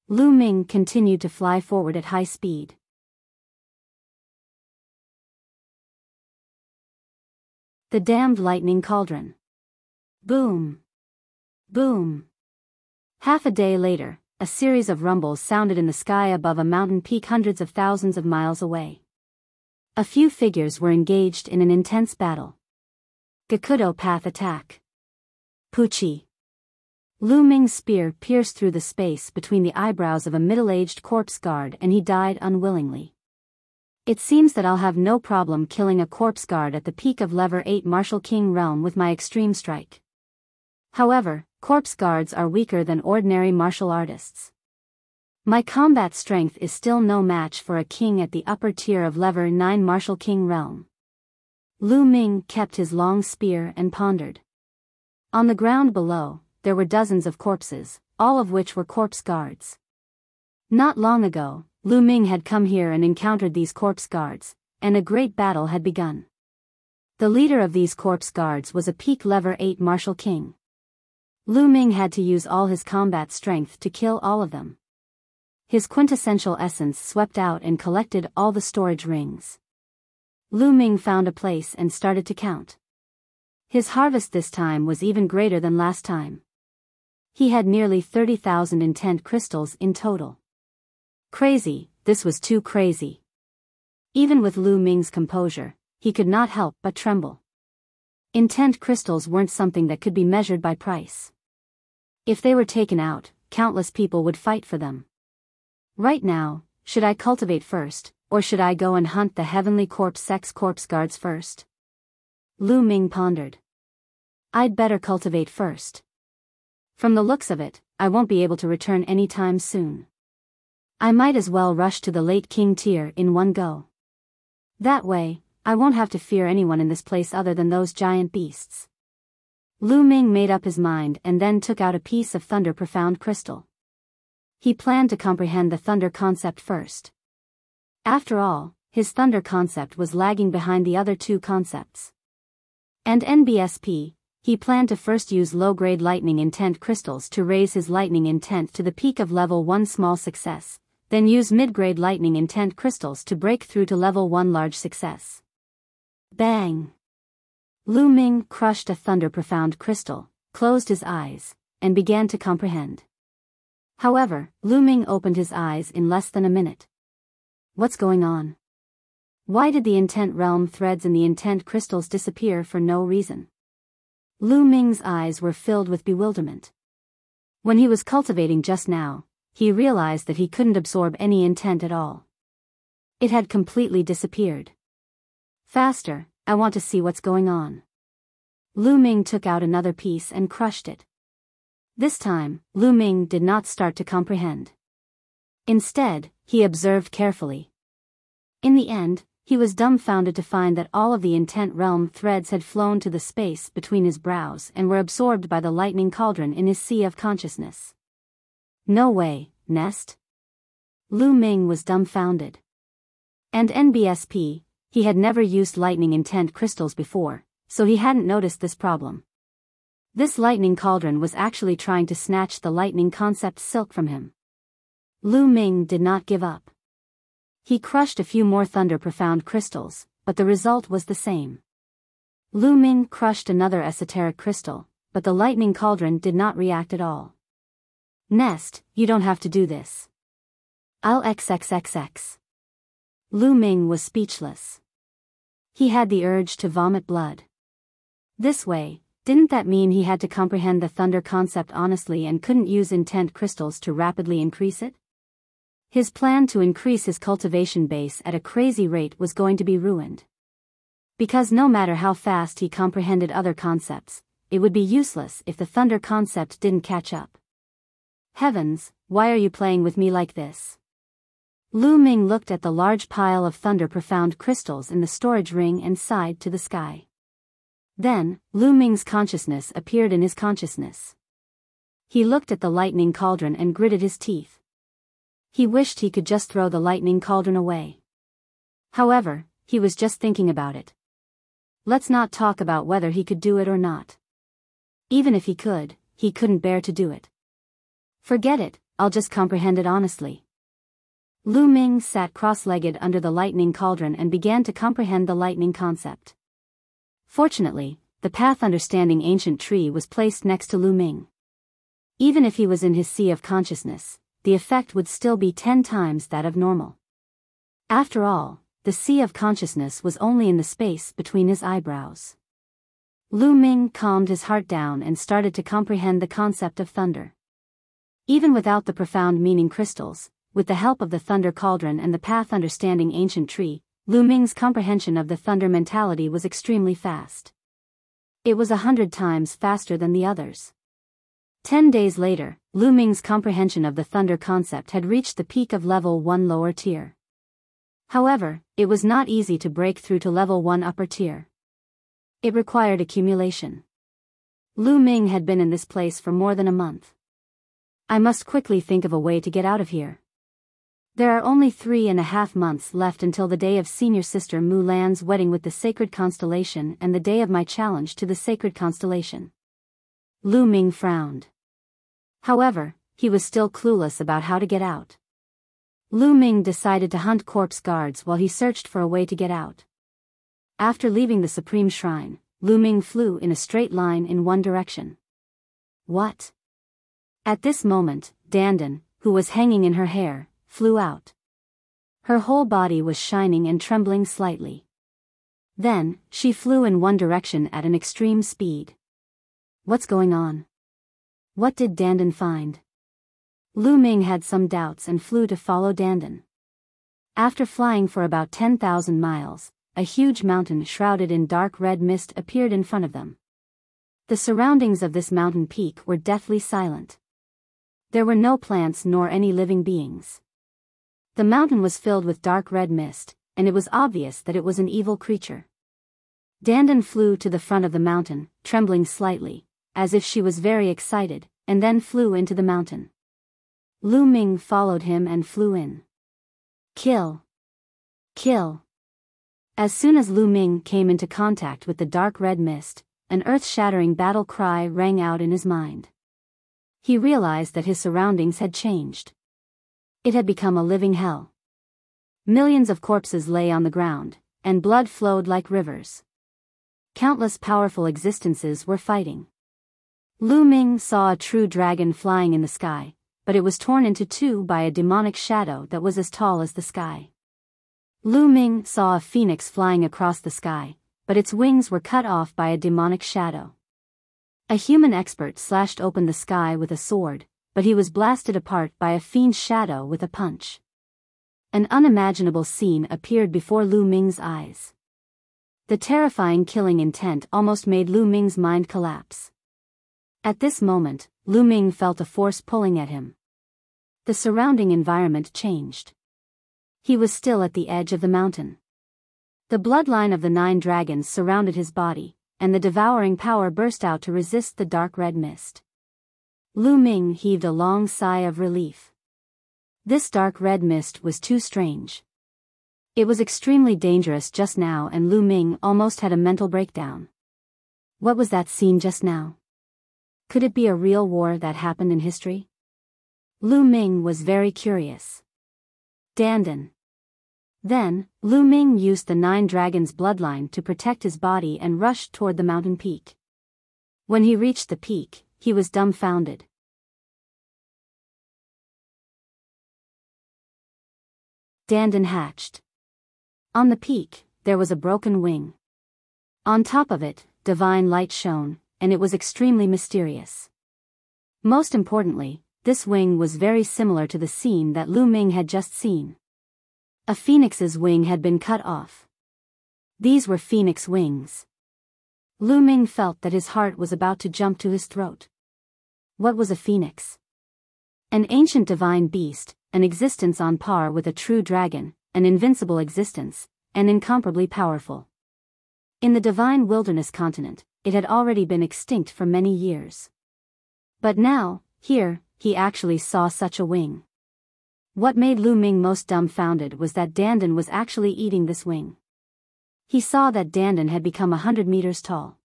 S1: Lu Ming continued to fly forward at high speed. The damned lightning cauldron. Boom. Boom. Half a day later, a series of rumbles sounded in the sky above a mountain peak hundreds of thousands of miles away. A few figures were engaged in an intense battle. Gakudo path attack. Puchi. Lu Ming's spear pierced through the space between the eyebrows of a middle-aged corpse guard and he died unwillingly. It seems that I'll have no problem killing a corpse guard at the peak of Level 8 Martial King realm with my extreme strike. However, corpse guards are weaker than ordinary martial artists. My combat strength is still no match for a king at the upper tier of Level 9 Martial King realm. Lu Ming kept his long spear and pondered. On the ground below, there were dozens of corpses, all of which were corpse guards. Not long ago, Lu Ming had come here and encountered these corpse guards, and a great battle had begun. The leader of these corpse guards was a peak Level 8 Martial King. Lu Ming had to use all his combat strength to kill all of them. His quintessential essence swept out and collected all the storage rings. Lu Ming found a place and started to count. His harvest this time was even greater than last time. He had nearly 30,000 intent crystals in total. Crazy, this was too crazy. Even with Lu Ming's composure, he could not help but tremble. Intent crystals weren't something that could be measured by price. If they were taken out, countless people would fight for them. Right now, should I cultivate first, or should I go and hunt the heavenly corpse sex corpse guards first? Lu Ming pondered. I'd better cultivate first. From the looks of it, I won't be able to return anytime soon. I might as well rush to the late king tier in one go. That way, I won't have to fear anyone in this place other than those giant beasts. Lu Ming made up his mind and then took out a piece of thunder profound crystal. He planned to comprehend the thunder concept first. After all, his thunder concept was lagging behind the other two concepts. And NBSP, he planned to first use low-grade lightning intent crystals to raise his lightning intent to the peak of level 1 small success, then use mid-grade lightning intent crystals to break through to level 1 large success. Bang! Lu Ming crushed a thunder profound crystal, closed his eyes, and began to comprehend. However, Lu Ming opened his eyes in less than a minute. What's going on? Why did the intent realm threads in the intent crystals disappear for no reason? Lu Ming's eyes were filled with bewilderment. When he was cultivating just now, he realized that he couldn't absorb any intent at all. It had completely disappeared. Faster, I want to see what's going on. Lu Ming took out another piece and crushed it. This time, Lu Ming did not start to comprehend. Instead, he observed carefully. In the end, he was dumbfounded to find that all of the intent realm threads had flown to the space between his brows and were absorbed by the lightning cauldron in his sea of consciousness. No way, Nest. Lu Ming was dumbfounded. And NBSP, he had never used lightning intent crystals before, so he hadn't noticed this problem. This lightning cauldron was actually trying to snatch the lightning concept silk from him. Lu Ming did not give up. He crushed a few more thunder profound crystals, but the result was the same. Lu Ming crushed another esoteric crystal, but the lightning cauldron did not react at all. Nest, you don't have to do this. I'll XXXX. Lu Ming was speechless. He had the urge to vomit blood. This way, didn't that mean he had to comprehend the thunder concept honestly and couldn't use intent crystals to rapidly increase it? His plan to increase his cultivation base at a crazy rate was going to be ruined. Because no matter how fast he comprehended other concepts, it would be useless if the thunder concept didn't catch up. Heavens, why are you playing with me like this? Lu Ming looked at the large pile of thunder profound crystals in the storage ring and sighed to the sky. Then, Lu Ming's consciousness appeared in his consciousness. He looked at the lightning cauldron and gritted his teeth. He wished he could just throw the lightning cauldron away. However, he was just thinking about it. Let's not talk about whether he could do it or not. Even if he couldn't bear to do it. Forget it, I'll just comprehend it honestly. Lu Ming sat cross-legged under the lightning cauldron and began to comprehend the lightning concept. Fortunately, the path understanding ancient tree was placed next to Lu Ming. Even if he was in his sea of consciousness, the effect would still be 10 times that of normal. After all, the sea of consciousness was only in the space between his eyebrows. Lu Ming calmed his heart down and started to comprehend the concept of thunder. Even without the profound meaning crystals, with the help of the thunder cauldron and the path understanding ancient tree, Lu Ming's comprehension of the thunder mentality was extremely fast. It was 100 times faster than the others. 10 days later, Lu Ming's comprehension of the thunder concept had reached the peak of level 1 lower tier. However, it was not easy to break through to level 1 upper tier. It required accumulation. Lu Ming had been in this place for more than a month. I must quickly think of a way to get out of here. There are only 3.5 months left until the day of senior sister Mulan's wedding with the sacred constellation and the day of my challenge to the sacred constellation. Lu Ming frowned. However, he was still clueless about how to get out. Lu Ming decided to hunt corpse guards while he searched for a way to get out. After leaving the Supreme Shrine, Lu Ming flew in a straight line in one direction. What? At this moment, Dandan, who was hanging in her hair, flew out. Her whole body was shining and trembling slightly. Then, she flew in one direction at an extreme speed. What's going on? What did Dandan find? Lu Ming had some doubts and flew to follow Dandan. After flying for about 10,000 miles, a huge mountain shrouded in dark red mist appeared in front of them. The surroundings of this mountain peak were deathly silent. There were no plants nor any living beings. The mountain was filled with dark red mist, and it was obvious that it was an evil creature. Dandan flew to the front of the mountain, trembling slightly, as if she was very excited, and then flew into the mountain. Lu Ming followed him and flew in. Kill! Kill! As soon as Lu Ming came into contact with the dark red mist, an earth-shattering battle cry rang out in his mind. He realized that his surroundings had changed. It had become a living hell. Millions of corpses lay on the ground, and blood flowed like rivers. Countless powerful existences were fighting. Lu Ming saw a true dragon flying in the sky, but it was torn into two by a demonic shadow that was as tall as the sky. Lu Ming saw a phoenix flying across the sky, but its wings were cut off by a demonic shadow. A human expert slashed open the sky with a sword, but he was blasted apart by a fiend's shadow with a punch. An unimaginable scene appeared before Lu Ming's eyes. The terrifying killing intent almost made Lu Ming's mind collapse. At this moment, Lu Ming felt a force pulling at him. The surrounding environment changed. He was still at the edge of the mountain. The bloodline of the 9 dragons surrounded his body, and the devouring power burst out to resist the dark red mist. Lu Ming heaved a long sigh of relief. This dark red mist was too strange. It was extremely dangerous just now, and Lu Ming almost had a mental breakdown. What was that scene just now? Could it be a real war that happened in history? Lu Ming was very curious. Dandan. Then, Lu Ming used the 9 dragons' bloodline to protect his body and rushed toward the mountain peak. When he reached the peak, he was dumbfounded. Dandan hatched. On the peak, there was a broken wing. On top of it, divine light shone, and it was extremely mysterious. Most importantly, this wing was very similar to the scene that Lu Ming had just seen. A phoenix's wing had been cut off. These were phoenix wings. Lu Ming felt that his heart was about to jump to his throat. What was a phoenix? An ancient divine beast, an existence on par with a true dragon, an invincible existence, and incomparably powerful. In the divine wilderness continent, it had already been extinct for many years. But now, here, he actually saw such a wing. What made Lu Ming most dumbfounded was that Dandan was actually eating this wing. He saw that Dandan had become 100 meters tall.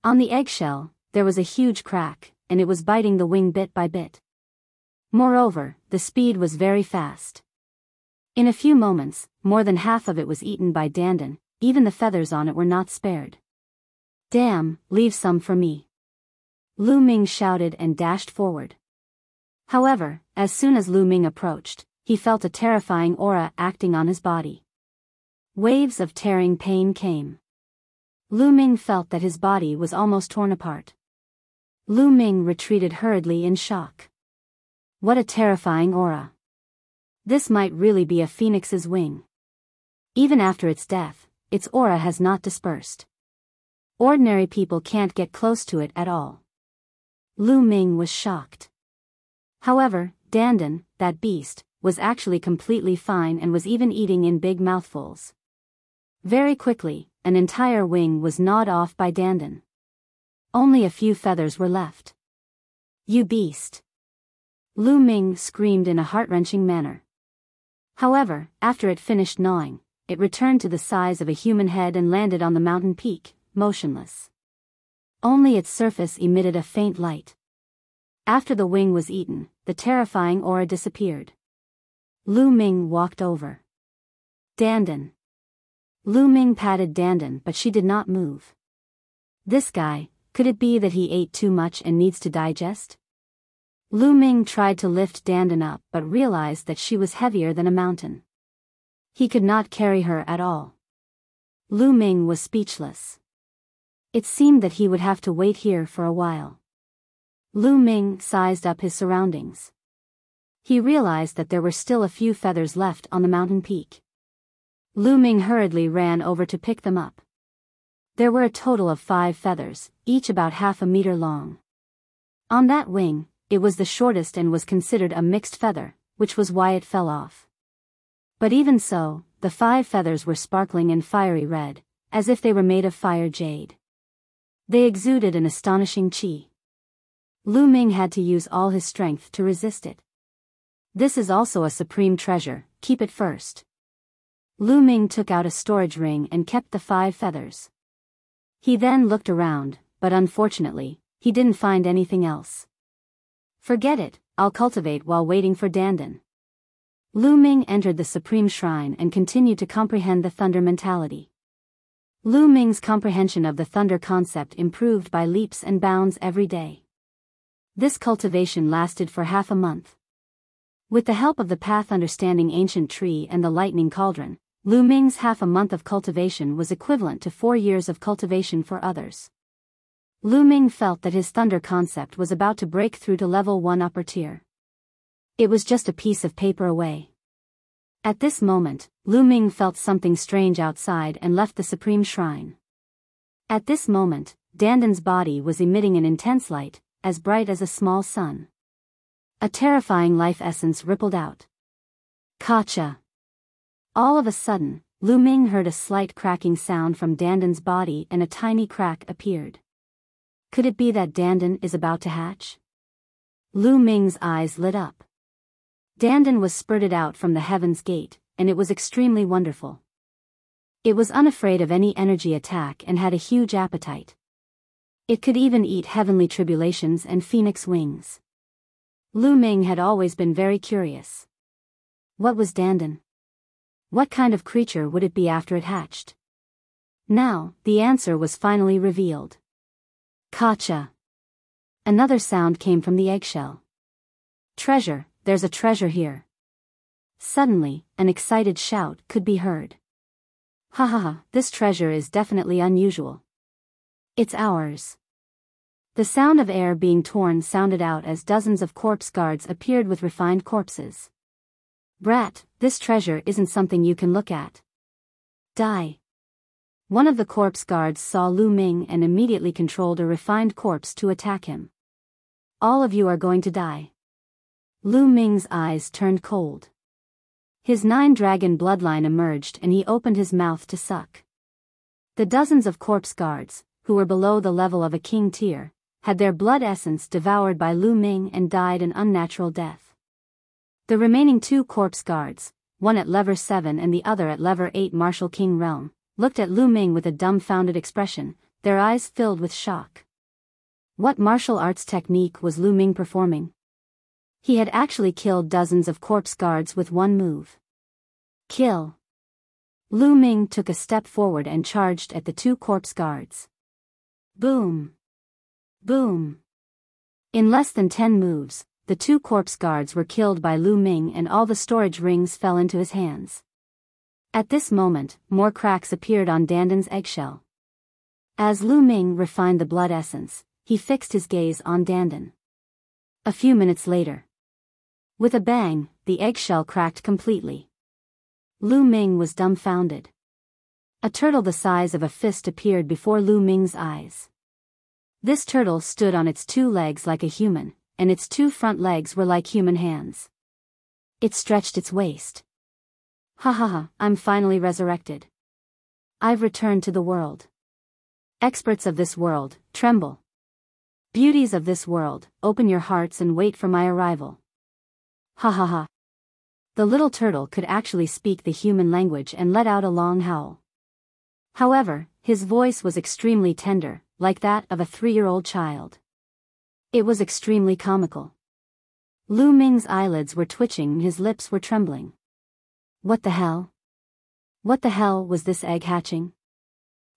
S1: On the eggshell, there was a huge crack, and it was biting the wing bit by bit. Moreover, the speed was very fast. In a few moments, more than half of it was eaten by Dandan, even the feathers on it were not spared. Damn, leave some for me. Lu Ming shouted and dashed forward. However, as soon as Lu Ming approached, he felt a terrifying aura acting on his body. Waves of tearing pain came. Lu Ming felt that his body was almost torn apart. Lu Ming retreated hurriedly in shock. What a terrifying aura. This might really be a phoenix's wing. Even after its death, its aura has not dispersed. Ordinary people can't get close to it at all. Lu Ming was shocked. However, Dandan, that beast, was actually completely fine and was even eating in big mouthfuls. Very quickly, an entire wing was gnawed off by Dandan. Only a few feathers were left. You beast! Lu Ming screamed in a heart-wrenching manner. However, after it finished gnawing, it returned to the size of a human head and landed on the mountain peak, motionless. Only its surface emitted a faint light. After the wing was eaten, the terrifying aura disappeared. Lu Ming walked over. Dandan. Lu Ming patted Dandan, but she did not move. This guy, could it be that he ate too much and needs to digest? Lu Ming tried to lift Dandan up but realized that she was heavier than a mountain. He could not carry her at all. Lu Ming was speechless. It seemed that he would have to wait here for a while. Lu Ming sized up his surroundings. He realized that there were still a few feathers left on the mountain peak. Lu Ming hurriedly ran over to pick them up. There were a total of 5 feathers, each about half a meter long. On that wing, it was the shortest and was considered a mixed feather, which was why it fell off. But even so, the 5 feathers were sparkling and fiery red, as if they were made of fire jade. They exuded an astonishing chi. Lu Ming had to use all his strength to resist it. This is also a supreme treasure, keep it first. Lu Ming took out a storage ring and kept the 5 feathers. He then looked around, but unfortunately, he didn't find anything else. Forget it, I'll cultivate while waiting for Dandan. Lu Ming entered the supreme shrine and continued to comprehend the thunder mentality. Lu Ming's comprehension of the thunder concept improved by leaps and bounds every day. This cultivation lasted for half a month. With the help of the path understanding ancient tree and the lightning cauldron, Lu Ming's half a month of cultivation was equivalent to 4 years of cultivation for others. Lu Ming felt that his thunder concept was about to break through to level 1 upper tier. It was just a piece of paper away. At this moment, Lu Ming felt something strange outside and left the Supreme Shrine. At this moment, Dandan's body was emitting an intense light, as bright as a small sun. A terrifying life essence rippled out. Kacha! All of a sudden, Lu Ming heard a slight cracking sound from Dandan's body and a tiny crack appeared. Could it be that Dandan is about to hatch? Lu Ming's eyes lit up. Dandan was spurted out from the Heaven's Gate, and it was extremely wonderful. It was unafraid of any energy attack and had a huge appetite. It could even eat heavenly tribulations and phoenix wings. Lu Ming had always been very curious. What was Dandan? What kind of creature would it be after it hatched? Now, the answer was finally revealed. Kacha! Another sound came from the eggshell. Treasure, there's a treasure here. Suddenly, an excited shout could be heard. Ha ha ha, this treasure is definitely unusual. It's ours. The sound of air being torn sounded out as dozens of corpse guards appeared with refined corpses. Brat, this treasure isn't something you can look at. Die. One of the corpse guards saw Lu Ming and immediately controlled a refined corpse to attack him. All of you are going to die. Lu Ming's eyes turned cold. His 9-dragon bloodline emerged and he opened his mouth to suck. The dozens of corpse guards, who were below the level of a king tier, had their blood essence devoured by Lu Ming and died an unnatural death. The remaining 2 corpse guards, one at level 7 and the other at level 8 Martial King Realm, looked at Lu Ming with a dumbfounded expression, their eyes filled with shock. What martial arts technique was Lu Ming performing? He had actually killed dozens of corpse guards with one move. Kill. Lu Ming took a step forward and charged at the 2 corpse guards. Boom. Boom. In less than 10 moves, the 2 corpse guards were killed by Lu Ming and all the storage rings fell into his hands. At this moment, more cracks appeared on Dandan's eggshell. As Lu Ming refined the blood essence, he fixed his gaze on Dandan. A few minutes later. With a bang, the eggshell cracked completely. Lu Ming was dumbfounded. A turtle the size of a fist appeared before Lu Ming's eyes. This turtle stood on its 2 legs like a human, and its 2 front legs were like human hands. It stretched its waist. Ha ha ha, I'm finally resurrected. I've returned to the world. Experts of this world, tremble. Beauties of this world, open your hearts and wait for my arrival. Ha ha ha. The little turtle could actually speak the human language and let out a long howl. However, his voice was extremely tender, like that of a 3-year-old child. It was extremely comical. Lu Ming's eyelids were twitching and his lips were trembling. What the hell? What the hell was this egg hatching?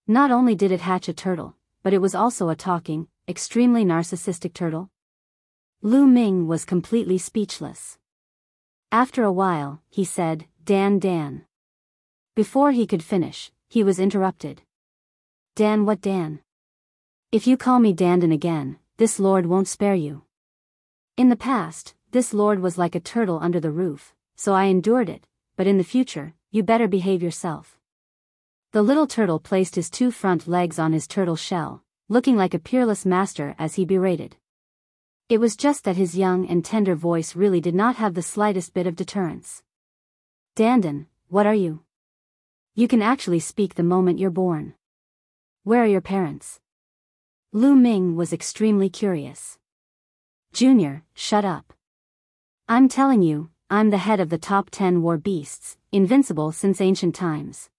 S1: Not only did it hatch a turtle, but it was also a talking, extremely narcissistic turtle. Lu Ming was completely speechless. After a while, he said, Dan. Before he could finish, he was interrupted. Dan, what Dan? If you call me Dandan again, this lord won't spare you. In the past, this lord was like a turtle under the roof, so I endured it, but in the future, you better behave yourself. The little turtle placed his 2 front legs on his turtle shell, looking like a peerless master as he berated. It was just that his young and tender voice really did not have the slightest bit of deterrence. Dandan, what are you? You can actually speak the moment you're born. Where are your parents? Lu Ming was extremely curious. Junior, shut up. I'm telling you, I'm the head of the top 10 war beasts, invincible since ancient times.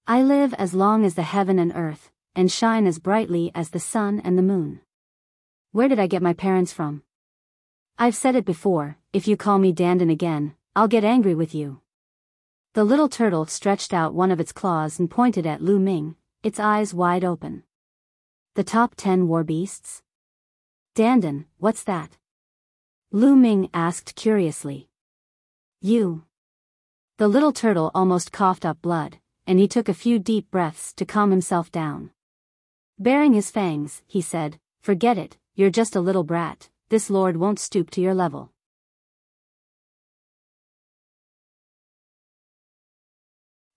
S1: I live as long as the heaven and earth, and shine as brightly as the sun and the moon. Where did I get my parents from? I've said it before, if you call me Dandan again, I'll get angry with you. The little turtle stretched out one of its claws and pointed at Lu Ming, its eyes wide open. The top 10 war beasts? Dandan, what's that? Lu Ming asked curiously. You. The little turtle almost coughed up blood, and he took a few deep breaths to calm himself down. Baring his fangs, he said, "Forget it, you're just a little brat, this lord won't stoop to your level."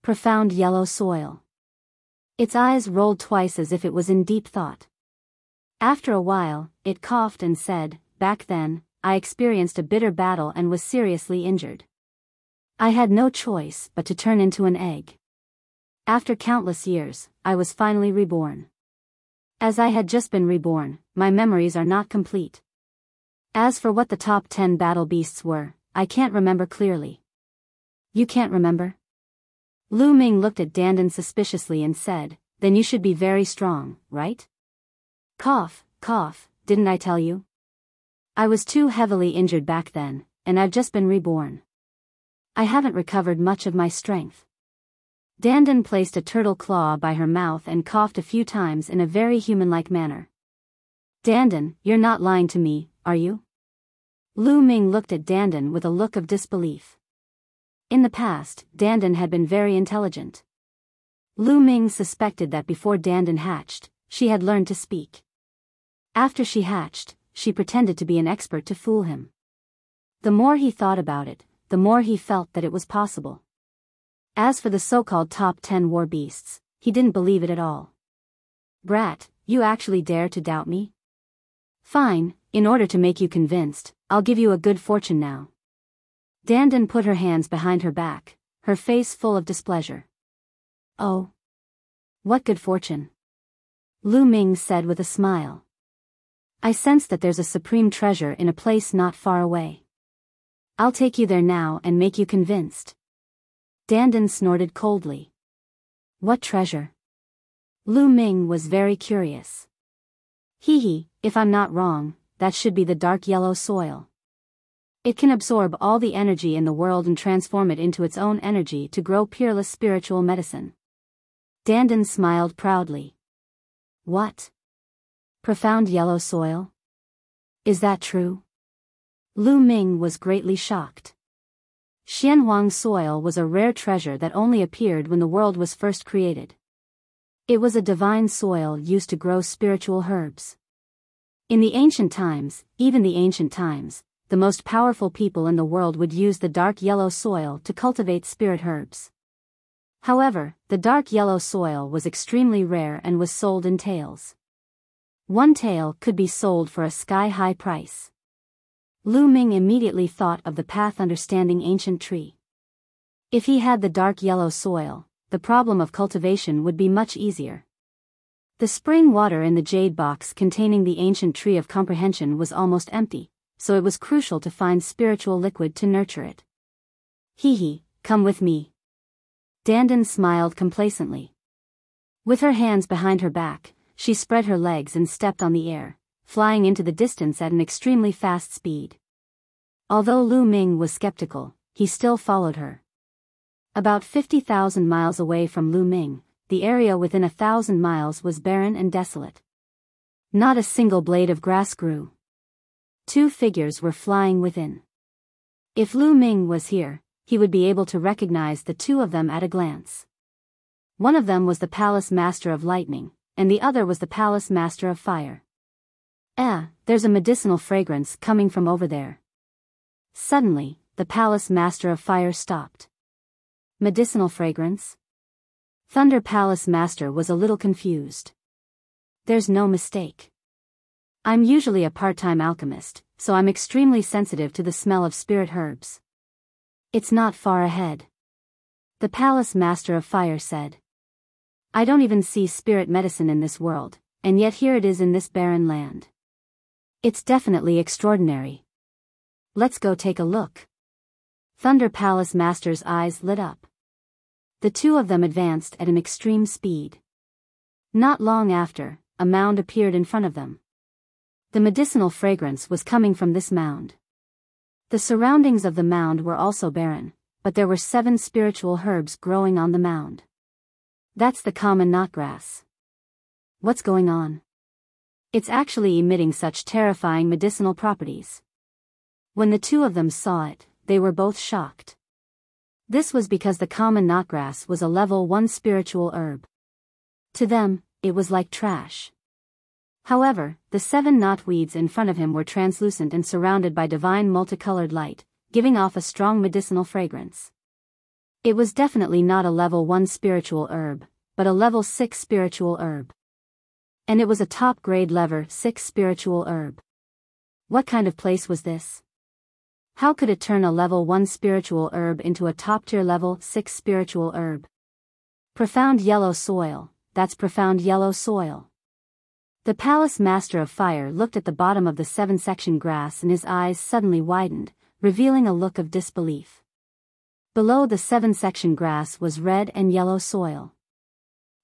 S1: Profound yellow soil. Its eyes rolled twice as if it was in deep thought. After a while, it coughed and said, "Back then, I experienced a bitter battle and was seriously injured. I had no choice but to turn into an egg. After countless years, I was finally reborn. As I had just been reborn, my memories are not complete. As for what the top 10 battle beasts were, I can't remember clearly." "You can't remember?" Lu Ming looked at Dandan suspiciously and said, "Then you should be very strong, right?" Cough, cough, didn't I tell you? I was too heavily injured back then, and I've just been reborn. I haven't recovered much of my strength. Dandan placed a turtle claw by her mouth and coughed a few times in a very human-like manner. "Dandan, you're not lying to me, are you?" Lu Ming looked at Dandan with a look of disbelief. In the past, Dandan had been very intelligent. Lu Ming suspected that before Dandan hatched, she had learned to speak. After she hatched, she pretended to be an expert to fool him. The more he thought about it, the more he felt that it was possible. As for the so-called top 10 war beasts, he didn't believe it at all. "Brat, you actually dare to doubt me? Fine, in order to make you convinced, I'll give you a good fortune now." Dandan put her hands behind her back, her face full of displeasure. "Oh? What good fortune?" Lu Ming said with a smile. "I sense that there's a supreme treasure in a place not far away. I'll take you there now and make you convinced." Dandan snorted coldly. "What treasure?" Lu Ming was very curious. "Hee, if I'm not wrong, that should be the dark yellow soil. It can absorb all the energy in the world and transform it into its own energy to grow peerless spiritual medicine." Dandan smiled proudly. "What? Profound yellow soil? Is that true?" Lu Ming was greatly shocked. Xianhuang soil was a rare treasure that only appeared when the world was first created. It was a divine soil used to grow spiritual herbs. In the ancient times, even the ancient times, the most powerful people in the world would use the dark yellow soil to cultivate spirit herbs. However, the dark yellow soil was extremely rare and was sold in taels. One tael could be sold for a sky-high price. Lu Ming immediately thought of the path understanding ancient tree. If he had the dark yellow soil, the problem of cultivation would be much easier. The spring water in the jade box containing the ancient tree of comprehension was almost empty, so it was crucial to find spiritual liquid to nurture it. "Hee, come with me." Dandan smiled complacently. With her hands behind her back, she spread her legs and stepped on the air, flying into the distance at an extremely fast speed. Although Lu Ming was skeptical, he still followed her. About 50,000 miles away from Lu Ming, the area within 1,000 miles was barren and desolate. Not a single blade of grass grew. Two figures were flying within. If Lu Ming was here, he would be able to recognize the two of them at a glance. One of them was the Palace Master of Lightning, and the other was the Palace Master of Fire. There's a medicinal fragrance coming from over there." Suddenly, the Palace Master of Fire stopped. "Medicinal fragrance?" Thunder Palace Master was a little confused. "There's no mistake. I'm usually a part-time alchemist, so I'm extremely sensitive to the smell of spirit herbs. It's not far ahead," the Palace Master of Fire said. "I don't even see spirit medicine in this world, and yet here it is in this barren land. It's definitely extraordinary. Let's go take a look." Thunder Palace Master's eyes lit up. The two of them advanced at an extreme speed. Not long after, a mound appeared in front of them. The medicinal fragrance was coming from this mound. The surroundings of the mound were also barren, but there were 7 spiritual herbs growing on the mound. "That's the common knotgrass. What's going on? It's actually emitting such terrifying medicinal properties." When the two of them saw it, they were both shocked. This was because the common knotgrass was a level 1 spiritual herb. To them, it was like trash. However, the 7 knotweeds in front of him were translucent and surrounded by divine multicolored light, giving off a strong medicinal fragrance. It was definitely not a level 1 spiritual herb, but a level 6 spiritual herb. And it was a top-grade level 6 spiritual herb. What kind of place was this? How could it turn a level 1 spiritual herb into a top-tier level 6 spiritual herb? Profound yellow soil, that's profound yellow soil. The palace master of fire looked at the bottom of the 7-section grass and his eyes suddenly widened, revealing a look of disbelief. Below the 7-section grass was red and yellow soil.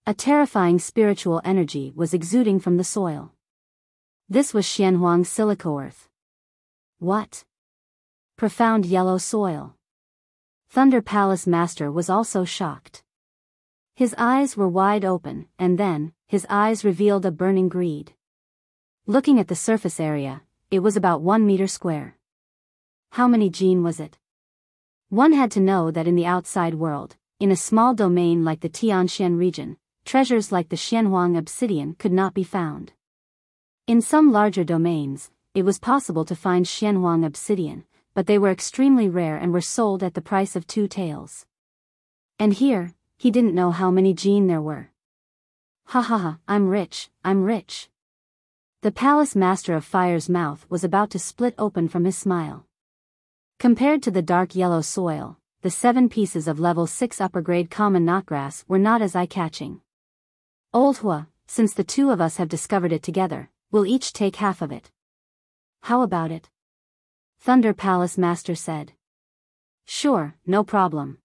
S1: A terrifying spiritual energy was exuding from the soil. This was Xianhuang silico-earth. What? Profound yellow soil. Thunder Palace Master was also shocked. His eyes were wide open, and then, his eyes revealed a burning greed. Looking at the surface area, it was about 1 meter square. How many gene was it? One had to know that in the outside world, in a small domain like the Tianxian region, treasures like the Xianhuang obsidian could not be found. In some larger domains, it was possible to find Xianhuang obsidian, but they were extremely rare and were sold at the price of 2 taels. And here, he didn't know how many gene there were. Ha ha ha, I'm rich, I'm rich. The palace master of fire's mouth was about to split open from his smile. Compared to the dark yellow soil, the 7 pieces of level 6 upper grade common knotgrass were not as eye-catching. Old Hua, since the 2 of us have discovered it together, we'll each take half of it. How about it? Thunder Palace Master said. Sure, no problem.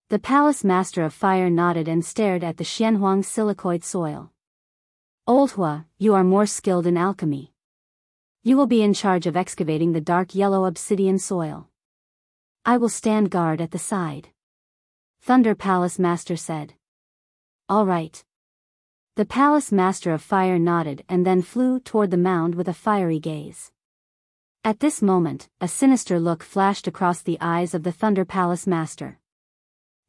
S1: The Palace Master of Fire nodded and stared at the Xianhuang silicoid soil. Old Hua, you are more skilled in alchemy. You will be in charge of excavating the dark yellow obsidian soil. I will stand guard at the side. Thunder Palace Master said. All right. The Palace Master of Fire nodded and then flew toward the mound with a fiery gaze. At this moment, a sinister look flashed across the eyes of the Thunder Palace Master.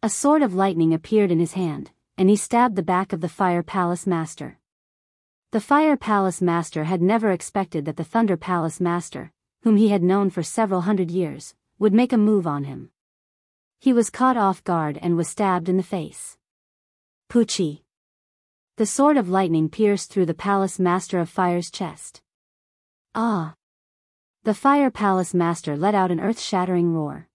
S1: A sword of lightning appeared in his hand, and he stabbed the back of the Fire Palace Master. The Fire Palace Master had never expected that the Thunder Palace Master, whom he had known for several hundred years, would make a move on him. He was caught off guard and was stabbed in the face. Puchi. The sword of lightning pierced through the Palace Master of Fire's chest. Ah! The Fire Palace Master let out an earth-shattering roar.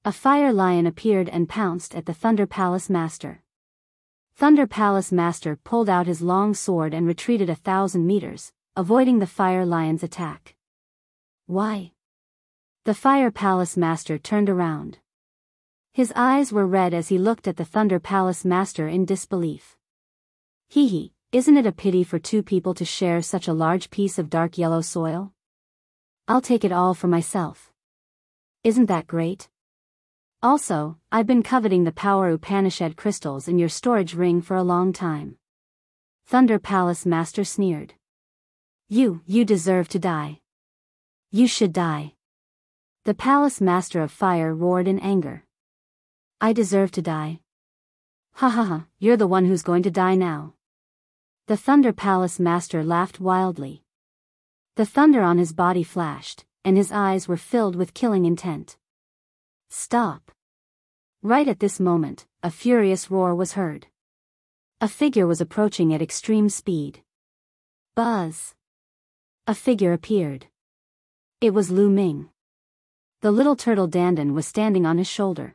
S1: A fire lion appeared and pounced at the Thunder Palace Master. Thunder Palace Master pulled out his long sword and retreated 1,000 meters, avoiding the fire lion's attack. Why? The Fire Palace Master turned around. His eyes were red as he looked at the Thunder Palace Master in disbelief. Hee hee, isn't it a pity for 2 people to share such a large piece of dark yellow soil? I'll take it all for myself. Isn't that great? Also, I've been coveting the Power Upanishad crystals in your storage ring for a long time. Thunder Palace Master sneered. You deserve to die. You should die. The Palace Master of Fire roared in anger. I deserve to die. Ha ha ha, you're the one who's going to die now. The Thunder Palace Master laughed wildly. The thunder on his body flashed, and his eyes were filled with killing intent. Stop. Right at this moment, a furious roar was heard. A figure was approaching at extreme speed. Buzz. A figure appeared. It was Lu Ming. The little turtle Dandan was standing on his shoulder.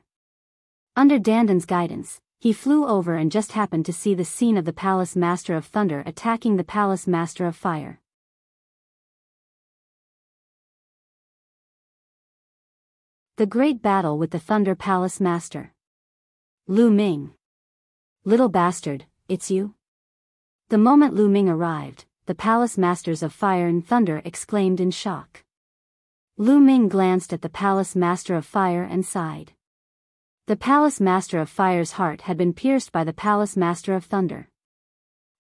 S1: Under Dandan's guidance, he flew over and just happened to see the scene of the Palace Master of Thunder attacking the Palace Master of Fire. The great battle with the Thunder Palace Master. Lu Ming. Little bastard, it's you? The moment Lu Ming arrived, the Palace Masters of Fire and Thunder exclaimed in shock. Lu Ming glanced at the Palace Master of Fire and sighed. The Palace Master of Fire's heart had been pierced by the Palace Master of Thunder.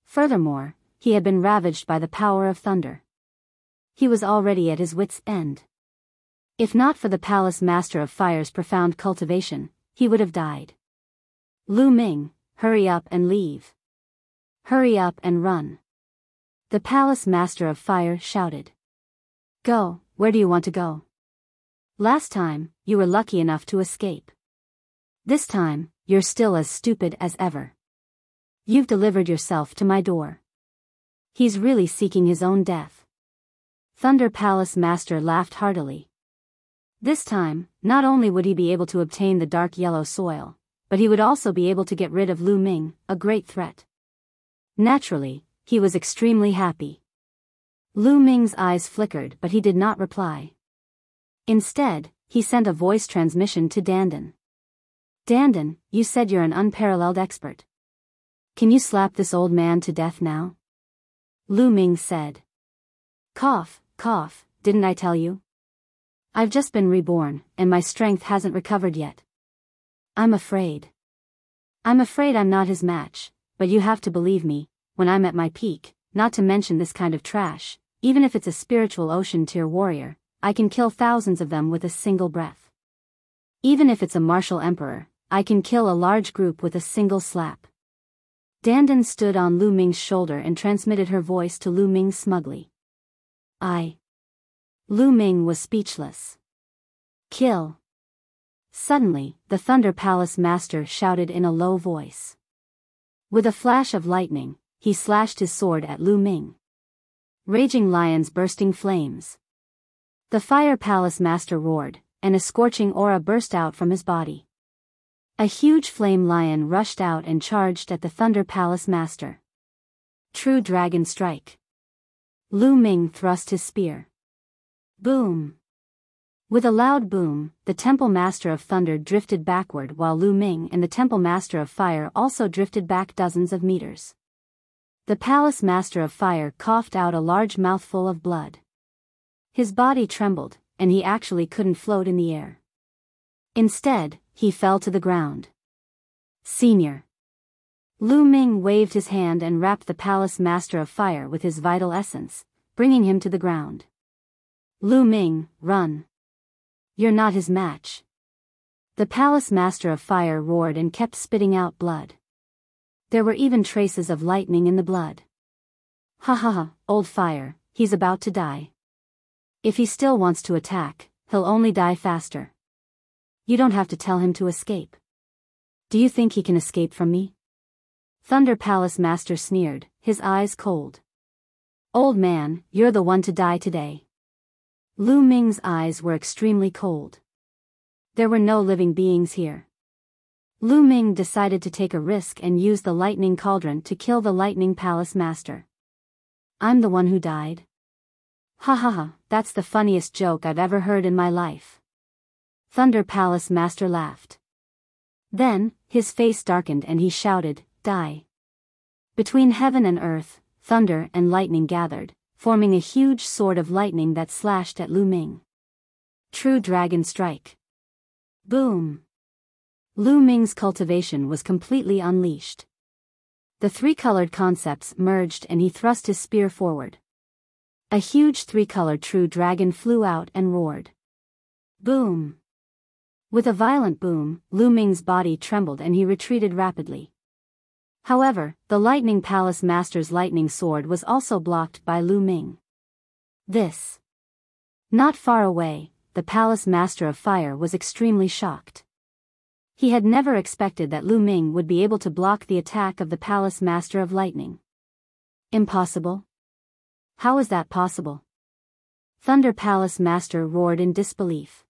S1: Furthermore, he had been ravaged by the power of thunder. He was already at his wits' end. If not for the Palace Master of Fire's profound cultivation, he would have died. Lu Ming, hurry up and leave. Hurry up and run. The palace master of fire shouted. Go, where do you want to go? Last time, you were lucky enough to escape. This time, you're still as stupid as ever. You've delivered yourself to my door. He's really seeking his own death. Thunder Palace Master laughed heartily. This time, not only would he be able to obtain the dark yellow soil, but he would also be able to get rid of Lu Ming, a great threat. Naturally, he was extremely happy. Lu Ming's eyes flickered, but he did not reply. Instead, he sent a voice transmission to Dandan. Dandan, you said you're an unparalleled expert. Can you slap this old man to death now? Lu Ming said. Cough, cough, didn't I tell you? I've just been reborn, and my strength hasn't recovered yet. I'm afraid. I'm not his match, but you have to believe me, when I'm at my peak, not to mention this kind of trash, even if it's a spiritual ocean tier warrior, I can kill thousands of them with a single breath. Even if it's a martial emperor, I can kill a large group with a single slap. Dandan stood on Lu Ming's shoulder and transmitted her voice to Lu Ming smugly. Lu Ming was speechless. Kill. Suddenly, the Thunder Palace Master shouted in a low voice. With a flash of lightning, he slashed his sword at Lu Ming. Raging lions bursting flames. The Fire Palace Master roared, and a scorching aura burst out from his body. A huge flame lion rushed out and charged at the Thunder Palace Master. True Dragon Strike. Lu Ming thrust his spear. Boom. With a loud boom, the Temple Master of Thunder drifted backward while Lu Ming and the Temple Master of Fire also drifted back dozens of meters. The Palace Master of Fire coughed out a large mouthful of blood. His body trembled, and he actually couldn't float in the air. Instead, he fell to the ground. Senior. Lu Ming waved his hand and wrapped the Palace Master of Fire with his vital essence, bringing him to the ground. Lu Ming, run. You're not his match. The Palace Master of Fire roared and kept spitting out blood. There were even traces of lightning in the blood. Ha ha ha, old fire, he's about to die. If he still wants to attack, he'll only die faster. You don't have to tell him to escape. Do you think he can escape from me? Thunder Palace Master sneered, his eyes cold. Old man, you're the one to die today. Lu Ming's eyes were extremely cold. There were no living beings here. Lu Ming decided to take a risk and use the lightning cauldron to kill the Lightning Palace Master. I'm the one who died? Ha ha ha, that's the funniest joke I've ever heard in my life. Thunder Palace Master laughed. Then, his face darkened and he shouted, Die. Between heaven and earth, thunder and lightning gathered, forming a huge sword of lightning that slashed at Lu Ming. True Dragon Strike. Boom. Lu Ming's cultivation was completely unleashed. The three-colored concepts merged and he thrust his spear forward. A huge three-colored true dragon flew out and roared. Boom. With a violent boom, Lu Ming's body trembled and he retreated rapidly. However, the Lightning Palace Master's lightning sword was also blocked by Lu Ming. This. Not far away, the Palace Master of Fire was extremely shocked. He had never expected that Lu Ming would be able to block the attack of the Palace Master of Lightning. Impossible? How is that possible? Thunder Palace Master roared in disbelief.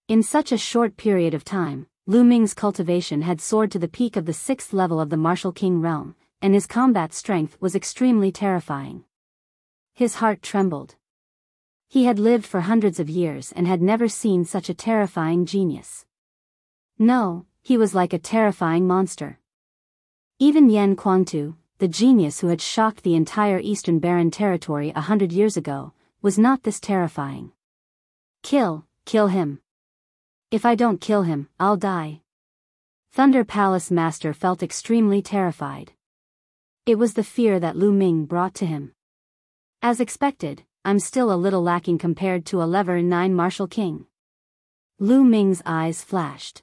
S1: In such a short period of time, Lu Ming's cultivation had soared to the peak of the 6th level of the Martial King realm, and his combat strength was extremely terrifying. His heart trembled. He had lived for hundreds of years and had never seen such a terrifying genius. No, he was like a terrifying monster. Even Yan Kuangtu, the genius who had shocked the entire Eastern Barren territory 100 years ago, was not this terrifying. Kill him. If I don't kill him, I'll die. Thunder Palace Master felt extremely terrified. It was the fear that Lu Ming brought to him. As expected, I'm still a little lacking compared to a level 9 Martial King. Lu Ming's eyes flashed.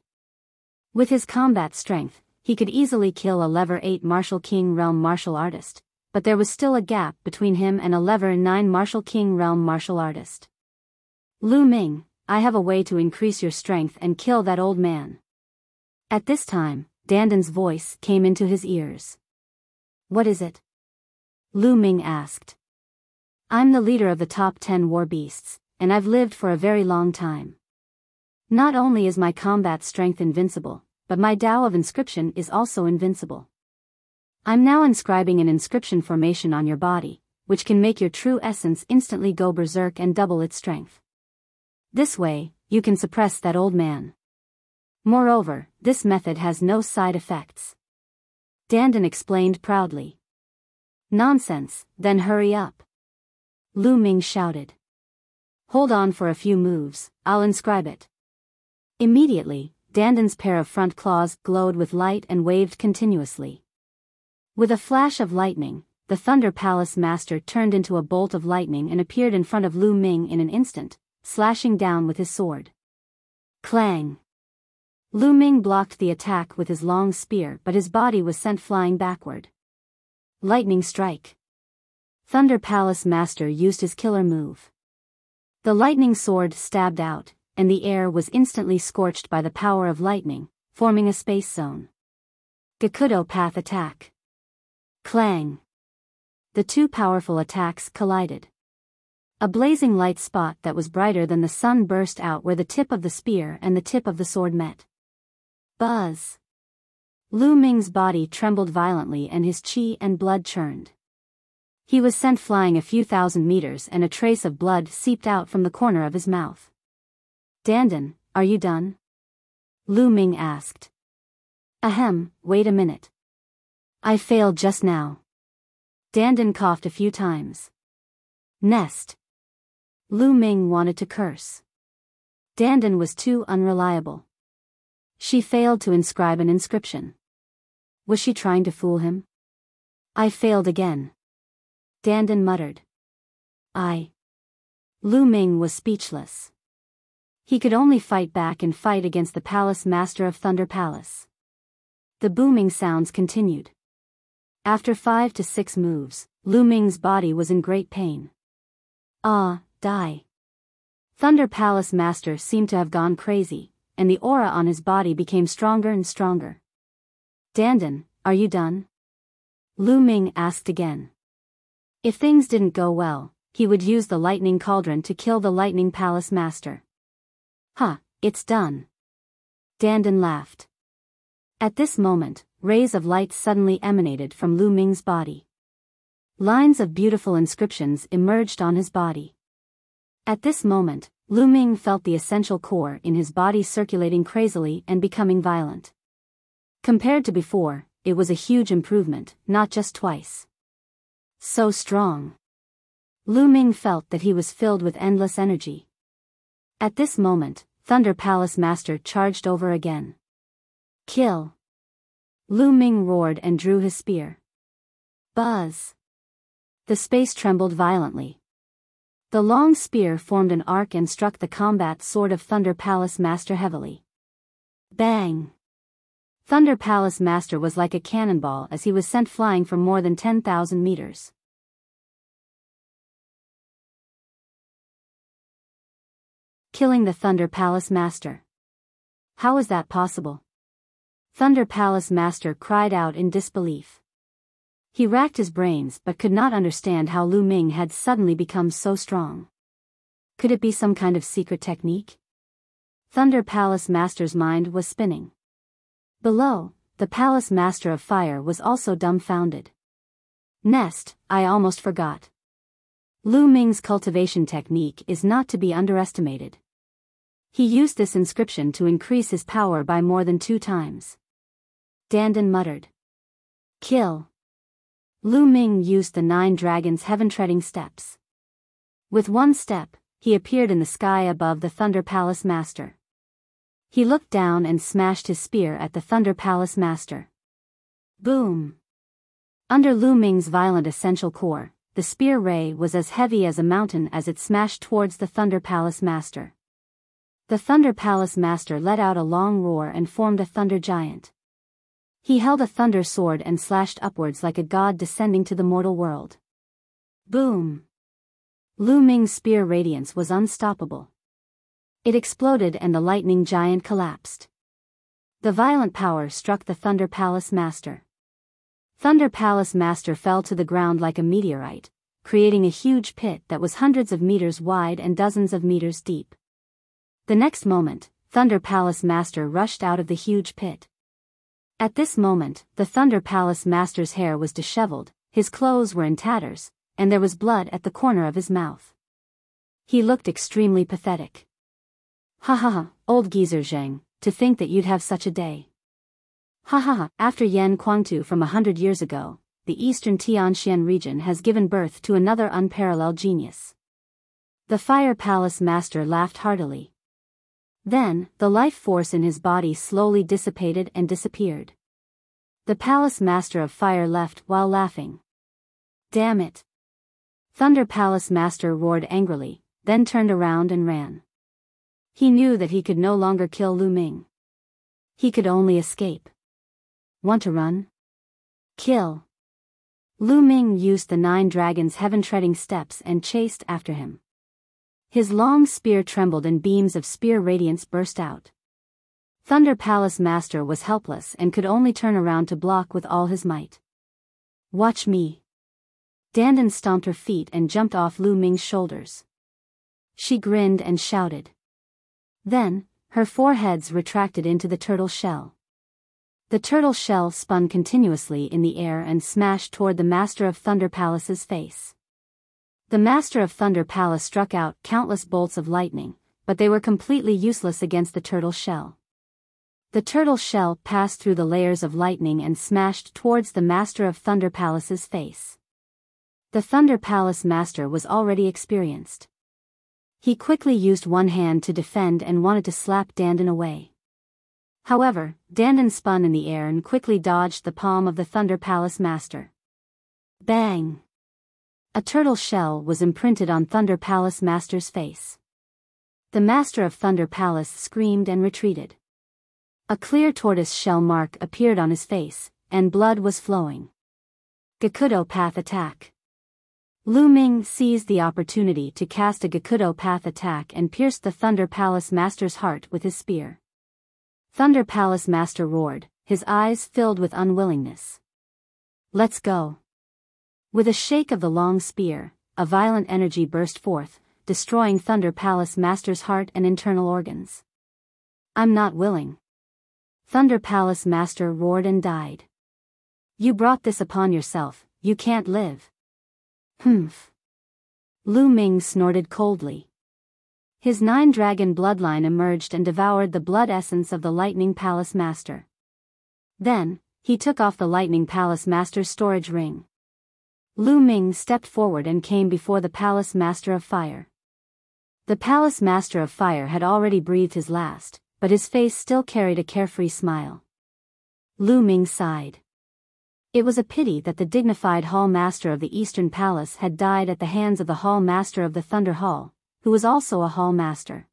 S1: With his combat strength, he could easily kill a level 8 Martial King realm martial artist, but there was still a gap between him and a level 9 martial king realm martial artist. Lu Ming, I have a way to increase your strength and kill that old man. At this time, Danden's voice came into his ears. What is it? Lu Ming asked. I'm the leader of the top 10 war beasts, and I've lived for a very long time. Not only is my combat strength invincible, but my Tao of inscription is also invincible. I'm now inscribing an inscription formation on your body, which can make your true essence instantly go berserk and double its strength. This way, you can suppress that old man. Moreover, this method has no side effects. Danden explained proudly. Nonsense, then hurry up. Lu Ming shouted. Hold on for a few moves, I'll inscribe it. Immediately, Danden's pair of front claws glowed with light and waved continuously. With a flash of lightning, the Thunder Palace Master turned into a bolt of lightning and appeared in front of Lu Ming in an instant, slashing down with his sword. Clang! Lu Ming blocked the attack with his long spear, but his body was sent flying backward. Lightning strike. Thunder Palace Master used his killer move. The lightning sword stabbed out, and the air was instantly scorched by the power of lightning, forming a space zone. Gakudo Path Attack. Clang! The two powerful attacks collided. A blazing light spot that was brighter than the sun burst out where the tip of the spear and the tip of the sword met. Buzz! Lu Ming's body trembled violently and his qi and blood churned. He was sent flying a few thousand meters and a trace of blood seeped out from the corner of his mouth. Danden, are you done? Lu Ming asked. Ahem, wait a minute. I failed just now. Danden coughed a few times. Nest. Lu Ming wanted to curse. Danden was too unreliable. She failed to inscribe an inscription. Was she trying to fool him? I failed again. Danden muttered. Lu Ming was speechless. He could only fight back and fight against the Palace Master of Thunder Palace. The booming sounds continued. After 5 to 6 moves, Lu Ming's body was in great pain. Die. Thunder Palace Master seemed to have gone crazy, and the aura on his body became stronger and stronger. Danden, are you done? Lu Ming asked again. If things didn't go well, he would use the lightning cauldron to kill the lightning palace master. It's done. Danden laughed. At this moment, rays of light suddenly emanated from Lu Ming's body. Lines of beautiful inscriptions emerged on his body. At this moment, Lu Ming felt the essential core in his body circulating crazily and becoming violent. Compared to before, it was a huge improvement, not just twice. So strong. Lu Ming felt that he was filled with endless energy. At this moment, Thunder Palace Master charged over again. Kill! Lu Ming roared and drew his spear. Buzz! The space trembled violently. The long spear formed an arc and struck the combat sword of Thunder Palace Master heavily. Bang! Thunder Palace Master was like a cannonball as he was sent flying for more than 10,000 meters. Killing the Thunder Palace Master. How is that possible? Thunder Palace Master cried out in disbelief. He racked his brains but could not understand how Lu Ming had suddenly become so strong. Could it be some kind of secret technique? Thunder Palace Master's mind was spinning. Below, the Palace Master of Fire was also dumbfounded. Nest, I almost forgot. Lu Ming's cultivation technique is not to be underestimated. He used this inscription to increase his power by more than 2 times. Danden muttered. Kill. Lu Ming used the 9 dragons' heaven-treading steps. With one step, he appeared in the sky above the Thunder Palace Master. He looked down and smashed his spear at the Thunder Palace Master. Boom! Under Lu Ming's violent essential core, the spear ray was as heavy as a mountain as it smashed towards the Thunder Palace Master. The Thunder Palace Master let out a long roar and formed a thunder giant. He held a thunder sword and slashed upwards like a god descending to the mortal world. Boom! Lu Ming's spear radiance was unstoppable. It exploded and the lightning giant collapsed. The violent power struck the Thunder Palace Master. Thunder Palace Master fell to the ground like a meteorite, creating a huge pit that was hundreds of meters wide and dozens of meters deep. The next moment, Thunder Palace Master rushed out of the huge pit. At this moment, the Thunder Palace Master's hair was disheveled, his clothes were in tatters, and there was blood at the corner of his mouth. He looked extremely pathetic. Ha ha ha, old geezer Zheng, to think that you'd have such a day. Ha ha ha, after Yan Kuangtu from 100 years ago, the eastern Tianxian region has given birth to another unparalleled genius. The Fire Palace Master laughed heartily. Then, the life force in his body slowly dissipated and disappeared. The Palace Master of Fire left while laughing. Damn it! Thunder Palace Master roared angrily, then turned around and ran. He knew that he could no longer kill Lu Ming. He could only escape. Want to run? Kill! Lu Ming used the 9 dragons' heaven-treading steps and chased after him. His long spear trembled and beams of spear radiance burst out. Thunder Palace Master was helpless and could only turn around to block with all his might. Watch me! Dandan stomped her feet and jumped off Lu Ming's shoulders. She grinned and shouted. Then, her 4 heads retracted into the turtle shell. The turtle shell spun continuously in the air and smashed toward the Master of Thunder Palace's face. The Master of Thunder Palace struck out countless bolts of lightning, but they were completely useless against the turtle shell. The turtle shell passed through the layers of lightning and smashed towards the Master of Thunder Palace's face. The Thunder Palace Master was already experienced. He quickly used one hand to defend and wanted to slap Dandan away. However, Dandan spun in the air and quickly dodged the palm of the Thunder Palace Master. Bang! A turtle shell was imprinted on Thunder Palace Master's face. The Master of Thunder Palace screamed and retreated. A clear tortoise shell mark appeared on his face, and blood was flowing. Gakudo Path Attack. Lu Ming seized the opportunity to cast a Gakudo Path Attack and pierced the Thunder Palace Master's heart with his spear. Thunder Palace Master roared, his eyes filled with unwillingness. Let's go. With a shake of the long spear, a violent energy burst forth, destroying Thunder Palace Master's heart and internal organs. I'm not willing. Thunder Palace Master roared and died. You brought this upon yourself, you can't live. Humph. Lu Ming snorted coldly. His 9-dragon bloodline emerged and devoured the blood essence of the Lightning Palace Master. Then, he took off the Lightning Palace Master's storage ring. Lu Ming stepped forward and came before the Palace Master of Fire. The Palace Master of Fire had already breathed his last, but his face still carried a carefree smile. Lu Ming sighed. It was a pity that the dignified Hall Master of the Eastern Palace had died at the hands of the Hall Master of the Thunder Hall, who was also a Hall Master.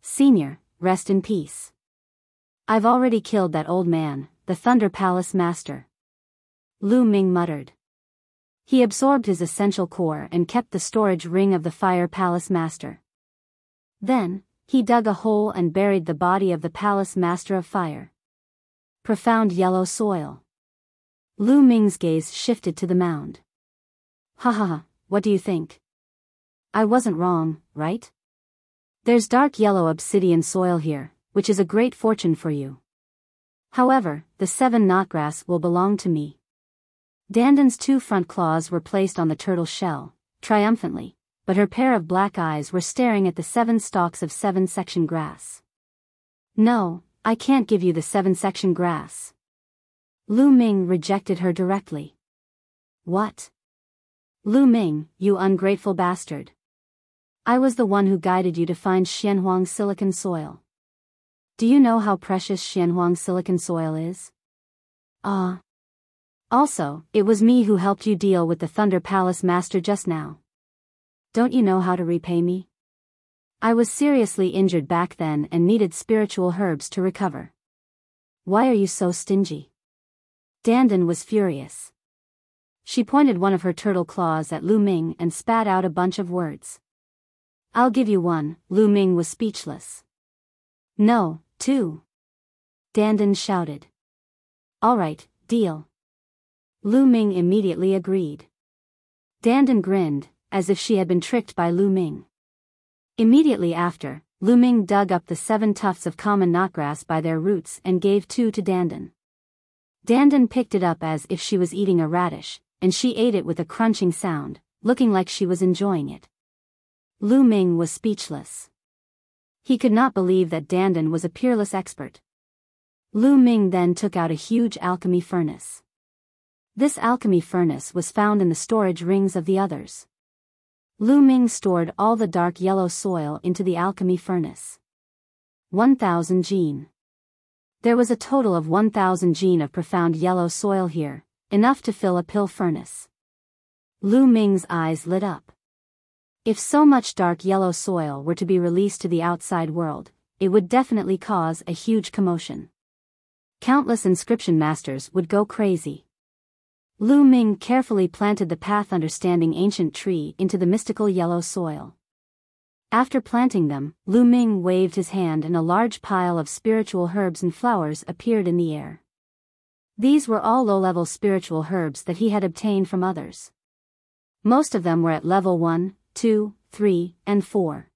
S1: Senior, rest in peace. I've already killed that old man, the Thunder Palace Master. Lu Ming muttered. He absorbed his essential core and kept the storage ring of the Fire Palace Master. Then, he dug a hole and buried the body of the Palace Master of Fire. Profound yellow soil. Lu Ming's gaze shifted to the mound. Ha ha ha, what do you think? I wasn't wrong, right? There's dark yellow obsidian soil here, which is a great fortune for you. However, the 7 knotgrass will belong to me. Dandan's 2 front claws were placed on the turtle shell, triumphantly, but her pair of black eyes were staring at the 7 stalks of 7-section grass. No, I can't give you the 7-section grass. Lu Ming rejected her directly. What? Lu Ming, you ungrateful bastard. I was the one who guided you to find Xianhuang silicon soil. Do you know how precious Xianhuang silicon soil is? Also, it was me who helped you deal with the Thunder Palace Master just now. Don't you know how to repay me? I was seriously injured back then and needed spiritual herbs to recover. Why are you so stingy? Dandan was furious. She pointed one of her turtle claws at Lu Ming and spat out a bunch of words. "I'll give you one." Lu Ming was speechless. "No, two," Dandan shouted. "All right, deal." Lu Ming immediately agreed. Dandan grinned, as if she had been tricked by Lu Ming. Immediately after, Lu Ming dug up the 7 tufts of common knotgrass by their roots and gave 2 to Dandan. Dandan picked it up as if she was eating a radish, and she ate it with a crunching sound, looking like she was enjoying it. Lu Ming was speechless. He could not believe that Dandan was a peerless expert. Lu Ming then took out a huge alchemy furnace. This alchemy furnace was found in the storage rings of the others. Lu Ming stored all the dark yellow soil into the alchemy furnace. 1,000 jin. There was a total of 1,000 jin of profound yellow soil here, enough to fill a pill furnace. Lu Ming's eyes lit up. If so much dark yellow soil were to be released to the outside world, it would definitely cause a huge commotion. Countless inscription masters would go crazy. Lu Ming carefully planted the path understanding ancient tree into the mystical yellow soil. After planting them, Lu Ming waved his hand and a large pile of spiritual herbs and flowers appeared in the air. These were all low-level spiritual herbs that he had obtained from others. Most of them were at level 1, 2, 3, and 4.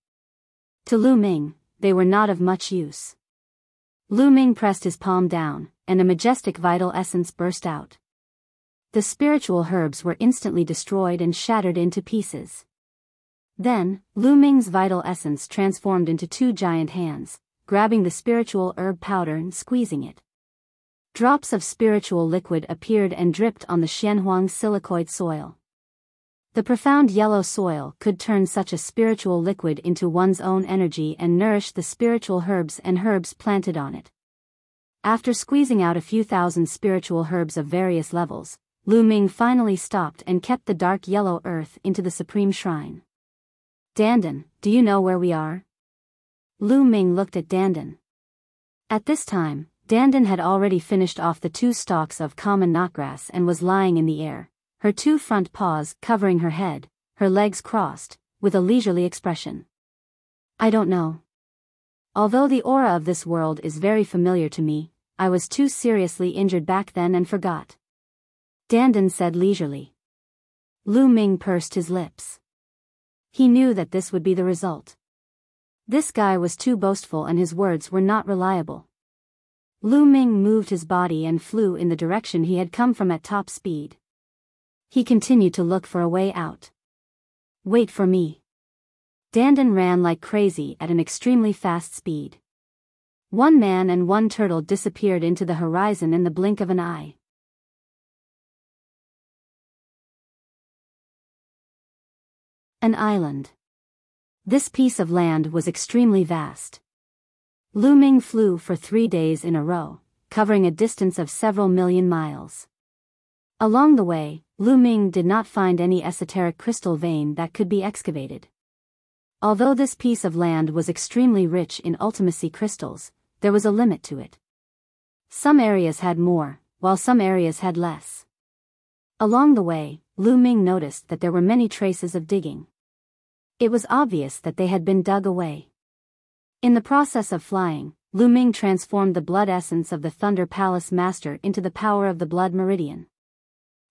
S1: To Lu Ming, they were not of much use. Lu Ming pressed his palm down, and a majestic vital essence burst out. The spiritual herbs were instantly destroyed and shattered into pieces. Then, Lu Ming's vital essence transformed into 2 giant hands, grabbing the spiritual herb powder and squeezing it. Drops of spiritual liquid appeared and dripped on the Xianhuang silicoid soil. The profound yellow soil could turn such a spiritual liquid into one's own energy and nourish the spiritual herbs and herbs planted on it. After squeezing out a few thousand spiritual herbs of various levels, Lu Ming finally stopped and kept the dark yellow earth into the supreme shrine. "Dandan, do you know where we are?" Lu Ming looked at Dandan. At this time, Dandan had already finished off the 2 stalks of common knotgrass and was lying in the air, her 2 front paws covering her head, her legs crossed, with a leisurely expression. "I don't know. Although the aura of this world is very familiar to me, I was too seriously injured back then and forgot," Dandan said leisurely. Lu Ming pursed his lips. He knew that this would be the result. This guy was too boastful and his words were not reliable. Lu Ming moved his body and flew in the direction he had come from at top speed. He continued to look for a way out. "Wait for me." Dandan ran like crazy at an extremely fast speed. 1 man and 1 turtle disappeared into the horizon in the blink of an eye. An island. This piece of land was extremely vast. Lu Ming flew for 3 days in a row, covering a distance of several million miles. Along the way, Lu Ming did not find any esoteric crystal vein that could be excavated. Although this piece of land was extremely rich in ultimacy crystals, there was a limit to it. Some areas had more, while some areas had less. Along the way, Lu Ming noticed that there were many traces of digging. It was obvious that they had been dug away. In the process of flying, Lu Ming transformed the blood essence of the Thunder Palace Master into the power of the Blood Meridian.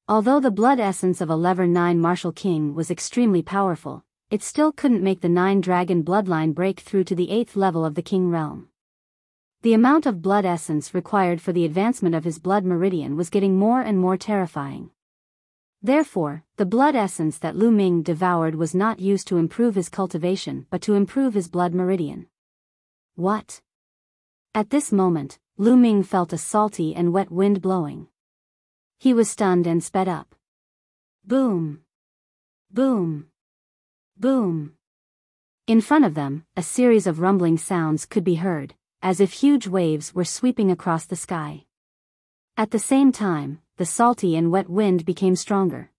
S1: Although the blood essence of a Level 9 Martial King was extremely powerful, it still couldn't make the 9-dragon bloodline break through to the 8th level of the King realm. The amount of blood essence required for the advancement of his blood meridian was getting more and more terrifying. Therefore, the blood essence that Lu Ming devoured was not used to improve his cultivation but to improve his blood meridian. What? At this moment, Lu Ming felt a salty and wet wind blowing. He was stunned and sped up. Boom! Boom! Boom! In front of them, a series of rumbling sounds could be heard, as if huge waves were sweeping across the sky. At the same time, the salty and wet wind became stronger.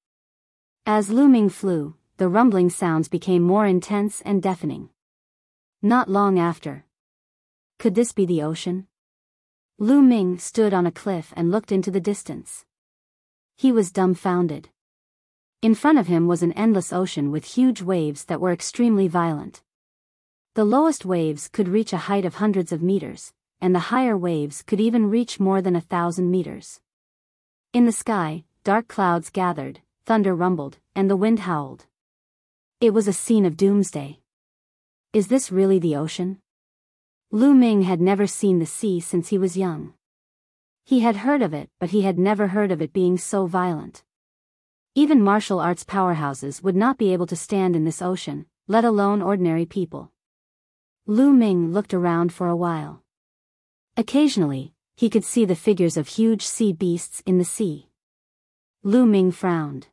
S1: As Lu Ming flew, the rumbling sounds became more intense and deafening. Not long after. Could this be the ocean? Lu Ming stood on a cliff and looked into the distance. He was dumbfounded. In front of him was an endless ocean with huge waves that were extremely violent. The lowest waves could reach a height of hundreds of meters, and the higher waves could even reach more than 1,000 meters. In the sky, dark clouds gathered, thunder rumbled, and the wind howled. It was a scene of doomsday. Is this really the ocean? Lu Ming had never seen the sea since he was young. He had heard of it, but he had never heard of it being so violent. Even martial arts powerhouses would not be able to stand in this ocean, let alone ordinary people. Lu Ming looked around for a while. Occasionally, he could see the figures of huge sea beasts in the sea. Lu Ming frowned.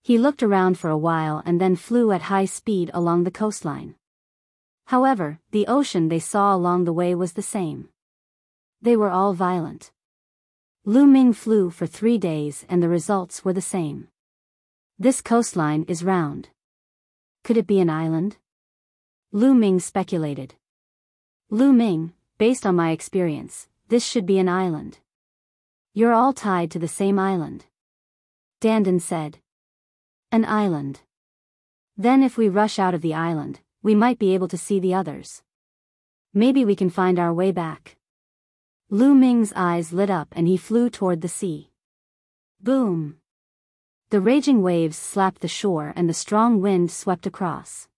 S1: He looked around for a while and then flew at high speed along the coastline. However, the ocean they saw along the way was the same. They were all violent. Lu Ming flew for 3 days and the results were the same. This coastline is round. Could it be an island? Lu Ming speculated. Lu Ming, based on my experience, this should be an island. You're all tied to the same island. Dandan said. An island. Then if we rush out of the island, we might be able to see the others. Maybe we can find our way back. Lu Ming's eyes lit up and he flew toward the sea. Boom! The raging waves slapped the shore and the strong wind swept across.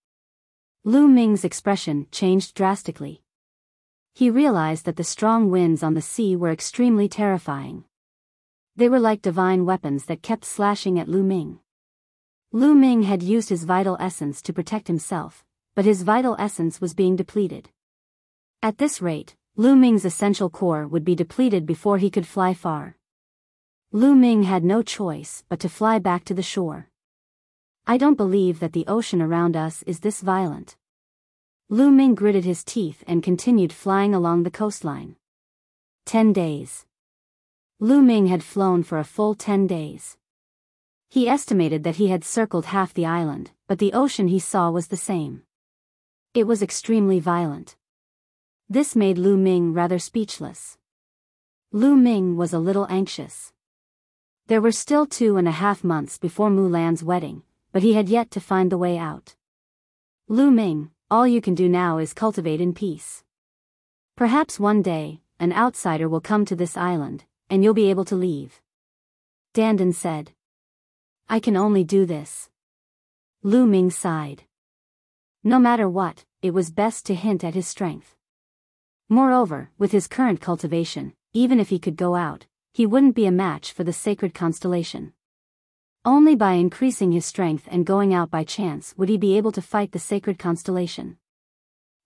S1: Lu Ming's expression changed drastically. He realized that the strong winds on the sea were extremely terrifying. They were like divine weapons that kept slashing at Lu Ming. Lu Ming had used his vital essence to protect himself, but his vital essence was being depleted. At this rate, Lu Ming's essential core would be depleted before he could fly far. Lu Ming had no choice but to fly back to the shore. I don't believe that the ocean around us is this violent. Lu Ming gritted his teeth and continued flying along the coastline. 10 days. Lu Ming had flown for a full 10 days. He estimated that he had circled half the island, but the ocean he saw was the same. It was extremely violent. This made Lu Ming rather speechless. Lu Ming was a little anxious. There were still 2.5 months before Mulan's wedding, but he had yet to find the way out. Lu Ming, all you can do now is cultivate in peace. Perhaps one day, an outsider will come to this island, and you'll be able to leave. Dandan said. I can only do this. Lu Ming sighed. No matter what, it was best to hint at his strength. Moreover, with his current cultivation, even if he could go out, he wouldn't be a match for the sacred constellation. Only by increasing his strength and going out by chance would he be able to fight the sacred constellation.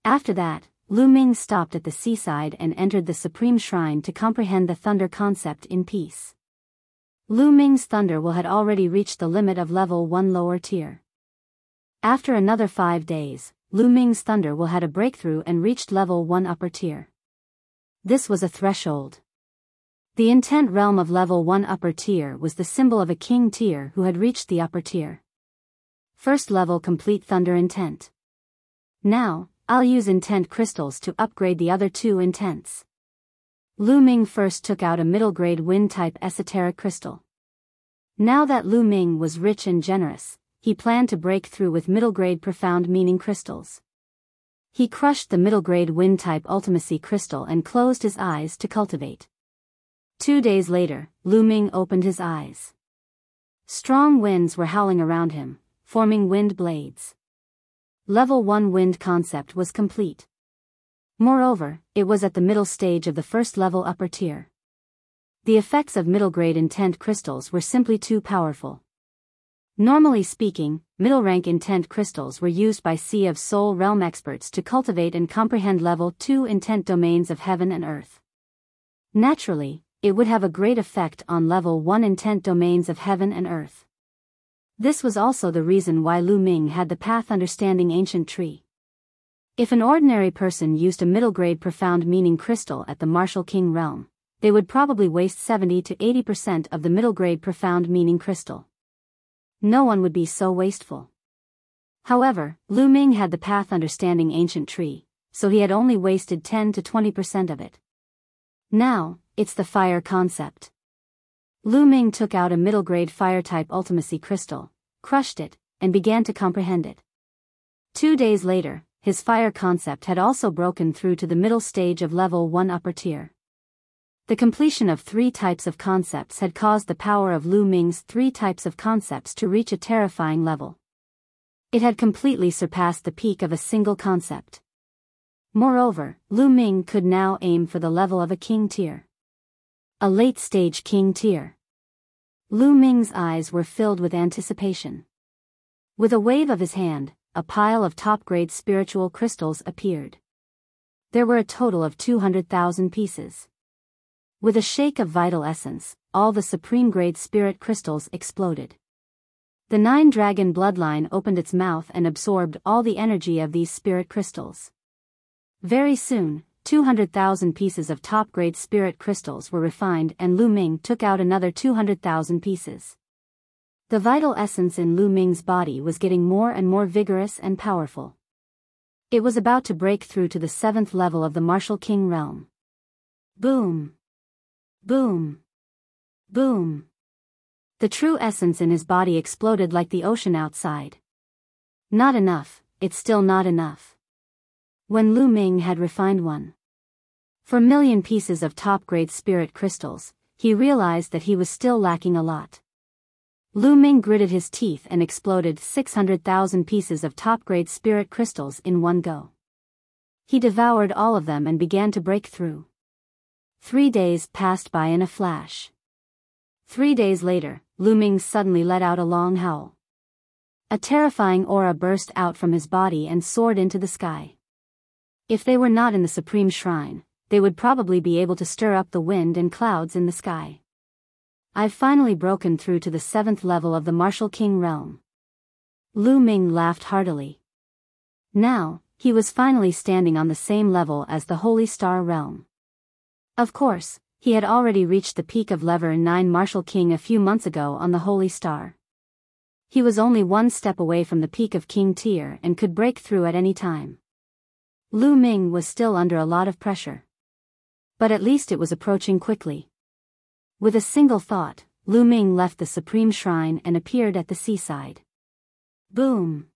S1: After that, Lu Ming stopped at the seaside and entered the supreme shrine to comprehend the thunder concept in peace. Lu Ming's thunder will had already reached the limit of level 1 lower tier. After another 5 days, Lu Ming's thunder will had a breakthrough and reached level 1 upper tier. This was a threshold. The intent realm of level 1 upper tier was the symbol of a king tier who had reached the upper tier. First level complete thunder intent. Now, I'll use intent crystals to upgrade the other 2 intents. Lu Ming first took out a middle grade wind type esoteric crystal. Now that Lu Ming was rich and generous, he planned to break through with middle-grade profound meaning crystals. He crushed the middle-grade wind-type ultimacy crystal and closed his eyes to cultivate. 2 days later, Lu Ming opened his eyes. Strong winds were howling around him, forming wind blades. Level 1 wind concept was complete. Moreover, it was at the middle stage of the first level upper tier. The effects of middle-grade intent crystals were simply too powerful. Normally speaking, middle-rank intent crystals were used by Sea of Soul realm experts to cultivate and comprehend level 2 intent domains of heaven and earth. Naturally, it would have a great effect on level 1 intent domains of heaven and earth. This was also the reason why Lu Ming had the path understanding ancient tree. If an ordinary person used a middle-grade profound meaning crystal at the martial king realm, they would probably waste 70 to 80% of the middle-grade profound meaning crystal. No one would be so wasteful. However, Lu Ming had the path understanding ancient tree, so he had only wasted 10 to 20% of it. Now, it's the fire concept. Lu Ming took out a middle-grade fire-type ultimacy crystal, crushed it, and began to comprehend it. 2 days later, his fire concept had also broken through to the middle stage of level 1 upper tier. The completion of 3 types of concepts had caused the power of Lu Ming's 3 types of concepts to reach a terrifying level. It had completely surpassed the peak of a single concept. Moreover, Lu Ming could now aim for the level of a king tier. A late-stage king tier. Lu Ming's eyes were filled with anticipation. With a wave of his hand, a pile of top-grade spiritual crystals appeared. There were a total of 200,000 pieces. With a shake of vital essence, all the supreme-grade spirit crystals exploded. The 9-dragon bloodline opened its mouth and absorbed all the energy of these spirit crystals. Very soon, 200,000 pieces of top-grade spirit crystals were refined and Lu Ming took out another 200,000 pieces. The vital essence in Lu Ming's body was getting more and more vigorous and powerful. It was about to break through to the 7th level of the Martial King realm. Boom! Boom! Boom! The true essence in his body exploded like the ocean outside. Not enough, it's still not enough. When Lu Ming had refined 1.4 million pieces of top-grade spirit crystals, he realized that he was still lacking a lot. Lu Ming gritted his teeth and exploded 600,000 pieces of top-grade spirit crystals in one go. He devoured all of them and began to break through. 3 days passed by in a flash. 3 days later, Lu Ming suddenly let out a long howl. A terrifying aura burst out from his body and soared into the sky. If they were not in the Supreme Shrine, they would probably be able to stir up the wind and clouds in the sky. I've finally broken through to the 7th level of the Martial King realm. Lu Ming laughed heartily. Now, he was finally standing on the same level as the Holy Star realm. Of course, he had already reached the peak of level 9 Martial King a few months ago on the Holy Star. He was only 1 step away from the peak of King tier and could break through at any time. Lu Ming was still under a lot of pressure. But at least it was approaching quickly. With a single thought, Lu Ming left the Supreme Shrine and appeared at the seaside. Boom!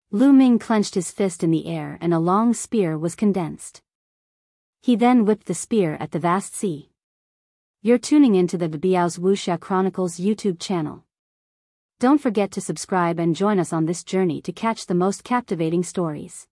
S1: Lu Ming clenched his fist in the air and a long spear was condensed. He then whipped the spear at the vast sea. You're tuning into the Biyao's Wuxia Chronicles YouTube channel. Don't forget to subscribe and join us on this journey to catch the most captivating stories.